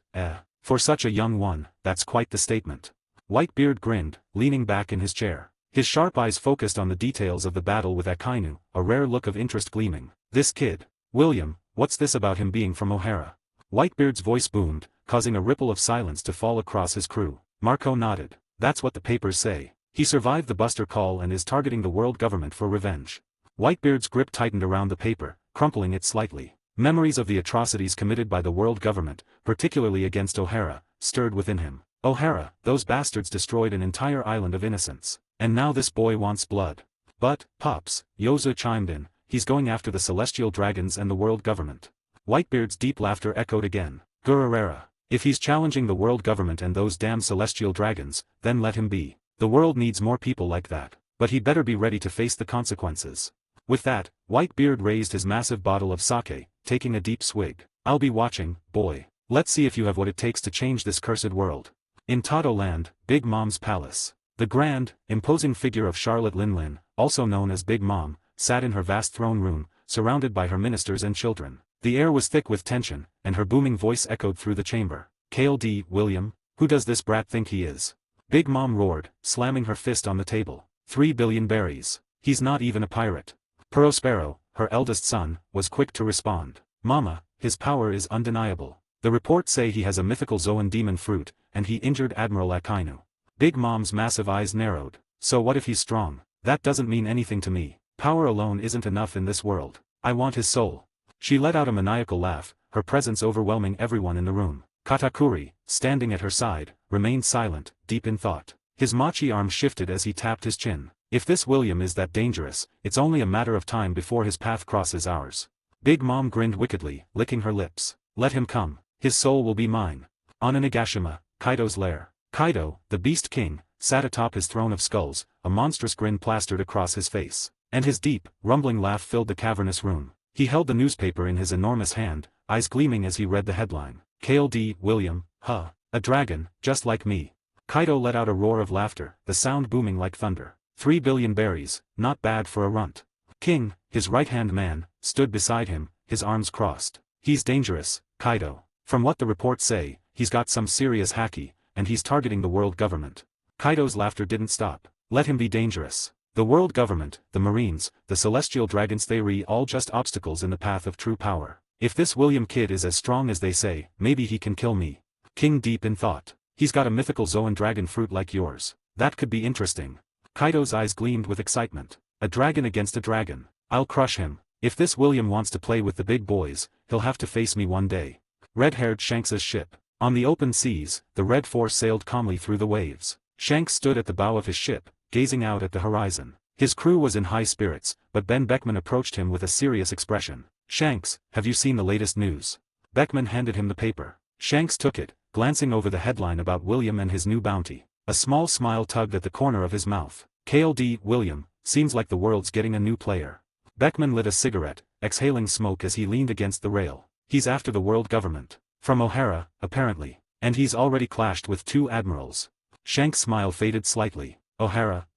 For such a young one, that's quite the statement. Whitebeard grinned, leaning back in his chair. His sharp eyes focused on the details of the battle with Akainu, a rare look of interest gleaming. This kid. William, what's this about him being from O'Hara? Whitebeard's voice boomed, causing a ripple of silence to fall across his crew. Marco nodded. That's what the papers say. He survived the Buster call and is targeting the world government for revenge. Whitebeard's grip tightened around the paper, crumpling it slightly. Memories of the atrocities committed by the world government, particularly against O'Hara, stirred within him. O'Hara, those bastards destroyed an entire island of innocents. And now this boy wants blood. But, Pops, Yozu chimed in, he's going after the celestial dragons and the world government. Whitebeard's deep laughter echoed again. Gururara. If he's challenging the world government and those damn celestial dragons, then let him be. The world needs more people like that. But he'd better be ready to face the consequences. With that, Whitebeard raised his massive bottle of sake, taking a deep swig. I'll be watching, boy. Let's see if you have what it takes to change this cursed world. In Tado Land, Big Mom's palace. The grand, imposing figure of Charlotte Linlin, also known as Big Mom, sat in her vast throne room, surrounded by her ministers and children. The air was thick with tension, and her booming voice echoed through the chamber. KLD, William, who does this brat think he is? Big Mom roared, slamming her fist on the table. 3 billion berries. He's not even a pirate. Prospero, her eldest son, was quick to respond. Mama, his power is undeniable. The reports say he has a mythical Zoan demon fruit, and he injured Admiral Akainu. Big Mom's massive eyes narrowed. So what if he's strong? That doesn't mean anything to me. Power alone isn't enough in this world. I want his soul. She let out a maniacal laugh, her presence overwhelming everyone in the room. Katakuri, standing at her side, remained silent, deep in thought. His machi arm shifted as he tapped his chin. If this William is that dangerous, it's only a matter of time before his path crosses ours. Big Mom grinned wickedly, licking her lips. Let him come. His soul will be mine. On Onigashima, Kaido's lair. Kaido, the Beast King, sat atop his throne of skulls, a monstrous grin plastered across his face. And his deep, rumbling laugh filled the cavernous room. He held the newspaper in his enormous hand, eyes gleaming as he read the headline. KLD, William, a dragon, just like me. Kaido let out a roar of laughter, the sound booming like thunder. 3 billion berries, not bad for a runt. King, his right-hand man, stood beside him, his arms crossed. He's dangerous, Kaido. From what the reports say, he's got some serious haki, and he's targeting the world government. Kaido's laughter didn't stop. Let him be dangerous. The world government, the Marines, the celestial dragons, they are all just obstacles in the path of true power. If this William kid is as strong as they say, maybe he can kill me. King deep in thought. He's got a mythical Zoan dragon fruit like yours. That could be interesting. Kaido's eyes gleamed with excitement. A dragon against a dragon. I'll crush him. If this William wants to play with the big boys, he'll have to face me one day. Red-haired Shanks's ship. On the open seas, the Red Force sailed calmly through the waves. Shanks stood at the bow of his ship, gazing out at the horizon. His crew was in high spirits, but Ben Beckman approached him with a serious expression. Shanks, have you seen the latest news? Beckman handed him the paper. Shanks took it, glancing over the headline about William and his new bounty. A small smile tugged at the corner of his mouth. KLD, William, seems like the world's getting a new player. Beckman lit a cigarette, exhaling smoke as he leaned against the rail. He's after the world government. From O'Hara, apparently. And he's already clashed with 2 admirals. Shanks' smile faded slightly. O'Hara,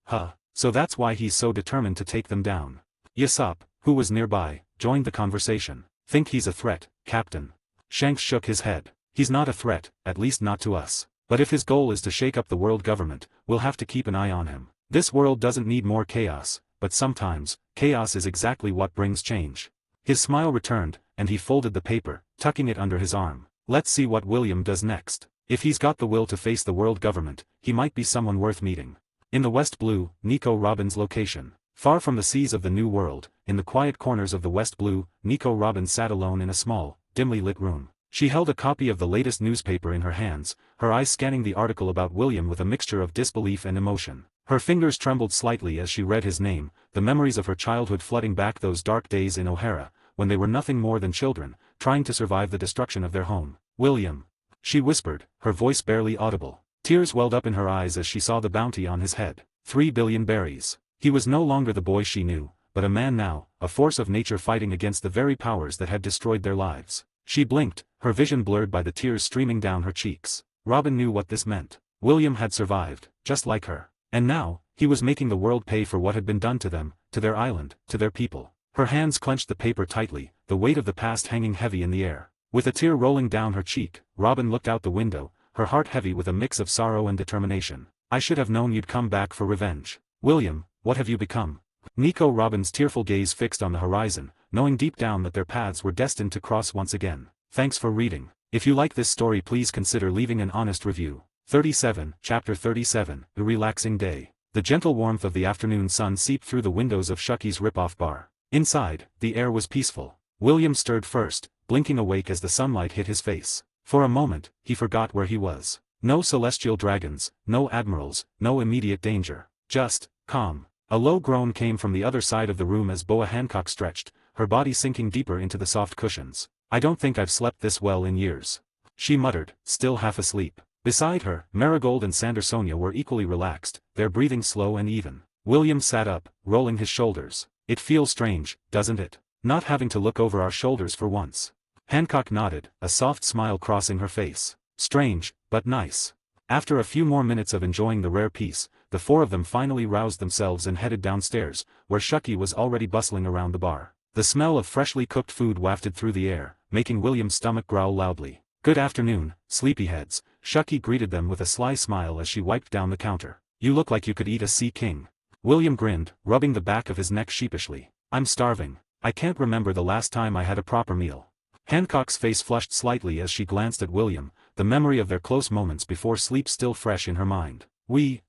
so that's why he's so determined to take them down. Yasop, who was nearby, joined the conversation. Think he's a threat, Captain? Shanks shook his head. He's not a threat, at least not to us. But if his goal is to shake up the world government, we'll have to keep an eye on him. This world doesn't need more chaos, but sometimes, chaos is exactly what brings change. His smile returned, and he folded the paper, tucking it under his arm. Let's see what William does next. If he's got the will to face the world government, he might be someone worth meeting. In the West Blue, Nico Robin's location. Far from the seas of the New World, in the quiet corners of the West Blue, Nico Robin sat alone in a small, dimly lit room. She held a copy of the latest newspaper in her hands, her eyes scanning the article about William with a mixture of disbelief and emotion. Her fingers trembled slightly as she read his name, the memories of her childhood flooding back those dark days in O'Hara, when they were nothing more than children, trying to survive the destruction of their home. William. She whispered, her voice barely audible. Tears welled up in her eyes as she saw the bounty on his head. 3 billion berries. He was no longer the boy she knew, but a man now, a force of nature fighting against the very powers that had destroyed their lives. She blinked, her vision blurred by the tears streaming down her cheeks. Robin knew what this meant. William had survived, just like her. And now, he was making the world pay for what had been done to them, to their island, to their people. Her hands clenched the paper tightly, the weight of the past hanging heavy in the air. With a tear rolling down her cheek, Robin looked out the window, her heart heavy with a mix of sorrow and determination. I should have known you'd come back for revenge. William, what have you become? Nico. Robin's tearful gaze fixed on the horizon, knowing deep down that their paths were destined to cross once again. Thanks for reading. If you like this story, please consider leaving an honest review. 37, Chapter 37, The Relaxing Day. The gentle warmth of the afternoon sun seeped through the windows of Shucky's rip-off bar. Inside, the air was peaceful. William stirred first, blinking awake as the sunlight hit his face. For a moment, he forgot where he was. No celestial dragons, no admirals, no immediate danger. Just calm. A low groan came from the other side of the room as Boa Hancock stretched, her body sinking deeper into the soft cushions. I don't think I've slept this well in years, she muttered, still half asleep. Beside her, Marigold and Sandersonia were equally relaxed, their breathing slow and even. William sat up, rolling his shoulders. It feels strange, doesn't it? Not having to look over our shoulders for once. Hancock nodded, a soft smile crossing her face. Strange, but nice. After a few more minutes of enjoying the rare peace, the four of them finally roused themselves and headed downstairs, where Shucky was already bustling around the bar. The smell of freshly cooked food wafted through the air, making William's stomach growl loudly. Good afternoon, sleepyheads, Shucky greeted them with a sly smile as she wiped down the counter. You look like you could eat a sea king. William grinned, rubbing the back of his neck sheepishly. I'm starving. I can't remember the last time I had a proper meal. Hancock's face flushed slightly as she glanced at William, the memory of their close moments before sleep still fresh in her mind. We,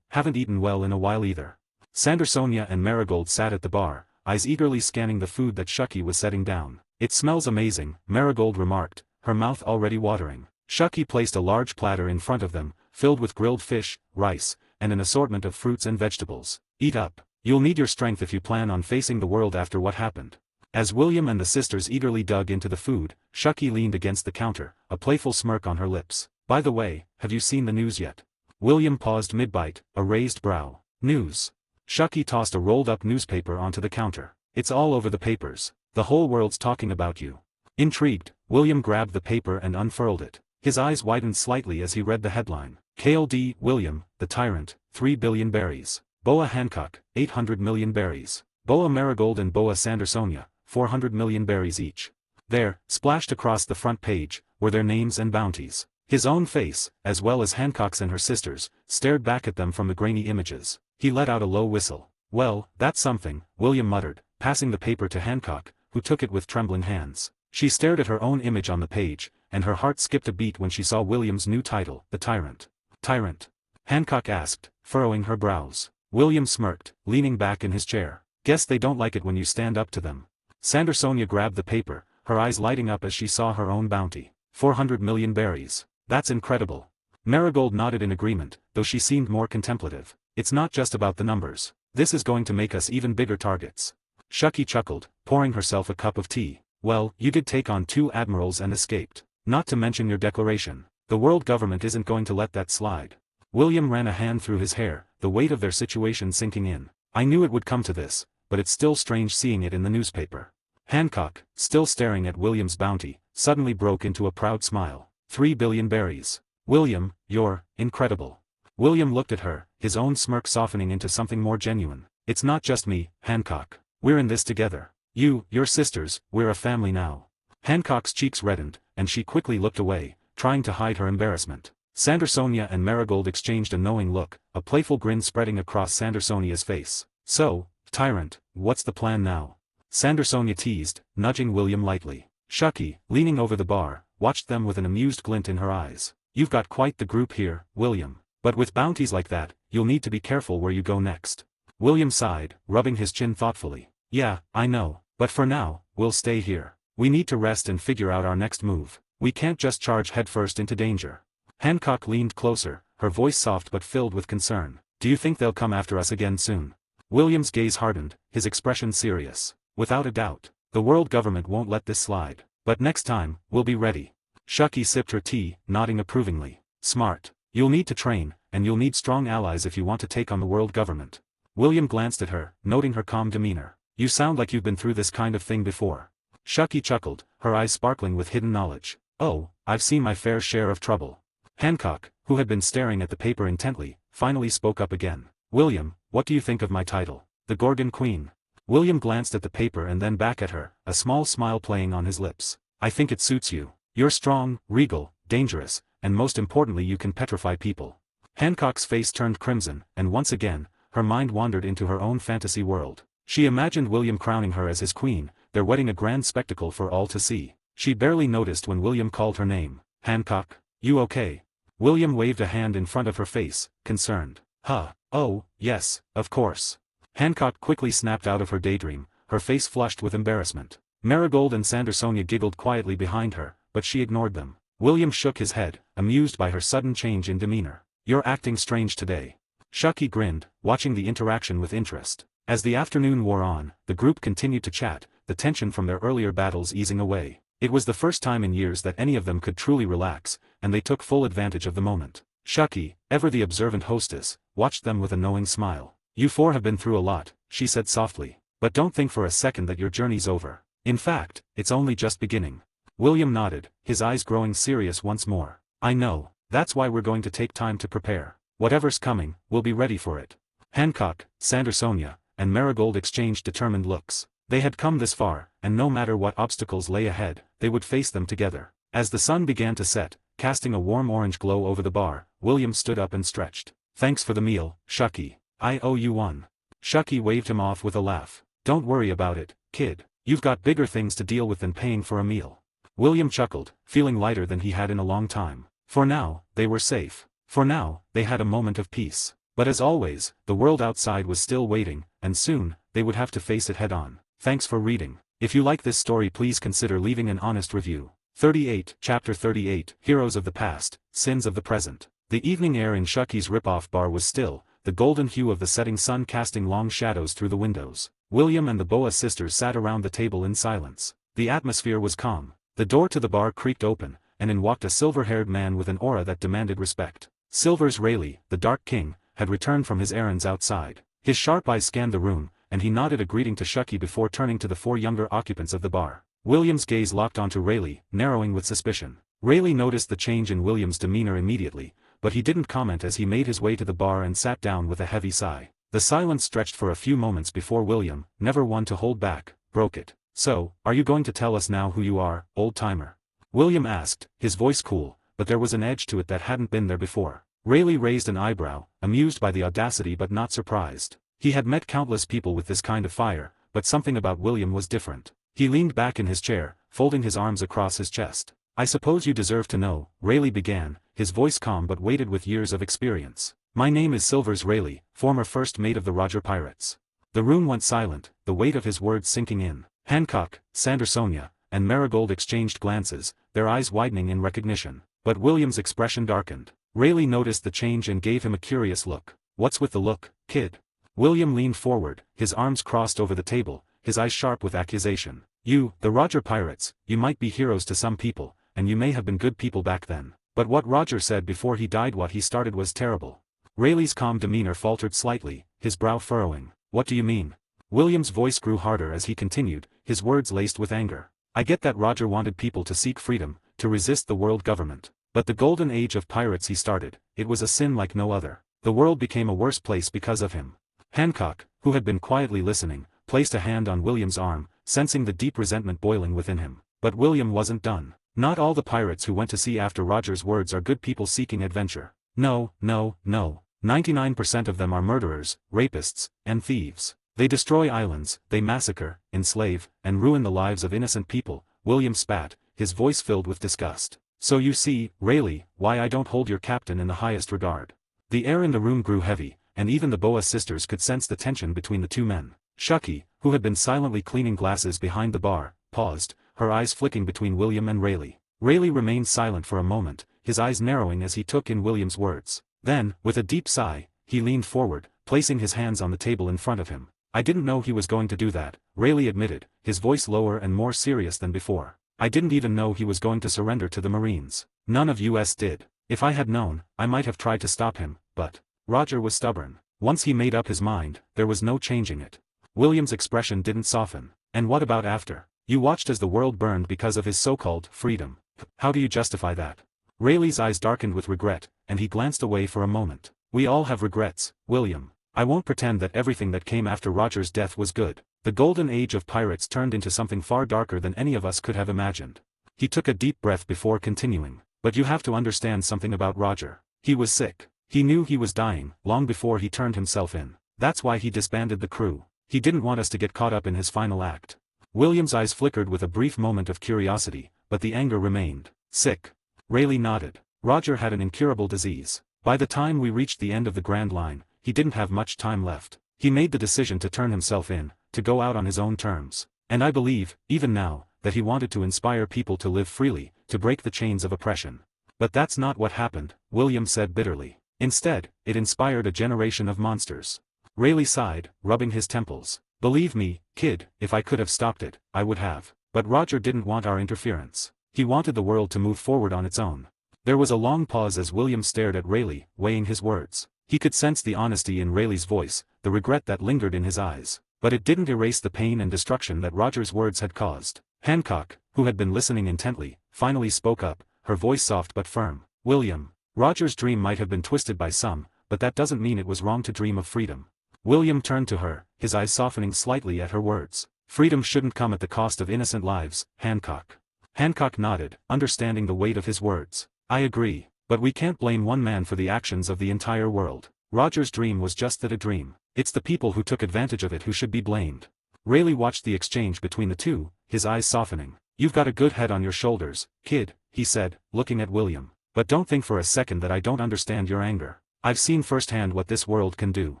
haven't eaten well in a while either. Sandersonia and Marigold sat at the bar, eyes eagerly scanning the food that Shucky was setting down. It smells amazing, Marigold remarked, her mouth already watering. Shucky placed a large platter in front of them, filled with grilled fish, rice, and an assortment of fruits and vegetables. Eat up. You'll need your strength if you plan on facing the world after what happened. As William and the sisters eagerly dug into the food, Shucky leaned against the counter, a playful smirk on her lips. By the way, have you seen the news yet? William paused mid-bite, a raised brow. News. Shucky tossed a rolled-up newspaper onto the counter. It's all over the papers. The whole world's talking about you. Intrigued, William grabbed the paper and unfurled it. His eyes widened slightly as he read the headline. KLD, William, the Tyrant, 3 billion berries. Boa Hancock, 800 million berries. Boa Marigold and Boa Sandersonia, 400 million berries each. There, splashed across the front page, were their names and bounties. His own face, as well as Hancock's and her sister's, stared back at them from the grainy images. He let out a low whistle. Well, that's something, William muttered, passing the paper to Hancock, who took it with trembling hands. She stared at her own image on the page, and her heart skipped a beat when she saw William's new title, The Tyrant. Tyrant? Hancock asked, furrowing her brows. William smirked, leaning back in his chair. Guess they don't like it when you stand up to them. Sandersonia grabbed the paper, her eyes lighting up as she saw her own bounty. 400 million berries. That's incredible. Marigold nodded in agreement, though she seemed more contemplative. It's not just about the numbers. This is going to make us even bigger targets. Shucky chuckled, pouring herself a cup of tea. Well, you did take on 2 admirals and escaped. Not to mention your declaration. The world government isn't going to let that slide. William ran a hand through his hair, the weight of their situation sinking in. I knew it would come to this, but it's still strange seeing it in the newspaper. Hancock, still staring at William's bounty, suddenly broke into a proud smile. 3 billion berries. William, you're incredible. William looked at her, his own smirk softening into something more genuine. It's not just me, Hancock. We're in this together. You, your sisters, we're a family now. Hancock's cheeks reddened, and she quickly looked away, trying to hide her embarrassment. Sandersonia and Marigold exchanged a knowing look, a playful grin spreading across Sandersonia's face. So, Tyrant, what's the plan now? Sandersonia teased, nudging William lightly. Shucky, leaning over the bar, watched them with an amused glint in her eyes. You've got quite the group here, William. But with bounties like that, you'll need to be careful where you go next. William sighed, rubbing his chin thoughtfully. Yeah, I know, but for now, we'll stay here. We need to rest and figure out our next move. We can't just charge headfirst into danger. Hancock leaned closer, her voice soft but filled with concern. Do you think they'll come after us again soon? William's gaze hardened, his expression serious. Without a doubt. The world government won't let this slide. But next time, we'll be ready. Shucky sipped her tea, nodding approvingly. Smart. You'll need to train, and you'll need strong allies if you want to take on the world government. William glanced at her, noting her calm demeanor. You sound like you've been through this kind of thing before. Shucky chuckled, her eyes sparkling with hidden knowledge. Oh, I've seen my fair share of trouble. Hancock, who had been staring at the paper intently, finally spoke up again. William, what do you think of my title? The Gorgon Queen. William glanced at the paper and then back at her, a small smile playing on his lips. I think it suits you. You're strong, regal, dangerous, and most importantly you can petrify people. Hancock's face turned crimson, and once again, her mind wandered into her own fantasy world. She imagined William crowning her as his queen, their wedding a grand spectacle for all to see. She barely noticed when William called her name. Hancock, you okay? William waved a hand in front of her face, concerned. Oh, yes, of course. Hancock quickly snapped out of her daydream, her face flushed with embarrassment. Marigold and Sandersonia giggled quietly behind her, but she ignored them. William shook his head, amused by her sudden change in demeanor. You're acting strange today. Shucky grinned, watching the interaction with interest. As the afternoon wore on, the group continued to chat, the tension from their earlier battles easing away. It was the first time in years that any of them could truly relax, and they took full advantage of the moment. Shucky, ever the observant hostess, watched them with a knowing smile. You four have been through a lot, she said softly. But don't think for a second that your journey's over. In fact, it's only just beginning. William nodded, his eyes growing serious once more. I know, that's why we're going to take time to prepare. Whatever's coming, we'll be ready for it. Hancock, Sandersonia, and Marigold exchanged determined looks. They had come this far, and no matter what obstacles lay ahead, they would face them together. As the sun began to set, casting a warm orange glow over the bar, William stood up and stretched. Thanks for the meal, Shucky. I owe you one. Shucky waved him off with a laugh. Don't worry about it, kid. You've got bigger things to deal with than paying for a meal. William chuckled, feeling lighter than he had in a long time. For now, they were safe. For now, they had a moment of peace. But as always, the world outside was still waiting, and soon, they would have to face it head-on. Thanks for reading. If you like this story, please consider leaving an honest review. 38, Chapter 38, Heroes of the Past, Sins of the Present. The evening air in Shucky's rip-off bar was still, the golden hue of the setting sun casting long shadows through the windows. William and the Boa sisters sat around the table in silence. The atmosphere was calm. The door to the bar creaked open, and in walked a silver-haired man with an aura that demanded respect. Silver's Rayleigh, the Dark King, had returned from his errands outside. His sharp eyes scanned the room, and he nodded a greeting to Shucky before turning to the four younger occupants of the bar. William's gaze locked onto Rayleigh, narrowing with suspicion. Rayleigh noticed the change in William's demeanor immediately, but he didn't comment as he made his way to the bar and sat down with a heavy sigh. The silence stretched for a few moments before William, never one to hold back, broke it. So, are you going to tell us now who you are, old-timer? William asked, his voice cool, but there was an edge to it that hadn't been there before. Rayleigh raised an eyebrow, amused by the audacity but not surprised. He had met countless people with this kind of fire, but something about William was different. He leaned back in his chair, folding his arms across his chest. I suppose you deserve to know, Rayleigh began, his voice calm but weighted with years of experience. My name is Silver's Rayleigh, former first mate of the Roger Pirates. The room went silent, the weight of his words sinking in. Hancock, Sandersonia, and Marigold exchanged glances, their eyes widening in recognition. But William's expression darkened. Rayleigh noticed the change and gave him a curious look. What's with the look, kid? William leaned forward, his arms crossed over the table, his eyes sharp with accusation. You, the Roger Pirates, you might be heroes to some people, and you may have been good people back then. But what Roger said before he died, what he started, was terrible. Rayleigh's calm demeanor faltered slightly, his brow furrowing. What do you mean? William's voice grew harder as he continued, his words laced with anger. I get that Roger wanted people to seek freedom, to resist the world government. But the golden age of pirates he started, it was a sin like no other. The world became a worse place because of him. Hancock, who had been quietly listening, placed a hand on William's arm, sensing the deep resentment boiling within him. But William wasn't done. Not all the pirates who went to sea after Roger's words are good people seeking adventure. No. 99% of them are murderers, rapists, and thieves. They destroy islands, they massacre, enslave, and ruin the lives of innocent people. William spat, his voice filled with disgust. So you see, Rayleigh, why I don't hold your captain in the highest regard. The air in the room grew heavy, and even the Boa sisters could sense the tension between the two men. Shucky, who had been silently cleaning glasses behind the bar, paused, her eyes flicking between William and Rayleigh. Rayleigh remained silent for a moment, his eyes narrowing as he took in William's words. Then, with a deep sigh, he leaned forward, placing his hands on the table in front of him. I didn't know he was going to do that, Rayleigh admitted, his voice lower and more serious than before. I didn't even know he was going to surrender to the Marines. None of us did. If I had known, I might have tried to stop him, but Roger was stubborn. Once he made up his mind, there was no changing it. William's expression didn't soften. And what about after? You watched as the world burned because of his so-called freedom. How do you justify that? Rayleigh's eyes darkened with regret, and he glanced away for a moment. We all have regrets, William. I won't pretend that everything that came after Roger's death was good. The golden age of pirates turned into something far darker than any of us could have imagined. He took a deep breath before continuing. But you have to understand something about Roger. He was sick. He knew he was dying, long before he turned himself in. That's why he disbanded the crew. He didn't want us to get caught up in his final act. William's eyes flickered with a brief moment of curiosity, but the anger remained. Sick. Rayleigh nodded. Roger had an incurable disease. By the time we reached the end of the Grand Line, he didn't have much time left. He made the decision to turn himself in, to go out on his own terms. And I believe, even now, that he wanted to inspire people to live freely, to break the chains of oppression. But that's not what happened, William said bitterly. Instead, it inspired a generation of monsters. Rayleigh sighed, rubbing his temples. Believe me, kid, if I could have stopped it, I would have. But Roger didn't want our interference. He wanted the world to move forward on its own. There was a long pause as William stared at Rayleigh, weighing his words. He could sense the honesty in Rayleigh's voice, the regret that lingered in his eyes. But it didn't erase the pain and destruction that Roger's words had caused. Hancock, who had been listening intently, finally spoke up, her voice soft but firm. William, Roger's dream might have been twisted by some, but that doesn't mean it was wrong to dream of freedom. William turned to her, his eyes softening slightly at her words. Freedom shouldn't come at the cost of innocent lives, Hancock. Hancock nodded, understanding the weight of his words. I agree, but we can't blame one man for the actions of the entire world. Roger's dream was just that, a dream. It's the people who took advantage of it who should be blamed. Rayleigh watched the exchange between the two, his eyes softening. You've got a good head on your shoulders, kid, he said, looking at William. But don't think for a second that I don't understand your anger. I've seen firsthand what this world can do.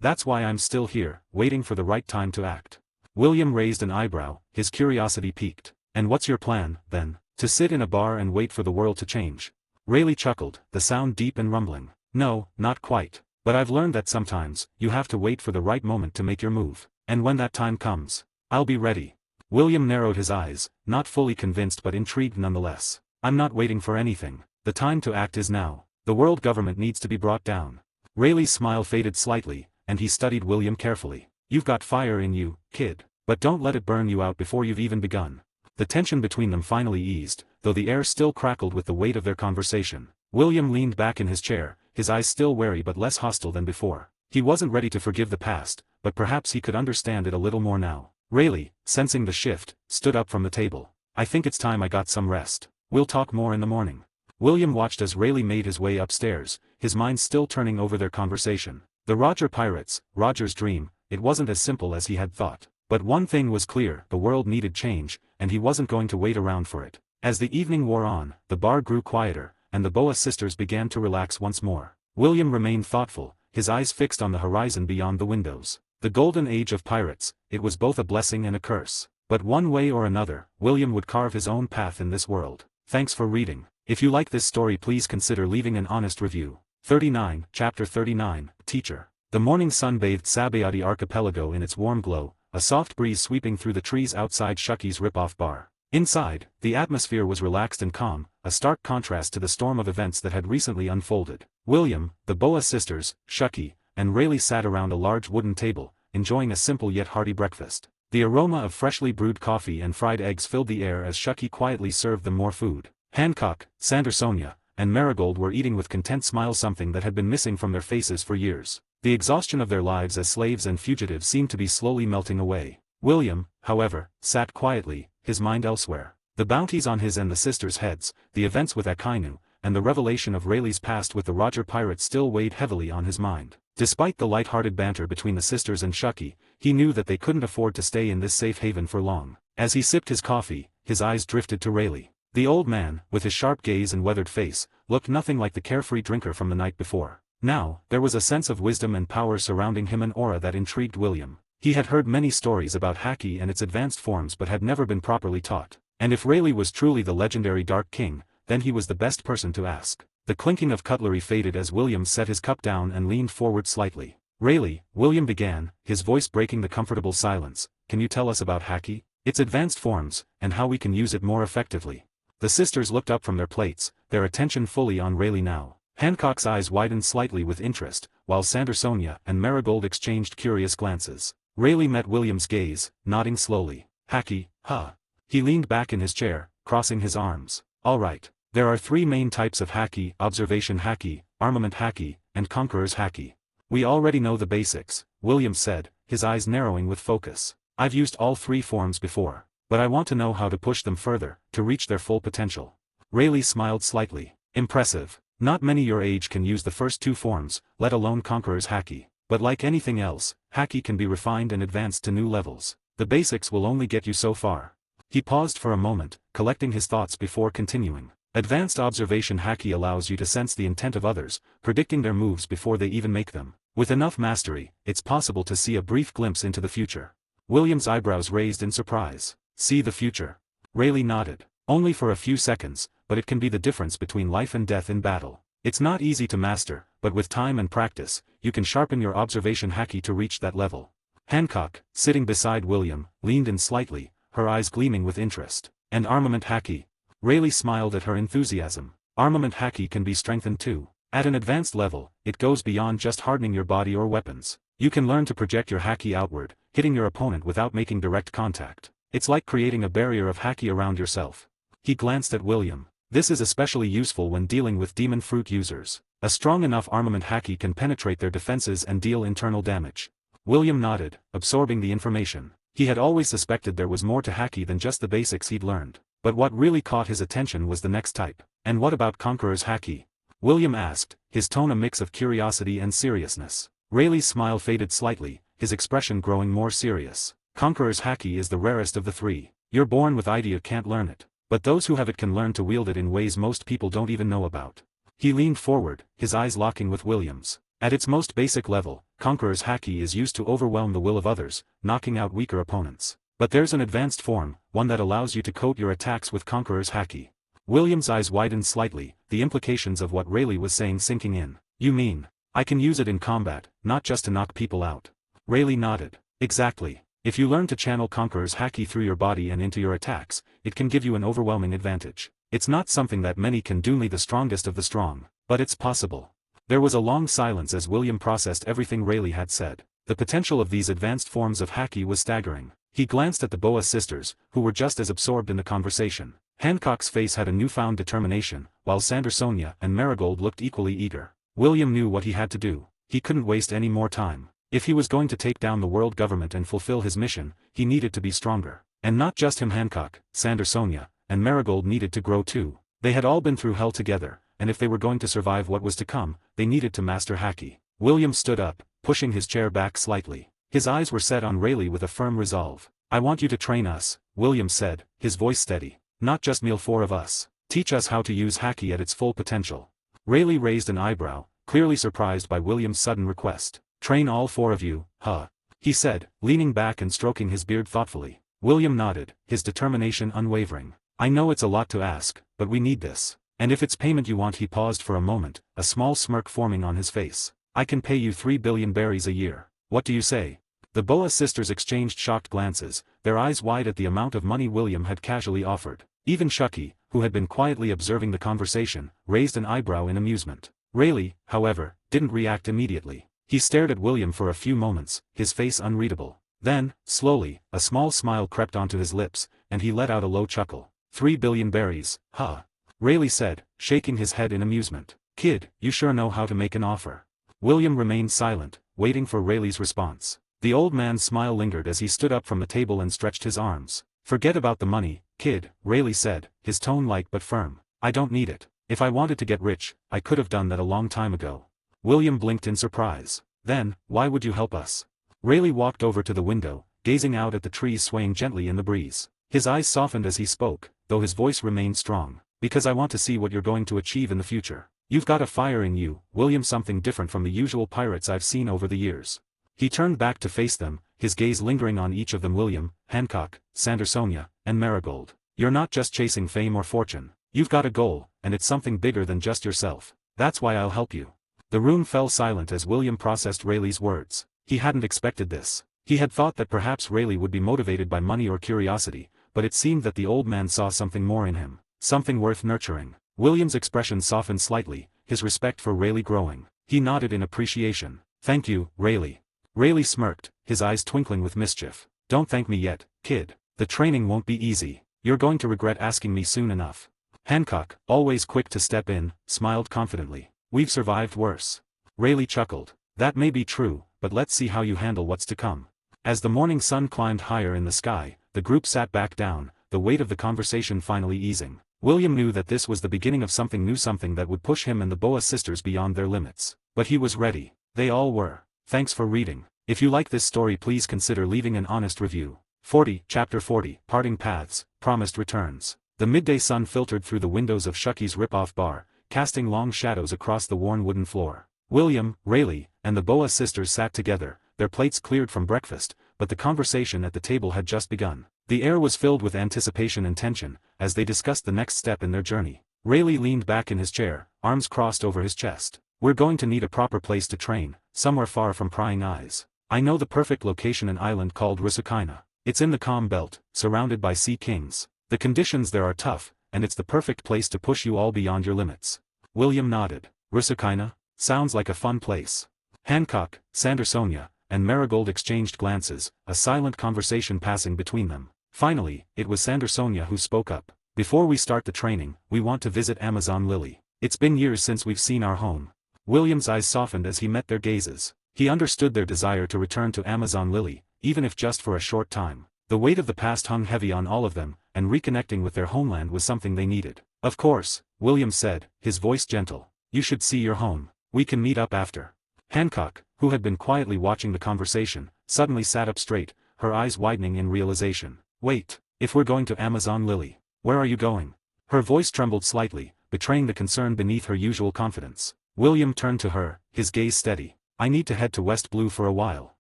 That's why I'm still here, waiting for the right time to act. William raised an eyebrow, his curiosity piqued. And what's your plan, then? To sit in a bar and wait for the world to change? Rayleigh chuckled, the sound deep and rumbling. No, not quite. But I've learned that sometimes, you have to wait for the right moment to make your move. And when that time comes, I'll be ready. William narrowed his eyes, not fully convinced but intrigued nonetheless. I'm not waiting for anything. The time to act is now. The world government needs to be brought down. Rayleigh's smile faded slightly, and he studied William carefully. You've got fire in you, kid. But don't let it burn you out before you've even begun. The tension between them finally eased, though the air still crackled with the weight of their conversation. William leaned back in his chair, his eyes still wary but less hostile than before. He wasn't ready to forgive the past, but perhaps he could understand it a little more now. Rayleigh, sensing the shift, stood up from the table. I think it's time I got some rest. We'll talk more in the morning. William watched as Rayleigh made his way upstairs, his mind still turning over their conversation. The Roger pirates, Roger's dream, it wasn't as simple as he had thought. But one thing was clear, the world needed change, and he wasn't going to wait around for it. As the evening wore on, the bar grew quieter, and the Boa sisters began to relax once more. William remained thoughtful, his eyes fixed on the horizon beyond the windows. The golden age of pirates, it was both a blessing and a curse. But one way or another, William would carve his own path in this world. Thanks for reading. If you like this story, please consider leaving an honest review. 39, Chapter 39, Teacher. The morning sun bathed Sabayati Archipelago in its warm glow, a soft breeze sweeping through the trees outside Shucky's rip-off bar. Inside, the atmosphere was relaxed and calm, a stark contrast to the storm of events that had recently unfolded. William, the Boa sisters, Shucky, and Rayleigh sat around a large wooden table, enjoying a simple yet hearty breakfast. The aroma of freshly brewed coffee and fried eggs filled the air as Shucky quietly served them more food. Hancock, Sandersonia, and Marigold were eating with content smiles, something that had been missing from their faces for years. The exhaustion of their lives as slaves and fugitives seemed to be slowly melting away. William, however, sat quietly, his mind elsewhere. The bounties on his and the sisters' heads, the events with Akainu, and the revelation of Rayleigh's past with the Roger pirates still weighed heavily on his mind. Despite the light-hearted banter between the sisters and Shucky, he knew that they couldn't afford to stay in this safe haven for long. As he sipped his coffee, his eyes drifted to Rayleigh. The old man, with his sharp gaze and weathered face, looked nothing like the carefree drinker from the night before. Now, there was a sense of wisdom and power surrounding him, an aura that intrigued William. He had heard many stories about Haki and its advanced forms but had never been properly taught. And if Rayleigh was truly the legendary Dark King, then he was the best person to ask. The clinking of cutlery faded as William set his cup down and leaned forward slightly. Rayleigh, William began, his voice breaking the comfortable silence, can you tell us about Haki, its advanced forms, and how we can use it more effectively? The sisters looked up from their plates, their attention fully on Rayleigh now. Hancock's eyes widened slightly with interest, while Sandersonia and Marigold exchanged curious glances. Rayleigh met William's gaze, nodding slowly. Haki, huh? He leaned back in his chair, crossing his arms. All right. There are three main types of haki: observation haki, armament haki, and conqueror's haki. We already know the basics, William said, his eyes narrowing with focus. I've used all three forms before, but I want to know how to push them further, to reach their full potential. Rayleigh smiled slightly. Impressive. Not many your age can use the first two forms, let alone conqueror's haki. But like anything else, haki can be refined and advanced to new levels. The basics will only get you so far. He paused for a moment, collecting his thoughts before continuing. Advanced observation haki allows you to sense the intent of others, predicting their moves before they even make them. With enough mastery, it's possible to see a brief glimpse into the future. William's eyebrows raised in surprise. See the future? Rayleigh nodded. Only for a few seconds, but it can be the difference between life and death in battle. It's not easy to master, but with time and practice, you can sharpen your observation haki to reach that level. Hancock, sitting beside William, leaned in slightly, her eyes gleaming with interest. And armament haki? Rayleigh smiled at her enthusiasm. Armament haki can be strengthened too. At an advanced level, it goes beyond just hardening your body or weapons. You can learn to project your haki outward, hitting your opponent without making direct contact. It's like creating a barrier of haki around yourself. He glanced at William. This is especially useful when dealing with demon fruit users. A strong enough armament haki can penetrate their defenses and deal internal damage. William nodded, absorbing the information. He had always suspected there was more to haki than just the basics he'd learned. But what really caught his attention was the next type. And what about conqueror's haki? William asked, his tone a mix of curiosity and seriousness. Rayleigh's smile faded slightly, his expression growing more serious. Conqueror's haki is the rarest of the three. You're born with it, you can't learn it. But those who have it can learn to wield it in ways most people don't even know about. He leaned forward, his eyes locking with William's. At its most basic level, conqueror's haki is used to overwhelm the will of others, knocking out weaker opponents. But there's an advanced form, one that allows you to coat your attacks with conqueror's haki. William's eyes widened slightly, the implications of what Rayleigh was saying sinking in. You mean, I can use it in combat, not just to knock people out? Rayleigh nodded. Exactly. If you learn to channel conqueror's haki through your body and into your attacks, it can give you an overwhelming advantage. It's not something that many can do, only the strongest of the strong, but it's possible. There was a long silence as William processed everything Rayleigh had said. The potential of these advanced forms of haki was staggering. He glanced at the Boa sisters, who were just as absorbed in the conversation. Hancock's face had a newfound determination, while Sandersonia and Marigold looked equally eager. William knew what he had to do. He couldn't waste any more time. If he was going to take down the world government and fulfill his mission, he needed to be stronger. And not just him. Hancock, Sandersonia, and Marigold needed to grow too. They had all been through hell together, and if they were going to survive what was to come, they needed to master haki. William stood up, pushing his chair back slightly. His eyes were set on Rayleigh with a firm resolve. I want you to train us, William said, his voice steady. Not just meal four of us. Teach us how to use haki at its full potential. Rayleigh raised an eyebrow, clearly surprised by William's sudden request. Train all four of you, huh? He said, leaning back and stroking his beard thoughtfully. William nodded, his determination unwavering. I know it's a lot to ask, but we need this. And if it's payment you want. He paused for a moment, a small smirk forming on his face. I can pay you 3 billion berries a year. What do you say? The Boa sisters exchanged shocked glances, their eyes wide at the amount of money William had casually offered. Even Shucky, who had been quietly observing the conversation, raised an eyebrow in amusement. Rayleigh, however, didn't react immediately. He stared at William for a few moments, his face unreadable. Then, slowly, a small smile crept onto his lips, and he let out a low chuckle. 3 billion berries, huh? Rayleigh said, shaking his head in amusement. Kid, you sure know how to make an offer. William remained silent, waiting for Rayleigh's response. The old man's smile lingered as he stood up from the table and stretched his arms. Forget about the money, kid, Rayleigh said, his tone light but firm. I don't need it. If I wanted to get rich, I could have done that a long time ago. William blinked in surprise. Then, why would you help us? Rayleigh walked over to the window, gazing out at the trees swaying gently in the breeze. His eyes softened as he spoke, though his voice remained strong. Because I want to see what you're going to achieve in the future. You've got a fire in you, William, something different from the usual pirates I've seen over the years. He turned back to face them, his gaze lingering on each of them. William, Hancock, Sandersonia, and Marigold. You're not just chasing fame or fortune. You've got a goal, and it's something bigger than just yourself. That's why I'll help you. The room fell silent as William processed Rayleigh's words. He hadn't expected this. He had thought that perhaps Rayleigh would be motivated by money or curiosity, but it seemed that the old man saw something more in him. Something worth nurturing. William's expression softened slightly, his respect for Rayleigh growing. He nodded in appreciation. Thank you, Rayleigh. Rayleigh smirked, his eyes twinkling with mischief. Don't thank me yet, kid. The training won't be easy. You're going to regret asking me soon enough. Hancock, always quick to step in, smiled confidently. We've survived worse. Rayleigh chuckled. That may be true, but let's see how you handle what's to come. As the morning sun climbed higher in the sky, the group sat back down, the weight of the conversation finally easing. William knew that this was the beginning of something new, something that would push him and the Boa sisters beyond their limits. But he was ready. They all were. Thanks for reading. If you like this story, please consider leaving an honest review. 40, Chapter 40, Parting Paths, Promised Returns. The midday sun filtered through the windows of Shucky's rip-off bar, casting long shadows across the worn wooden floor. William, Rayleigh, and the Boa sisters sat together, their plates cleared from breakfast, but the conversation at the table had just begun. The air was filled with anticipation and tension, as they discussed the next step in their journey. Rayleigh leaned back in his chair, arms crossed over his chest. We're going to need a proper place to train, somewhere far from prying eyes. I know the perfect location, an island called Rusukina. It's in the calm belt, surrounded by sea kings. The conditions there are tough, and it's the perfect place to push you all beyond your limits. William nodded. Rusukina? Sounds like a fun place. Hancock, Sandersonia, and Marigold exchanged glances, a silent conversation passing between them. Finally, it was Sandersonia who spoke up. Before we start the training, we want to visit Amazon Lily. It's been years since we've seen our home. William's eyes softened as he met their gazes. He understood their desire to return to Amazon Lily, even if just for a short time. The weight of the past hung heavy on all of them, and reconnecting with their homeland was something they needed. Of course, William said, his voice gentle. You should see your home. We can meet up after. Hancock, who had been quietly watching the conversation, suddenly sat up straight, her eyes widening in realization. Wait, if we're going to Amazon Lily, where are you going? Her voice trembled slightly, betraying the concern beneath her usual confidence. William turned to her, his gaze steady. I need to head to West Blue for a while.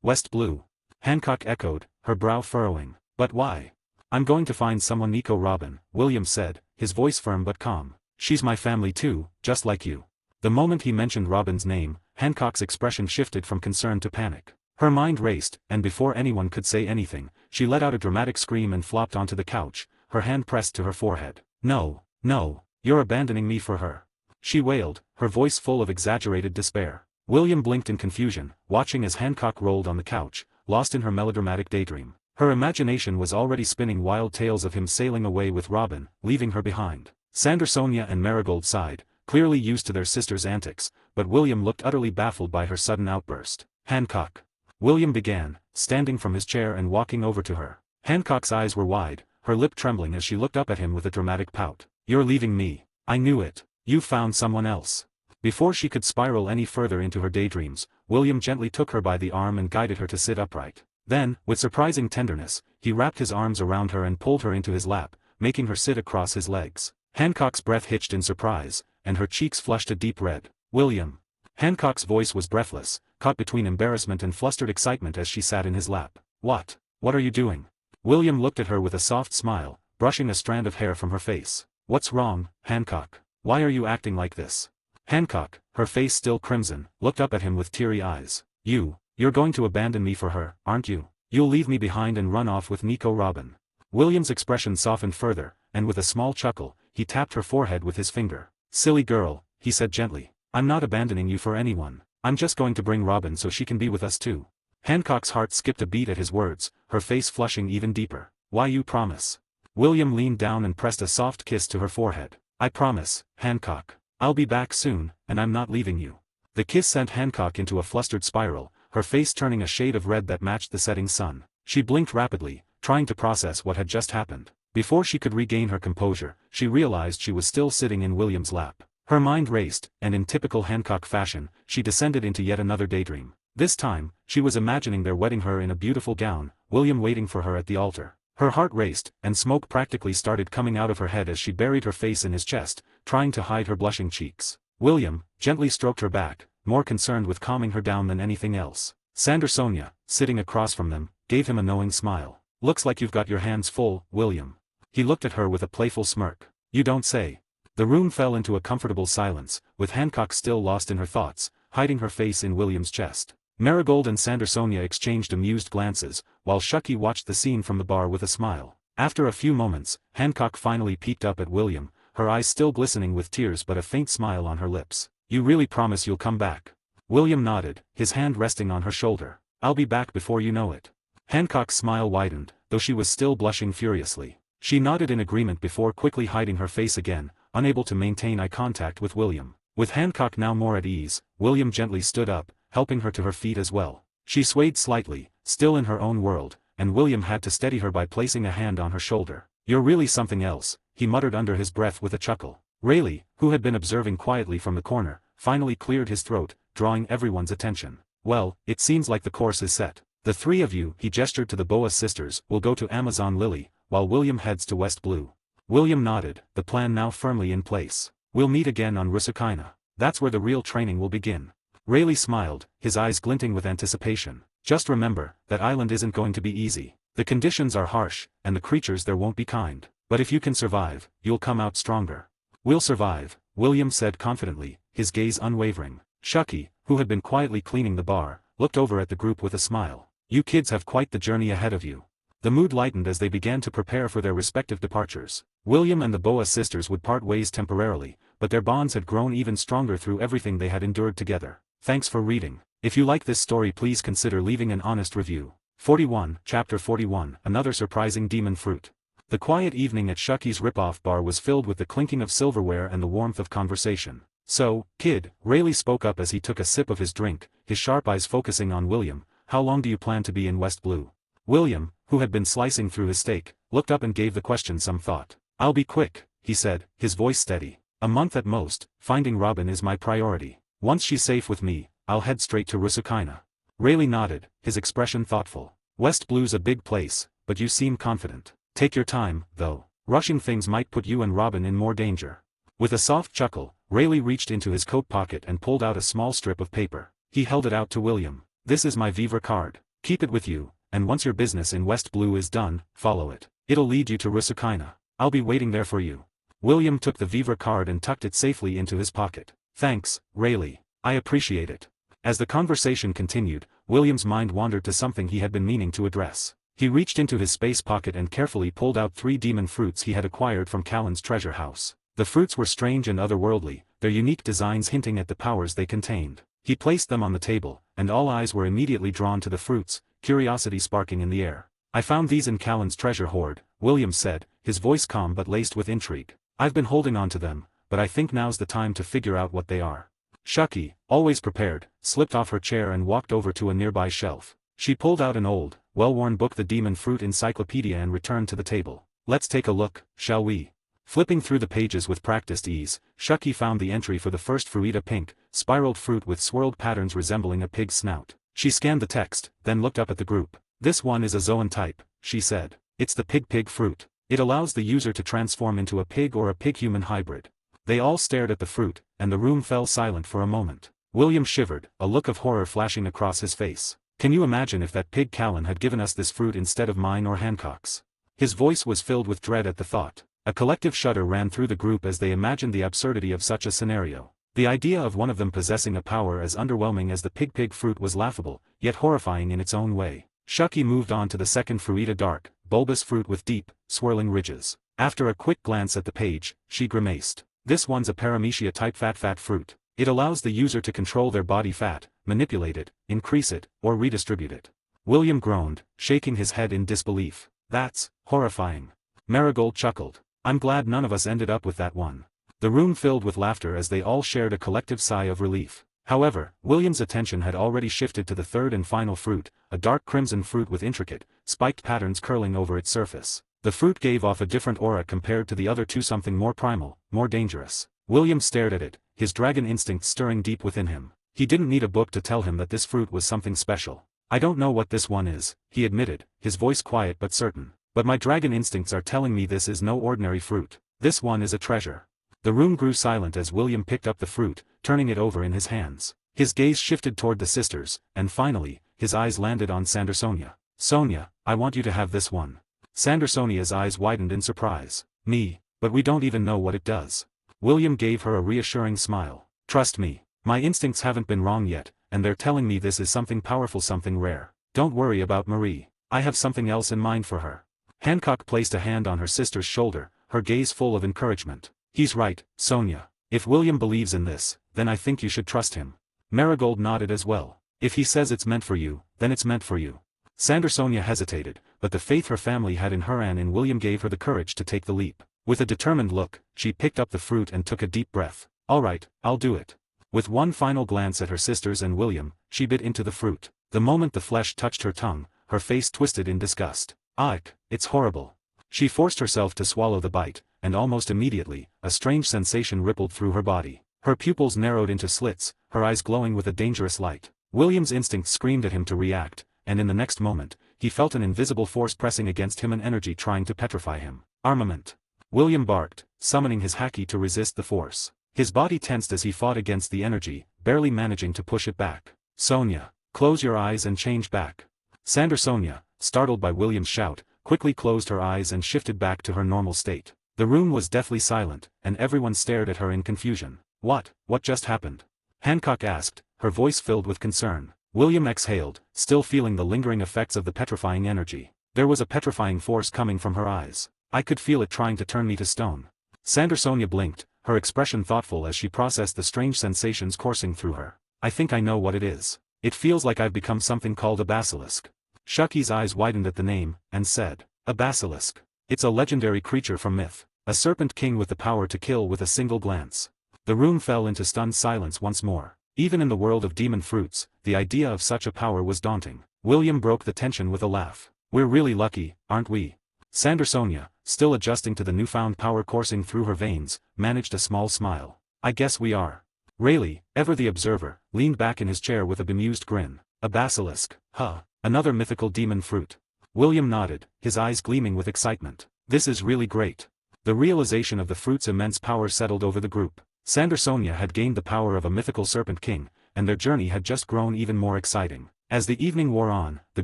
West Blue? Hancock echoed, her brow furrowing. But why? I'm going to find someone. Nico Robin, William said, his voice firm but calm. She's my family too, just like you. The moment he mentioned Robin's name, Hancock's expression shifted from concern to panic. Her mind raced, and before anyone could say anything, she let out a dramatic scream and flopped onto the couch, her hand pressed to her forehead. No, no, you're abandoning me for her. She wailed, her voice full of exaggerated despair. William blinked in confusion, watching as Hancock rolled on the couch, lost in her melodramatic daydream. Her imagination was already spinning wild tales of him sailing away with Robin, leaving her behind. Sandersonia and Marigold sighed, clearly used to their sister's antics, but William looked utterly baffled by her sudden outburst. Hancock. William began, standing from his chair and walking over to her. Hancock's eyes were wide, her lip trembling as she looked up at him with a dramatic pout. You're leaving me. I knew it. You found someone else. Before she could spiral any further into her daydreams, William gently took her by the arm and guided her to sit upright. Then, with surprising tenderness, he wrapped his arms around her and pulled her into his lap, making her sit across his legs. Hancock's breath hitched in surprise, and her cheeks flushed a deep red. William. Hancock's voice was breathless, caught between embarrassment and flustered excitement as she sat in his lap. What are you doing? William looked at her with a soft smile, brushing a strand of hair from her face. What's wrong, Hancock? Why are you acting like this? Hancock, her face still crimson, looked up at him with teary eyes. You're going to abandon me for her, aren't you? You'll leave me behind and run off with Nico Robin. William's expression softened further, and with a small chuckle, he tapped her forehead with his finger. Silly girl, he said gently. I'm not abandoning you for anyone. I'm just going to bring Robin so she can be with us too. Hancock's heart skipped a beat at his words, her face flushing even deeper. Why, you promise? William leaned down and pressed a soft kiss to her forehead. I promise, Hancock. I'll be back soon, and I'm not leaving you. The kiss sent Hancock into a flustered spiral, her face turning a shade of red that matched the setting sun. She blinked rapidly, trying to process what had just happened. Before she could regain her composure, she realized she was still sitting in William's lap. Her mind raced, and in typical Hancock fashion, she descended into yet another daydream. This time, she was imagining their wedding, her in a beautiful gown, William waiting for her at the altar. Her heart raced, and smoke practically started coming out of her head as she buried her face in his chest, trying to hide her blushing cheeks. William gently stroked her back, more concerned with calming her down than anything else. Sandersonia, sitting across from them, gave him a knowing smile. Looks like you've got your hands full, William. He looked at her with a playful smirk. You don't say. The room fell into a comfortable silence, with Hancock still lost in her thoughts, hiding her face in William's chest. Marigold and Sandersonia exchanged amused glances, while Shucky watched the scene from the bar with a smile. After a few moments, Hancock finally peeked up at William, her eyes still glistening with tears but a faint smile on her lips. You really promise you'll come back? William nodded, his hand resting on her shoulder. I'll be back before you know it. Hancock's smile widened, though she was still blushing furiously. She nodded in agreement before quickly hiding her face again, unable to maintain eye contact with William. With Hancock now more at ease, William gently stood up, helping her to her feet as well. She swayed slightly, still in her own world, and William had to steady her by placing a hand on her shoulder. "You're really something else," he muttered under his breath with a chuckle. Rayleigh, who had been observing quietly from the corner, finally cleared his throat, drawing everyone's attention. "Well, it seems like the course is set. The three of you," he gestured to the Boas sisters, "will go to Amazon Lily, while William heads to West Blue." William nodded, the plan now firmly in place. "We'll meet again on Rusukina. That's where the real training will begin." Rayleigh smiled, his eyes glinting with anticipation. "Just remember, that island isn't going to be easy. The conditions are harsh, and the creatures there won't be kind. But if you can survive, you'll come out stronger." "We'll survive," William said confidently, his gaze unwavering. Shucky, who had been quietly cleaning the bar, looked over at the group with a smile. "You kids have quite the journey ahead of you." The mood lightened as they began to prepare for their respective departures. William and the Boas sisters would part ways temporarily, but their bonds had grown even stronger through everything they had endured together. Thanks for reading. If you like this story, please consider leaving an honest review. 41, Chapter 41, Another Surprising Demon Fruit. The quiet evening at Shucky's Ripoff Bar was filled with the clinking of silverware and the warmth of conversation. "So, kid," Rayleigh spoke up as he took a sip of his drink, his sharp eyes focusing on William, "how long do you plan to be in West Blue?" William, who had been slicing through his steak, looked up and gave the question some thought. "I'll be quick," he said, his voice steady. "A month at most. Finding Robin is my priority. Once she's safe with me, I'll head straight to Rusukina." Rayleigh nodded, his expression thoughtful. "West Blue's a big place, but you seem confident. Take your time, though. Rushing things might put you and Robin in more danger." With a soft chuckle, Rayleigh reached into his coat pocket and pulled out a small strip of paper. He held it out to William. "This is my Vivre card. Keep it with you, and once your business in West Blue is done, follow it. It'll lead you to Rusukina. I'll be waiting there for you." William took the Vivre card and tucked it safely into his pocket. "Thanks, Rayleigh. I appreciate it." As the conversation continued, William's mind wandered to something he had been meaning to address. He reached into his space pocket and carefully pulled out 3 demon fruits he had acquired from Callan's treasure house. The fruits were strange and otherworldly, their unique designs hinting at the powers they contained. He placed them on the table, and all eyes were immediately drawn to the fruits, curiosity sparking in the air. "I found these in Callan's treasure hoard," William said, his voice calm but laced with intrigue. "I've been holding on to them, but I think now's the time to figure out what they are." Shucky, always prepared, slipped off her chair and walked over to a nearby shelf. She pulled out an old, well-worn book, the Demon Fruit Encyclopedia, and returned to the table. "Let's take a look, shall we?" Flipping through the pages with practiced ease, Shucky found the entry for the first fruit, a pink, spiraled fruit with swirled patterns resembling a pig's snout. She scanned the text, then looked up at the group. "This one is a zoan type," she said. "It's the pig fruit. It allows the user to transform into a pig or a pig-human hybrid." They all stared at the fruit, and the room fell silent for a moment. William shivered, a look of horror flashing across his face. "Can you imagine if that pig Callan had given us this fruit instead of mine or Hancock's?" His voice was filled with dread at the thought. A collective shudder ran through the group as they imagined the absurdity of such a scenario. The idea of one of them possessing a power as underwhelming as the pig fruit was laughable, yet horrifying in its own way. Shucky moved on to the second fruit, a dark, bulbous fruit with deep, swirling ridges. After a quick glance at the page, she grimaced. "This one's a paramecia type fat fruit. It allows the user to control their body fat, manipulate it, increase it, or redistribute it." William groaned, shaking his head in disbelief. "That's horrifying." Marigold chuckled. "I'm glad none of us ended up with that one." The room filled with laughter as they all shared a collective sigh of relief. However, William's attention had already shifted to the third and final fruit, a dark crimson fruit with intricate, spiked patterns curling over its surface. The fruit gave off a different aura compared to the other two, something more primal, more dangerous. William stared at it, his dragon instincts stirring deep within him. He didn't need a book to tell him that this fruit was something special. "I don't know what this one is," he admitted, his voice quiet but certain. "But my dragon instincts are telling me this is no ordinary fruit. This one is a treasure." The room grew silent as William picked up the fruit, turning it over in his hands. His gaze shifted toward the sisters, and finally, his eyes landed on Sandersonia. "Sonia, I want you to have this one." Sandersonia's eyes widened in surprise. "Me? But we don't even know what it does." William gave her a reassuring smile. "Trust me, my instincts haven't been wrong yet, and they're telling me this is something powerful, something rare. Don't worry about Marie. I have something else in mind for her." Hancock placed a hand on her sister's shoulder, her gaze full of encouragement. "He's right, Sonia. If William believes in this, then I think you should trust him." Marigold nodded as well. "If he says it's meant for you, then it's meant for you." Sandersonia hesitated, but the faith her family had in her and in William gave her the courage to take the leap. With a determined look, she picked up the fruit and took a deep breath. "All right, I'll do it." With one final glance at her sisters and William, she bit into the fruit. The moment the flesh touched her tongue, her face twisted in disgust. "Ike, it's horrible." She forced herself to swallow the bite, and almost immediately, a strange sensation rippled through her body. Her pupils narrowed into slits, her eyes glowing with a dangerous light. William's instinct screamed at him to react, and in the next moment, he felt an invisible force pressing against him, an energy trying to petrify him. "Armament!" William barked, summoning his haki to resist the force. His body tensed as he fought against the energy, barely managing to push it back. "Sonia, close your eyes and change back." Sandersonia, startled by William's shout, quickly closed her eyes and shifted back to her normal state. The room was deathly silent, and everyone stared at her in confusion. What just happened?" Hancock asked, her voice filled with concern. William exhaled, still feeling the lingering effects of the petrifying energy. There was a petrifying force coming from her eyes. "I could feel it trying to turn me to stone." Sandersonia blinked, her expression thoughtful as she processed the strange sensations coursing through her. "I think I know what it is. It feels like I've become something called a basilisk." Shucky's eyes widened at the name, and said, "A basilisk? It's a legendary creature from myth. A serpent king with the power to kill with a single glance." The room fell into stunned silence once more. Even in the world of demon fruits, the idea of such a power was daunting. William broke the tension with a laugh. "We're really lucky, aren't we?" Sandersonia, still adjusting to the newfound power coursing through her veins, managed a small smile. "I guess we are." Rayleigh, ever the observer, leaned back in his chair with a bemused grin. "A basilisk, huh? Another mythical demon fruit." William nodded, his eyes gleaming with excitement. "This is really great." The realization of the fruit's immense power settled over the group. Sandersonia had gained the power of a mythical serpent king, and their journey had just grown even more exciting. As the evening wore on, the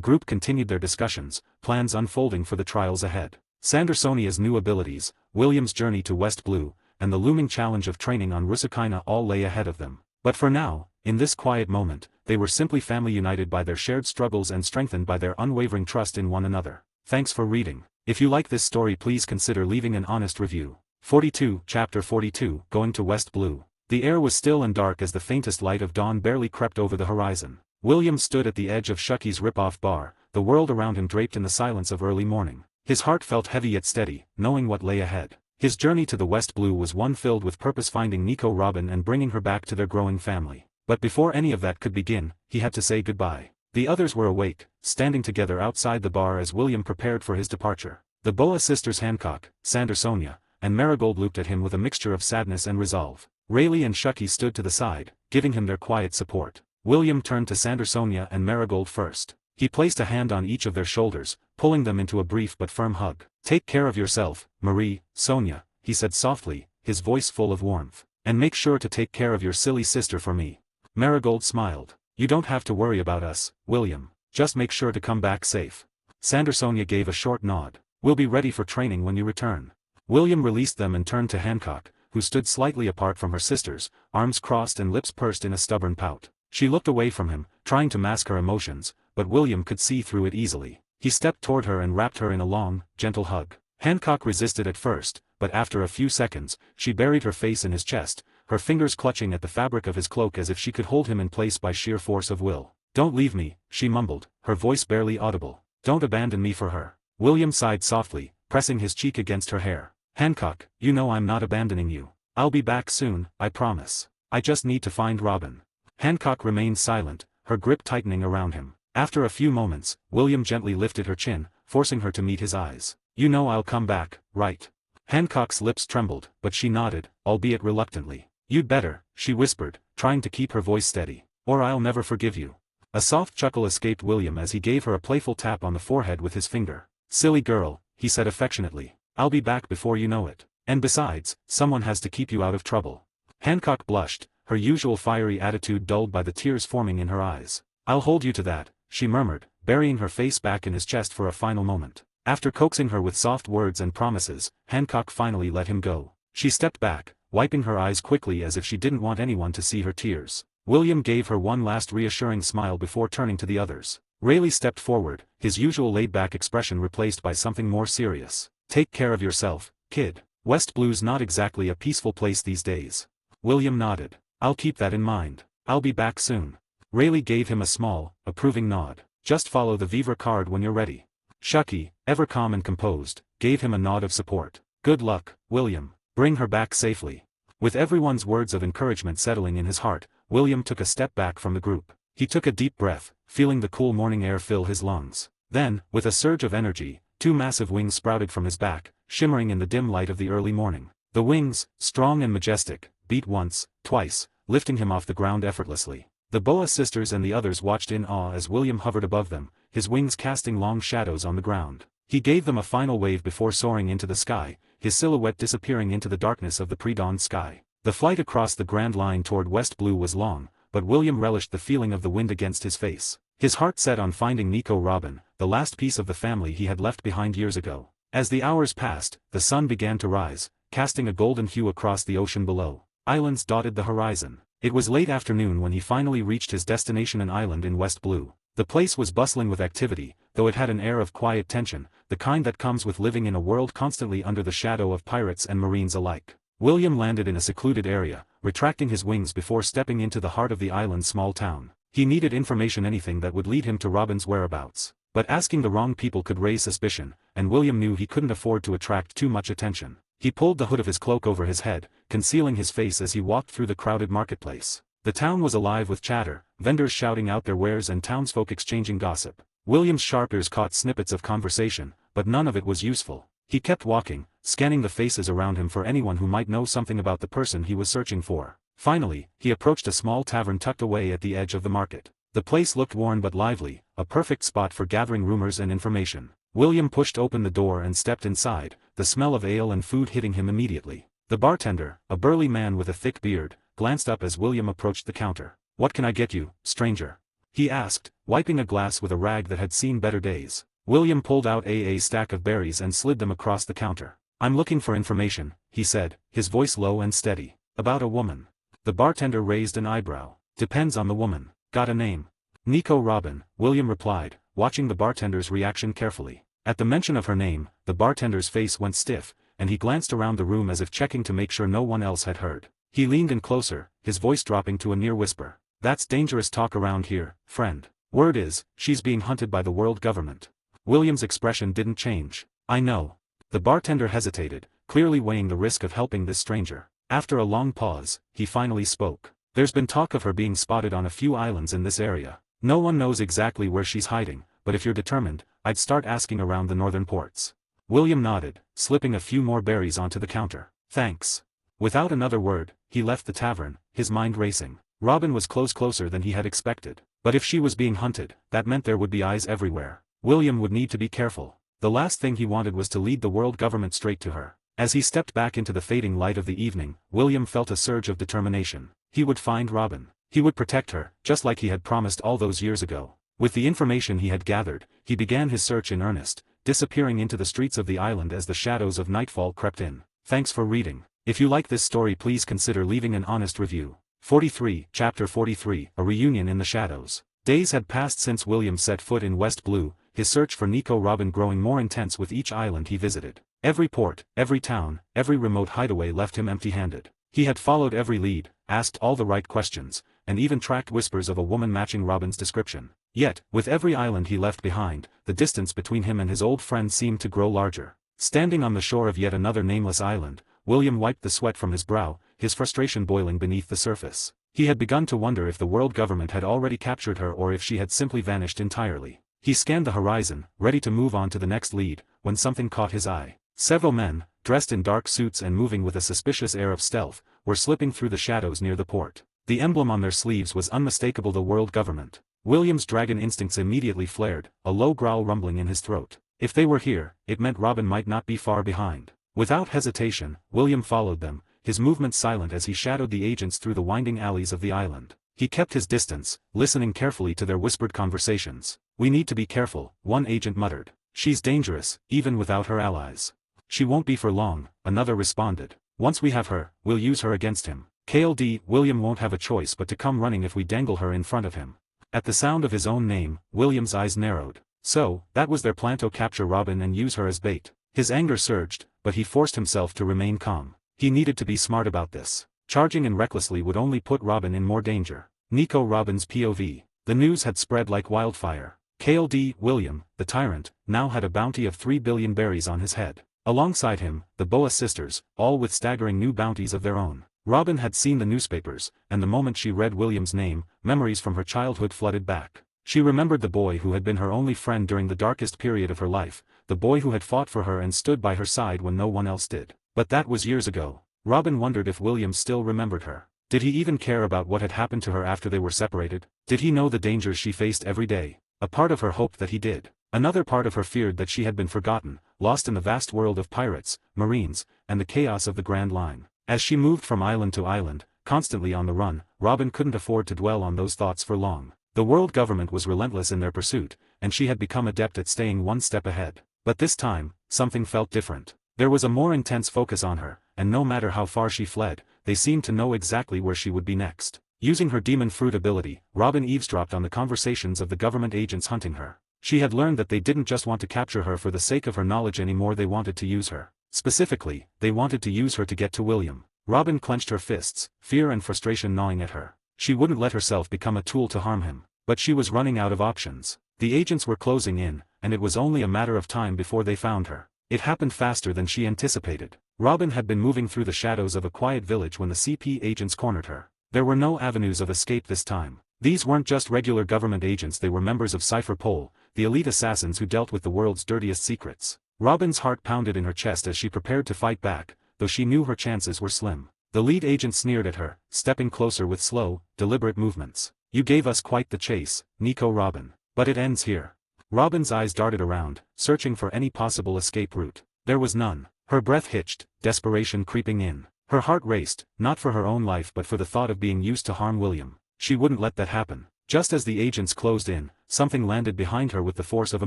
group continued their discussions, plans unfolding for the trials ahead. Sandersonia's new abilities, William's journey to West Blue, and the looming challenge of training on Rusukina all lay ahead of them. But for now, in this quiet moment, they were simply family united by their shared struggles and strengthened by their unwavering trust in one another. Thanks for reading. If you like this story, please consider leaving an honest review. 42, Chapter 42, Going to West Blue. The air was still and dark as the faintest light of dawn barely crept over the horizon. William stood at the edge of Shucky's rip-off bar, the world around him draped in the silence of early morning. His heart felt heavy yet steady, knowing what lay ahead. His journey to the West Blue was one filled with purpose, finding Nico Robin and bringing her back to their growing family. But before any of that could begin, he had to say goodbye. The others were awake, standing together outside the bar as William prepared for his departure. The Boa sisters Hancock, Sandersonia, and Marigold looked at him with a mixture of sadness and resolve. Rayleigh and Shucky stood to the side, giving him their quiet support. William turned to Sandersonia and Marigold first. He placed a hand on each of their shoulders, pulling them into a brief but firm hug. "Take care of yourself, Marie, Sonia," he said softly, his voice full of warmth. "And make sure to take care of your silly sister for me." Marigold smiled. "You don't have to worry about us, William. Just make sure to come back safe." Sandersonia gave a short nod. "We'll be ready for training when you return." William released them and turned to Hancock, who stood slightly apart from her sisters, arms crossed and lips pursed in a stubborn pout. She looked away from him, trying to mask her emotions, but William could see through it easily. He stepped toward her and wrapped her in a long, gentle hug. Hancock resisted at first, but after a few seconds, she buried her face in his chest, her fingers clutching at the fabric of his cloak as if she could hold him in place by sheer force of will. "Don't leave me," she mumbled, her voice barely audible. "Don't abandon me for her." William sighed softly, pressing his cheek against her hair. "Hancock, you know I'm not abandoning you. I'll be back soon, I promise. I just need to find Robin." Hancock remained silent, her grip tightening around him. After a few moments, William gently lifted her chin, forcing her to meet his eyes. "You know I'll come back, right?" Hancock's lips trembled, but she nodded, albeit reluctantly. "You'd better," she whispered, trying to keep her voice steady. "Or I'll never forgive you." A soft chuckle escaped William as he gave her a playful tap on the forehead with his finger. "Silly girl," he said affectionately. "I'll be back before you know it. And besides, someone has to keep you out of trouble." Hancock blushed, her usual fiery attitude dulled by the tears forming in her eyes. "I'll hold you to that," she murmured, burying her face back in his chest for a final moment. After coaxing her with soft words and promises, Hancock finally let him go. She stepped back, wiping her eyes quickly as if she didn't want anyone to see her tears. William gave her one last reassuring smile before turning to the others. Rayleigh stepped forward, his usual laid-back expression replaced by something more serious. "Take care of yourself, kid. West Blue's not exactly a peaceful place these days." William nodded. "I'll keep that in mind. I'll be back soon." Rayleigh gave him a small, approving nod. just follow the Vivre card when you're ready. Shucky, ever calm and composed, gave him a nod of support. Good luck, William. Bring her back safely. With everyone's words of encouragement settling in his heart, William took a step back from the group. He took a deep breath, feeling the cool morning air fill his lungs. Then, with a surge of energy, 2 massive wings sprouted from his back, shimmering in the dim light of the early morning. The wings, strong and majestic, beat once, twice, lifting him off the ground effortlessly. The Boa sisters and the others watched in awe as William hovered above them, his wings casting long shadows on the ground. He gave them a final wave before soaring into the sky, his silhouette disappearing into the darkness of the pre-dawn sky. The flight across the Grand Line toward West Blue was long, but William relished the feeling of the wind against his face. His heart set on finding Nico Robin, the last piece of the family he had left behind years ago. As the hours passed, the sun began to rise, casting a golden hue across the ocean below. Islands dotted the horizon. It was late afternoon when he finally reached his destination, an island in West Blue. The place was bustling with activity, though it had an air of quiet tension, the kind that comes with living in a world constantly under the shadow of pirates and marines alike. William landed in a secluded area, retracting his wings before stepping into the heart of the island's small town. He needed information, anything that would lead him to Robin's whereabouts. But asking the wrong people could raise suspicion, and William knew he couldn't afford to attract too much attention. He pulled the hood of his cloak over his head, concealing his face as he walked through the crowded marketplace. The town was alive with chatter, vendors shouting out their wares and townsfolk exchanging gossip. William's sharp ears caught snippets of conversation, but none of it was useful. He kept walking, scanning the faces around him for anyone who might know something about the person he was searching for. Finally, he approached a small tavern tucked away at the edge of the market. The place looked worn but lively, a perfect spot for gathering rumors and information. William pushed open the door and stepped inside, the smell of ale and food hitting him immediately. The bartender, a burly man with a thick beard, glanced up as William approached the counter. "What can I get you, stranger?" he asked, wiping a glass with a rag that had seen better days. William pulled out a stack of berries and slid them across the counter. "I'm looking for information," he said, his voice low and steady. "About a woman." The bartender raised an eyebrow. "Depends on the woman. Got a name?" "Nico Robin," William replied, watching the bartender's reaction carefully. At the mention of her name, the bartender's face went stiff, and he glanced around the room as if checking to make sure no one else had heard. He leaned in closer, his voice dropping to a near whisper. "That's dangerous talk around here, friend. Word is, she's being hunted by the world government." William's expression didn't change. "I know." The bartender hesitated, clearly weighing the risk of helping this stranger. After a long pause, he finally spoke. "There's been talk of her being spotted on a few islands in this area. No one knows exactly where she's hiding, but if you're determined, I'd start asking around the northern ports." William nodded, slipping a few more berries onto the counter. "Thanks." Without another word, he left the tavern, his mind racing. Robin was closer than he had expected. But if she was being hunted, that meant there would be eyes everywhere. William would need to be careful. The last thing he wanted was to lead the world government straight to her. As he stepped back into the fading light of the evening, William felt a surge of determination. He would find Robin. He would protect her, just like he had promised all those years ago. With the information he had gathered, he began his search in earnest, disappearing into the streets of the island as the shadows of nightfall crept in. Thanks for reading. If you like this story, please consider leaving an honest review. 43, Chapter 43, A Reunion in the Shadows. Days had passed since William set foot in West Blue, his search for Nico Robin growing more intense with each island he visited. Every port, every town, every remote hideaway left him empty-handed. He had followed every lead, asked all the right questions, and even tracked whispers of a woman matching Robin's description. Yet, with every island he left behind, the distance between him and his old friend seemed to grow larger. Standing on the shore of yet another nameless island, William wiped the sweat from his brow, his frustration boiling beneath the surface. He had begun to wonder if the world government had already captured her or if she had simply vanished entirely. He scanned the horizon, ready to move on to the next lead, when something caught his eye. Several men, dressed in dark suits and moving with a suspicious air of stealth, were slipping through the shadows near the port. The emblem on their sleeves was unmistakable: the world government. William's dragon instincts immediately flared, a low growl rumbling in his throat. If they were here, it meant Robin might not be far behind. Without hesitation, William followed them, his movements silent as he shadowed the agents through the winding alleys of the island. He kept his distance, listening carefully to their whispered conversations. "We need to be careful," one agent muttered. "She's dangerous, even without her allies." "She won't be for long," another responded. "Once we have her, we'll use her against him. KLD, William won't have a choice but to come running if we dangle her in front of him." At the sound of his own name, William's eyes narrowed. So, that was their plan: to capture Robin and use her as bait. His anger surged, but he forced himself to remain calm. He needed to be smart about this. Charging in recklessly would only put Robin in more danger. Nico Robin's POV. The news had spread like wildfire. KLD, William, the tyrant, now had a bounty of 3 billion berries on his head. Alongside him, the Boa sisters, all with staggering new bounties of their own. Robin had seen the newspapers, and the moment she read William's name, memories from her childhood flooded back. She remembered the boy who had been her only friend during the darkest period of her life, the boy who had fought for her and stood by her side when no one else did. But that was years ago. Robin wondered if William still remembered her. Did he even care about what had happened to her after they were separated? Did he know the dangers she faced every day? A part of her hoped that he did. Another part of her feared that she had been forgotten, lost in the vast world of pirates, marines, and the chaos of the Grand Line. As she moved from island to island, constantly on the run, Robin couldn't afford to dwell on those thoughts for long. The world government was relentless in their pursuit, and she had become adept at staying one step ahead. But this time, something felt different. There was a more intense focus on her, and no matter how far she fled, they seemed to know exactly where she would be next. Using her demon fruit ability, Robin eavesdropped on the conversations of the government agents hunting her. She had learned that they didn't just want to capture her for the sake of her knowledge anymore, they wanted to use her. Specifically, they wanted to use her to get to William. Robin clenched her fists, fear and frustration gnawing at her. She wouldn't let herself become a tool to harm him. But she was running out of options. The agents were closing in, and it was only a matter of time before they found her. It happened faster than she anticipated. Robin had been moving through the shadows of a quiet village when the CP agents cornered her. There were no avenues of escape this time. These weren't just regular government agents, they were members of Cypher Pol, the elite assassins who dealt with the world's dirtiest secrets. Robin's heart pounded in her chest as she prepared to fight back, though she knew her chances were slim. The lead agent sneered at her, stepping closer with slow, deliberate movements. "You gave us quite the chase, Nico Robin. But it ends here." Robin's eyes darted around, searching for any possible escape route. There was none. Her breath hitched, desperation creeping in. Her heart raced, not for her own life but for the thought of being used to harm William. She wouldn't let that happen. Just as the agents closed in, something landed behind her with the force of a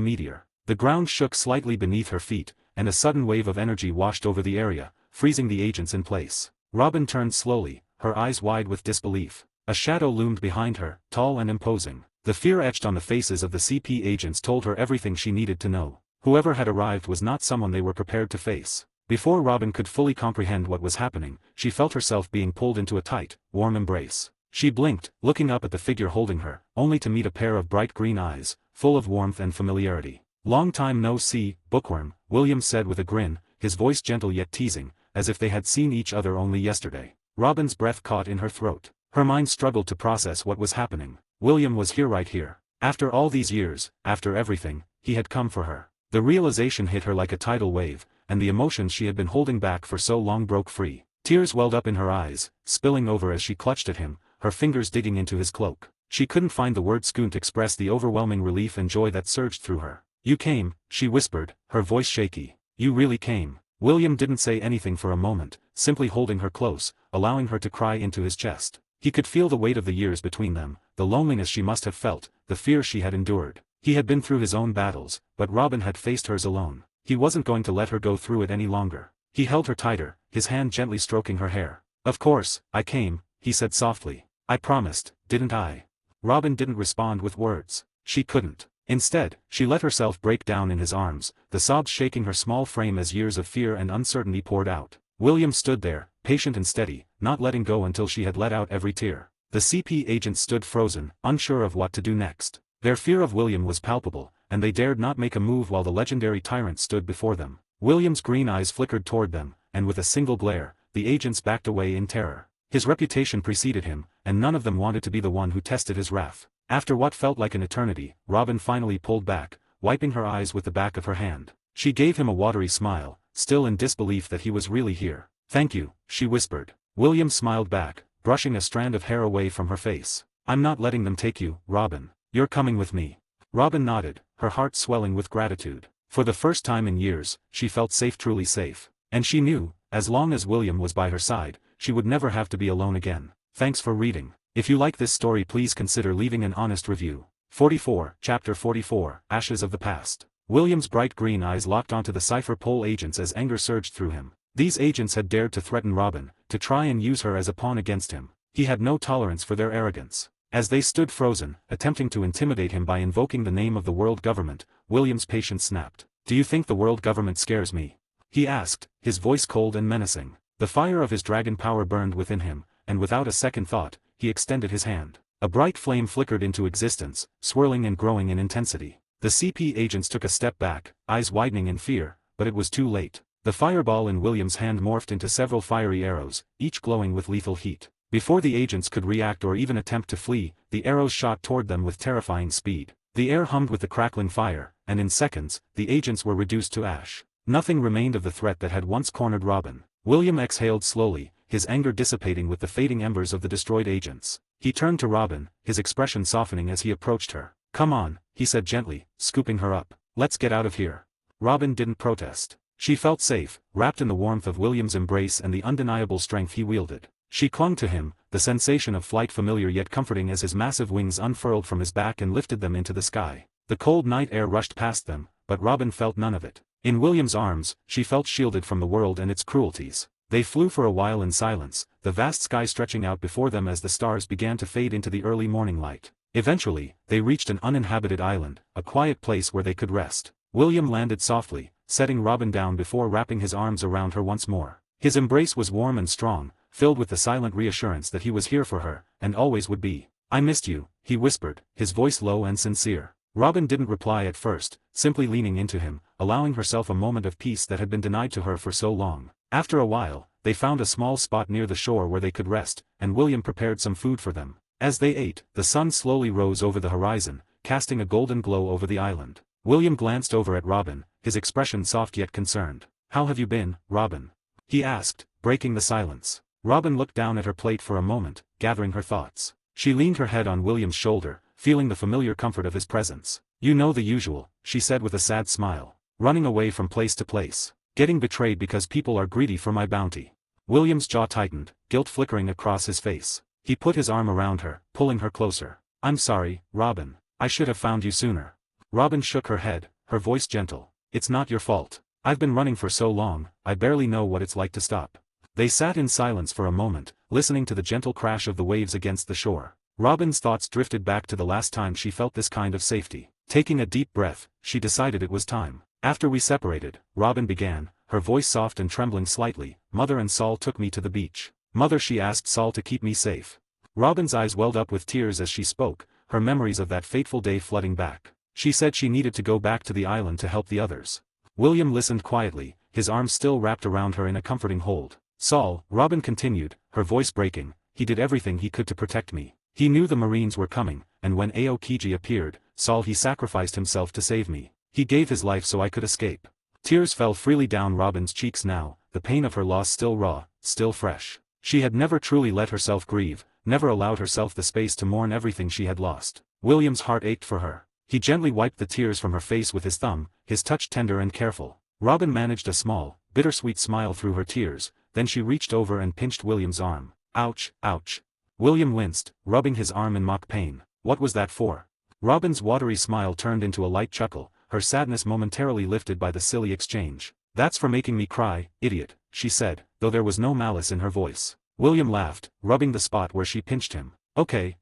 meteor. The ground shook slightly beneath her feet, and a sudden wave of energy washed over the area, freezing the agents in place. Robin turned slowly, her eyes wide with disbelief. A shadow loomed behind her, tall and imposing. The fear etched on the faces of the CP agents told her everything she needed to know. Whoever had arrived was not someone they were prepared to face. Before Robin could fully comprehend what was happening, she felt herself being pulled into a tight, warm embrace. She blinked, looking up at the figure holding her, only to meet a pair of bright green eyes, full of warmth and familiarity. "Long time no see, Bookworm," William said with a grin, his voice gentle yet teasing, as if they had seen each other only yesterday. Robin's breath caught in her throat. Her mind struggled to process what was happening. William was here, right here. After all these years, after everything, he had come for her. The realization hit her like a tidal wave, and the emotions she had been holding back for so long broke free. Tears welled up in her eyes, spilling over as she clutched at him, her fingers digging into his cloak. She couldn't find the word to express the overwhelming relief and joy that surged through her. "You came," she whispered, her voice shaky. "You really came." William didn't say anything for a moment, simply holding her close, allowing her to cry into his chest. He could feel the weight of the years between them, the loneliness she must have felt, the fear she had endured. He had been through his own battles, but Robin had faced hers alone. He wasn't going to let her go through it any longer. He held her tighter, his hand gently stroking her hair. "Of course, I came," he said softly. "I promised, didn't I?" Robin didn't respond with words. She couldn't. Instead, she let herself break down in his arms, the sobs shaking her small frame as years of fear and uncertainty poured out. William stood there, patient and steady, not letting go until she had let out every tear. The CP agents stood frozen, unsure of what to do next. Their fear of William was palpable, and they dared not make a move while the legendary tyrant stood before them. William's green eyes flickered toward them, and with a single glare, the agents backed away in terror. His reputation preceded him, and none of them wanted to be the one who tested his wrath. After what felt like an eternity, Robin finally pulled back, wiping her eyes with the back of her hand. She gave him a watery smile, still in disbelief that he was really here. "Thank you," she whispered. William smiled back, brushing a strand of hair away from her face. "I'm not letting them take you, Robin. You're coming with me." Robin nodded, her heart swelling with gratitude. For the first time in years, she felt safe, truly safe. And she knew, as long as William was by her side, she would never have to be alone again. Thanks for reading. If you like this story, please consider leaving an honest review. 44, Chapter 44, Ashes of the Past. William's bright green eyes locked onto the Cypher Pol agents as anger surged through him. These agents had dared to threaten Robin, to try and use her as a pawn against him. He had no tolerance for their arrogance. As they stood frozen, attempting to intimidate him by invoking the name of the world government, William's patience snapped. "Do you think the world government scares me?" he asked, his voice cold and menacing. The fire of his dragon power burned within him, and without a second thought, he extended his hand. A bright flame flickered into existence, swirling and growing in intensity. The CP agents took a step back, eyes widening in fear, but it was too late. The fireball in William's hand morphed into several fiery arrows, each glowing with lethal heat. Before the agents could react or even attempt to flee, the arrows shot toward them with terrifying speed. The air hummed with the crackling fire, and in seconds, the agents were reduced to ash. Nothing remained of the threat that had once cornered Robin. William exhaled slowly, his anger dissipating with the fading embers of the destroyed agents. He turned to Robin, his expression softening as he approached her. "Come on," he said gently, scooping her up. "Let's get out of here." Robin didn't protest. She felt safe, wrapped in the warmth of William's embrace and the undeniable strength he wielded. She clung to him, the sensation of flight familiar yet comforting as his massive wings unfurled from his back and lifted them into the sky. The cold night air rushed past them, but Robin felt none of it. In William's arms, she felt shielded from the world and its cruelties. They flew for a while in silence, the vast sky stretching out before them as the stars began to fade into the early morning light. Eventually, they reached an uninhabited island, a quiet place where they could rest. William landed softly, setting Robin down before wrapping his arms around her once more. His embrace was warm and strong, filled with the silent reassurance that he was here for her, and always would be. "I missed you," he whispered, his voice low and sincere. Robin didn't reply at first, simply leaning into him, allowing herself a moment of peace that had been denied to her for so long. After a while, they found a small spot near the shore where they could rest, and William prepared some food for them. As they ate, the sun slowly rose over the horizon, casting a golden glow over the island. William glanced over at Robin, his expression soft yet concerned. "How have you been, Robin?" he asked, breaking the silence. Robin looked down at her plate for a moment, gathering her thoughts. She leaned her head on William's shoulder, feeling the familiar comfort of his presence. "You know the usual," she said with a sad smile. "Running away from place to place. Getting betrayed because people are greedy for my bounty." William's jaw tightened, guilt flickering across his face. He put his arm around her, pulling her closer. "I'm sorry, Robin. I should have found you sooner." Robin shook her head, her voice gentle. "It's not your fault. I've been running for so long, I barely know what it's like to stop." They sat in silence for a moment, listening to the gentle crash of the waves against the shore. Robin's thoughts drifted back to the last time she felt this kind of safety. Taking a deep breath, she decided it was time. "After we separated," Robin began, her voice soft and trembling slightly, "Mother and Saul took me to the beach. Mother, she asked Saul to keep me safe." Robin's eyes welled up with tears as she spoke, her memories of that fateful day flooding back. She said she needed to go back to the island to help the others. William listened quietly, his arms still wrapped around her in a comforting hold. "Saul," Robin continued, her voice breaking, "he did everything he could to protect me. He knew the Marines were coming, and when Aokiji appeared, Saul, he sacrificed himself to save me. He gave his life so I could escape." Tears fell freely down Robin's cheeks now, the pain of her loss still raw, still fresh. She had never truly let herself grieve, never allowed herself the space to mourn everything she had lost. William's heart ached for her. He gently wiped the tears from her face with his thumb, his touch tender and careful. Robin managed a small, bittersweet smile through her tears, then she reached over and pinched William's arm. "Ouch, ouch." William winced, rubbing his arm in mock pain. "What was that for?" Robin's watery smile turned into a light chuckle, her sadness momentarily lifted by the silly exchange. "That's for making me cry, idiot," she said, though there was no malice in her voice. William laughed, rubbing the spot where she pinched him. Okay,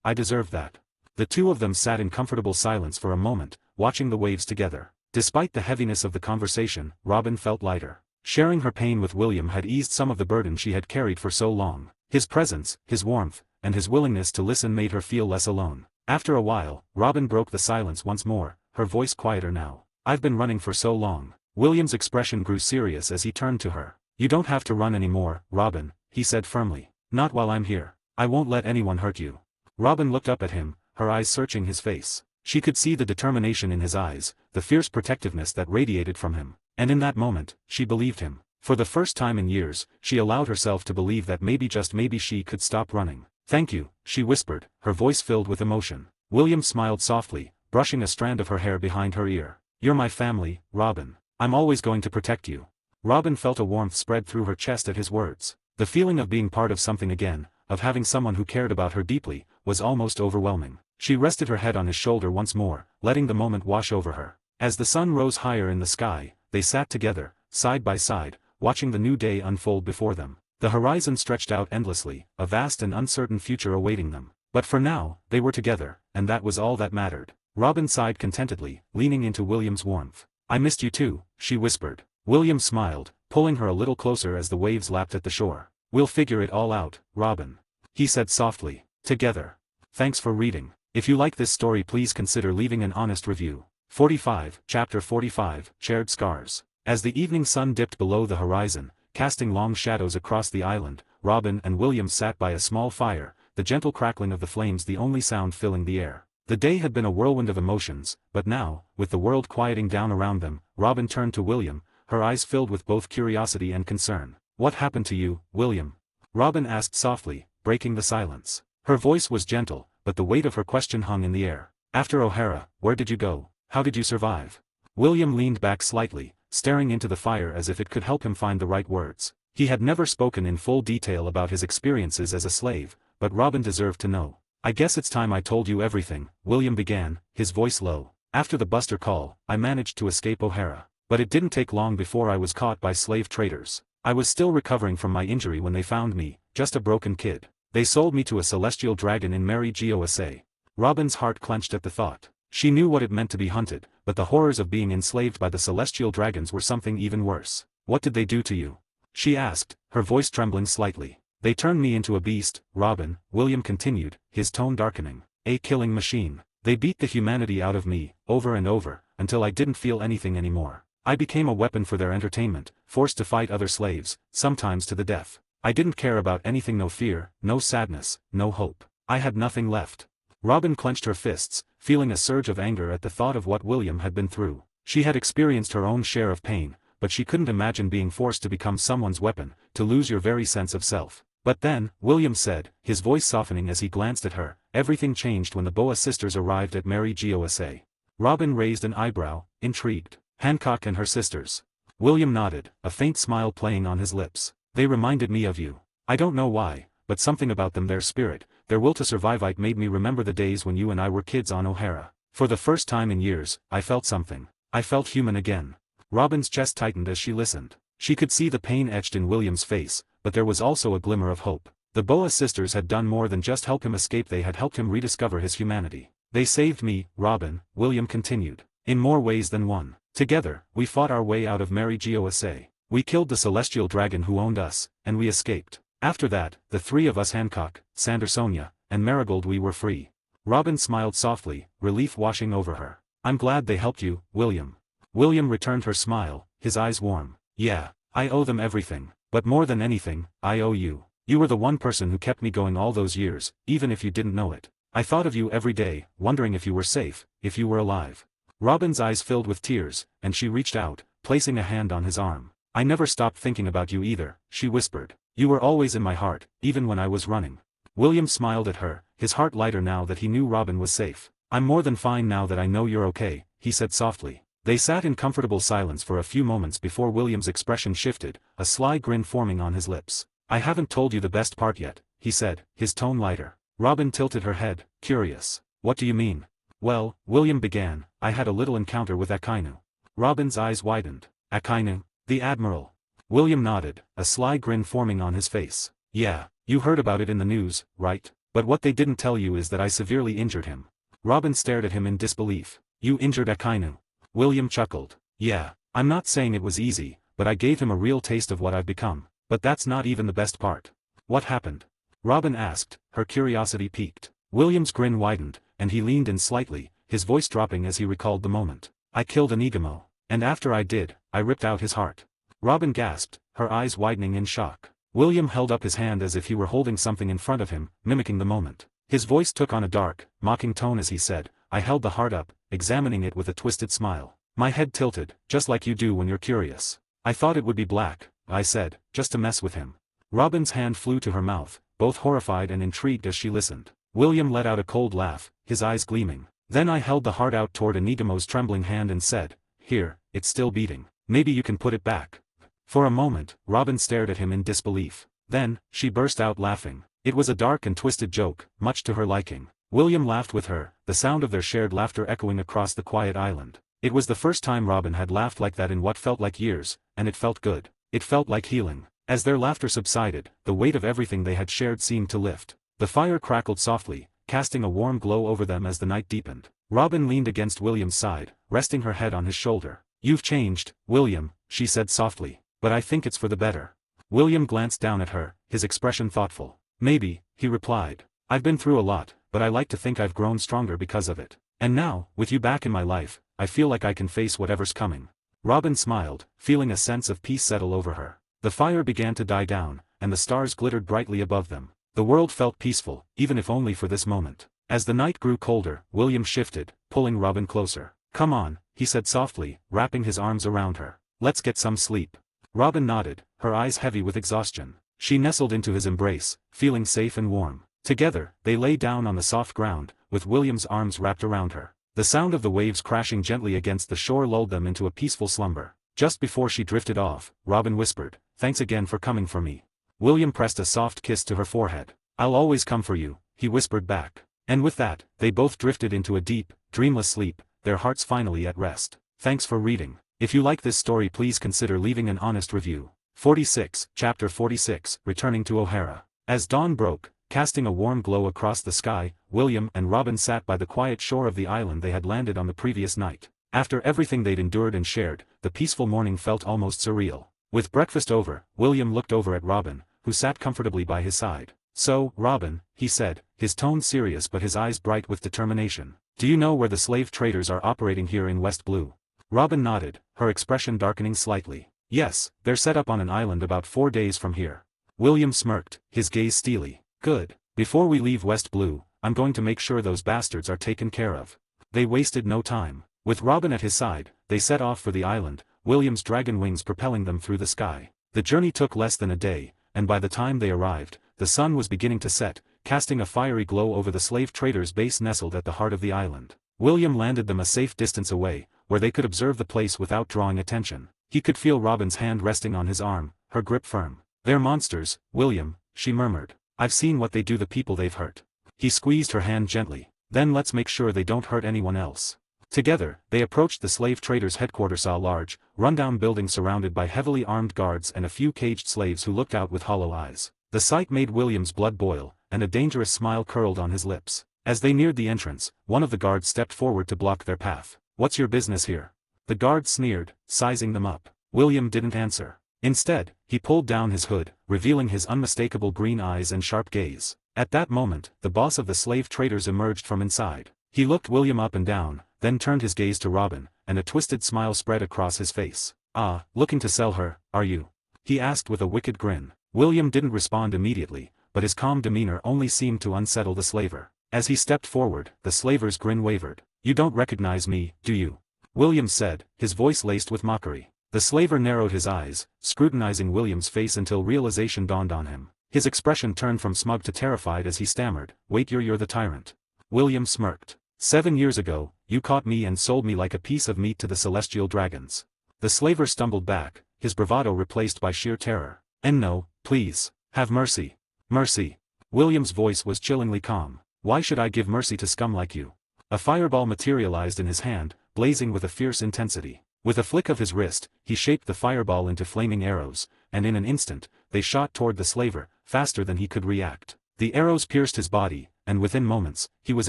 I deserve that." The two of them sat in comfortable silence for a moment, watching the waves together. Despite the heaviness of the conversation, Robin felt lighter. Sharing her pain with William had eased some of the burden she had carried for so long. His presence, his warmth, and his willingness to listen made her feel less alone. After a while, Robin broke the silence once more, her voice quieter now. "I've been running for so long." William's expression grew serious as he turned to her. "You don't have to run anymore, Robin," he said firmly. "Not while I'm here. I won't let anyone hurt you." Robin looked up at him, her eyes searching his face. She could see the determination in his eyes, the fierce protectiveness that radiated from him, and in that moment, she believed him. For the first time in years, she allowed herself to believe that maybe just maybe she could stop running. "Thank you," she whispered, her voice filled with emotion. William smiled softly, brushing a strand of her hair behind her ear. "You're my family, Robin. I'm always going to protect you." Robin felt a warmth spread through her chest at his words. The feeling of being part of something again, of having someone who cared about her deeply, was almost overwhelming. She rested her head on his shoulder once more, letting the moment wash over her. As the sun rose higher in the sky, they sat together, side by side, watching the new day unfold before them. The horizon stretched out endlessly, a vast and uncertain future awaiting them. But for now, they were together, and that was all that mattered. Robin sighed contentedly, leaning into William's warmth. "I missed you too," she whispered. William smiled, pulling her a little closer as the waves lapped at the shore. "We'll figure it all out, Robin," he said softly. "Together." Thanks for reading. If you like this story, please consider leaving an honest review. 45, Chapter 45, Shared Scars. As the evening sun dipped below the horizon, casting long shadows across the island, Robin and William sat by a small fire, the gentle crackling of the flames the only sound filling the air. The day had been a whirlwind of emotions, but now, with the world quieting down around them, Robin turned to William, her eyes filled with both curiosity and concern. "What happened to you, William?" Robin asked softly, breaking the silence. Her voice was gentle, but the weight of her question hung in the air. "After O'Hara, where did you go? How did you survive?" William leaned back slightly, staring into the fire as if it could help him find the right words. He had never spoken in full detail about his experiences as a slave, but Robin deserved to know. "I guess it's time I told you everything," William began, his voice low. "After the Buster call, I managed to escape O'Hara. But it didn't take long before I was caught by slave traders. I was still recovering from my injury when they found me, just a broken kid. They sold me to a celestial dragon in Mary Gosa." Robin's heart clenched at the thought. She knew what it meant to be hunted, but the horrors of being enslaved by the celestial dragons were something even worse. "What did they do to you?" she asked, her voice trembling slightly. "They turned me into a beast, Robin," William continued, his tone darkening. "A killing machine. They beat the humanity out of me, over and over, until I didn't feel anything anymore. I became a weapon for their entertainment, forced to fight other slaves, sometimes to the death. I didn't care about anything, no fear, no sadness, no hope. I had nothing left." Robin clenched her fists, feeling a surge of anger at the thought of what William had been through. She had experienced her own share of pain, but she couldn't imagine being forced to become someone's weapon, to lose your very sense of self. "But then," William said, his voice softening as he glanced at her, "everything changed when the Boa sisters arrived at Mary Gosa." Robin raised an eyebrow, intrigued. "Hancock and her sisters?" William nodded, a faint smile playing on his lips. "They reminded me of you. I don't know why, but something about them, their spirit, their will to survive, it made me remember the days when you and I were kids on O'Hara. For the first time in years, I felt something. I felt human again." Robin's chest tightened as she listened. She could see the pain etched in William's face, but there was also a glimmer of hope. The Boa sisters had done more than just help him escape, they had helped him rediscover his humanity. "They saved me, Robin," William continued. "In more ways than one. Together, we fought our way out of Mary Gosa. We killed the celestial dragon who owned us, and we escaped. After that, the three of us, Hancock, Sandersonia, and Marigold, we were free." Robin smiled softly, relief washing over her. "I'm glad they helped you, William." William returned her smile, his eyes warm. "Yeah, I owe them everything, but more than anything, I owe you. You were the one person who kept me going all those years, even if you didn't know it. I thought of you every day, wondering if you were safe, if you were alive." Robin's eyes filled with tears, and she reached out, placing a hand on his arm. "I never stopped thinking about you either," she whispered. "You were always in my heart, even when I was running." William smiled at her, his heart lighter now that he knew Robin was safe. "I'm more than fine now that I know you're okay," he said softly. They sat in comfortable silence for a few moments before William's expression shifted, a sly grin forming on his lips. "I haven't told you the best part yet," he said, his tone lighter. Robin tilted her head, curious. "What do you mean?" "Well," William began, "I had a little encounter with Akainu." Robin's eyes widened. "Akainu? The Admiral?" William nodded, a sly grin forming on his face. "Yeah, you heard about it in the news, right? But what they didn't tell you is that I severely injured him." Robin stared at him in disbelief. "You injured Akainu?" William chuckled. "Yeah, I'm not saying it was easy, but I gave him a real taste of what I've become. But that's not even the best part." "What happened?" Robin asked, her curiosity piqued. William's grin widened, and he leaned in slightly, his voice dropping as he recalled the moment. "I killed an Igamo. And after I did, I ripped out his heart." Robin gasped, her eyes widening in shock. William held up his hand as if he were holding something in front of him, mimicking the moment. His voice took on a dark, mocking tone as he said, "I held the heart up, examining it with a twisted smile. My head tilted, just like you do when you're curious. I thought it would be black, I said, just to mess with him." Robin's hand flew to her mouth, both horrified and intrigued as she listened. William let out a cold laugh, his eyes gleaming. "Then I held the heart out toward Enigamo's trembling hand and said, 'Here, it's still beating. Maybe you can put it back.'" For a moment, Robin stared at him in disbelief. Then, she burst out laughing. It was a dark and twisted joke, much to her liking. William laughed with her, the sound of their shared laughter echoing across the quiet island. It was the first time Robin had laughed like that in what felt like years, and it felt good. It felt like healing. As their laughter subsided, the weight of everything they had shared seemed to lift. The fire crackled softly, casting a warm glow over them as the night deepened. Robin leaned against William's side, resting her head on his shoulder. "You've changed, William," she said softly. "But I think it's for the better." William glanced down at her, his expression thoughtful. "Maybe," he replied. "I've been through a lot, but I like to think I've grown stronger because of it. And now, with you back in my life, I feel like I can face whatever's coming." Robin smiled, feeling a sense of peace settle over her. The fire began to die down, and the stars glittered brightly above them. The world felt peaceful, even if only for this moment. As the night grew colder, William shifted, pulling Robin closer. "Come on," he said softly, wrapping his arms around her. "Let's get some sleep." Robin nodded, her eyes heavy with exhaustion. She nestled into his embrace, feeling safe and warm. Together, they lay down on the soft ground, with William's arms wrapped around her. The sound of the waves crashing gently against the shore lulled them into a peaceful slumber. Just before she drifted off, Robin whispered, "Thanks again for coming for me." William pressed a soft kiss to her forehead. "I'll always come for you," he whispered back. And with that, they both drifted into a deep, dreamless sleep, their hearts finally at rest. Thanks for reading. If you like this story, please consider leaving an honest review. 46, Chapter 46, Returning to O'Hara. As dawn broke, casting a warm glow across the sky, William and Robin sat by the quiet shore of the island they had landed on the previous night. After everything they'd endured and shared, the peaceful morning felt almost surreal. With breakfast over, William looked over at Robin, who sat comfortably by his side. "So, Robin," he said, his tone serious but his eyes bright with determination, "do you know where the slave traders are operating here in West Blue?" Robin nodded, her expression darkening slightly. "Yes, they're set up on an island about 4 days from here." William smirked, his gaze steely. "Good. Before we leave West Blue, I'm going to make sure those bastards are taken care of." They wasted no time. With Robin at his side, they set off for the island, William's dragon wings propelling them through the sky. The journey took less than a day, and by the time they arrived, the sun was beginning to set, casting a fiery glow over the slave traders' base nestled at the heart of the island. William landed them a safe distance away, where they could observe the place without drawing attention. He could feel Robin's hand resting on his arm, her grip firm. "They're monsters, William," she murmured. "I've seen what they do the people they've hurt." He squeezed her hand gently. "Then let's make sure they don't hurt anyone else." Together, they approached the slave traders' headquarters, a large, rundown building surrounded by heavily armed guards and a few caged slaves who looked out with hollow eyes. The sight made William's blood boil, and a dangerous smile curled on his lips. As they neared the entrance, one of the guards stepped forward to block their path. "What's your business here?" The guard sneered, sizing them up. William didn't answer. Instead, he pulled down his hood, revealing his unmistakable green eyes and sharp gaze. At that moment, the boss of the slave traders emerged from inside. He looked William up and down, then turned his gaze to Robin, and a twisted smile spread across his face. "Ah, looking to sell her, are you?" he asked with a wicked grin. William didn't respond immediately, but his calm demeanor only seemed to unsettle the slaver. As he stepped forward, the slaver's grin wavered. "You don't recognize me, do you?" William said, his voice laced with mockery. The slaver narrowed his eyes, scrutinizing William's face until realization dawned on him. His expression turned from smug to terrified as he stammered, "Wait, you're the tyrant." William smirked. 7 years ago, you caught me and sold me like a piece of meat to the celestial dragons." The slaver stumbled back, his bravado replaced by sheer terror. "And no, please, have mercy. Mercy." William's voice was chillingly calm. "Why should I give mercy to scum like you?" A fireball materialized in his hand, blazing with a fierce intensity. With a flick of his wrist, he shaped the fireball into flaming arrows, and in an instant, they shot toward the slaver, faster than he could react. The arrows pierced his body, and within moments, he was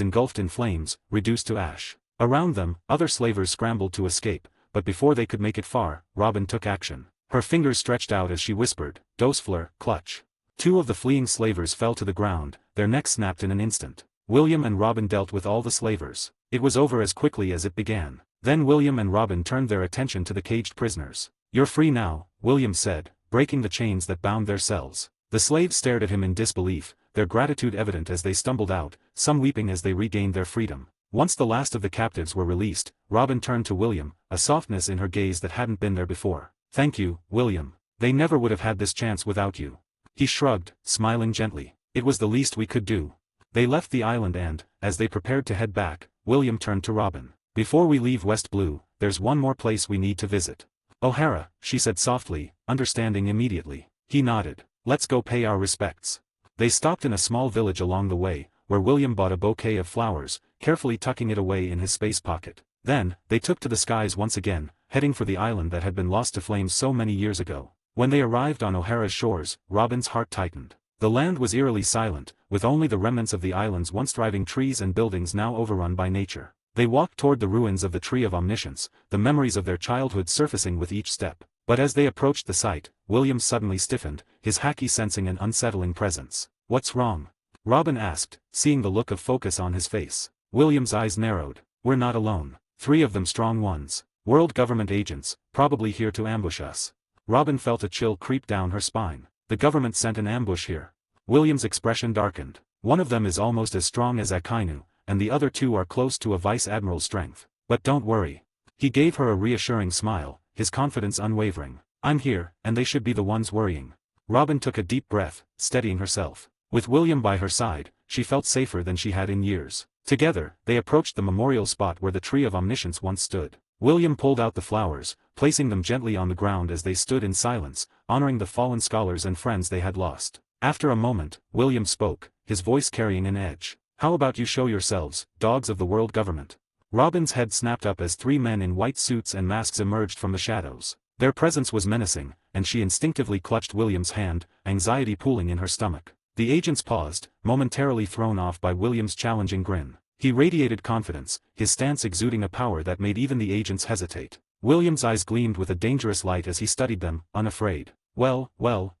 engulfed in flames, reduced to ash. Around them, other slavers scrambled to escape, but before they could make it far, Robin took action. Her fingers stretched out as she whispered, "Dosefleur, clutch." 2 of the fleeing slavers fell to the ground, their necks snapped in an instant. William and Robin dealt with all the slavers. It was over as quickly as it began. Then William and Robin turned their attention to the caged prisoners. "You're free now," William said, breaking the chains that bound their cells. The slaves stared at him in disbelief, their gratitude evident as they stumbled out, some weeping as they regained their freedom. Once the last of the captives were released, Robin turned to William, a softness in her gaze that hadn't been there before. "Thank you, William. They never would have had this chance without you." He shrugged, smiling gently. "It was the least we could do." They left the island and, as they prepared to head back, William turned to Robin. "Before we leave West Blue, there's one more place we need to visit." "O'Hara," she said softly, understanding immediately. He nodded. "Let's go pay our respects." They stopped in a small village along the way, where William bought a bouquet of flowers, carefully tucking it away in his space pocket. Then, they took to the skies once again, heading for the island that had been lost to flames so many years ago. When they arrived on O'Hara's shores, Robin's heart tightened. The land was eerily silent, with only the remnants of the island's once thriving trees and buildings now overrun by nature. They walked toward the ruins of the Tree of Omniscience, the memories of their childhood surfacing with each step. But as they approached the site, William suddenly stiffened, his haki sensing an unsettling presence. "What's wrong?" Robin asked, seeing the look of focus on his face. William's eyes narrowed. We're not alone. 3 of them strong ones. World government agents, probably here to ambush us. Robin felt a chill creep down her spine. The government sent an ambush here. William's expression darkened. One of them is almost as strong as Akainu, and the other 2 are close to a vice admiral's strength. But don't worry. He gave her a reassuring smile, his confidence unwavering. I'm here, and they should be the ones worrying. Robin took a deep breath, steadying herself. With William by her side, she felt safer than she had in years. Together, they approached the memorial spot where the Tree of Omniscience once stood. William pulled out the flowers, placing them gently on the ground as they stood in silence, honoring the fallen scholars and friends they had lost. After a moment, William spoke, his voice carrying an edge. How about you show yourselves, dogs of the world government? Robin's head snapped up as 3 men in white suits and masks emerged from the shadows. Their presence was menacing, and she instinctively clutched William's hand, anxiety pooling in her stomach. The agents paused, momentarily thrown off by William's challenging grin. He radiated confidence, his stance exuding a power that made even the agents hesitate. William's eyes gleamed with a dangerous light as he studied them, unafraid. Well,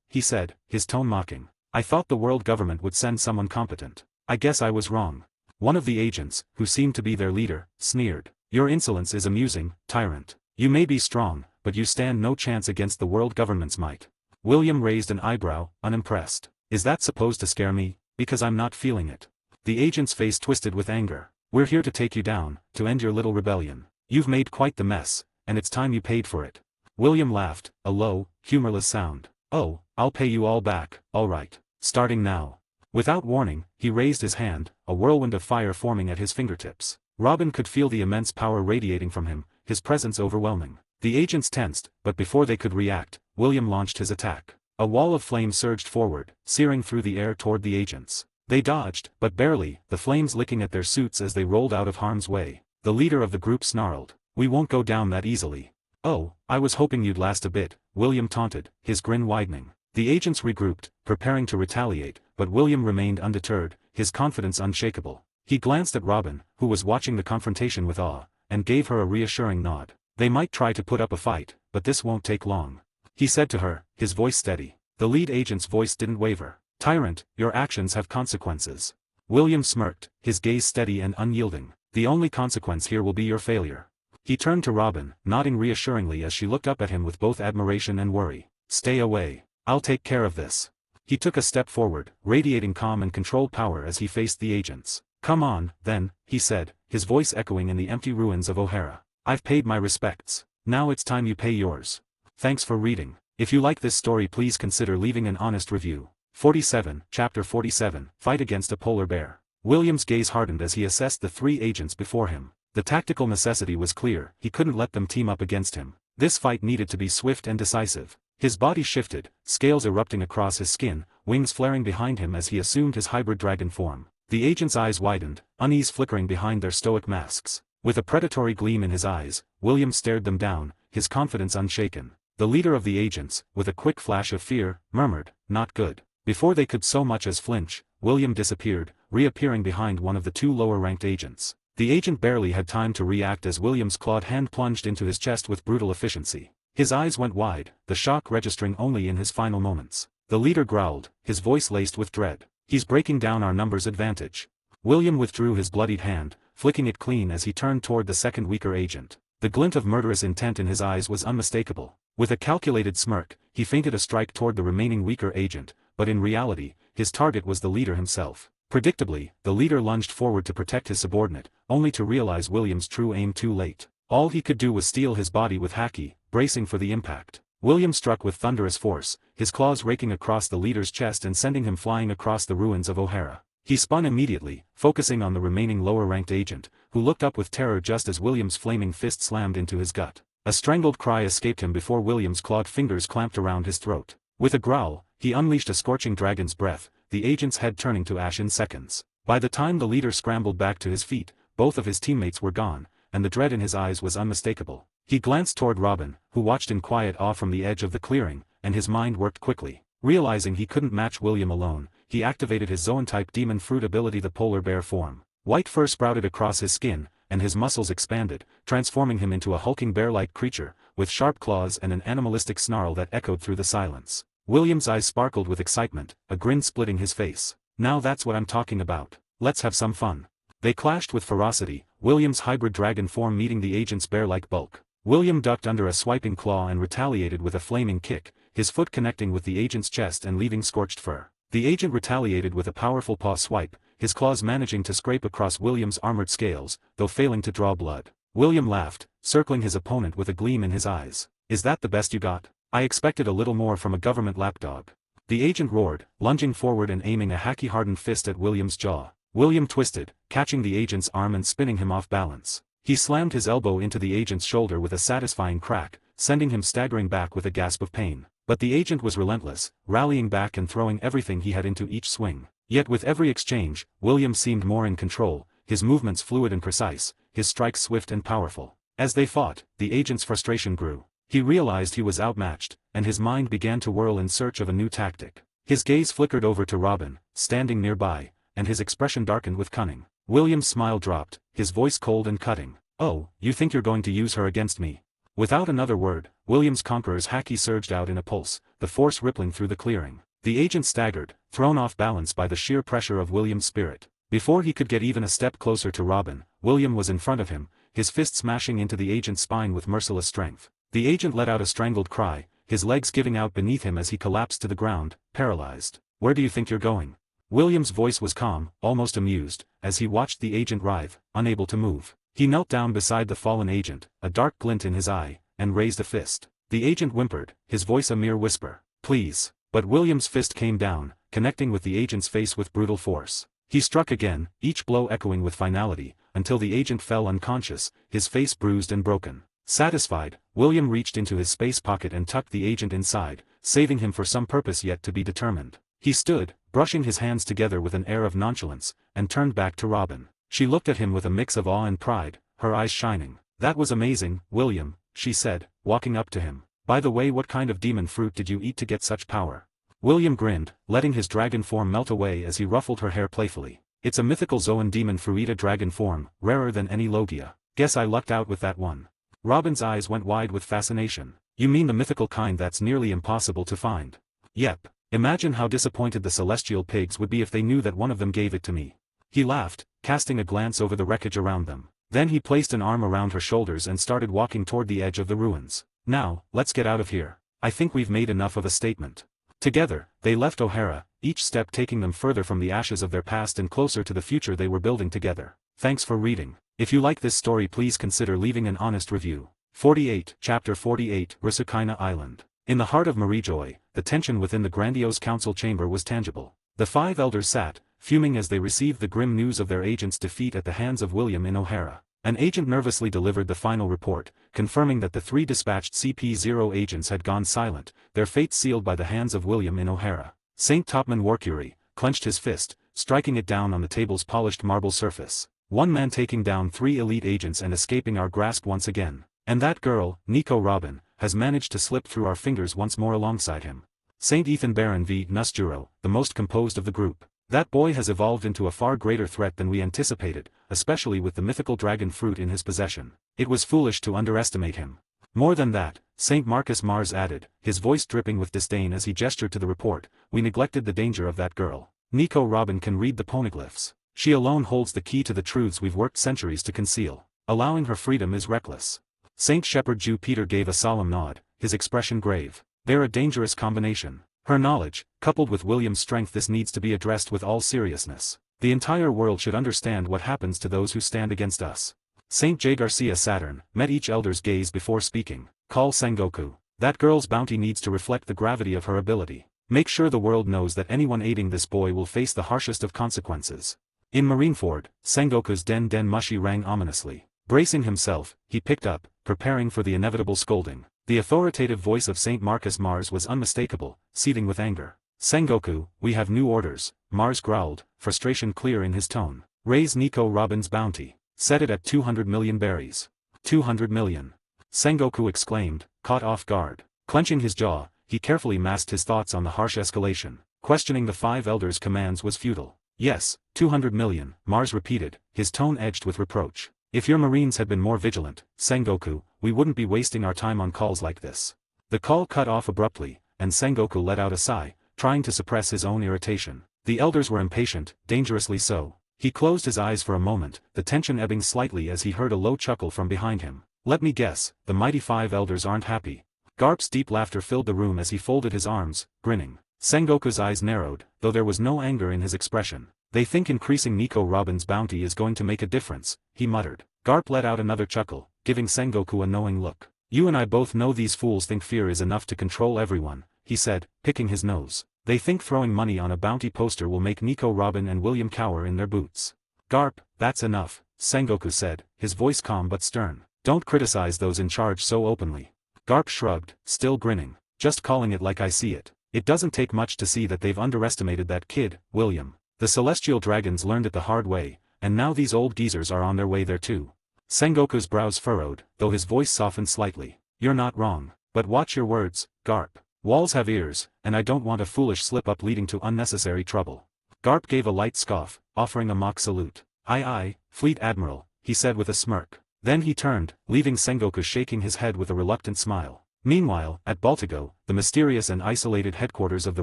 he said, his tone mocking. I thought the world government would send someone competent. I guess I was wrong. One of the agents, who seemed to be their leader, sneered. Your insolence is amusing, tyrant. You may be strong, but you stand no chance against the world government's might. William raised an eyebrow, unimpressed. Is that supposed to scare me? Because I'm not feeling it. The agent's face twisted with anger. We're here to take you down, to end your little rebellion. You've made quite the mess, and it's time you paid for it. William laughed, a low, humorless sound. Oh, I'll pay you all back, all right. Starting now. Without warning, he raised his hand, a whirlwind of fire forming at his fingertips. Robin could feel the immense power radiating from him, his presence overwhelming. The agents tensed, but before they could react, William launched his attack. A wall of flame surged forward, searing through the air toward the agents. They dodged, but barely, the flames licking at their suits as they rolled out of harm's way. The leader of the group snarled. We won't go down that easily. Oh, I was hoping you'd last a bit, William taunted, his grin widening. The agents regrouped, preparing to retaliate, but William remained undeterred, his confidence unshakable. He glanced at Robin, who was watching the confrontation with awe, and gave her a reassuring nod. They might try to put up a fight, but this won't take long. He said to her, his voice steady. The lead agent's voice didn't waver. Tyrant, your actions have consequences. William smirked, his gaze steady and unyielding. The only consequence here will be your failure. He turned to Robin, nodding reassuringly as she looked up at him with both admiration and worry. Stay away. I'll take care of this. He took a step forward, radiating calm and controlled power as he faced the agents. Come on, then, he said, his voice echoing in the empty ruins of O'Hara. I've paid my respects. Now it's time you pay yours. Thanks for reading. If you like this story, please consider leaving an honest review. 47, Chapter 47, Fight Against a Polar Bear. William's gaze hardened as he assessed the 3 agents before him. The tactical necessity was clear, he couldn't let them team up against him. This fight needed to be swift and decisive. His body shifted, scales erupting across his skin, wings flaring behind him as he assumed his hybrid dragon form. The agent's eyes widened, unease flickering behind their stoic masks. With a predatory gleam in his eyes, William stared them down, his confidence unshaken. The leader of the agents, with a quick flash of fear, murmured, "Not good." Before they could so much as flinch, William disappeared, reappearing behind one of the 2 lower-ranked agents. The agent barely had time to react as William's clawed hand plunged into his chest with brutal efficiency. His eyes went wide, the shock registering only in his final moments. The leader growled, his voice laced with dread. He's breaking down our numbers advantage. William withdrew his bloodied hand, flicking it clean as he turned toward the second weaker agent. The glint of murderous intent in his eyes was unmistakable. With a calculated smirk, he feinted a strike toward the remaining weaker agent, but in reality, his target was the leader himself. Predictably, the leader lunged forward to protect his subordinate, only to realize William's true aim too late. All he could do was steel his body with haki, bracing for the impact. William struck with thunderous force, his claws raking across the leader's chest and sending him flying across the ruins of O'Hara. He spun immediately, focusing on the remaining lower-ranked agent, who looked up with terror just as William's flaming fist slammed into his gut. A strangled cry escaped him before William's clawed fingers clamped around his throat. With a growl, he unleashed a scorching dragon's breath, the agent's head turning to ash in seconds. By the time the leader scrambled back to his feet, both of his teammates were gone, and the dread in his eyes was unmistakable. He glanced toward Robin, who watched in quiet awe from the edge of the clearing, and his mind worked quickly. Realizing he couldn't match William alone, he activated his Zoan-type demon fruit ability, the polar bear form. White fur sprouted across his skin, and his muscles expanded, transforming him into a hulking bear-like creature, with sharp claws and an animalistic snarl that echoed through the silence. William's eyes sparkled with excitement, a grin splitting his face. Now that's what I'm talking about. Let's have some fun. They clashed with ferocity, William's hybrid dragon form meeting the agent's bear-like bulk. William ducked under a swiping claw and retaliated with a flaming kick, his foot connecting with the agent's chest and leaving scorched fur. The agent retaliated with a powerful paw swipe, his claws managing to scrape across William's armored scales, though failing to draw blood. William laughed, circling his opponent with a gleam in his eyes. Is that the best you got? I expected a little more from a government lapdog. The agent roared, lunging forward and aiming a hacky-hardened fist at William's jaw. William twisted, catching the agent's arm and spinning him off balance. He slammed his elbow into the agent's shoulder with a satisfying crack, sending him staggering back with a gasp of pain. But the agent was relentless, rallying back and throwing everything he had into each swing. Yet with every exchange, William seemed more in control, his movements fluid and precise, his strikes swift and powerful. As they fought, the agent's frustration grew. He realized he was outmatched, and his mind began to whirl in search of a new tactic. His gaze flickered over to Robin, standing nearby, and his expression darkened with cunning. William's smile dropped, his voice cold and cutting. Oh, you think you're going to use her against me? Without another word, William's conqueror's haki surged out in a pulse, the force rippling through the clearing. The agent staggered, thrown off balance by the sheer pressure of William's spirit. Before he could get even a step closer to Robin, William was in front of him, his fist smashing into the agent's spine with merciless strength. The agent let out a strangled cry, his legs giving out beneath him as he collapsed to the ground, paralyzed. Where do you think you're going? William's voice was calm, almost amused, as he watched the agent writhe, unable to move. He knelt down beside the fallen agent, a dark glint in his eye, and raised a fist. The agent whimpered, his voice a mere whisper. Please. But William's fist came down, connecting with the agent's face with brutal force. He struck again, each blow echoing with finality, until the agent fell unconscious, his face bruised and broken. Satisfied, William reached into his space pocket and tucked the agent inside, saving him for some purpose yet to be determined. He stood, brushing his hands together with an air of nonchalance, and turned back to Robin. She looked at him with a mix of awe and pride, her eyes shining. That was amazing, William, she said, walking up to him. By the way, what kind of demon fruit did you eat to get such power? William grinned, letting his dragon form melt away as he ruffled her hair playfully. It's a mythical Zoan demon fruita dragon form, rarer than any Logia. Guess I lucked out with that one. Robin's eyes went wide with fascination. You mean the mythical kind that's nearly impossible to find? Yep. Imagine how disappointed the celestial pigs would be if they knew that one of them gave it to me. He laughed, casting a glance over the wreckage around them. Then he placed an arm around her shoulders and started walking toward the edge of the ruins. Now, let's get out of here. I think we've made enough of a statement. Together, they left O'Hara, each step taking them further from the ashes of their past and closer to the future they were building together. Thanks for reading. If you like this story, please consider leaving an honest review. 48, Chapter 48, Rusukina Island. In the heart of Marijoy, the tension within the grandiose council chamber was tangible. The five elders sat, fuming as they received the grim news of their agent's defeat at the hands of William in O'Hara. An agent nervously delivered the final report, confirming that the three dispatched CP0 agents had gone silent, their fates sealed by the hands of William in O'Hara. St. Topman Warcury clenched his fist, striking it down on the table's polished marble surface. One man taking down three elite agents and escaping our grasp once again. And that girl, Nico Robin, has managed to slip through our fingers once more alongside him. St. Ethan Baron v. Nusjuro, the most composed of the group. That boy has evolved into a far greater threat than we anticipated, especially with the mythical dragon fruit in his possession. It was foolish to underestimate him. More than that, St. Marcus Mars added, his voice dripping with disdain as he gestured to the report, we neglected the danger of that girl. Nico Robin can read the poneglyphs. She alone holds the key to the truths we've worked centuries to conceal. Allowing her freedom is reckless. St. Shepherd Jew Peter gave a solemn nod, his expression grave. They're a dangerous combination. Her knowledge, coupled with William's strength, this needs to be addressed with all seriousness. The entire world should understand what happens to those who stand against us. St. J. Garcia Saturn met each elder's gaze before speaking. Call Sengoku. That girl's bounty needs to reflect the gravity of her ability. Make sure the world knows that anyone aiding this boy will face the harshest of consequences. In Marineford, Sengoku's den mushi rang ominously. Bracing himself, he picked up, preparing for the inevitable scolding. The authoritative voice of St. Marcus Mars was unmistakable, seething with anger. Sengoku, we have new orders, Mars growled, frustration clear in his tone. Raise Nico Robin's bounty. Set it at 200 million berries. 200 million. Sengoku exclaimed, caught off guard. Clenching his jaw, he carefully masked his thoughts on the harsh escalation. Questioning the five elders' commands was futile. Yes, 200 million, Mars repeated, his tone edged with reproach. If your Marines had been more vigilant, Sengoku, we wouldn't be wasting our time on calls like this. The call cut off abruptly, and Sengoku let out a sigh, trying to suppress his own irritation. The elders were impatient, dangerously so. He closed his eyes for a moment, the tension ebbing slightly as he heard a low chuckle from behind him. Let me guess, the mighty 5 elders aren't happy. Garp's deep laughter filled the room as he folded his arms, grinning. Sengoku's eyes narrowed, though there was no anger in his expression. They think increasing Nico Robin's bounty is going to make a difference, he muttered. Garp let out another chuckle, giving Sengoku a knowing look. You and I both know these fools think fear is enough to control everyone, he said, picking his nose. They think throwing money on a bounty poster will make Nico Robin and William cower in their boots. Garp, that's enough, Sengoku said, his voice calm but stern. Don't criticize those in charge so openly. Garp shrugged, still grinning. Just calling it like I see it. It doesn't take much to see that they've underestimated that kid, William. The celestial dragons learned it the hard way, and now these old geezers are on their way there too. Sengoku's brows furrowed, though his voice softened slightly. You're not wrong. But watch your words, Garp. Walls have ears, and I don't want a foolish slip-up leading to unnecessary trouble. Garp gave a light scoff, offering a mock salute. Aye, Fleet Admiral, he said with a smirk. Then he turned, leaving Sengoku shaking his head with a reluctant smile. Meanwhile, at Baltigo, the mysterious and isolated headquarters of the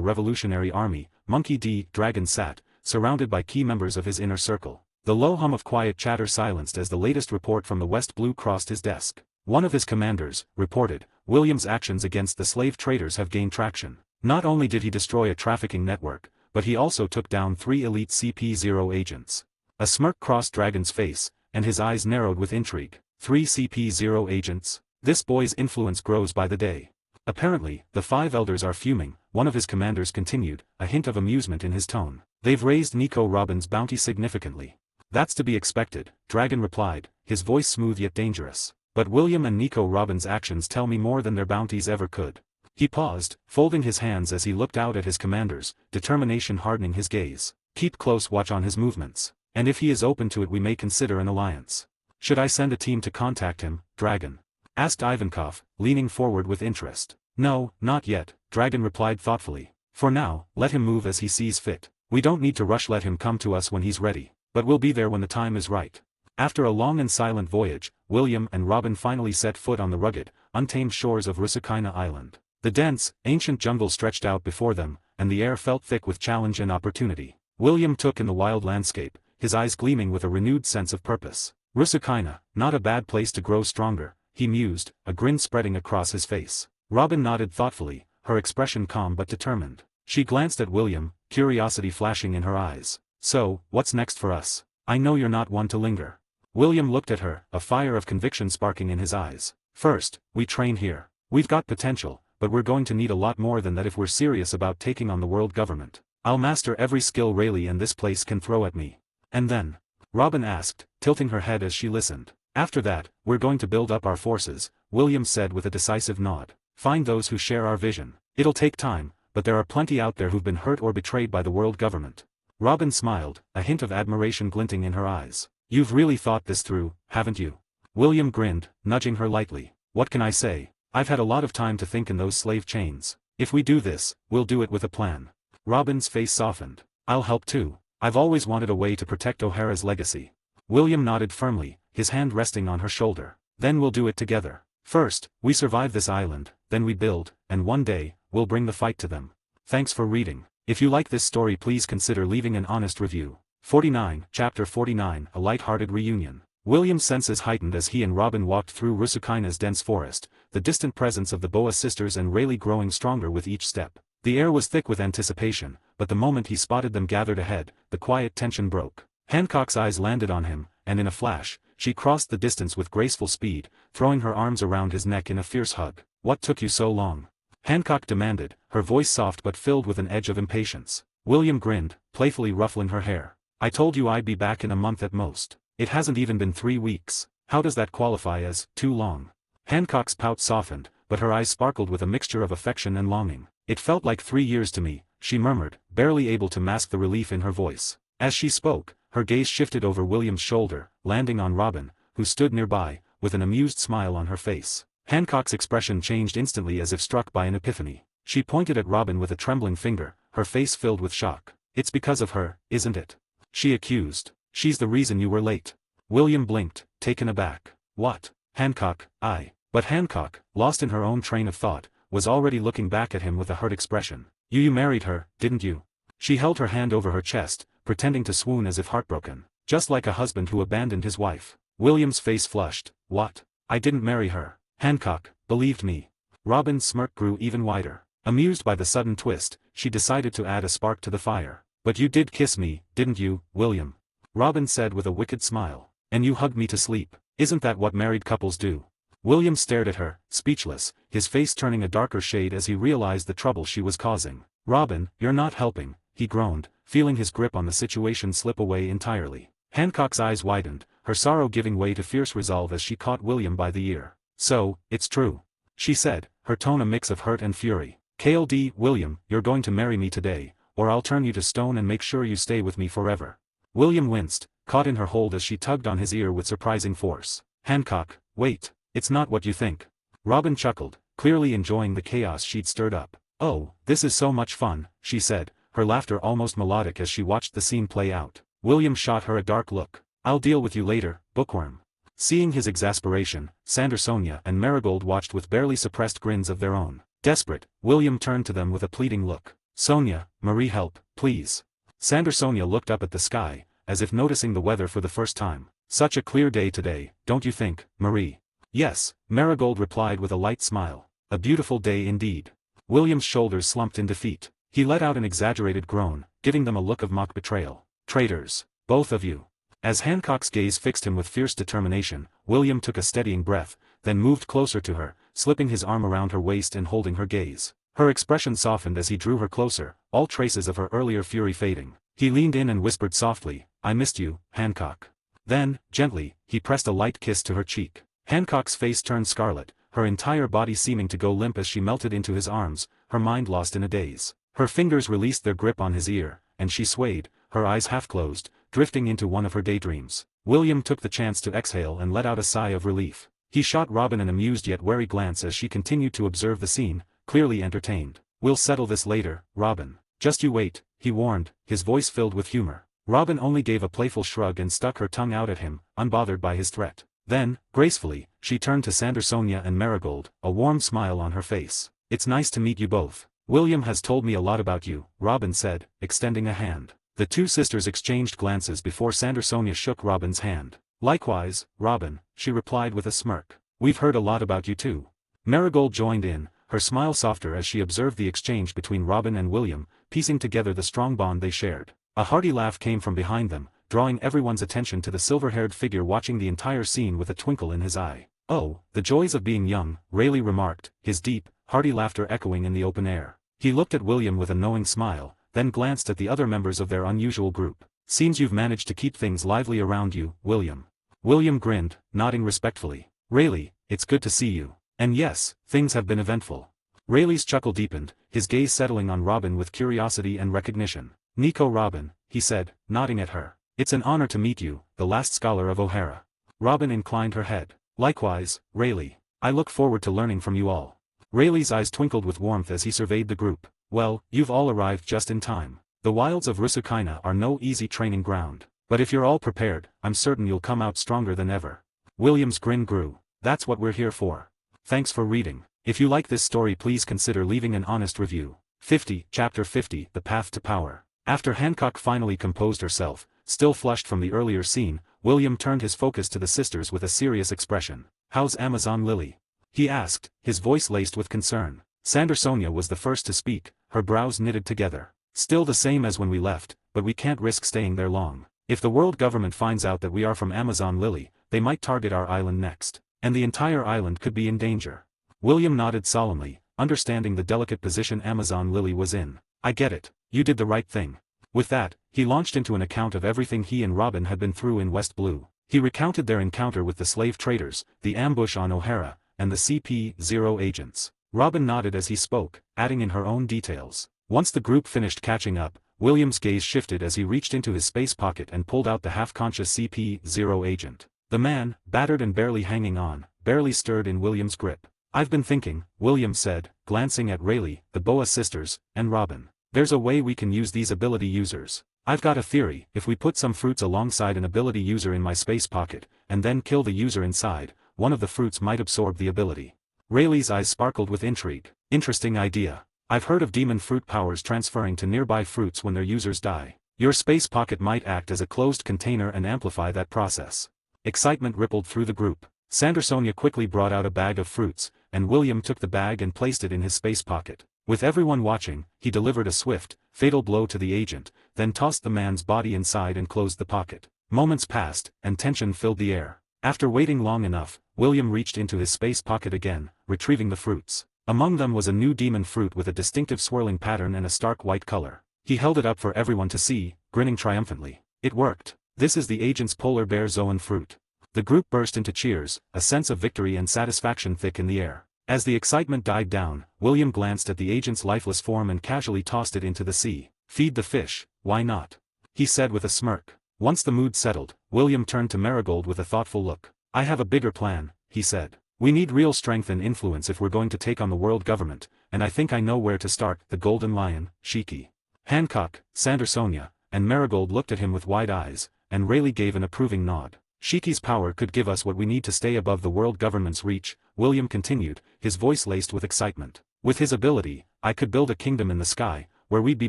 Revolutionary Army, Monkey D. Dragon sat, surrounded by key members of his inner circle. The low hum of quiet chatter silenced as the latest report from the West Blue crossed his desk. One of his commanders, reported, William's actions against the slave traders have gained traction. Not only did he destroy a trafficking network, but he also took down 3 elite CP0 agents. A smirk crossed Dragon's face, and his eyes narrowed with intrigue. 3 CP0 agents? This boy's influence grows by the day. Apparently, the 5 elders are fuming, one of his commanders continued, a hint of amusement in his tone. They've raised Nico Robin's bounty significantly. That's to be expected, Dragon replied, his voice smooth yet dangerous. But William and Nico Robin's actions tell me more than their bounties ever could. He paused, folding his hands as he looked out at his commanders, determination hardening his gaze. Keep close watch on his movements, and if he is open to it we may consider an alliance. Should I send a team to contact him, Dragon? Asked Ivankov, leaning forward with interest. No, not yet, Dragon replied thoughtfully. For now, let him move as he sees fit. We don't need to rush, let him come to us when he's ready. But we'll be there when the time is right. After a long and silent voyage, William and Robin finally set foot on the rugged, untamed shores of Rusukina Island. The dense, ancient jungle stretched out before them, and the air felt thick with challenge and opportunity. William took in the wild landscape, his eyes gleaming with a renewed sense of purpose. Rusukina, not a bad place to grow stronger, he mused, a grin spreading across his face. Robin nodded thoughtfully, her expression calm but determined. She glanced at William, curiosity flashing in her eyes. So, what's next for us? I know you're not one to linger. William looked at her, a fire of conviction sparking in his eyes. First, we train here. We've got potential, but we're going to need a lot more than that if we're serious about taking on the world government. I'll master every skill Rayleigh and this place can throw at me. And then? Robin asked, tilting her head as she listened. After that, we're going to build up our forces, William said with a decisive nod. Find those who share our vision. It'll take time, but there are plenty out there who've been hurt or betrayed by the world government. Robin smiled, a hint of admiration glinting in her eyes. You've really thought this through, haven't you? William grinned, nudging her lightly. What can I say? I've had a lot of time to think in those slave chains. If we do this, we'll do it with a plan. Robin's face softened. I'll help too. I've always wanted a way to protect O'Hara's legacy. William nodded firmly, his hand resting on her shoulder. Then we'll do it together. First, we survive this island, then we build, and one day, we'll bring the fight to them. Thanks for reading. If you like this story please consider leaving an honest review. 49, Chapter 49, A Light-Hearted Reunion. William's senses heightened as he and Robin walked through Rusukina's dense forest, the distant presence of the Boa sisters and Rayleigh growing stronger with each step. The air was thick with anticipation, but the moment he spotted them gathered ahead, the quiet tension broke. Hancock's eyes landed on him, and in a flash, she crossed the distance with graceful speed, throwing her arms around his neck in a fierce hug. What took you so long? Hancock demanded, her voice soft but filled with an edge of impatience. William grinned, playfully ruffling her hair. I told you I'd be back in a month at most. It hasn't even been 3 weeks. How does that qualify as too long? Hancock's pout softened, but her eyes sparkled with a mixture of affection and longing. It felt like 3 years to me, she murmured, barely able to mask the relief in her voice. As she spoke, her gaze shifted over William's shoulder, landing on Robin, who stood nearby, with an amused smile on her face. Hancock's expression changed instantly as if struck by an epiphany. She pointed at Robin with a trembling finger, her face filled with shock. It's because of her, isn't it? She accused. She's the reason you were late. William blinked, taken aback. What? Hancock, But Hancock, lost in her own train of thought, was already looking back at him with a hurt expression. You married her, didn't you? She held her hand over her chest, pretending to swoon as if heartbroken, just like a husband who abandoned his wife. William's face flushed. What? I didn't marry her. Hancock, believed me. Robin's smirk grew even wider. Amused by the sudden twist, she decided to add a spark to the fire. But you did kiss me, didn't you, William? Robin said with a wicked smile. And you hugged me to sleep. Isn't that what married couples do? William stared at her, speechless, his face turning a darker shade as he realized the trouble she was causing. Robin, you're not helping, he groaned, feeling his grip on the situation slip away entirely. Hancock's eyes widened, her sorrow giving way to fierce resolve as she caught William by the ear. So, it's true, she said, her tone a mix of hurt and fury. KLD, William, you're going to marry me today, or I'll turn you to stone and make sure you stay with me forever. William winced, caught in her hold as she tugged on his ear with surprising force. Hancock, wait, it's not what you think. Robin chuckled, clearly enjoying the chaos she'd stirred up. Oh, this is so much fun, she said, her laughter almost melodic as she watched the scene play out. William shot her a dark look. I'll deal with you later, bookworm. Seeing his exasperation, Sandersonia and Marigold watched with barely suppressed grins of their own. Desperate, William turned to them with a pleading look. Sonia, Marie, help, please. Sandersonia looked up at the sky, as if noticing the weather for the first time. Such a clear day today, don't you think, Marie? Yes, Marigold replied with a light smile. A beautiful day indeed. William's shoulders slumped in defeat. He let out an exaggerated groan, giving them a look of mock betrayal. Traitors, both of you. As Hancock's gaze fixed him with fierce determination, William took a steadying breath, then moved closer to her, slipping his arm around her waist and holding her gaze. Her expression softened as he drew her closer, all traces of her earlier fury fading. He leaned in and whispered softly, I missed you, Hancock. Then, gently, he pressed a light kiss to her cheek. Hancock's face turned scarlet, her entire body seeming to go limp as she melted into his arms, her mind lost in a daze. Her fingers released their grip on his ear, and she swayed, her eyes half closed, drifting into one of her daydreams. William took the chance to exhale and let out a sigh of relief. He shot Robin an amused yet wary glance as she continued to observe the scene, clearly entertained. We'll settle this later, Robin. Just you wait, he warned, his voice filled with humor. Robin only gave a playful shrug and stuck her tongue out at him, unbothered by his threat. Then, gracefully, she turned to Sandersonia and Marigold, a warm smile on her face. It's nice to meet you both. William has told me a lot about you, Robin said, extending a hand. The two sisters exchanged glances before Sandersonia shook Robin's hand. Likewise, Robin, she replied with a smirk. We've heard a lot about you too. Marigold joined in, her smile softer as she observed the exchange between Robin and William, piecing together the strong bond they shared. A hearty laugh came from behind them, drawing everyone's attention to the silver-haired figure watching the entire scene with a twinkle in his eye. Oh, the joys of being young, Rayleigh remarked, his deep, hearty laughter echoing in the open air. He looked at William with a knowing smile, then glanced at the other members of their unusual group. Seems you've managed to keep things lively around you, William. William grinned, nodding respectfully. Rayleigh, it's good to see you. And yes, things have been eventful. Rayleigh's chuckle deepened, his gaze settling on Robin with curiosity and recognition. Nico Robin, he said, nodding at her. It's an honor to meet you, the last scholar of O'Hara. Robin inclined her head. Likewise, Rayleigh. I look forward to learning from you all. Rayleigh's eyes twinkled with warmth as he surveyed the group. Well, you've all arrived just in time. The wilds of Rusukina are no easy training ground. But if you're all prepared, I'm certain you'll come out stronger than ever. William's grin grew. That's what we're here for. Thanks for reading. If you like this story, please consider leaving an honest review. 50, Chapter 50, The Path to Power. After Hancock finally composed herself, still flushed from the earlier scene, William turned his focus to the sisters with a serious expression. How's Amazon Lily? He asked, his voice laced with concern. Sandersonia was the first to speak, her brows knitted together. Still the same as when we left, but we can't risk staying there long. If the world government finds out that we are from Amazon Lily, they might target our island next. And the entire island could be in danger. William nodded solemnly, understanding the delicate position Amazon Lily was in. I get it, you did the right thing. With that, he launched into an account of everything he and Robin had been through in West Blue. He recounted their encounter with the slave traders, the ambush on O'Hara, and the CP-0 agents. Robin nodded as he spoke, adding in her own details. Once the group finished catching up, William's gaze shifted as he reached into his space pocket and pulled out the half-conscious CP-0 agent. The man, battered and barely hanging on, barely stirred in William's grip. I've been thinking, William said, glancing at Rayleigh, the Boa sisters, and Robin. There's a way we can use these ability users. I've got a theory. If we put some fruits alongside an ability user in my space pocket, and then kill the user inside, one of the fruits might absorb the ability. Rayleigh's eyes sparkled with intrigue. Interesting idea. I've heard of demon fruit powers transferring to nearby fruits when their users die. Your space pocket might act as a closed container and amplify that process. Excitement rippled through the group. Sandersonia quickly brought out a bag of fruits, and William took the bag and placed it in his space pocket. With everyone watching, he delivered a swift, fatal blow to the agent, then tossed the man's body inside and closed the pocket. Moments passed, and tension filled the air. After waiting long enough, William reached into his space pocket again, retrieving the fruits. Among them was a new demon fruit with a distinctive swirling pattern and a stark white color. He held it up for everyone to see, grinning triumphantly. It worked. This is the agent's polar bear zoan fruit. The group burst into cheers, a sense of victory and satisfaction thick in the air. As the excitement died down, William glanced at the agent's lifeless form and casually tossed it into the sea. Feed the fish, why not? He said with a smirk. Once the mood settled, William turned to Marigold with a thoughtful look. I have a bigger plan, he said. We need real strength and influence if we're going to take on the world government, and I think I know where to start. The Golden Lion, Shiki. Hancock, Sandersonia, and Marigold looked at him with wide eyes, and Rayleigh gave an approving nod. Shiki's power could give us what we need to stay above the world government's reach, William continued, his voice laced with excitement. With his ability, I could build a kingdom in the sky, where we'd be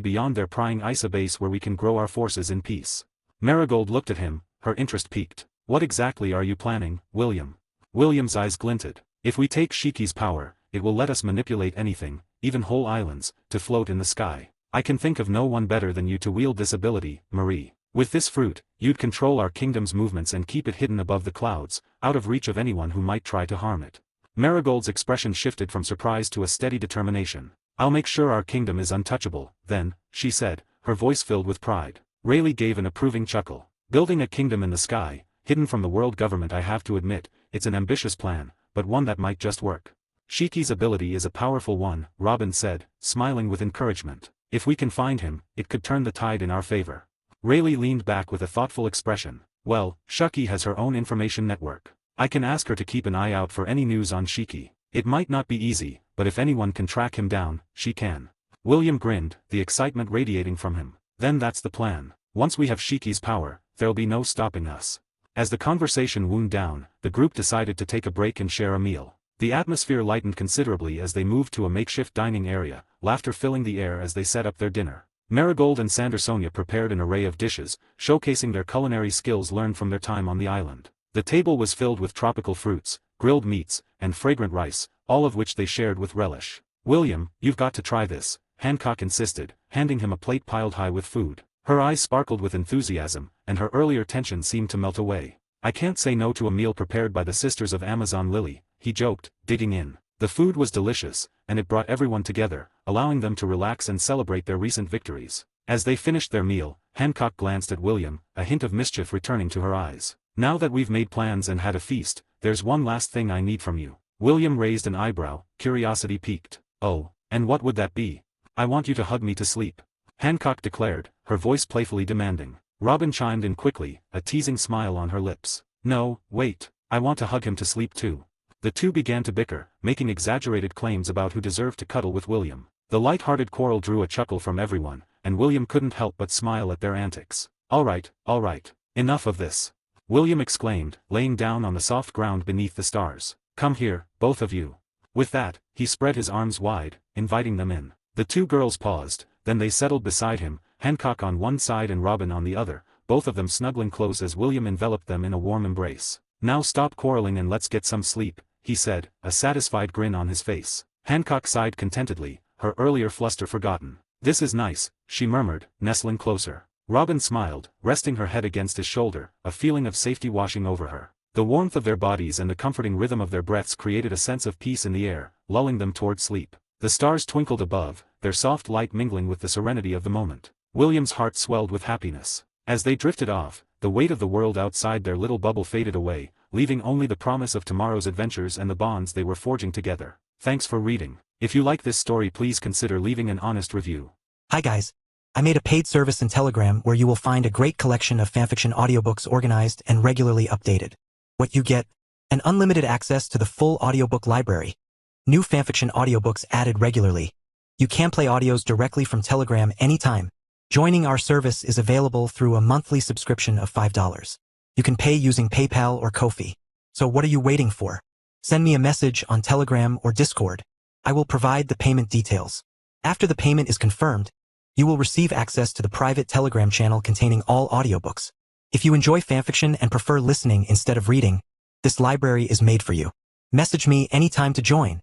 beyond their prying eyes, a base where we can grow our forces in peace. Marigold looked at him, her interest piqued. What exactly are you planning, William? William's eyes glinted. If we take Shiki's power, it will let us manipulate anything, even whole islands, to float in the sky. I can think of no one better than you to wield this ability, Marie. With this fruit, you'd control our kingdom's movements and keep it hidden above the clouds, out of reach of anyone who might try to harm it. Marigold's expression shifted from surprise to a steady determination. I'll make sure our kingdom is untouchable, then, she said, her voice filled with pride. Rayleigh gave an approving chuckle. Building a kingdom in the sky, hidden from the world government. I have to admit, it's an ambitious plan, but one that might just work. Shiki's ability is a powerful one, Robin said, smiling with encouragement. If we can find him, it could turn the tide in our favor. Rayleigh leaned back with a thoughtful expression. Well, Shiki has her own information network. I can ask her to keep an eye out for any news on Shiki. It might not be easy, but if anyone can track him down, she can. William grinned, the excitement radiating from him. Then that's the plan. Once we have Shiki's power, there'll be no stopping us. As the conversation wound down, the group decided to take a break and share a meal. The atmosphere lightened considerably as they moved to a makeshift dining area, laughter filling the air as they set up their dinner. Marigold and Sandersonia prepared an array of dishes, showcasing their culinary skills learned from their time on the island. The table was filled with tropical fruits, grilled meats, and fragrant rice, all of which they shared with relish. William, you've got to try this, Hancock insisted, handing him a plate piled high with food. Her eyes sparkled with enthusiasm, and her earlier tension seemed to melt away. I can't say no to a meal prepared by the Sisters of Amazon Lily, he joked, digging in. The food was delicious, and it brought everyone together, allowing them to relax and celebrate their recent victories. As they finished their meal, Hancock glanced at William, a hint of mischief returning to her eyes. Now that we've made plans and had a feast, there's one last thing I need from you. William raised an eyebrow, curiosity piqued. Oh, and what would that be? I want you to hug me to sleep, Hancock declared, her voice playfully demanding. Robin chimed in quickly, a teasing smile on her lips. No, wait, I want to hug him to sleep too. The two began to bicker, making exaggerated claims about who deserved to cuddle with William. The light-hearted quarrel drew a chuckle from everyone, and William couldn't help but smile at their antics. All right, enough of this, William exclaimed, laying down on the soft ground beneath the stars. Come here, both of you. With that, he spread his arms wide, inviting them in. The two girls paused, then they settled beside him, Hancock on one side and Robin on the other, both of them snuggling close as William enveloped them in a warm embrace. Now stop quarreling and let's get some sleep, he said, a satisfied grin on his face. Hancock sighed contentedly, her earlier fluster forgotten. This is nice, she murmured, nestling closer. Robin smiled, resting her head against his shoulder, a feeling of safety washing over her. The warmth of their bodies and the comforting rhythm of their breaths created a sense of peace in the air, lulling them toward sleep. The stars twinkled above, their soft light mingling with the serenity of the moment. William's heart swelled with happiness. As they drifted off, the weight of the world outside their little bubble faded away, leaving only the promise of tomorrow's adventures and the bonds they were forging together. Thanks for reading. If you like this story, please consider leaving an honest review. Hi guys. I made a paid service in Telegram where you will find a great collection of fanfiction audiobooks organized and regularly updated. What you get? An unlimited access to the full audiobook library. New fanfiction audiobooks added regularly. You can play audios directly from Telegram anytime. Joining our service is available through a monthly subscription of $5. You can pay using PayPal or Ko-fi. So what are you waiting for? Send me a message on Telegram or Discord. I will provide the payment details. After the payment is confirmed, you will receive access to the private Telegram channel containing all audiobooks. If you enjoy fanfiction and prefer listening instead of reading, this library is made for you. Message me anytime to join.